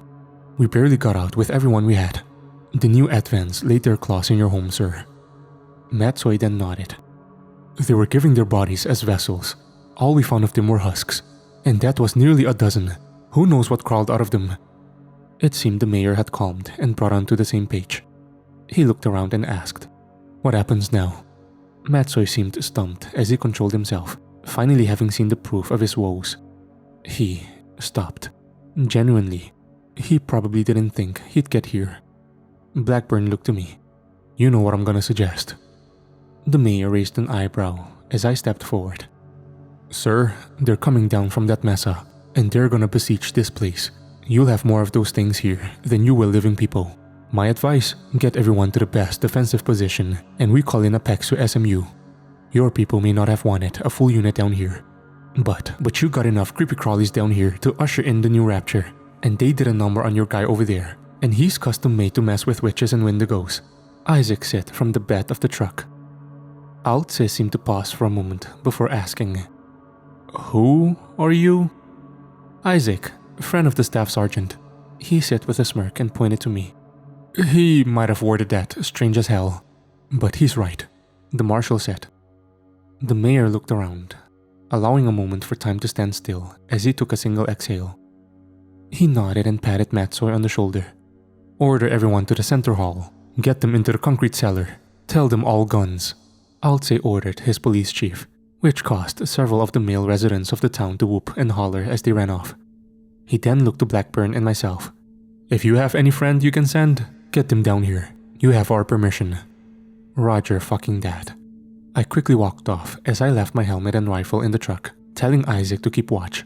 we barely got out with everyone we had. The new advents laid their claws in your home, sir. Matsoy then nodded. They were giving their bodies as vessels. All we found of them were husks, and that was nearly a dozen. Who knows what crawled out of them? It seemed the mayor had calmed and brought on to the same page. He looked around and asked, What happens now? Matsoy seemed stumped as he controlled himself, finally having seen the proof of his woes. He stopped. Genuinely, he probably didn't think he'd get here. Blackburn looked to me. You know what I'm gonna suggest. The mayor raised an eyebrow as I stepped forward. Sir, they're coming down from that mesa, and they're gonna besiege this place. You'll have more of those things here than you will living people. My advice, get everyone to the best defensive position, and we call in a PEX to SMU. Your people may not have wanted a full unit down here. But you got enough creepy crawlies down here to usher in the new rapture, and they did a number on your guy over there, and he's custom made to mess with witches and wendigos. Isaac said from the bed of the truck. Altse seemed to pause for a moment before asking, Who are you? Isaac, friend of the staff sergeant. He said with a smirk and pointed to me. He might have worded that strange as hell, but he's right, the marshal said. The mayor looked around, allowing a moment for time to stand still as he took a single exhale. He nodded and patted Matsoy on the shoulder. Order everyone to the center hall. Get them into the concrete cellar. Tell them all guns. Altse ordered his police chief, which caused several of the male residents of the town to whoop and holler as they ran off. He then looked to Blackburn and myself. If you have any friend you can send, get them down here. You have our permission. Roger fucking that. I quickly walked off as I left my helmet and rifle in the truck, telling Isaac to keep watch.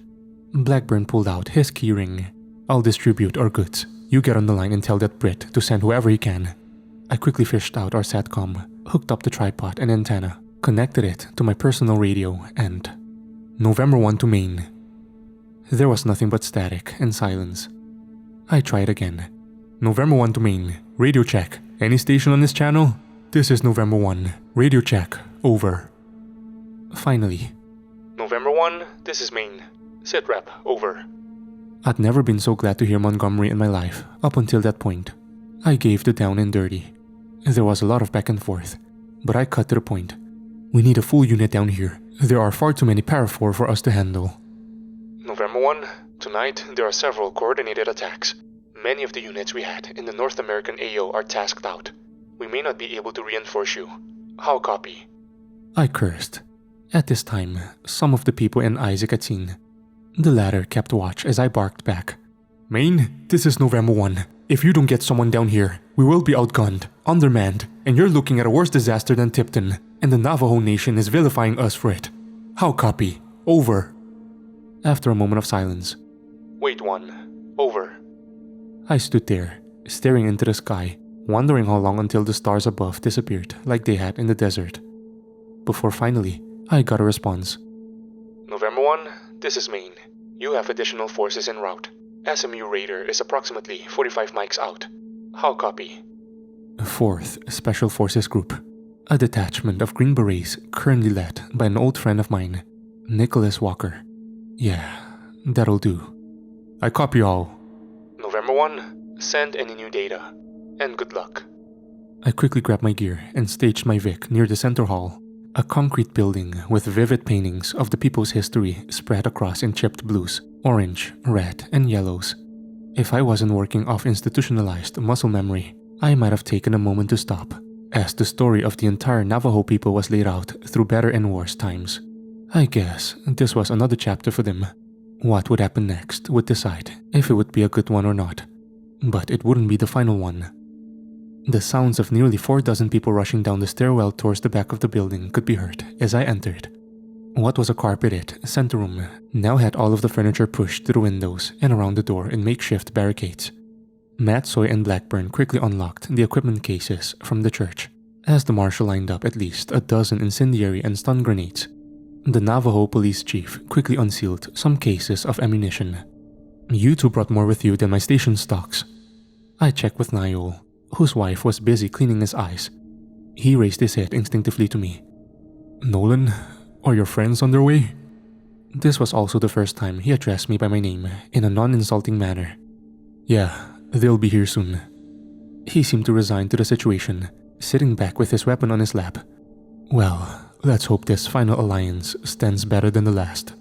Blackburn pulled out his keyring. I'll distribute our goods. You get on the line and tell that Brit to send whoever he can. I quickly fished out our SATCOM, hooked up the tripod and antenna, connected it to my personal radio, and November 1 to Maine. There was nothing but static and silence. I tried again. November 1 to Maine. Radio check. Any station on this channel? This is November 1. Radio check. Over. Finally. November 1, this is Maine. Sit rep. Over. I'd never been so glad to hear Montgomery in my life up until that point. I gave the down and dirty. There was a lot of back and forth, but I cut to the point. We need a full unit down here. There are far too many parafor for us to handle. November 1, tonight there are several coordinated attacks. Many of the units we had in the North American AO are tasked out. We may not be able to reinforce you. How copy? I cursed. At this time, some of the people and Isaac had seen. The latter kept watch as I barked back. Maine, this is November 1. If you don't get someone down here, we will be outgunned, undermanned, and you're looking at a worse disaster than Tipton, and the Navajo Nation is vilifying us for it. How copy? Over. After a moment of silence. Wait 1. Over. I stood there, staring into the sky, wondering how long until the stars above disappeared like they had in the desert. Before finally, I got a response. November 1, this is Maine. You have additional forces en route. SMU Raider is approximately 45 mics out. How copy? 4th Special Forces Group. A detachment of Green Berets currently led by an old friend of mine, Nicholas Walker. Yeah, that'll do. I copy all. November 1, send any new data. And good luck. I quickly grabbed my gear and staged my Vic near the center hall, a concrete building with vivid paintings of the people's history spread across in chipped blues, orange, red, and yellows. If I wasn't working off institutionalized muscle memory, I might have taken a moment to stop, as the story of the entire Navajo people was laid out through better and worse times. I guess this was another chapter for them. What would happen next would decide if it would be a good one or not. But it wouldn't be the final one. The sounds of nearly 4 dozen people rushing down the stairwell towards the back of the building could be heard as I entered. What was a carpeted center room now had all of the furniture pushed to the windows and around the door in makeshift barricades. Matsoy and Blackburn quickly unlocked the equipment cases from the church, as the marshal lined up at least a dozen incendiary and stun grenades. The Navajo police chief quickly unsealed some cases of ammunition. You two brought more with you than my station stocks. I checked with Myuu, whose wife was busy cleaning his eyes. He raised his head instinctively to me. Nolan, are your friends on their way? This was also the first time he addressed me by my name in a non-insulting manner. Yeah, they'll be here soon. He seemed to resign to the situation, sitting back with his weapon on his lap. Well, let's hope this final alliance stands better than the last.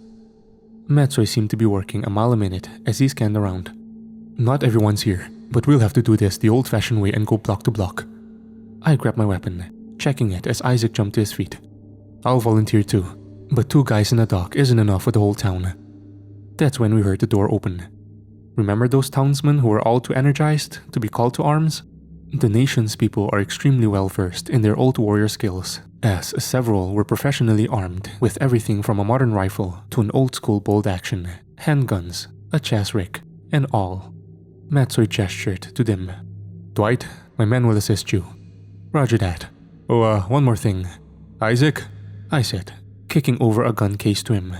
Matsui seemed to be working a mile a minute as he scanned around. Not everyone's here, but we'll have to do this the old-fashioned way and go block to block. I grabbed my weapon, checking it as Isaac jumped to his feet. I'll volunteer too, but 2 guys in a dock isn't enough for the whole town. That's when we heard the door open. Remember those townsmen who were all too energized to be called to arms? The nation's people are extremely well versed in their old warrior skills, as several were professionally armed with everything from a modern rifle to an old-school bolt-action, handguns, a chest rig, and all. Matsui gestured to them. Dwight, my men will assist you. Roger that. Oh, one more thing. Isaac? I said, kicking over a gun case to him.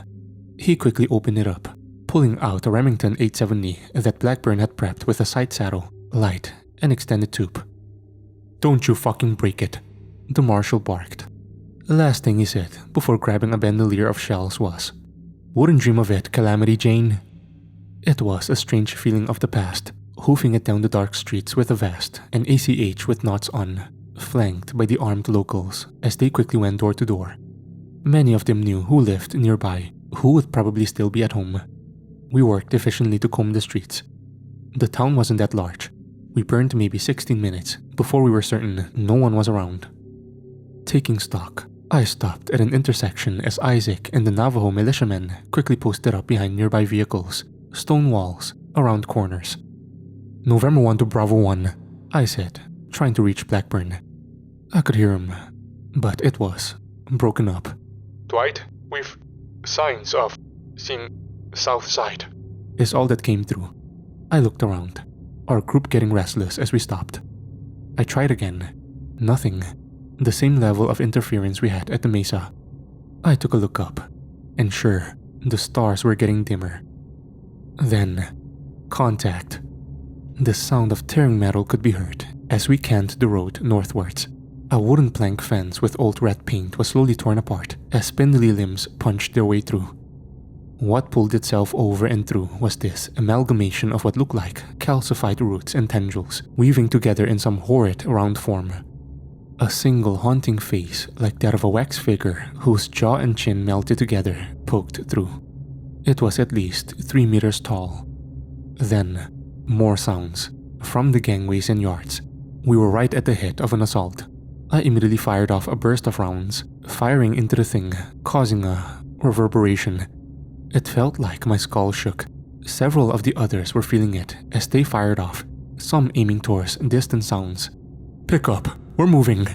He quickly opened it up, pulling out a Remington 870 that Blackburn had prepped with a sight saddle, light, and extended tube. Don't you fucking break it, the marshal barked. The last thing he said before grabbing a bandolier of shells was, Wouldn't dream of it, Calamity Jane. It was a strange feeling of the past, hoofing it down the dark streets with a vest and ACH with knots on, flanked by the armed locals as they quickly went door to door. Many of them knew who lived nearby, who would probably still be at home. We worked efficiently to comb the streets. The town wasn't that large. We burned maybe 16 minutes before we were certain no one was around. Taking stock, I stopped at an intersection as Isaac and the Navajo militiamen quickly posted up behind nearby vehicles, stone walls, around corners. November 1 to Bravo 1, I said, trying to reach Blackburn. I could hear him, but it was broken up. Dwight, we've signs of seeing south side, is all that came through. I looked around, our group getting restless as we stopped. I tried again. Nothing. The same level of interference we had at the mesa. I took a look up, and sure, the stars were getting dimmer. Then, contact. The sound of tearing metal could be heard as we canned the road northwards. A wooden plank fence with old red paint was slowly torn apart as spindly limbs punched their way through. What pulled itself over and through was this amalgamation of what looked like calcified roots and tendrils, weaving together in some horrid round form. A single haunting face like that of a wax figure whose jaw and chin melted together poked through. It was at least 3 meters tall. Then, more sounds, from the gangways and yards. We were right at the head of an assault. I immediately fired off a burst of rounds, firing into the thing, causing a reverberation. It felt like my skull shook. Several of the others were feeling it as they fired off, some aiming towards distant sounds. Pick up, we're moving,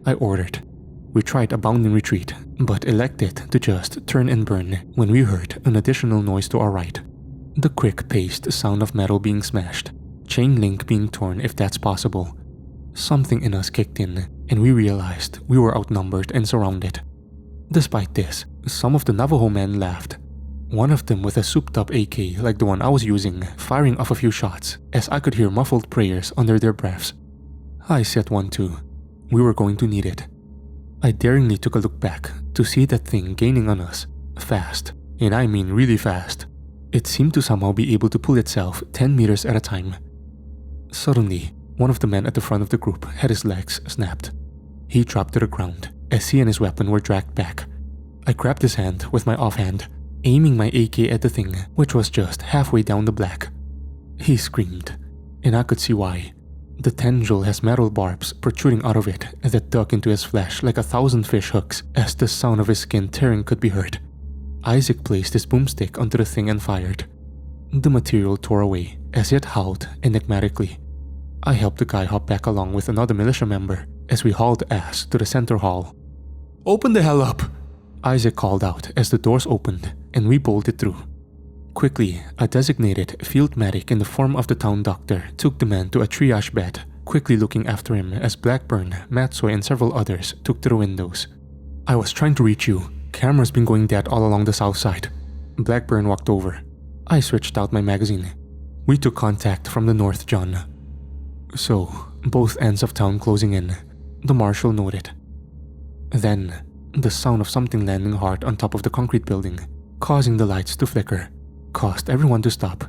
I ordered. We tried a bounding retreat, but elected to just turn and burn when we heard an additional noise to our right. The quick-paced sound of metal being smashed, chain link being torn if that's possible. Something in us kicked in, and we realized we were outnumbered and surrounded. Despite this, some of the Navajo men laughed. One of them with a souped-up AK like the one I was using, firing off a few shots as I could hear muffled prayers under their breaths. I set one too. We were going to need it. I daringly took a look back to see that thing gaining on us, fast, and I mean really fast. It seemed to somehow be able to pull itself 10 meters at a time. Suddenly, one of the men at the front of the group had his legs snapped. He dropped to the ground as he and his weapon were dragged back. I grabbed his hand with my offhand, aiming my AK at the thing, which was just halfway down the black. He screamed, and I could see why. The tendril has metal barbs protruding out of it that dug into his flesh like 1,000 fish hooks as the sound of his skin tearing could be heard. Isaac placed his boomstick onto the thing and fired. The material tore away as it howled enigmatically. I helped the guy hop back along with another militia member as we hauled ass to the center hall. "Open the hell up!" Isaac called out as the doors opened and we bolted through. Quickly, a designated field medic in the form of the town doctor took the man to a triage bed, quickly looking after him as Blackburn, Matsui, and several others took to the windows. "I was trying to reach you. Camera's been going dead all along the south side." Blackburn walked over. I switched out my magazine, We took contact from the north, John. So, both ends of town closing in, the marshal noted. Then, the sound of something landing hard on top of the concrete building, causing the lights to flicker, caused everyone to stop.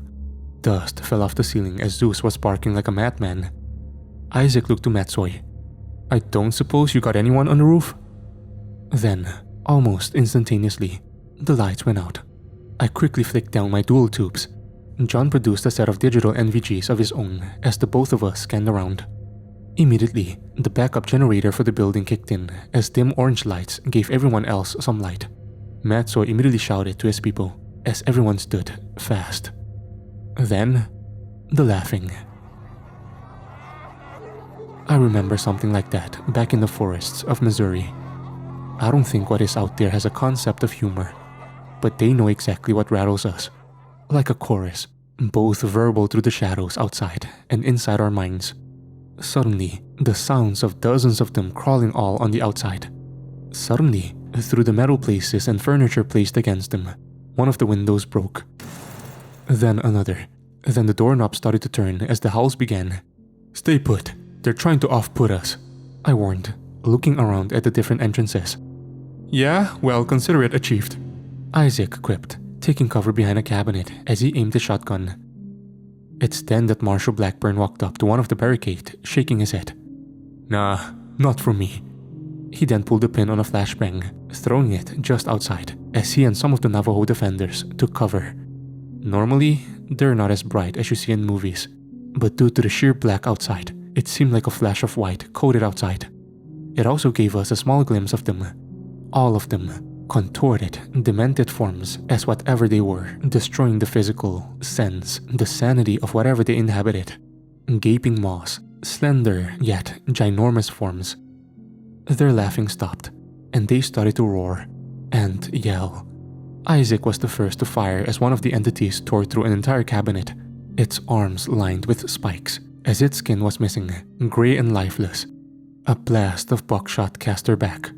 Dust fell off the ceiling as Zeus was barking like a madman. Isaac looked to Matsoy. I don't suppose you got anyone on the roof? Then, almost instantaneously, the lights went out. I quickly flicked down my dual tubes. John produced a set of digital NVGs of his own as the both of us scanned around. Immediately, the backup generator for the building kicked in as dim orange lights gave everyone else some light. Matsoy immediately shouted to his people as everyone stood fast. Then, the laughing. I remember something like that back in the forests of Missouri. I don't think what is out there has a concept of humor, but they know exactly what rattles us. Like a chorus, both verbal through the shadows outside and inside our minds. Suddenly, the sounds of dozens of them crawling all on the outside. Suddenly, through the metal places and furniture placed against them, one of the windows broke. Then another. Then the doorknob started to turn as the howls began. Stay put. They're trying to off-put us, I warned, looking around at the different entrances. Yeah, well, consider it achieved, Isaac quipped, taking cover behind a cabinet as he aimed his shotgun. It's then that Marshal Blackburn walked up to one of the barricade, shaking his head. Nah, not for me. He then pulled the pin on a flashbang, throwing it just outside, as he and some of the Navajo defenders took cover. Normally, they're not as bright as you see in movies, but due to the sheer black outside, it seemed like a flash of white coated outside. It also gave us a small glimpse of them. All of them, contorted, demented forms as whatever they were, destroying the physical sense, the sanity of whatever they inhabited. Gaping maws, slender yet ginormous forms. Their laughing stopped, and they started to roar and yell. Isaac was the first to fire as one of the entities tore through an entire cabinet, its arms lined with spikes, as its skin was missing, gray and lifeless. A blast of buckshot cast her back.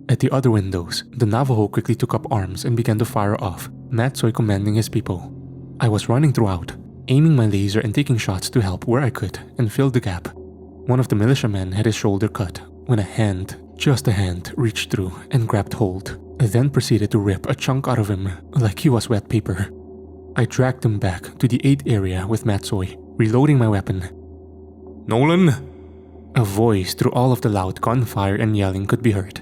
At the other windows, the Navajo quickly took up arms and began to fire off, Matsoy commanding his people. I was running throughout, aiming my laser and taking shots to help where I could and fill the gap. One of the militiamen had his shoulder cut when a hand, just a hand, reached through and grabbed hold, then proceeded to rip a chunk out of him like he was wet paper. I dragged him back to the 8 area with Matsoy, reloading my weapon. Nolan? A voice through all of the loud gunfire and yelling could be heard.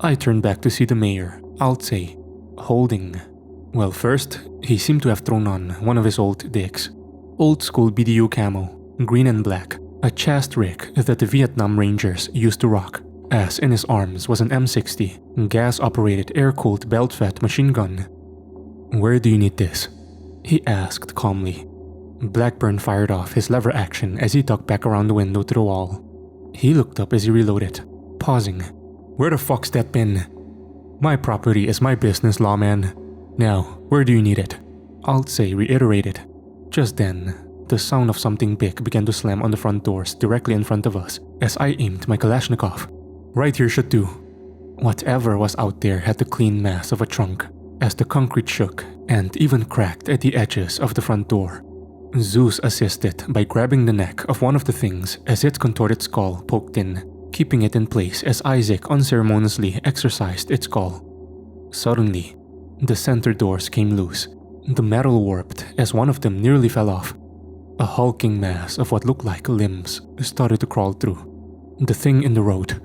I turned back to see the mayor, Altsay, holding. Well, first, he seemed to have thrown on one of his old dicks. Old school BDU camo, green and black, a chast rig that the Vietnam Rangers used to rock, as in his arms was an M60, gas-operated air-cooled belt-fed machine gun. Where do you need this? He asked calmly. Blackburn fired off his lever action as he ducked back around the window to the wall. He looked up as he reloaded, pausing. Where the fuck's that pin? My property is my business, lawman. Now, where do you need it? Altsay reiterated. Just then, the sound of something big began to slam on the front doors directly in front of us as I aimed my Kalashnikov. Right here should do. Whatever was out there had the clean mass of a trunk, as the concrete shook and even cracked at the edges of the front door. Zeus assisted by grabbing the neck of one of the things as its contorted skull poked in, keeping it in place as Isaac unceremoniously exercised its call. Suddenly, the center doors came loose. The metal warped as one of them nearly fell off. A hulking mass of what looked like limbs started to crawl through. The thing in the road.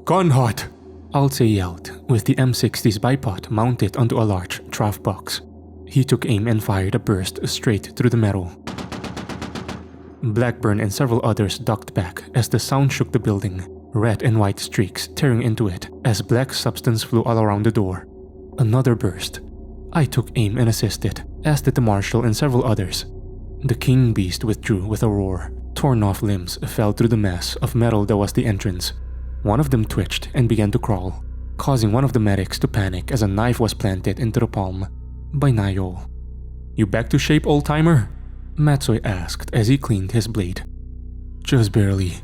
Gun hot! Altsay yelled, with the M60's bipod mounted onto a large trough box. He took aim and fired a burst straight through the metal. Blackburn and several others ducked back as the sound shook the building, red and white streaks tearing into it as black substance flew all around the door. Another burst. I took aim and assisted, as did the marshal and several others. The king beast withdrew with a roar. Torn off limbs fell through the mass of metal that was the entrance. One of them twitched and began to crawl, causing one of the medics to panic as a knife was planted into the palm by Nyol. You back to shape, old-timer? Matsoy asked as he cleaned his blade. Just barely.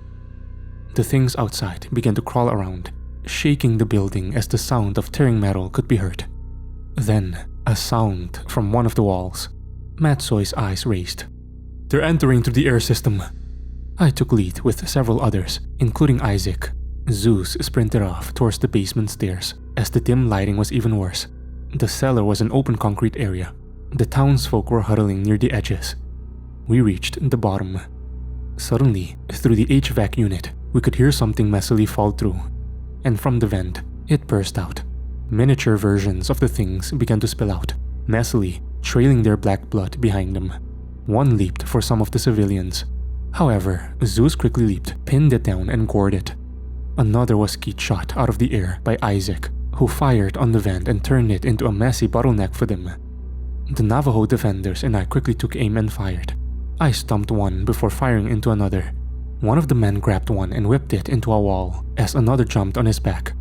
The things outside began to crawl around, shaking the building as the sound of tearing metal could be heard. Then, a sound from one of the walls. Matsoy's eyes raised. They're entering through the air system. I took lead with several others, including Isaac. Zeus sprinted off towards the basement stairs, as the dim lighting was even worse. The cellar was an open concrete area. The townsfolk were huddling near the edges. We reached the bottom. Suddenly, through the HVAC unit, we could hear something messily fall through. And from the vent, it burst out. Miniature versions of the things began to spill out, messily, trailing their black blood behind them. One leaped for some of the civilians. However, Zeus quickly leaped, pinned it down, and gored it. Another was skeet shot out of the air by Isaac, who fired on the vent and turned it into a messy bottleneck for them. The Navajo defenders and I quickly took aim and fired. I stumped one before firing into another. One of the men grabbed one and whipped it into a wall, as another jumped on his back.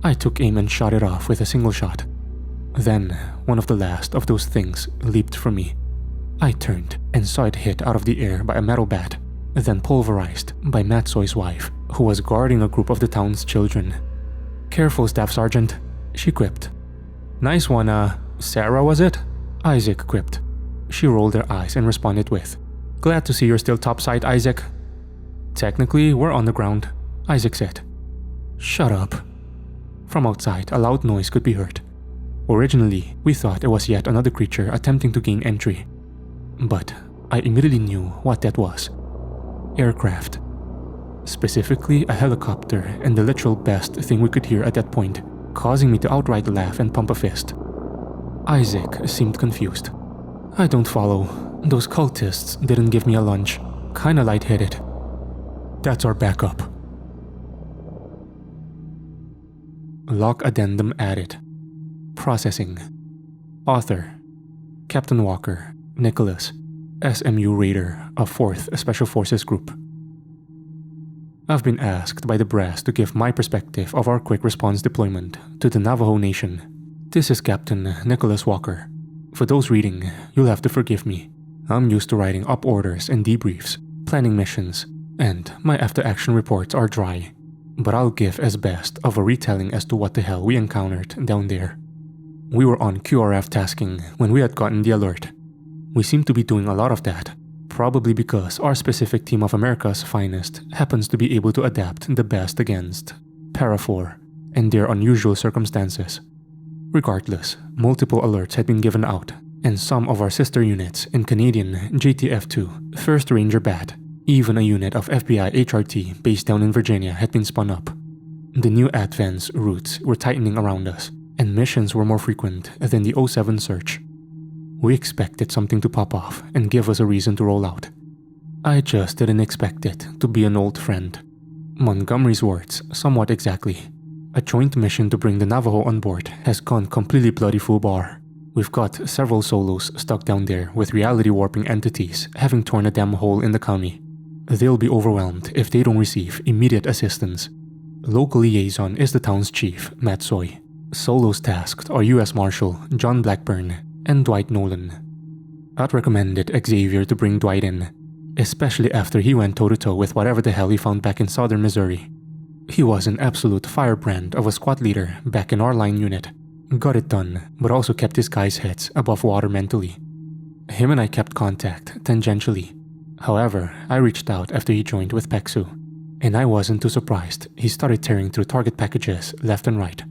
I took aim and shot it off with a single shot. Then, one of the last of those things leaped for me. I turned and saw it hit out of the air by a metal bat, then pulverized by Matsoy's wife, who was guarding a group of the town's children. "Careful, Staff Sergeant," she quipped. "Nice one, Sarah, was it?" Isaac quipped. She rolled her eyes and responded with, "Glad to see you're still topside, Isaac." "Technically, we're on the ground," Isaac said. "Shut up." From outside, a loud noise could be heard. Originally, we thought it was yet another creature attempting to gain entry. But I immediately knew what that was. Aircraft. Specifically, a helicopter, and the literal best thing we could hear at that point, causing me to outright laugh and pump a fist. Isaac seemed confused. "I don't follow. Those cultists didn't give me a lunch. Kinda lightheaded." "That's our backup." Log addendum added. Processing. Author: Captain Walker, Nicholas, SMU Raider of 4th Special Forces Group. I've been asked by the brass to give my perspective of our quick response deployment to the Navajo Nation. This is Captain Nicholas Walker. For those reading, you'll have to forgive me. I'm used to writing up orders and debriefs, planning missions, and my after-action reports are dry. But I'll give as best of a retelling as to what the hell we encountered down there. We were on QRF tasking when we had gotten the alert. We seem to be doing a lot of that, probably because our specific team of America's finest happens to be able to adapt the best against Parafor and their unusual circumstances. Regardless, multiple alerts had been given out, and some of our sister units in Canadian JTF-2, 1st Ranger Bat, even a unit of FBI HRT based down in Virginia had been spun up. The new Advance routes were tightening around us, and missions were more frequent than the 07 search. We expected something to pop off and give us a reason to roll out. I just didn't expect it to be an old friend. Montgomery's words, somewhat exactly. A joint mission to bring the Navajo on board has gone completely bloody foobar. We've got several solos stuck down there with reality warping entities having torn a damn hole in the county. They'll be overwhelmed if they don't receive immediate assistance. Local liaison is the town's chief, Matsoy. Solos tasked are U.S. Marshal John Blackburn and Dwight Nolan. I'd recommended Xavier to bring Dwight in, especially after he went toe-to-toe with whatever the hell he found back in southern Missouri. He was an absolute firebrand of a squad leader back in our line unit. Got it done, but also kept his guys' heads above water mentally. Him and I kept contact tangentially. However, I reached out after he joined with Peksu, and I wasn't too surprised he started tearing through target packages left and right.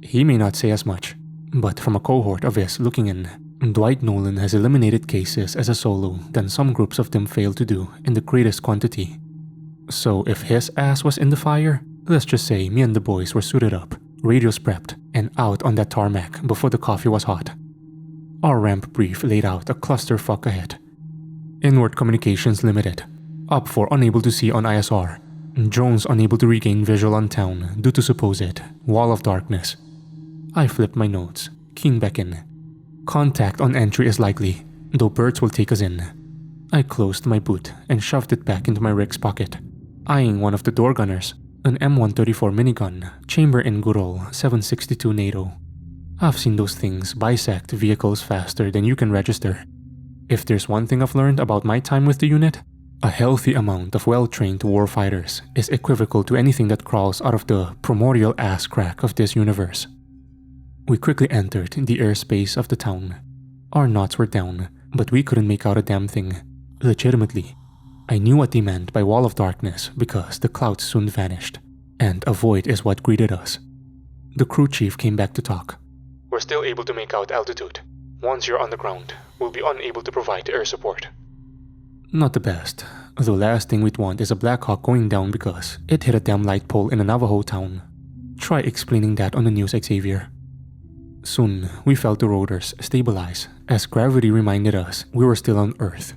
He may not say as much, but from a cohort of his looking in, Dwight Nolan has eliminated cases as a solo than some groups of them failed to do in the greatest quantity. So if his ass was in the fire, let's just say me and the boys were suited up, radios prepped, and out on that tarmac before the coffee was hot. Our ramp brief laid out a clusterfuck ahead. Inward communications limited, up for unable to see on ISR, drones unable to regain visual on town due to supposed wall of darkness. I flipped my notes, keying back in. Contact on entry is likely, though birds will take us in. I closed my boot and shoved it back into my rig's pocket, eyeing one of the door gunners, an M134 minigun, chamber in good ol' 7.62 NATO. I've seen those things bisect vehicles faster than you can register. If there's one thing I've learned about my time with the unit, a healthy amount of well-trained warfighters is equivocal to anything that crawls out of the primordial ass crack of this universe. We quickly entered the airspace of the town. Our knots were down, but we couldn't make out a damn thing. Legitimately. I knew what they meant by wall of darkness because the clouds soon vanished, and a void is what greeted us. The crew chief came back to talk. We're still able to make out altitude. Once you're on the ground, we'll be unable to provide air support. Not the best. The last thing we'd want is a Black Hawk going down because it hit a damn light pole in a Navajo town. Try explaining that on the news, Xavier. Soon, we felt the rotors stabilize as gravity reminded us we were still on Earth.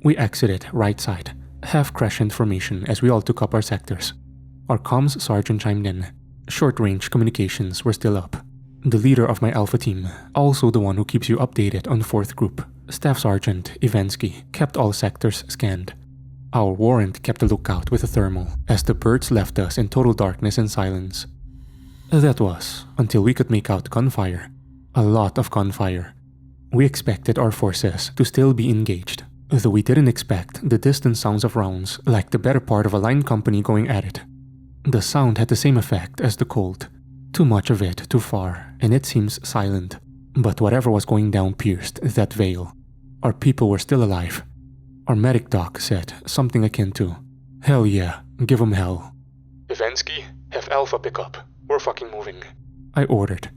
We exited right side, half-crescent formation as we all took up our sectors. Our comms sergeant chimed in. Short-range communications were still up. The leader of my Alpha team, also the one who keeps you updated on 4th Group, Staff Sergeant Ivensky, kept all sectors scanned. Our warrant kept a lookout with a thermal as the birds left us in total darkness and silence. That was until we could make out gunfire. A lot of gunfire. We expected our forces to still be engaged, though we didn't expect the distant sounds of rounds like the better part of a line company going at it. The sound had the same effect as the cold. Too much of it too far, and it seems silent. But whatever was going down pierced that veil. Our people were still alive. Our medic doc said something akin to, "Hell yeah, give 'em hell." Ivensky, have Alpha pick up. We're fucking moving. I ordered.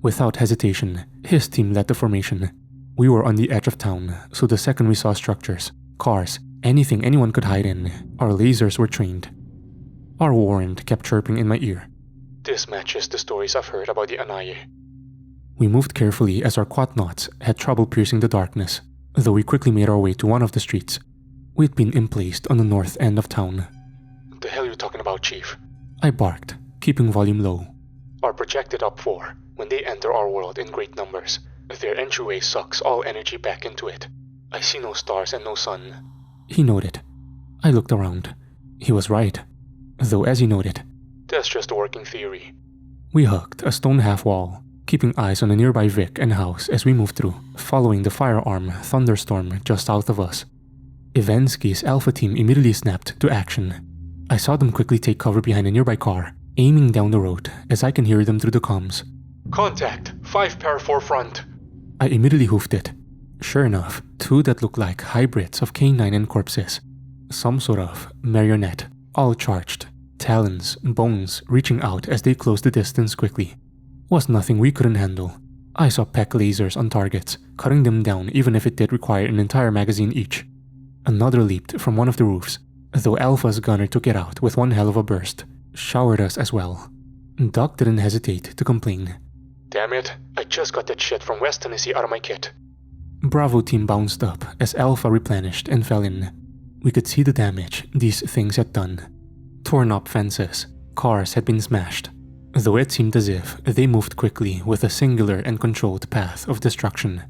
Without hesitation, his team led the formation. We were on the edge of town, so the second we saw structures, cars, anything anyone could hide in, our lasers were trained. Our warrant kept chirping in my ear. This matches the stories I've heard about the Anaye. We moved carefully as our quad-knots had trouble piercing the darkness, though we quickly made our way to one of the streets. We'd been emplaced on the north end of town. The hell are you talking about, Chief? I barked, keeping volume low. Our projected up 4, when they enter our world in great numbers, their entryway sucks all energy back into it. I see no stars and no sun. He nodded. I looked around. He was right. Though as he noted, that's just a working theory. We hugged a stone half-wall, keeping eyes on a nearby Vic and house as we moved through, following the firearm thunderstorm just south of us. Ivensky's Alpha team immediately snapped to action. I saw them quickly take cover behind a nearby car, aiming down the road as I can hear them through the comms. Contact! 5 para 4 front! I immediately hoofed it. Sure enough, 2 that looked like hybrids of canine and corpses. Some sort of marionette, all charged. Talons, bones reaching out as they closed the distance quickly. Was nothing we couldn't handle. I saw PEC lasers on targets, cutting them down even if it did require an entire magazine each. Another leaped from one of the roofs, though Alpha's gunner took it out with one hell of a burst, showered us as well. Doc didn't hesitate to complain. Damn it, I just got that shit from West Tennessee out of my kit. Bravo team bounced up as Alpha replenished and fell in. We could see the damage these things had done. Torn up fences, cars had been smashed, though it seemed as if they moved quickly with a singular and controlled path of destruction.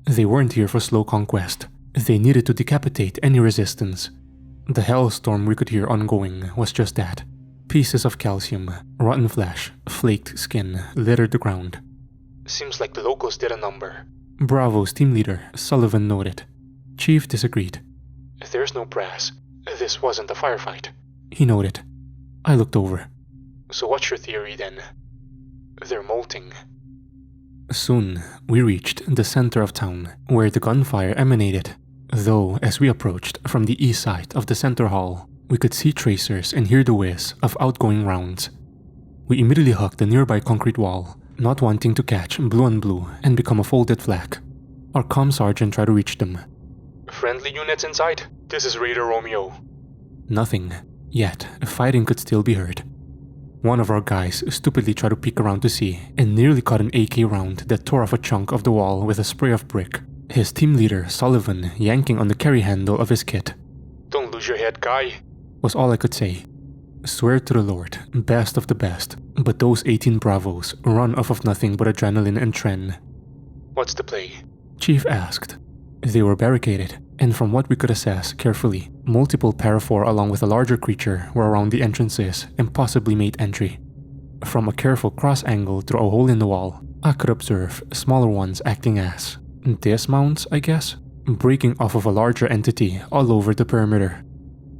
They weren't here for slow conquest. They needed to decapitate any resistance. The hellstorm we could hear ongoing was just that. Pieces of calcium, rotten flesh, flaked skin littered the ground. Seems like the locals did a number. Bravo's team leader, Sullivan, noted. Chief disagreed. There's no brass. This wasn't a firefight. He noted. I looked over. So what's your theory then? They're molting. Soon, we reached the center of town, where the gunfire emanated, though as we approached from the east side of the center hall, we could see tracers and hear the whiz of outgoing rounds. We immediately hugged the nearby concrete wall, not wanting to catch blue on blue and become a folded flag. Our comm sergeant tried to reach them. Friendly units inside? This is Raider Romeo. Nothing. Yet, fighting could still be heard. One of our guys stupidly tried to peek around to see and nearly caught an AK round that tore off a chunk of the wall with a spray of brick. His team leader, Sullivan, yanking on the carry handle of his kit. Don't lose your head, guy, was all I could say. Swear to the Lord, best of the best, but those 18 Bravos run off of nothing but adrenaline and tren. What's the play? Chief asked. They were barricaded, and from what we could assess carefully, multiple parafor along with a larger creature were around the entrances and possibly made entry. From a careful cross angle through a hole in the wall, I could observe smaller ones acting as dismounts, I guess, breaking off of a larger entity all over the perimeter.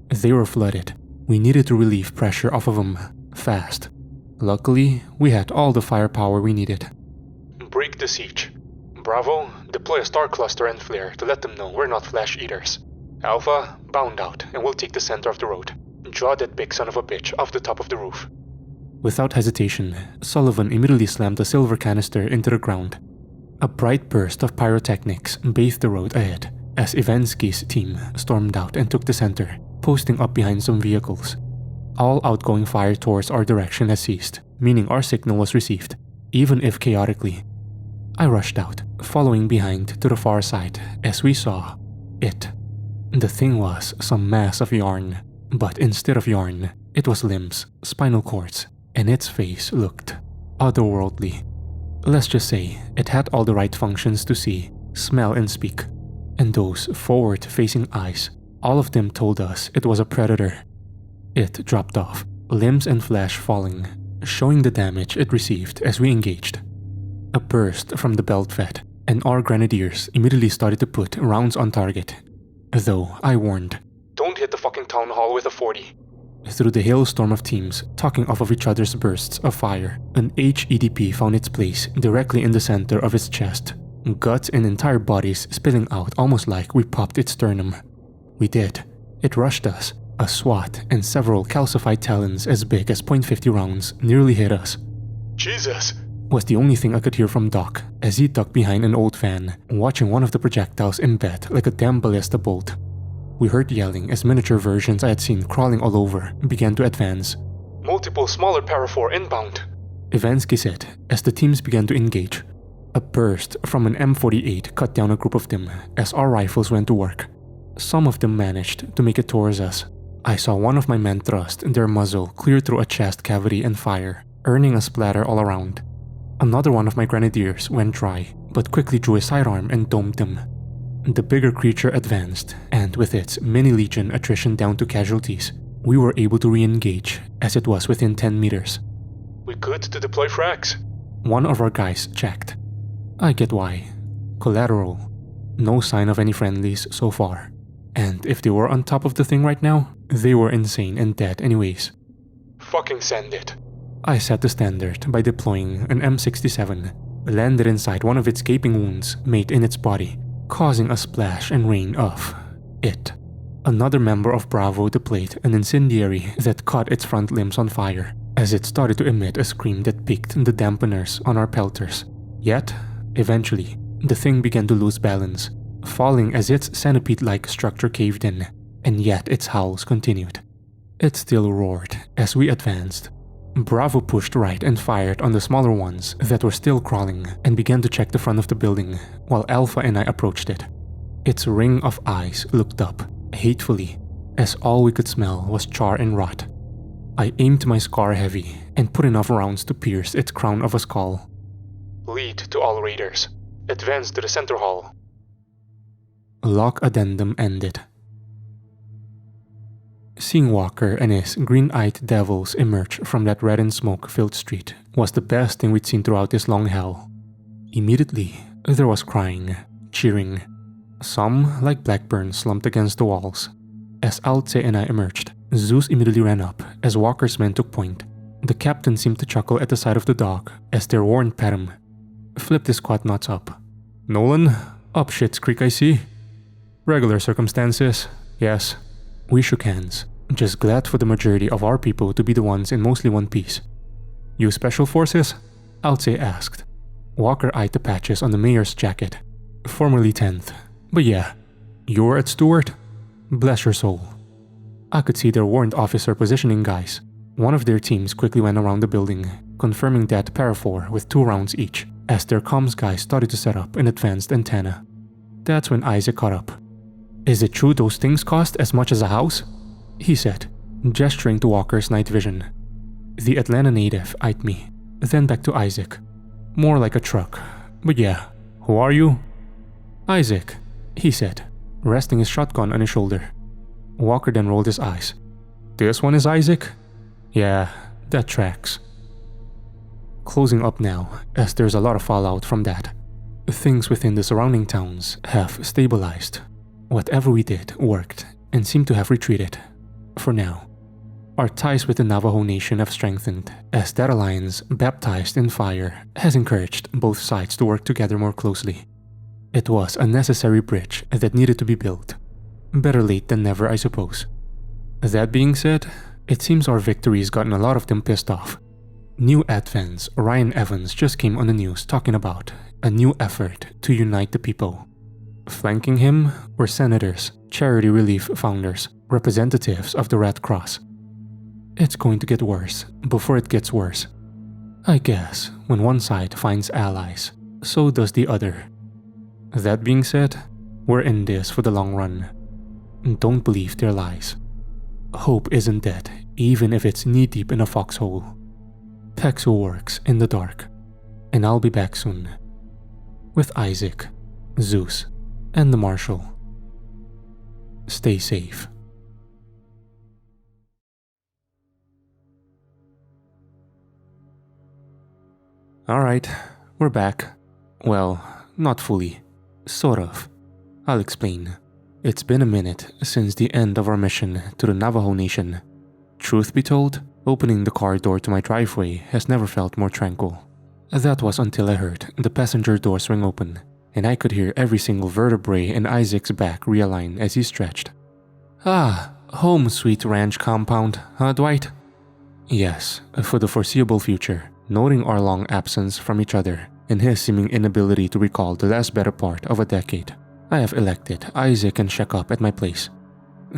They were flooded. We needed to relieve pressure off of them, fast. Luckily, we had all the firepower we needed. Break the siege. Bravo, deploy a star cluster and flare to let them know we're not flash eaters. Alpha, bound out, and we'll take the center of the road. Draw that big son of a bitch off the top of the roof. Without hesitation, Sullivan immediately slammed a silver canister into the ground. A bright burst of pyrotechnics bathed the road ahead as Ivansky's team stormed out and took the center, posting up behind some vehicles. All outgoing fire towards our direction had ceased, meaning our signal was received, even if chaotically. I rushed out, following behind to the far side as we saw it. The thing was some mass of yarn, but instead of yarn, it was limbs, spinal cords, and its face looked otherworldly. Let's just say it had all the right functions to see, smell, and speak. And those forward-facing eyes, all of them told us it was a predator. It dropped off, limbs and flesh falling, showing the damage it received as we engaged. A burst from the belt fed, and our grenadiers immediately started to put rounds on target. Though I warned, "Don't hit the fucking town hall with a 40. Through the hailstorm of teams talking off of each other's bursts of fire, an HEDP found its place directly in the center of its chest, guts and entire bodies spilling out almost like we popped its sternum. We did. It rushed us. A SWAT and several calcified talons as big as .50 rounds nearly hit us. Jesus! Was the only thing I could hear from Doc as he ducked behind an old fan, watching one of the projectiles embed like a damn ballista bolt. We heard yelling as miniature versions I had seen crawling all over began to advance. Multiple smaller Parafor inbound. Ivansky said as the teams began to engage. A burst from an M48 cut down a group of them as our rifles went to work. Some of them managed to make it towards us. I saw one of my men thrust their muzzle clear through a chest cavity and fire, earning a splatter all around. Another one of my grenadiers went dry, but quickly drew a sidearm and domed them. The bigger creature advanced, and with its mini-legion attrition down to casualties, we were able to re-engage as it was within 10 meters. We good to deploy frags? One of our guys checked. I get why. Collateral. No sign of any friendlies so far. And if they were on top of the thing right now, they were insane and dead anyways. Fucking send it. I set the standard by deploying an M67, landed inside one of its gaping wounds made in its body, causing a splash and rain of it. Another member of Bravo deployed an incendiary that caught its front limbs on fire as it started to emit a scream that piqued the dampeners on our pelters. Yet, eventually, the thing began to lose balance, falling as its centipede-like structure caved in, and yet its howls continued. It still roared as we advanced. Bravo pushed right and fired on the smaller ones that were still crawling and began to check the front of the building while Alpha and I approached it. Its ring of eyes looked up, hatefully, as all we could smell was char and rot. I aimed my scar heavy and put enough rounds to pierce its crown of a skull. Lead to all raiders. Advance to the center hall. Lock addendum ended. Seeing Walker and his green-eyed devils emerge from that red and smoke-filled street was the best thing we'd seen throughout this long hell. Immediately, there was crying, cheering. Some, like Blackburn, slumped against the walls. As Altse and I emerged, Zeus immediately ran up as Walker's men took point. The captain seemed to chuckle at the sight of the dog as their warrant pat him. Flipped his squat nuts up. "Nolan? Up shit's creek, I see." "Regular circumstances, yes." We shook hands, just glad for the majority of our people to be the ones in mostly one piece. "You special forces?" Altse asked. Walker eyed the patches on the mayor's jacket. "Formerly 10th, but yeah. You're at Stewart? Bless your soul." I could see their warrant officer positioning guys. One of their teams quickly went around the building, confirming that Parafor with 2 rounds each, as their comms guys started to set up an advanced antenna. That's when Isaac caught up. "Is it true those things cost as much as a house?" he said, gesturing to Walker's night vision. The Atlanta native eyed me, then back to Isaac. "More like a truck, but yeah. Who are you?" "Isaac," he said, resting his shotgun on his shoulder. Walker then rolled his eyes. "This one is Isaac?" "Yeah, that tracks." Closing up now, as there's a lot of fallout from that. Things within the surrounding towns have stabilized. Whatever we did worked and seemed to have retreated. For now. Our ties with the Navajo Nation have strengthened, as that alliance, baptized in fire, has encouraged both sides to work together more closely. It was a necessary bridge that needed to be built. Better late than never, I suppose. That being said, it seems our victory's gotten a lot of them pissed off. New advents Ryan Evans just came on the news talking about a new effort to unite the people. Flanking him were senators, charity relief founders, representatives of the Red Cross. It's going to get worse before it gets worse. I guess when one side finds allies, so does the other. That being said, we're in this for the long run. Don't believe their lies. Hope isn't dead, even if it's knee-deep in a foxhole. Pexo works in the dark, and I'll be back soon. With Isaac, Zeus, and the Marshal. Stay safe. Alright, we're back. Well, not fully. Sort of. I'll explain. It's been a minute since the end of our mission to the Navajo Nation. Truth be told, opening the car door to my driveway has never felt more tranquil. That was until I heard the passenger door swing open, and I could hear every single vertebrae in Isaac's back realign as he stretched. Ah, home sweet ranch compound, huh, Dwight? Yes, for the foreseeable future, noting our long absence from each other and his seeming inability to recall the last better part of a decade, I have elected Isaac can check up at my place.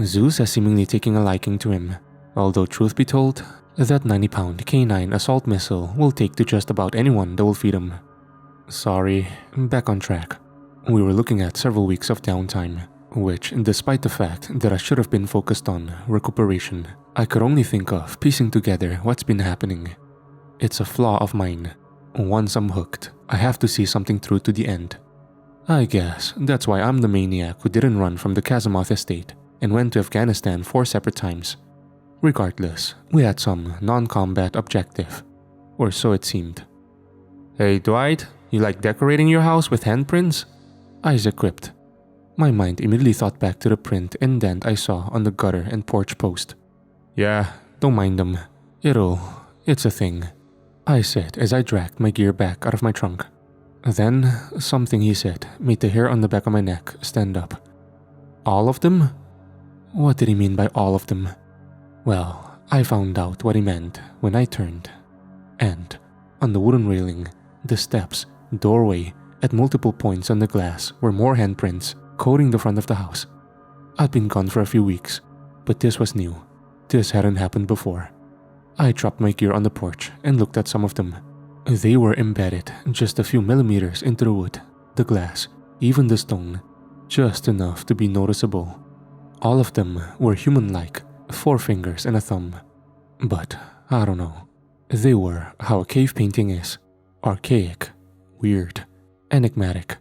Zeus has seemingly taken a liking to him, although truth be told, that 90-pound canine assault missile will take to just about anyone that will feed him. Sorry, back on track. We were looking at several weeks of downtime, which, despite the fact that I should have been focused on recuperation, I could only think of piecing together what's been happening. It's a flaw of mine. Once I'm hooked, I have to see something through to the end. I guess that's why I'm the maniac who didn't run from the Kazamoth estate and went to Afghanistan 4 separate times. Regardless, we had some non-combat objective, or so it seemed. Hey Dwight, you like decorating your house with handprints? Isaac quipped. My mind immediately thought back to the print indent I saw on the gutter and porch post. Yeah, don't mind them. It's a thing, I said as I dragged my gear back out of my trunk. Then, something he said made the hair on the back of my neck stand up. All of them? What did he mean by all of them? Well, I found out what he meant when I turned. And, on the wooden railing, the steps, doorway, at multiple points on the glass were more handprints coating the front of the house. I'd been gone for a few weeks, but this was new. This hadn't happened before. I dropped my gear on the porch and looked at some of them. They were embedded just a few millimeters into the wood, the glass, even the stone, just enough to be noticeable. All of them were human-like, 4 fingers and a thumb. But, I don't know. They were how a cave painting is. Archaic, weird, enigmatic.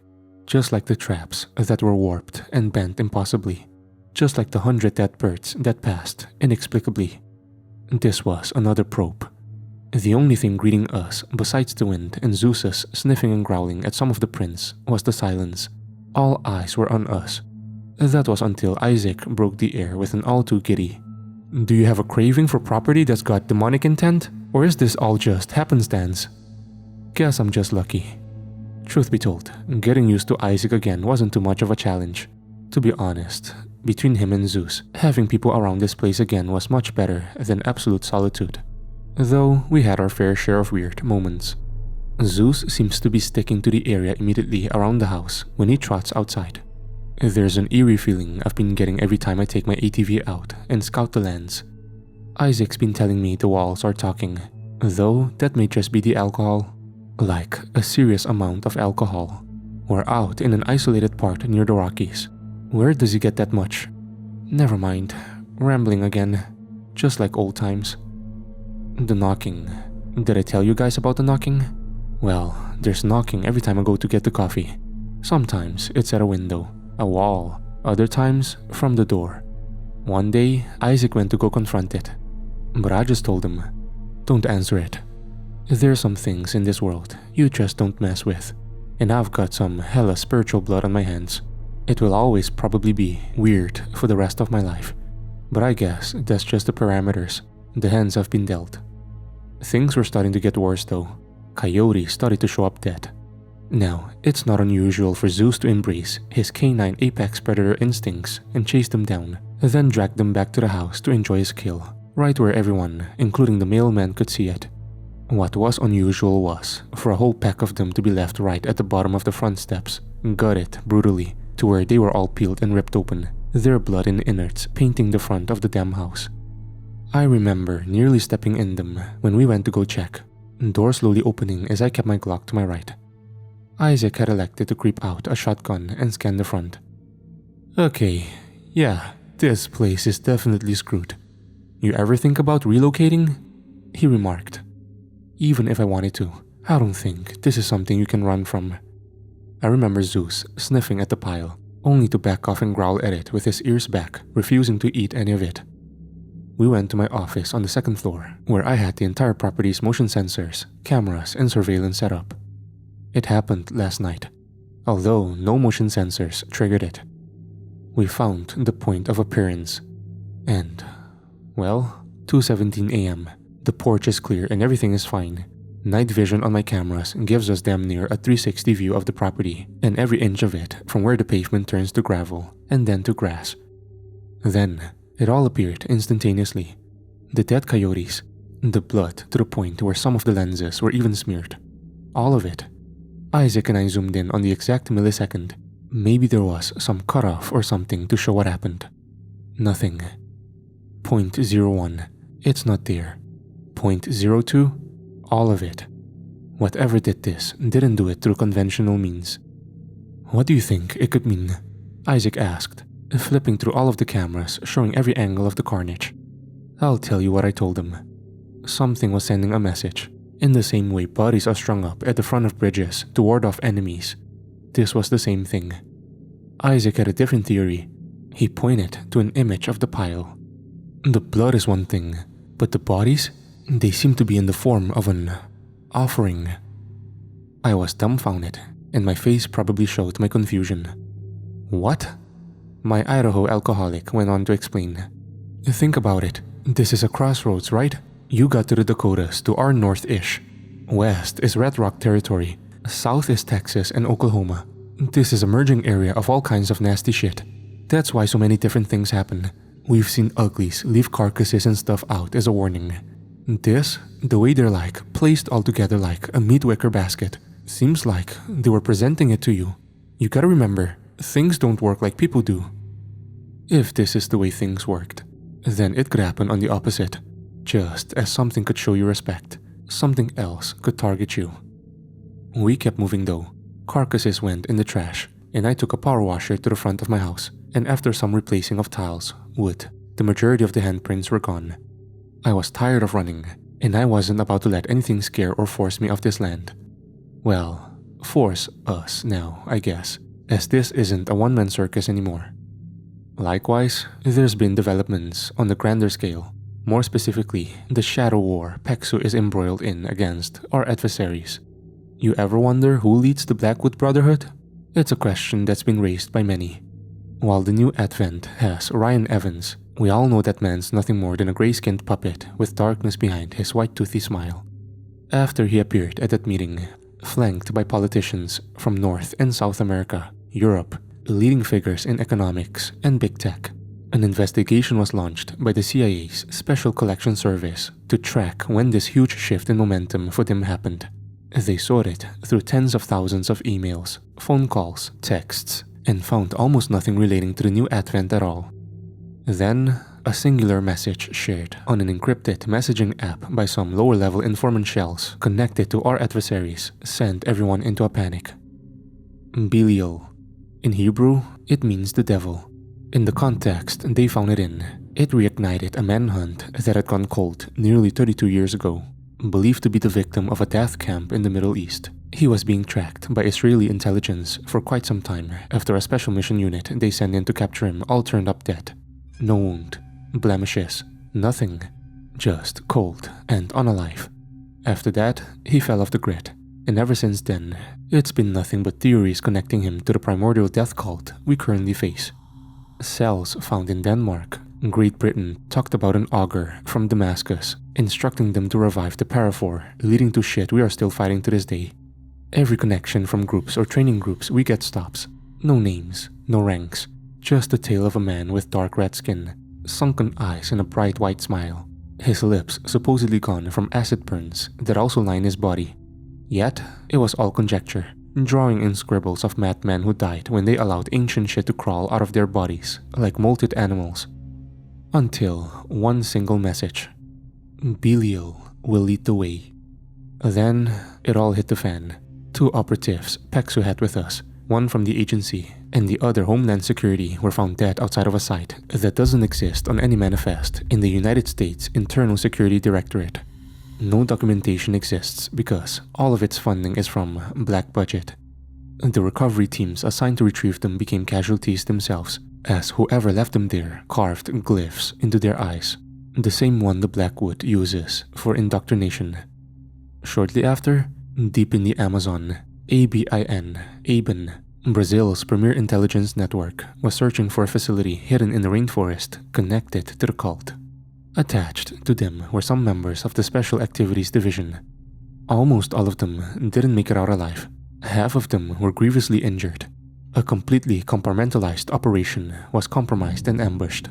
Just like the traps that were warped and bent impossibly. Just like the 100 dead birds that passed inexplicably. This was another probe. The only thing greeting us besides the wind and Zeus's sniffing and growling at some of the prints was the silence. All eyes were on us. That was until Isaac broke the air with an all too giddy. Do you have a craving for property that's got demonic intent? Or is this all just happenstance? Guess I'm just lucky. Truth be told, getting used to Isaac again wasn't too much of a challenge. To be honest, between him and Zeus, having people around this place again was much better than absolute solitude. Though we had our fair share of weird moments. Zeus seems to be sticking to the area immediately around the house when he trots outside. There's an eerie feeling I've been getting every time I take my ATV out and scout the lands. Isaac's been telling me the walls are talking, though that may just be the alcohol. Like a serious amount of alcohol. We're out in an isolated part near the Rockies. Where does he get that much? Never mind, rambling again, just like old times. The knocking. Did I tell you guys about the knocking? Well, there's knocking every time I go to get the coffee. Sometimes it's at a window, a wall, other times from the door. One day, Isaac went to go confront it, but I just told him, don't answer it. There are some things in this world you just don't mess with, and I've got some hella spiritual blood on my hands. It will always probably be weird for the rest of my life, but I guess that's just the parameters, the hands I've been dealt. Things were starting to get worse though. Coyotes started to show up dead. Now, it's not unusual for Zeus to embrace his canine apex predator instincts and chase them down, then drag them back to the house to enjoy his kill, right where everyone, including the mailman, could see it. What was unusual was for a whole pack of them to be left right at the bottom of the front steps, gutted brutally to where they were all peeled and ripped open, their blood and innards painting the front of the damn house. I remember nearly stepping in them when we went to go check, doors slowly opening as I kept my Glock to my right. Isaac had elected to creep out a shotgun and scan the front. "Okay, yeah, this place is definitely screwed. You ever think about relocating?" he remarked. "Even if I wanted to, I don't think this is something you can run from." I remember Zeus sniffing at the pile, only to back off and growl at it with his ears back, refusing to eat any of it. We went to my office on the second floor, where I had the entire property's motion sensors, cameras, and surveillance set up. It happened last night, although no motion sensors triggered it. We found the point of appearance, and, well, 2:17 AM. The porch is clear and everything is fine. Night vision on my cameras gives us damn near a 360 view of the property, and every inch of it from where the pavement turns to gravel and then to grass. Then, it all appeared instantaneously. The dead coyotes, the blood to the point where some of the lenses were even smeared. All of it. Isaac and I zoomed in on the exact millisecond. Maybe there was some cutoff or something to show what happened. Nothing. 0.01. It's not there. 0.02. All of it. Whatever did this didn't do it through conventional means. "What do you think it could mean?" Isaac asked, flipping through all of the cameras showing every angle of the carnage. I'll tell you what I told him. Something was sending a message, in the same way bodies are strung up at the front of bridges to ward off enemies. This was the same thing. Isaac had a different theory. He pointed to an image of the pile. The blood is one thing, but the bodies? They seem to be in the form of an offering. I was dumbfounded, and my face probably showed my confusion. "What?" My Idaho alcoholic went on to explain. "Think about it. This is a crossroads, right? You got to the Dakotas to our north-ish. West is Red Rock territory. South is Texas and Oklahoma. This is a merging area of all kinds of nasty shit. That's why so many different things happen. We've seen uglies leave carcasses and stuff out as a warning. This, the way they're placed all together like a meat wicker basket, seems like they were presenting it to you. You gotta remember, things don't work like people do. If this is the way things worked, then it could happen on the opposite. Just as something could show you respect, something else could target you." We kept moving though. Carcasses went in the trash, and I took a power washer to the front of my house, and after some replacing of tiles, wood, the majority of the handprints were gone. I was tired of running, and I wasn't about to let anything scare or force me off this land. Well, force us now, I guess, as this isn't a one-man circus anymore. Likewise, there's been developments on the grander scale. More specifically, the shadow war Peksu is embroiled in against our adversaries. You ever wonder who leads the Blackwood Brotherhood? It's a question that's been raised by many. While the new advent has Ryan Evans, we all know that man's nothing more than a gray-skinned puppet with darkness behind his white toothy smile. After he appeared at that meeting, flanked by politicians from North and South America, Europe, leading figures in economics and big tech, an investigation was launched by the CIA's Special Collection Service to track when this huge shift in momentum for them happened. They sought it through tens of thousands of emails, phone calls, texts, and found almost nothing relating to the new advent at all. Then, a singular message shared on an encrypted messaging app by some lower-level informant shells connected to our adversaries sent everyone into a panic. Belial. In Hebrew, it means the devil. In the context they found it in, it reignited a manhunt that had gone cold nearly 32 years ago. Believed to be the victim of a death camp in the Middle East, he was being tracked by Israeli intelligence for quite some time after a special mission unit they sent in to capture him all turned up dead. No wound, blemishes, nothing. Just cold and unalive. After that, he fell off the grid, and ever since then, it's been nothing but theories connecting him to the primordial death cult we currently face. Cells found in Denmark, Great Britain talked about an augur from Damascus instructing them to revive the paraphor, leading to shit we are still fighting to this day. Every connection from groups or training groups we get stops. No names, no ranks, just the tale of a man with dark red skin, sunken eyes and a bright white smile. His lips supposedly gone from acid burns that also line his body. Yet, it was all conjecture, drawing in scribbles of madmen who died when they allowed ancient shit to crawl out of their bodies like molted animals. Until one single message. Belial will lead the way. Then, it all hit the fan. 2 operatives Pexu had with us, one from the agency and the other Homeland Security, were found dead outside of a site that doesn't exist on any manifest in the United States Internal Security Directorate. No documentation exists because all of its funding is from black budget. The recovery teams assigned to retrieve them became casualties themselves, as whoever left them there carved glyphs into their eyes, the same one the Blackwood uses for indoctrination. Shortly after, deep in the Amazon, ABIN, Brazil's premier intelligence network, was searching for a facility hidden in the rainforest connected to the cult. Attached to them were some members of the Special Activities Division. Almost all of them didn't make it out alive. Half of them were grievously injured. A completely compartmentalized operation was compromised and ambushed.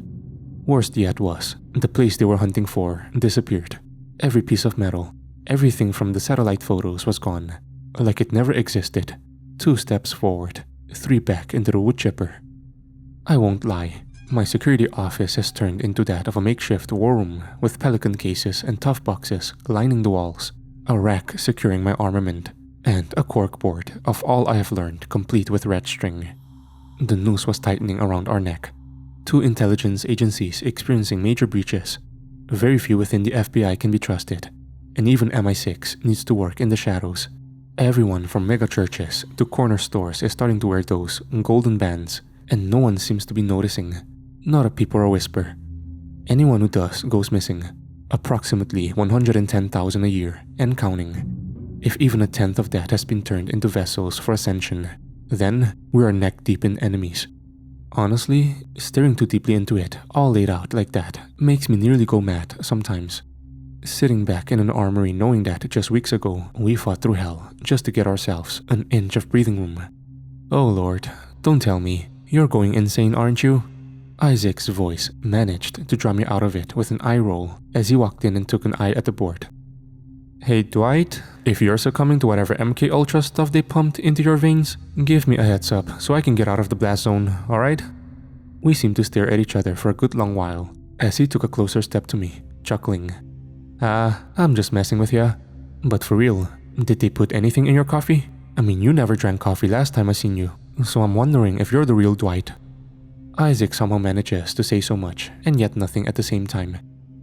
Worst yet was, the place they were hunting for disappeared. Every piece of metal, everything from the satellite photos was gone, like it never existed. 2 steps forward, 3 back into the wood chipper. I won't lie, my security office has turned into that of a makeshift war room with pelican cases and tough boxes lining the walls, a rack securing my armament, and a corkboard of all I have learned complete with red string. The noose was tightening around our neck. 2 intelligence agencies experiencing major breaches. Very few within the FBI can be trusted, and even MI6 needs to work in the shadows. Everyone from mega churches to corner stores is starting to wear those golden bands, and no one seems to be noticing. Not a peep or a whisper. Anyone who does goes missing. Approximately 110,000 a year, and counting. If even a tenth of that has been turned into vessels for ascension, then we are neck deep in enemies. Honestly, staring too deeply into it, all laid out like that, makes me nearly go mad sometimes. Sitting back in an armory knowing that just weeks ago we fought through hell just to get ourselves an inch of breathing room. Oh Lord, don't tell me, you're going insane, aren't you? Isaac's voice managed to draw me out of it with an eye roll as he walked in and took an eye at the board. Hey Dwight, if you're succumbing to whatever MK Ultra stuff they pumped into your veins, give me a heads up so I can get out of the blast zone, alright? We seemed to stare at each other for a good long while as he took a closer step to me, chuckling. I'm just messing with ya. But for real, did they put anything in your coffee? I mean, you never drank coffee last time I seen you, so I'm wondering if you're the real Dwight. Isaac somehow manages to say so much, and yet nothing at the same time.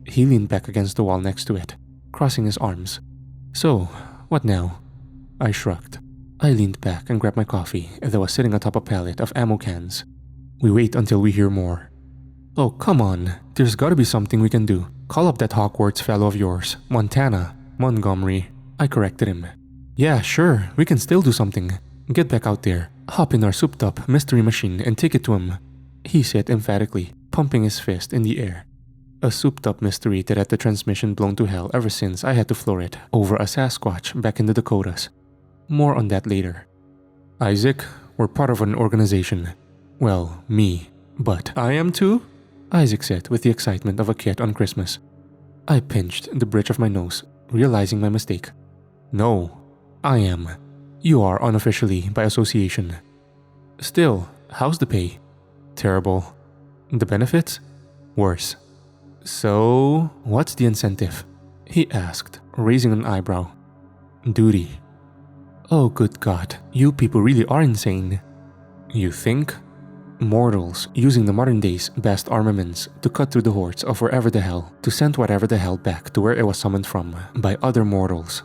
He leaned back against the wall next to it, crossing his arms. So, what now? I shrugged. I leaned back and grabbed my coffee that was sitting atop a pallet of ammo cans. We wait until we hear more. Oh, come on. There's gotta be something we can do. Call up that Hogwarts fellow of yours, Montgomery. I corrected him. Yeah, sure, we can still do something. Get back out there, hop in our souped-up mystery machine and take it to him, he said emphatically, pumping his fist in the air. A souped-up mystery that had the transmission blown to hell ever since I had to floor it over a Sasquatch back in the Dakotas. More on that later. Isaac, we're part of an organization. Well, me. But I am too? Isaac said with the excitement of a kid on Christmas. I pinched the bridge of my nose, realizing my mistake. No, I am. You are unofficially by association. Still, how's the pay? Terrible. The benefits? Worse. So, what's the incentive? He asked, raising an eyebrow. Duty. Oh good God, you people really are insane. You think? Mortals using the modern day's best armaments to cut through the hordes of wherever the hell to send whatever the hell back to where it was summoned from by other mortals.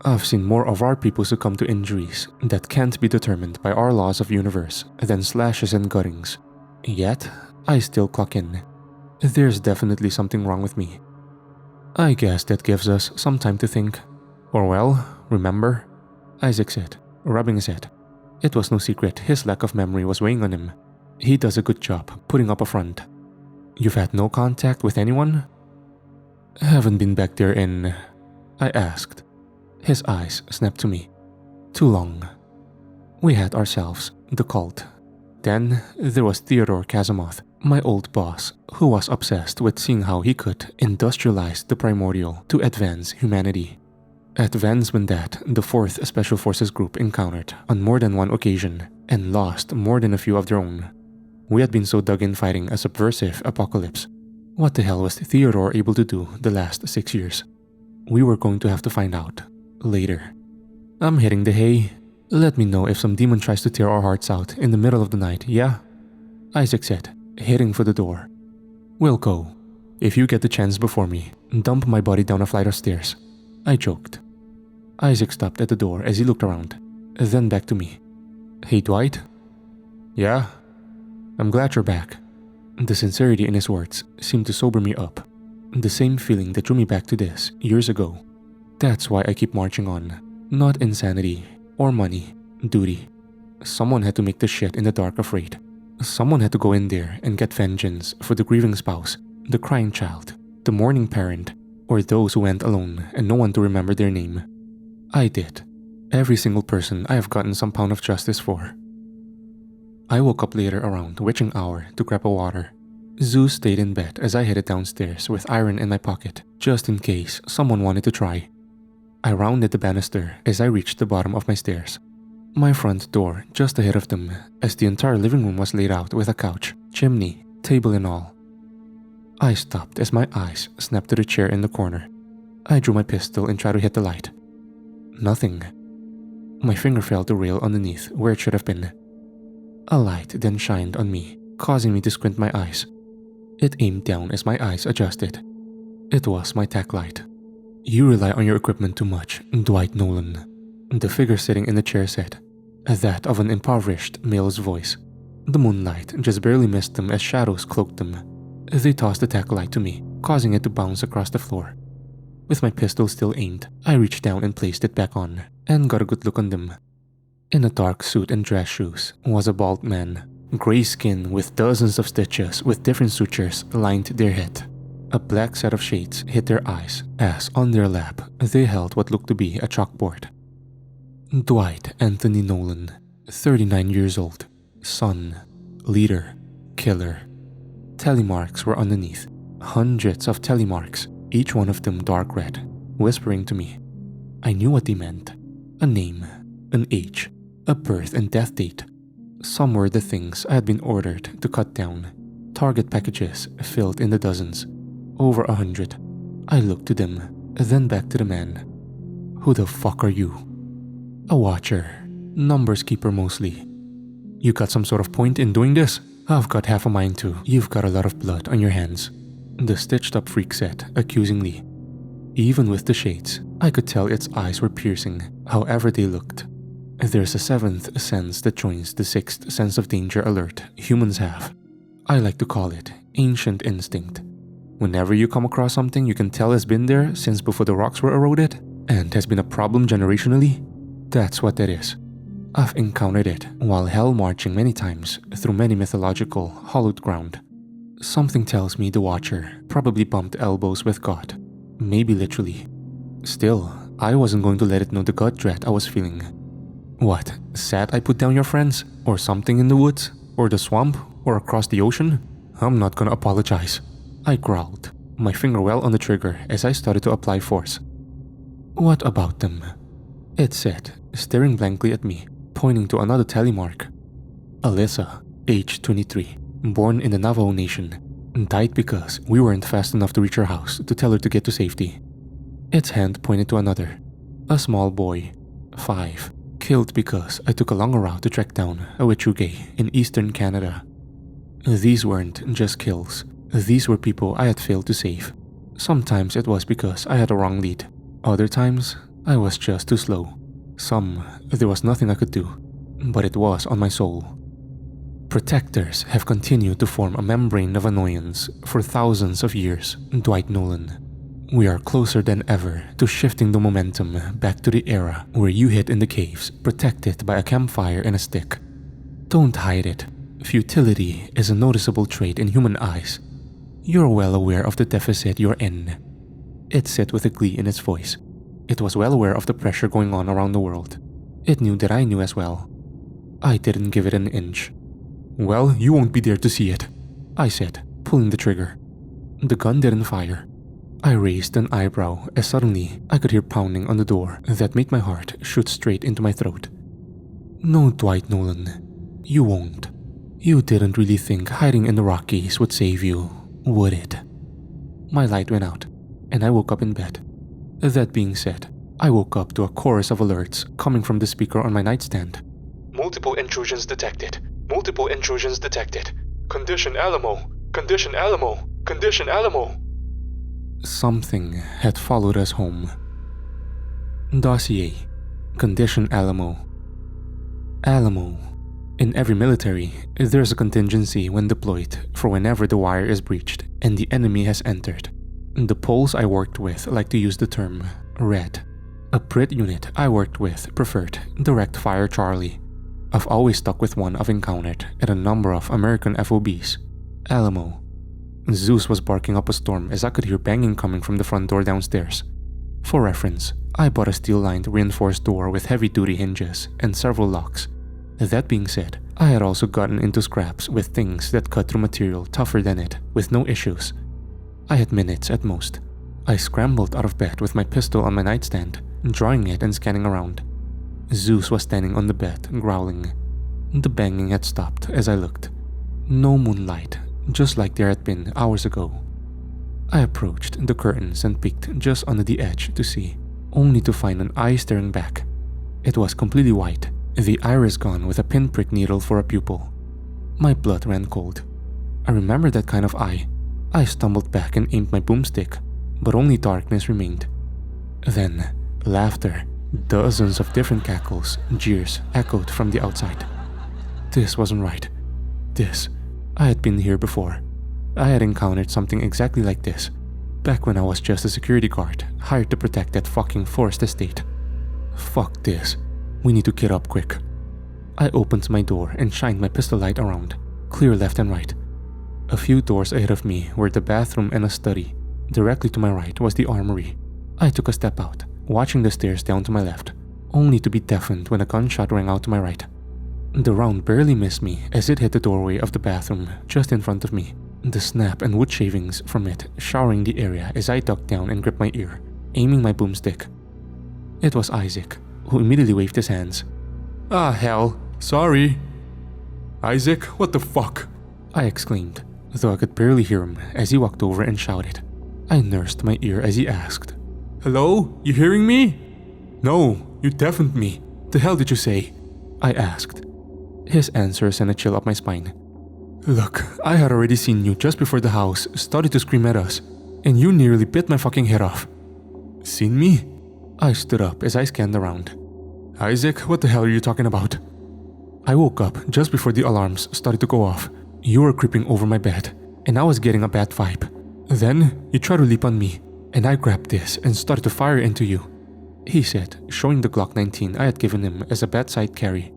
I've seen more of our people succumb to injuries that can't be determined by our laws of universe than slashes and cuttings. Yet, I still clock in. There's definitely something wrong with me. I guess that gives us some time to think. Or well, remember? Isaac said, rubbing his head. It was no secret his lack of memory was weighing on him. He does a good job putting up a front. You've had no contact with anyone? Haven't been back there in... I asked. His eyes snapped to me. too long. We had ourselves the cult. Then there was Theodore Kazimoth, my old boss, who was obsessed with seeing how he could industrialize the primordial to advance humanity. Advancement that the 4th Special Forces Group encountered on more than one occasion and lost more than a few of their own. We had been so dug in fighting a subversive apocalypse. What the hell was Theodore able to do the last 6 years? We were going to have to find out later. I'm hitting the hay. Let me know if some demon tries to tear our hearts out in the middle of the night, yeah? Isaac said, heading for the door. We'll go. If you get the chance before me, dump my body down a flight of stairs. I joked. Isaac stopped at the door as he looked around, then back to me. Hey Dwight? Yeah? I'm glad you're back. The sincerity in his words seemed to sober me up. The same feeling that drew me back to this years ago. That's why I keep marching on. Not insanity or money, duty. Someone had to make the shit in the dark afraid. Someone had to go in there and get vengeance for the grieving spouse, the crying child, the mourning parent, or those who went alone and no one to remember their name. I did. Every single person I have gotten some pound of justice for. I woke up later around witching hour to grab a water. Zeus stayed in bed as I headed downstairs with iron in my pocket, just in case someone wanted to try. I rounded the banister as I reached the bottom of my stairs. My front door just ahead of them, as the entire living room was laid out with a couch, chimney, table and all. I stopped as my eyes snapped to the chair in the corner. I drew my pistol and tried to hit the light. Nothing. My finger felt the rail underneath where it should have been. A light then shined on me, causing me to squint my eyes. It aimed down as my eyes adjusted. It was my tack light. You rely on your equipment too much, Dwight Nolan. The figure sitting in the chair said, that of an impoverished male's voice. The moonlight just barely missed them as shadows cloaked them. They tossed the tack light to me, causing it to bounce across the floor. With my pistol still aimed, I reached down and placed it back on, and got a good look on them. In a dark suit and dress shoes was a bald man. Gray skin with dozens of stitches with different sutures lined their head. A black set of shades hit their eyes as on their lap they held what looked to be a chalkboard. Dwight Anthony Nolan, 39 years old, son, leader, killer. Telemarks were underneath, hundreds of telemarks, each one of them dark red, whispering to me. I knew what they meant. A name, an age, a birth and death date. Some were the things I had been ordered to cut down. Target packages filled in the dozens. Over 100. I looked to them, then back to the man. Who the fuck are you? A watcher. Numbers keeper mostly. You got some sort of point in doing this? I've got half a mind to. You've got a lot of blood on your hands. The stitched up freak said, accusingly. Even with the shades, I could tell its eyes were piercing, however they looked. There's a 7th sense that joins the 6th sense of danger alert humans have. I like to call it ancient instinct. Whenever you come across something you can tell has been there since before the rocks were eroded, and has been a problem generationally, that's what that is. I've encountered it while hell marching many times through many mythological, hollowed ground. Something tells me the Watcher probably bumped elbows with God. Maybe literally. Still, I wasn't going to let it know the God dread I was feeling. What, sad I put down your friends? Or something in the woods? Or the swamp? Or across the ocean? I'm not gonna apologize. I growled, my finger well on the trigger as I started to apply force. What about them? It said, staring blankly at me, pointing to another telemark. Alyssa, age 23, born in the Navajo Nation, died because we weren't fast enough to reach her house to tell her to get to safety. Its hand pointed to another, a small boy, 5, killed because I took a longer route to track down a Wet'suwet'en in eastern Canada. These weren't just kills. These were people I had failed to save. Sometimes it was because I had a wrong lead. Other times, I was just too slow. Some, there was nothing I could do, but it was on my soul. Protectors have continued to form a membrane of annoyance for thousands of years, Dwight Nolan. We are closer than ever to shifting the momentum back to the era where you hid in the caves, protected by a campfire and a stick. Don't hide it. Futility is a noticeable trait in human eyes. You're well aware of the deficit you're in. It said with a glee in its voice. It was well aware of the pressure going on around the world. It knew that I knew as well. I didn't give it an inch. "Well, you won't be there to see it," I said, pulling the trigger. The gun didn't fire. I raised an eyebrow as suddenly I could hear pounding on the door that made my heart shoot straight into my throat. "No, Dwight Nolan, you won't. You didn't really think hiding in the Rockies would save you, would it?" My light went out, and I woke up in bed. That being said, I woke up to a chorus of alerts coming from the speaker on my nightstand. "Multiple intrusions detected. Multiple intrusions detected. Condition Alamo. Condition Alamo. Condition Alamo." Something had followed us home. Dossier. Condition Alamo. Alamo. In every military, there's a contingency when deployed for whenever the wire is breached and the enemy has entered. The Poles I worked with like to use the term RED. A Brit unit I worked with preferred Direct Fire Charlie. I've always stuck with one I've encountered at a number of American FOBs. Alamo. Zeus was barking up a storm as I could hear banging coming from the front door downstairs. For reference, I bought a steel-lined reinforced door with heavy-duty hinges and several locks. That being said, I had also gotten into scraps with things that cut through material tougher than it, with no issues. I had minutes at most. I scrambled out of bed with my pistol on my nightstand, drawing it and scanning around. Zeus was standing on the bed, growling. The banging had stopped as I looked. No moonlight, just like there had been hours ago. I approached the curtains and peeked just under the edge to see, only to find an eye staring back. It was completely white, the iris gone with a pinprick needle for a pupil. My blood ran cold. I remember that kind of eye. I stumbled back and aimed my boomstick, but only darkness remained. Then, laughter, dozens of different cackles, jeers echoed from the outside. This wasn't right. I had been here before. I had encountered something exactly like this, back when I was just a security guard, hired to protect that fucking forest estate. Fuck this. We need to get up quick. I opened my door and shined my pistol light around, clear left and right. A few doors ahead of me were the bathroom and a study. Directly to my right was the armory. I took a step out, watching the stairs down to my left, only to be deafened when a gunshot rang out to my right. The round barely missed me as it hit the doorway of the bathroom just in front of me, the snap and wood shavings from it showering the area as I ducked down and gripped my ear, aiming my boomstick. It was Isaac, who immediately waved his hands. "Ah, hell, sorry." "Isaac, what the fuck?" I exclaimed, though I could barely hear him as he walked over and shouted. I nursed my ear as he asked, "Hello, you hearing me?" "No, you deafened me. The hell did you say?" I asked. His answer sent a chill up my spine. "Look, I had already seen you just before the house started to scream at us, and you nearly bit my fucking head off." "Seen me?" I stood up as I scanned around. "Isaac, what the hell are you talking about?" "I woke up just before the alarms started to go off. You were creeping over my bed, and I was getting a bad vibe. Then you tried to leap on me, and I grabbed this and started to fire into you," he said, showing the Glock 19 I had given him as a bedside carry.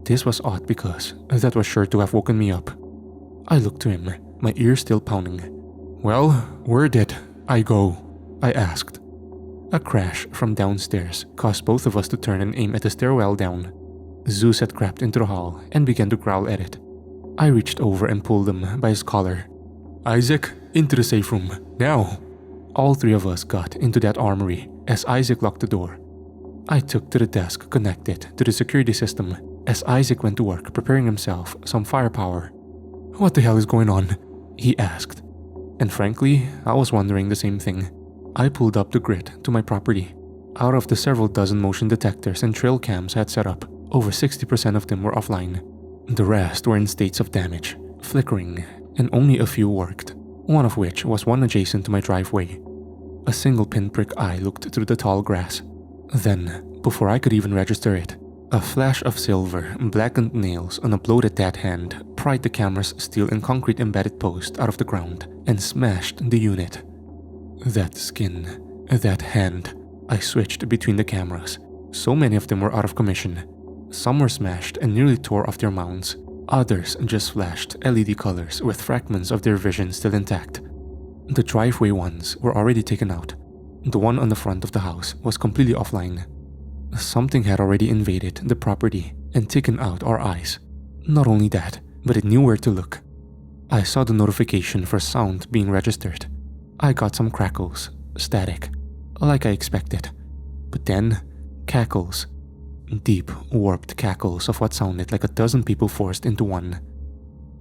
This was odd because that was sure to have woken me up. I looked to him, my ears still pounding. "Well, where did I go?" I asked. A crash from downstairs caused both of us to turn and aim at the stairwell down. Zeus had crept into the hall and began to growl at it. I reached over and pulled him by his collar. "Isaac, into the safe room, now!" All three of us got into that armory as Isaac locked the door. I took to the desk connected to the security system as Isaac went to work preparing himself some firepower. "What the hell is going on?" he asked. And frankly, I was wondering the same thing. I pulled up the grid to my property. Out of the several dozen motion detectors and trail cams I had set up, over 60% of them were offline. The rest were in states of damage, flickering, and only a few worked, one of which was one adjacent to my driveway. A single pinprick eye looked through the tall grass. Then, before I could even register it, a flash of silver, blackened nails on a bloated dead hand pried the camera's steel and concrete embedded post out of the ground and smashed the unit. That skin, that hand. I switched between the cameras. So many of them were out of commission. Some were smashed and nearly tore off their mounts. Others just flashed LED colors with fragments of their vision still intact. The driveway ones were already taken out. The one on the front of the house was completely offline. Something had already invaded the property and taken out our eyes. Not only that, but it knew where to look. I saw the notification for sound being registered. I got some crackles, static, like I expected. But then, cackles. Deep, warped cackles of what sounded like a dozen people forced into one.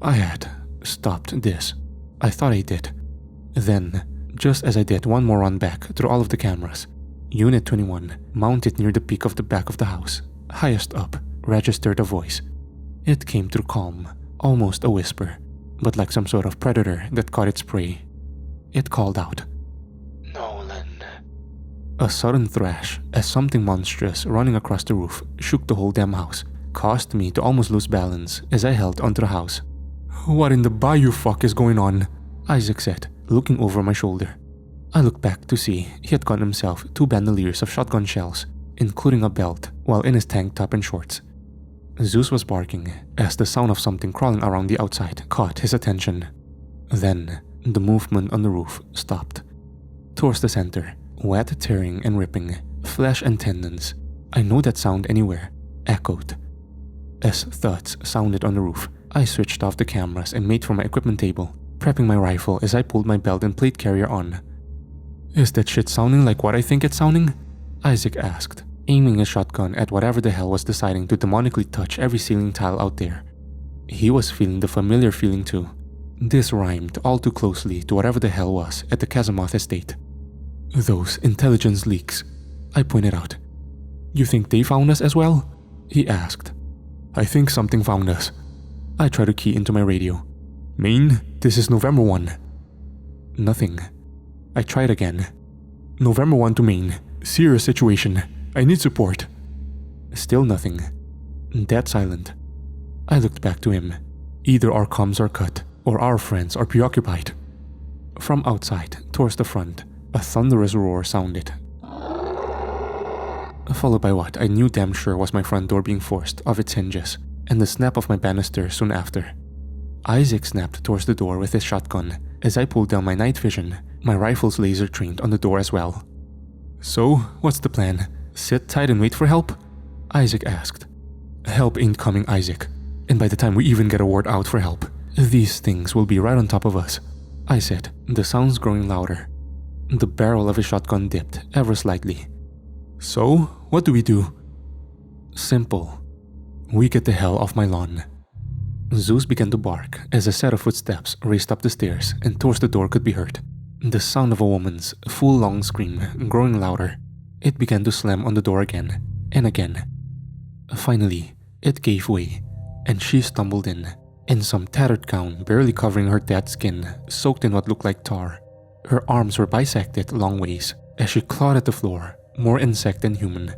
I had stopped this. I thought I did. Then, just as I did one more run back through all of the cameras, Unit 21, mounted near the peak of the back of the house, highest up, registered a voice. It came through calm, almost a whisper, but like some sort of predator that caught its prey. It called out, Nolan. A sudden thrash, as something monstrous running across the roof shook the whole damn house, caused me to almost lose balance as I held onto the house. What in the bayou fuck is going on? Isaac said, looking over my shoulder. I looked back to see he had gotten himself 2 bandoliers of shotgun shells, including a belt, while in his tank top and shorts. Zeus was barking as the sound of something crawling around the outside caught his attention. Then, the movement on the roof stopped. Towards the center, wet tearing and ripping, flesh and tendons, I know that sound anywhere, echoed. As thuds sounded on the roof, I switched off the cameras and made for my equipment table, prepping my rifle as I pulled my belt and plate carrier on. Is that shit sounding like what I think it's sounding? Isaac asked, aiming a shotgun at whatever the hell was deciding to demonically touch every ceiling tile out there. He was feeling the familiar feeling too. This rhymed all too closely to whatever the hell was at the Casamoth estate. Those intelligence leaks, I pointed out. You think they found us as well? He asked. I think something found us. I tried to key into my radio. Maine, this is November 1. Nothing. I tried again. November 1 to Maine. Serious situation. I need support. Still nothing. Dead silent. I looked back to him. Either our comms are cut, or our friends are preoccupied. From outside, towards the front, a thunderous roar sounded. Followed by what I knew damn sure was my front door being forced off its hinges, and the snap of my banister soon after. Isaac snapped towards the door with his shotgun. As I pulled down my night vision, my rifle's laser trained on the door as well. So, what's the plan? Sit tight and wait for help? Isaac asked. Help ain't coming, Isaac. And by the time we even get a word out for help, these things will be right on top of us, I said, the sounds growing louder. The barrel of his shotgun dipped ever slightly. So, what do we do? Simple. We get the hell off my lawn. Zeus began to bark as a set of footsteps raced up the stairs and towards the door could be heard. The sound of a woman's full long scream growing louder. It began to slam on the door again and again. Finally, it gave way, and she stumbled in some tattered gown barely covering her dead skin, soaked in what looked like tar. Her arms were bisected long ways as she clawed at the floor, more insect than human.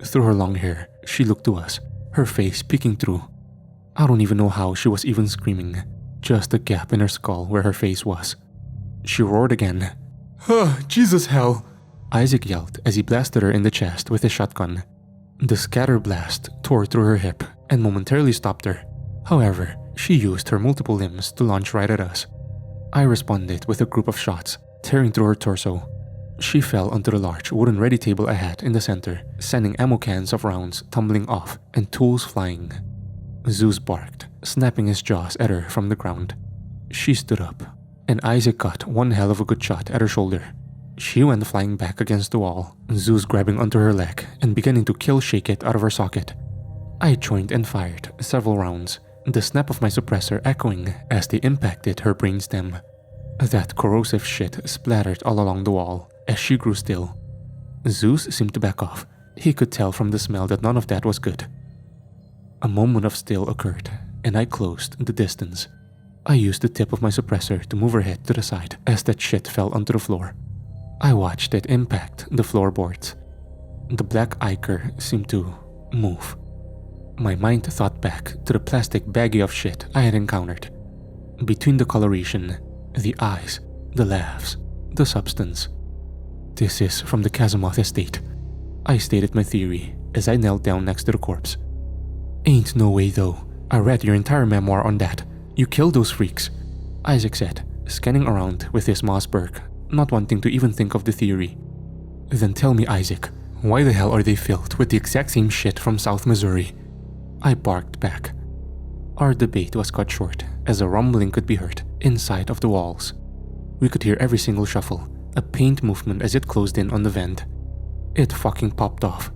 Through her long hair, she looked to us, her face peeking through. I don't even know how she was even screaming, just a gap in her skull where her face was. She roared again. Jesus hell! Isaac yelled as he blasted her in the chest with his shotgun. The scatter blast tore through her hip and momentarily stopped her. However, she used her multiple limbs to launch right at us. I responded with a group of shots, tearing through her torso. She fell onto the large wooden ready table I had in the center, sending ammo cans of rounds tumbling off and tools flying. Zeus barked, snapping his jaws at her from the ground. She stood up, and Isaac got one hell of a good shot at her shoulder. She went flying back against the wall, Zeus grabbing onto her leg and beginning to kill shake it out of her socket. I joined and fired several rounds, the snap of my suppressor echoing as they impacted her brainstem. That corrosive shit splattered all along the wall as she grew still. Zeus seemed to back off. He could tell from the smell that none of that was good. A moment of still occurred, and I closed the distance. I used the tip of my suppressor to move her head to the side as that shit fell onto the floor. I watched it impact the floorboards. The black ichor seemed to move. My mind thought back to the plastic baggie of shit I had encountered. Between the coloration, the eyes, the laughs, the substance. This is from the Casamoth estate. I stated my theory as I knelt down next to the corpse. Ain't no way though. I read your entire memoir on that. You killed those freaks, Isaac said, scanning around with his Mossberg, not wanting to even think of the theory. Then tell me, Isaac, Why the hell are they filled with the exact same shit from South Missouri? I barked back. Our debate was cut short as a rumbling could be heard inside of the walls. We could hear every single shuffle, a paint movement as it closed in on the vent. It fucking popped off.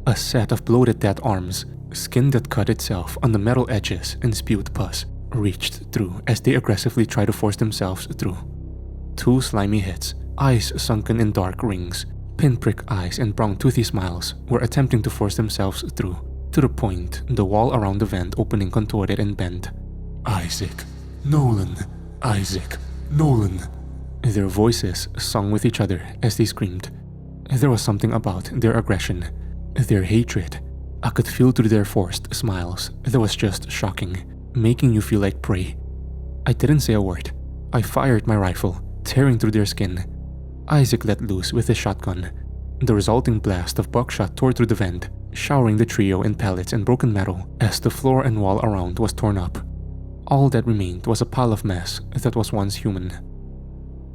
A set of bloated dead arms, skin that cut itself on the metal edges and spewed pus, reached through as they aggressively tried to force themselves through. 2 slimy heads, eyes sunken in dark rings, pinprick eyes and brown toothy smiles were attempting to force themselves through, to the point the wall around the vent opening contorted and bent. Isaac, Nolan, Isaac, Nolan. Their voices sung with each other as they screamed. There was something about their aggression, their hatred. I could feel through their forced smiles that was just shocking, making you feel like prey. I didn't say a word. I fired my rifle, tearing through their skin. Isaac let loose with his shotgun. The resulting blast of buckshot tore through the vent, showering the trio in pellets and broken metal as the floor and wall around was torn up. All that remained was a pile of mess that was once human.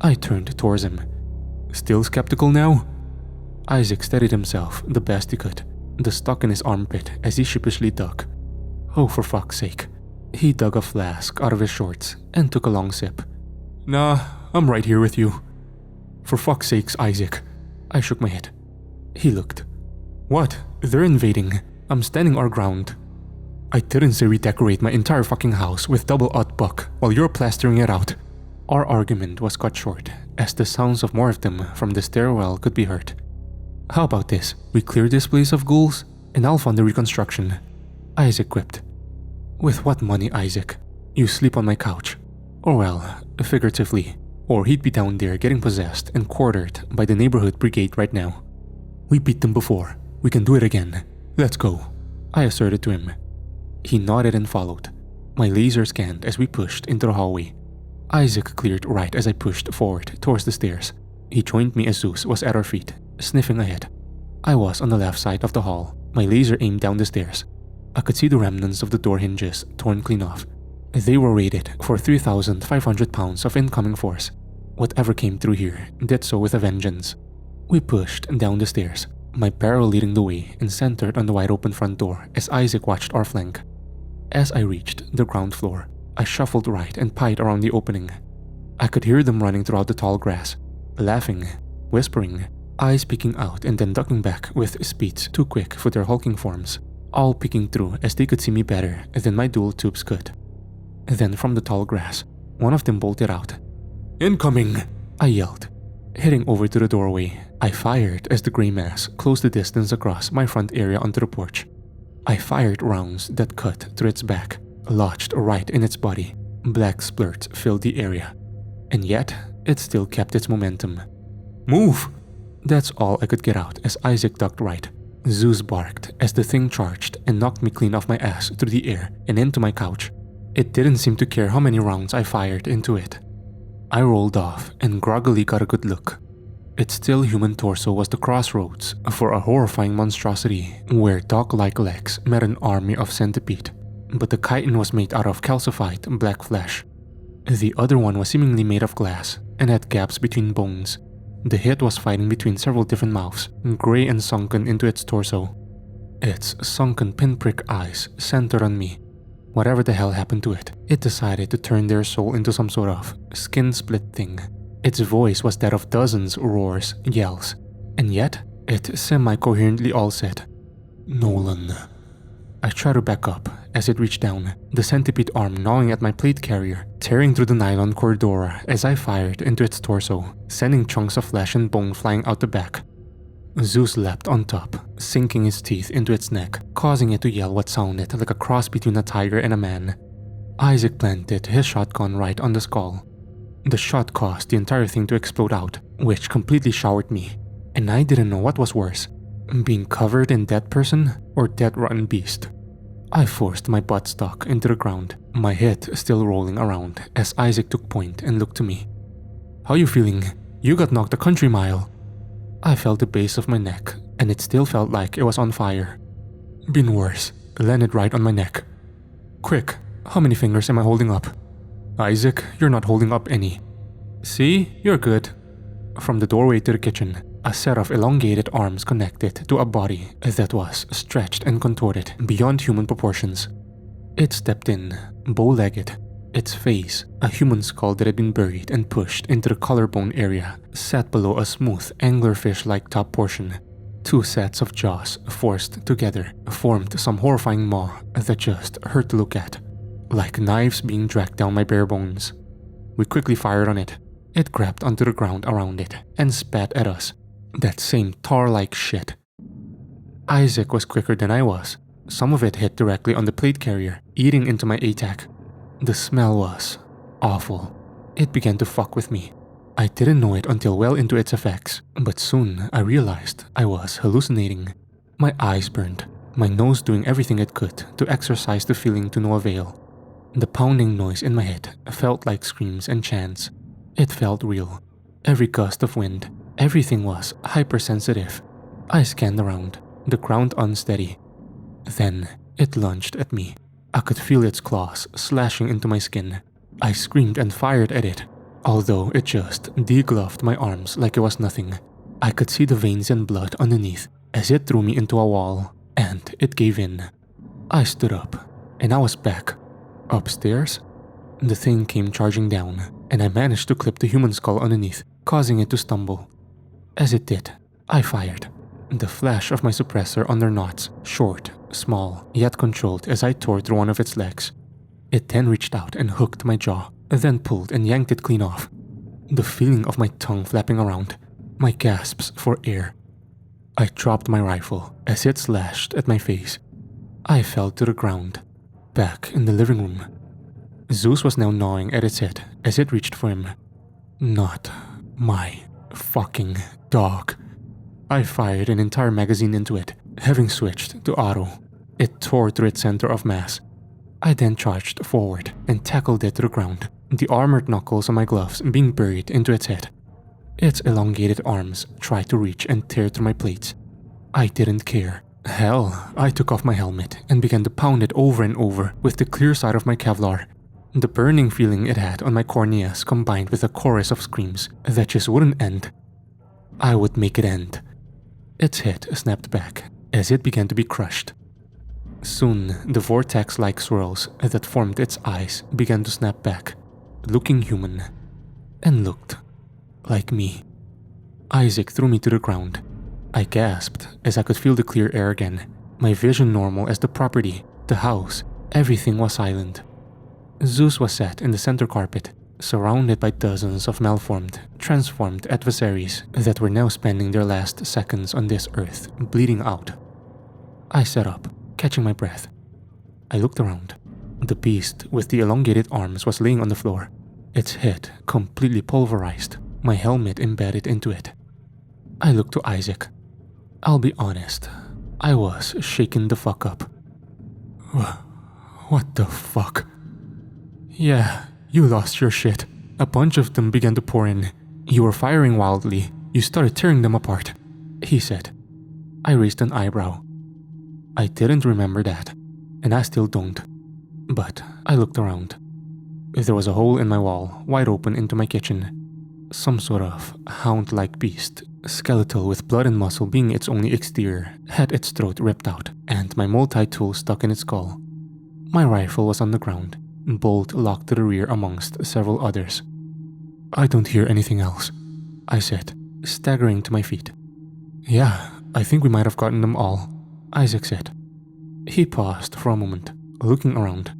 I turned towards him. Still skeptical now? Isaac steadied himself the best he could, the stock in his armpit as he sheepishly dug. Oh, for fuck's sake. He dug a flask out of his shorts and took a long sip. Nah, I'm right here with you. For fuck's sakes, Isaac. I shook my head. He looked. What? They're invading. I'm standing our ground. I didn't say redecorate my entire fucking house with double-aught buck while you're plastering it out. Our argument was cut short as the sounds of more of them from the stairwell could be heard. How about this? We clear this place of ghouls and I'll fund the reconstruction. Isaac quipped. With what money, Isaac? You sleep on my couch. Or well, figuratively. Or he'd be down there getting possessed and quartered by the neighborhood brigade right now. We beat them before. We can do it again. Let's go, I asserted to him. He nodded and followed. My laser scanned as we pushed into the hallway. Isaac cleared right as I pushed forward towards the stairs. He joined me as Zeus was at our feet, sniffing ahead. I was on the left side of the hall, my laser aimed down the stairs. I could see the remnants of the door hinges torn clean off. They were rated for 3,500 pounds of incoming force. Whatever came through here did so with a vengeance. We pushed down the stairs, my barrel leading the way and centered on the wide open front door as Isaac watched our flank. As I reached the ground floor, I shuffled right and pied around the opening. I could hear them running throughout the tall grass, laughing, whispering, eyes peeking out and then ducking back with speeds too quick for their hulking forms, all peeking through as they could see me better than my dual tubes could. Then from the tall grass, one of them bolted out. Incoming! I yelled. Heading over to the doorway, I fired as the gray mass closed the distance across my front area onto the porch. I fired rounds that cut through its back, lodged right in its body. Black splurts filled the area. And yet, it still kept its momentum. Move! That's all I could get out as Isaac ducked right. Zeus barked as the thing charged and knocked me clean off my ass through the air and into my couch. It didn't seem to care how many rounds I fired into it. I rolled off and groggily got a good look. Its still human torso was the crossroads for a horrifying monstrosity where dog-like legs met an army of centipede, but the chitin was made out of calcified black flesh. The other one was seemingly made of glass and had gaps between bones. The head was fighting between several different mouths, gray and sunken into its torso. Its sunken pinprick eyes centered on me. Whatever the hell happened to it, it decided to turn their soul into some sort of skin-split thing. Its voice was that of dozens roars, yells, and yet it semi-coherently all said, Nolan. I tried to back up as it reached down, the centipede arm gnawing at my plate carrier, tearing through the nylon corridor as I fired into its torso, sending chunks of flesh and bone flying out the back. Zeus leapt on top, sinking his teeth into its neck, causing it to yell what sounded like a cross between a tiger and a man. Isaac planted his shotgun right on the skull. The shot caused the entire thing to explode out, which completely showered me, and I didn't know what was worse, being covered in dead person or dead rotten beast. I forced my buttstock into the ground, my head still rolling around as Isaac took point and looked to me. How you feeling? You got knocked a country mile. I felt the base of my neck, and it still felt like it was on fire. Been worse, landed right on my neck. Quick, how many fingers am I holding up? Isaac, you're not holding up any. See, you're good. From the doorway to the kitchen, a set of elongated arms connected to a body that was stretched and contorted beyond human proportions. It stepped in, bow-legged. Its face, a human skull that had been buried and pushed into the collarbone area, sat below a smooth anglerfish-like top portion. Two sets of jaws, forced together, formed some horrifying maw that just hurt to look at, like knives being dragged down my bare bones. We quickly fired on it. It grabbed onto the ground around it and spat at us. That same tar-like shit. Isaac was quicker than I was. Some of it hit directly on the plate carrier, eating into my ATAC. The smell was awful. It began to fuck with me. I didn't know it until well into its effects, but soon I realized I was hallucinating. My eyes burned, my nose doing everything it could to exorcise the feeling to no avail. The pounding noise in my head felt like screams and chants. It felt real. Every gust of wind, everything was hypersensitive. I scanned around, the ground unsteady. Then it lunged at me. I could feel its claws slashing into my skin. I screamed and fired at it, although it just degloved my arms like it was nothing. I could see the veins and blood underneath as it threw me into a wall, and it gave in. I stood up, and I was back. Upstairs? The thing came charging down, and I managed to clip the human skull underneath, causing it to stumble. As it did, I fired. The flash of my suppressor under knots, short, small, yet controlled as I tore through one of its legs. It then reached out and hooked my jaw, then pulled and yanked it clean off. The feeling of my tongue flapping around, my gasps for air. I dropped my rifle as it slashed at my face. I fell to the ground, back in the living room. Zeus was now gnawing at its head as it reached for him. Not my fucking dog. I fired an entire magazine into it, having switched to auto. It tore through its center of mass. I then charged forward and tackled it to the ground, the armored knuckles on my gloves being buried into its head. Its elongated arms tried to reach and tear through my plates. I didn't care. Hell, I took off my helmet and began to pound it over and over with the clear side of my Kevlar. The burning feeling it had on my corneas combined with a chorus of screams that just wouldn't end. I would make it end. Its head snapped back as it began to be crushed. Soon, the vortex-like swirls that formed its eyes began to snap back, looking human, and looked like me. Isaac threw me to the ground. I gasped as I could feel the clear air again, my vision normal as the property, the house, everything was silent. Zeus was sat in the center carpet, surrounded by dozens of malformed, transformed adversaries that were now spending their last seconds on this earth, bleeding out. I sat up, catching my breath. I looked around. The beast with the elongated arms was laying on the floor, its head completely pulverized, my helmet embedded into it. I looked to Isaac. I'll be honest, I was shaken the fuck up. What the fuck? Yeah, you lost your shit. A bunch of them began to pour in. You were firing wildly. You started tearing them apart, he said. I raised an eyebrow. I didn't remember that, and I still don't. But I looked around. There was a hole in my wall, wide open into my kitchen. Some sort of hound-like beast, skeletal with blood and muscle being its only exterior, had its throat ripped out, and my multi-tool stuck in its skull. My rifle was on the ground, bolt locked to the rear amongst several others. I don't hear anything else, I said, staggering to my feet. Yeah, I think we might have gotten them all, Isaac said. He paused for a moment, looking around.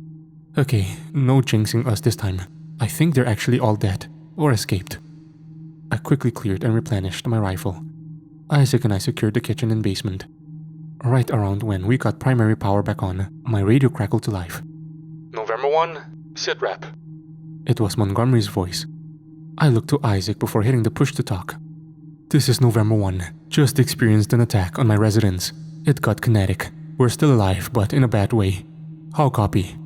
Okay, no jinxing us this time. I think they're actually all dead, or escaped. I quickly cleared and replenished my rifle. Isaac and I secured the kitchen and basement. Right around when we got primary power back on, my radio crackled to life. November 1, sit rep. It was Montgomery's voice. I looked to Isaac before hitting the push to talk. This is November 1. Just experienced an attack on my residence. It got kinetic. We're still alive, but in a bad way. How copy?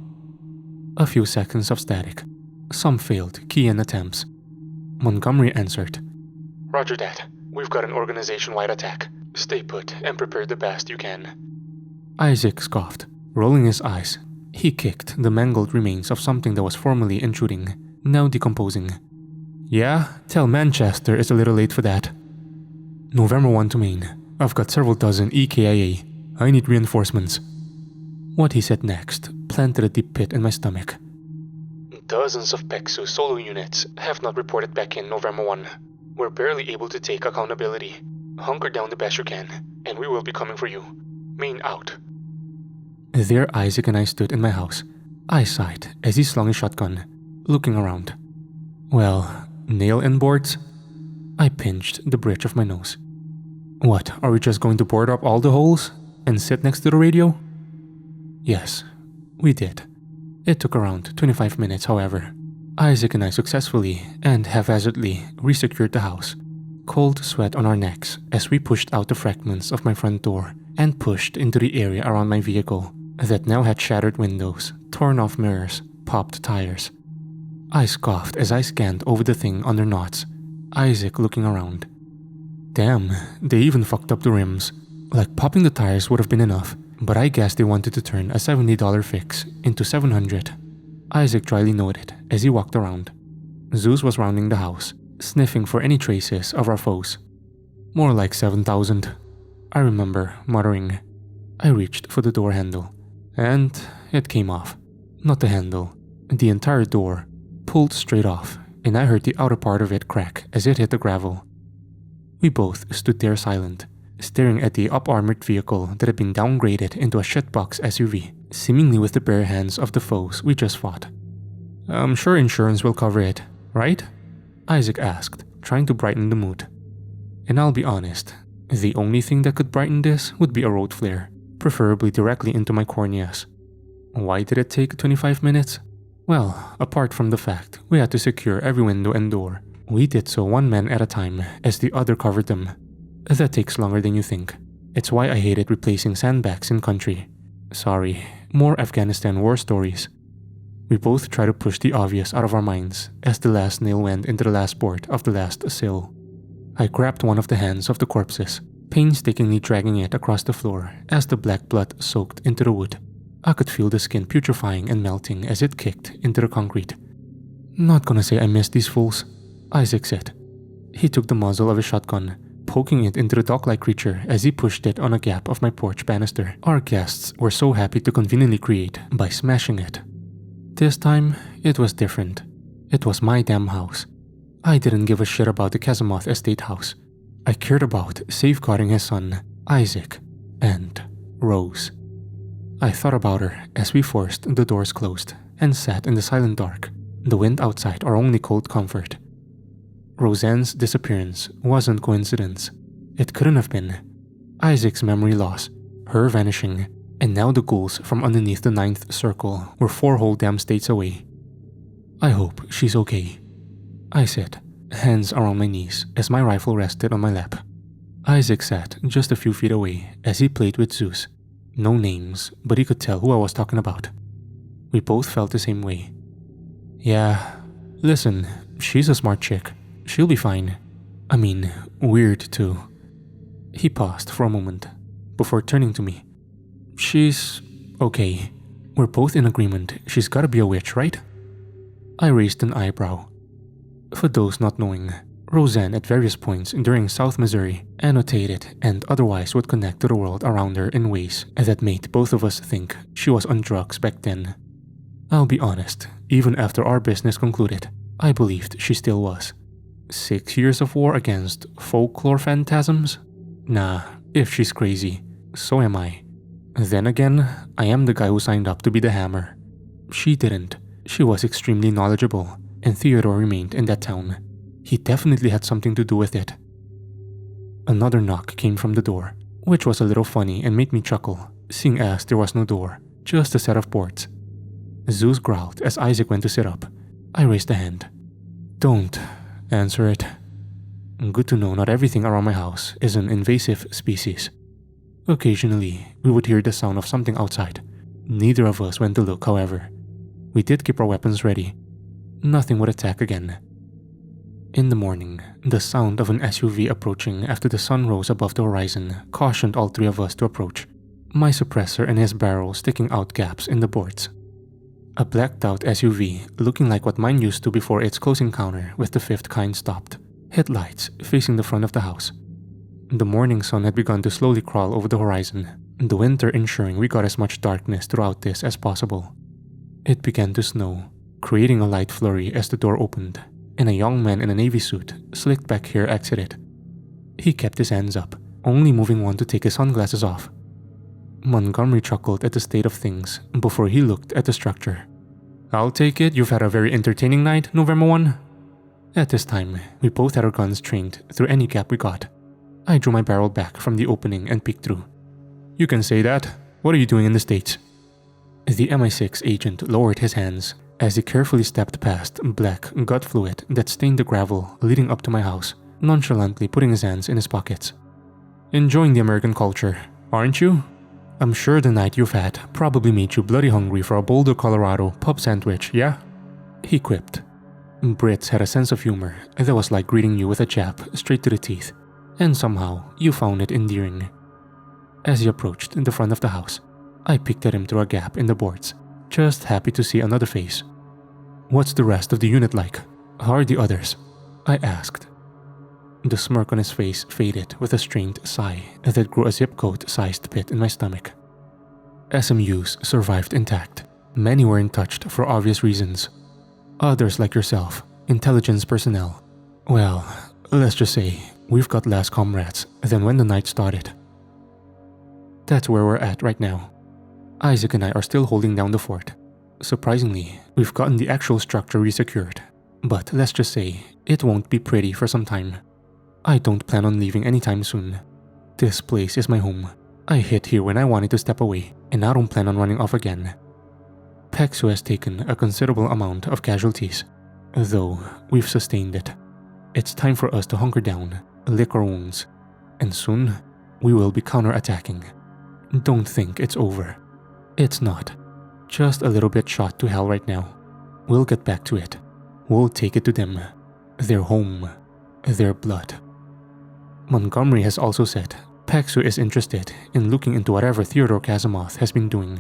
A few seconds of static. Some failed key-in attempts. Montgomery answered. Roger that. We've got an organization-wide attack. Stay put and prepare the best you can. Isaac scoffed, rolling his eyes. He kicked the mangled remains of something that was formerly intruding, now decomposing. Yeah, tell Manchester it's a little late for that. November 1 to Maine. I've got several dozen EKIA. I need reinforcements. What he said next planted a deep pit in my stomach. Dozens of PEXU solo units have not reported back in November 1. We're barely able to take accountability. Hunker down the best you can, and we will be coming for you. Maine out. There Isaac and I stood in my house. I sighed as he slung his shotgun, looking around. Well, nail and boards? I pinched the bridge of my nose. What, are we just going to board up all the holes and sit next to the radio? Yes, we did. It took around 25 minutes, however. Isaac and I successfully and haphazardly resecured the house, cold sweat on our necks as we pushed out the fragments of my front door and pushed into the area around my vehicle that now had shattered windows, torn off mirrors, popped tires. I scoffed as I scanned over the thing under knots, Isaac looking around. Damn, they even fucked up the rims. Like popping the tires would have been enough, but I guess they wanted to turn a $70 fix into $700. Isaac dryly noted as he walked around. Zeus was rounding the house, sniffing for any traces of our foes. More like 7,000. I remember muttering. I reached for the door handle, and it came off. Not the handle, the entire door pulled straight off, and I heard the outer part of it crack as it hit the gravel. We both stood there silent, staring at the up-armored vehicle that had been downgraded into a shitbox SUV, seemingly with the bare hands of the foes we just fought. I'm sure insurance will cover it, right? Isaac asked, trying to brighten the mood. And I'll be honest, the only thing that could brighten this would be a road flare, preferably directly into my corneas. Why did it take 25 minutes? Well, apart from the fact we had to secure every window and door, we did so one man at a time as the other covered them. That takes longer than you think. It's why I hated replacing sandbags in country. Sorry, more Afghanistan war stories. We both try to push the obvious out of our minds as the last nail went into the last board of the last sill. I grabbed one of the hands of the corpses, painstakingly dragging it across the floor as the black blood soaked into the wood. I could feel the skin putrefying and melting as it kicked into the concrete. Not gonna say I missed these fools, Isaac said. He took the muzzle of his shotgun, poking it into the dog-like creature as he pushed it on a gap of my porch banister our guests were so happy to conveniently create by smashing it. This time, it was different. It was my damn house. I didn't give a shit about the Kazamoth estate house. I cared about safeguarding his son, Isaac, and Rose. I thought about her as we forced the doors closed and sat in the silent dark, the wind outside our only cold comfort. Roseanne's disappearance wasn't coincidence. It couldn't have been. Isaac's memory loss, her vanishing, and now the ghouls from underneath the 9th circle were 4 whole damn states away. I hope she's okay, I said, hands around my knees as my rifle rested on my lap. Isaac sat just a few feet away as he played with Zeus. No names, but he could tell who I was talking about. We both felt the same way. Yeah, listen, she's a smart chick. She'll be fine. I mean, weird too. He paused for a moment, before turning to me. She's okay. We're both in agreement she's gotta be a witch, right? I raised an eyebrow. For those not knowing, Roseanne at various points during South Missouri annotated and otherwise would connect to the world around her in ways that made both of us think she was on drugs back then. I'll be honest, even after our business concluded, I believed she still was. 6 years of war against folklore phantasms? Nah, if she's crazy, so am I. Then again, I am the guy who signed up to be the hammer. She didn't. She was extremely knowledgeable, and Theodore remained in that town. He definitely had something to do with it. Another knock came from the door, which was a little funny and made me chuckle, seeing as there was no door, just a set of boards. Zeus growled as Isaac went to sit up. I raised a hand. Don't answer it. Good to know not everything around my house is an invasive species. Occasionally, we would hear the sound of something outside. Neither of us went to look, however. We did keep our weapons ready. Nothing would attack again. In the morning, the sound of an SUV approaching after the sun rose above the horizon cautioned all 3 of us to approach, my suppressor and his barrel sticking out gaps in the boards. A blacked-out SUV, looking like what mine used to before its close encounter with the 5th kind stopped, headlights facing the front of the house. The morning sun had begun to slowly crawl over the horizon, the winter ensuring we got as much darkness throughout this as possible. It began to snow, creating a light flurry as the door opened, and a young man in a navy suit, slicked back hair, exited. He kept his hands up, only moving one to take his sunglasses off. Montgomery chuckled at the state of things before he looked at the structure. "I'll take it you've had a very entertaining night, November 1. At this time, we both had our guns trained through any gap we got. I drew my barrel back from the opening and peeked through. "You can say that. What are you doing in the States?" The MI6 agent lowered his hands as he carefully stepped past black gut fluid that stained the gravel leading up to my house, nonchalantly putting his hands in his pockets. "Enjoying the American culture, aren't you? I'm sure the night you've had probably made you bloody hungry for a Boulder, Colorado pub sandwich, yeah?" he quipped. Brits had a sense of humor that was like greeting you with a jab straight to the teeth, and somehow you found it endearing. As he approached the front of the house, I peeked at him through a gap in the boards, just happy to see another face. "What's the rest of the unit like? How are the others?" I asked. The smirk on his face faded with a strained sigh that grew a zip code-sized pit in my stomach. SMUs survived intact. Many weren't touched for obvious reasons. Others, like yourself, intelligence personnel. Well, let's just say we've got less comrades than when the night started. That's where we're at right now. Isaac and I are still holding down the fort. Surprisingly, we've gotten the actual structure resecured, but let's just say it won't be pretty for some time. I don't plan on leaving anytime soon. This place is my home. I hit here when I wanted to step away, and I don't plan on running off again. Pexu has taken a considerable amount of casualties, though we've sustained it. It's time for us to hunker down, lick our wounds, and soon we will be counterattacking. Don't think it's over. It's not. Just a little bit shot to hell right now. We'll get back to it. We'll take it to them. Their home. Their blood. Montgomery has also said Pexu is interested in looking into whatever Theodore Kazimoth has been doing.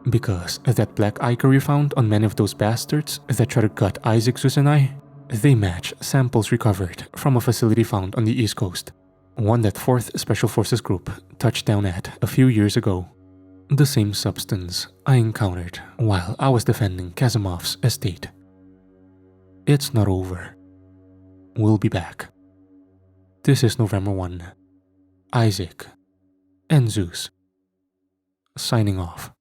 Because that black ichor you found on many of those bastards that try to gut Isaac, Zeus, and I, they match samples recovered from a facility found on the East Coast. One that 4th Special Forces Group touched down at a few years ago. The same substance I encountered while I was defending Kazimoth's estate. It's not over. We'll be back. This is November 1. Isaac and Zeus. Signing off.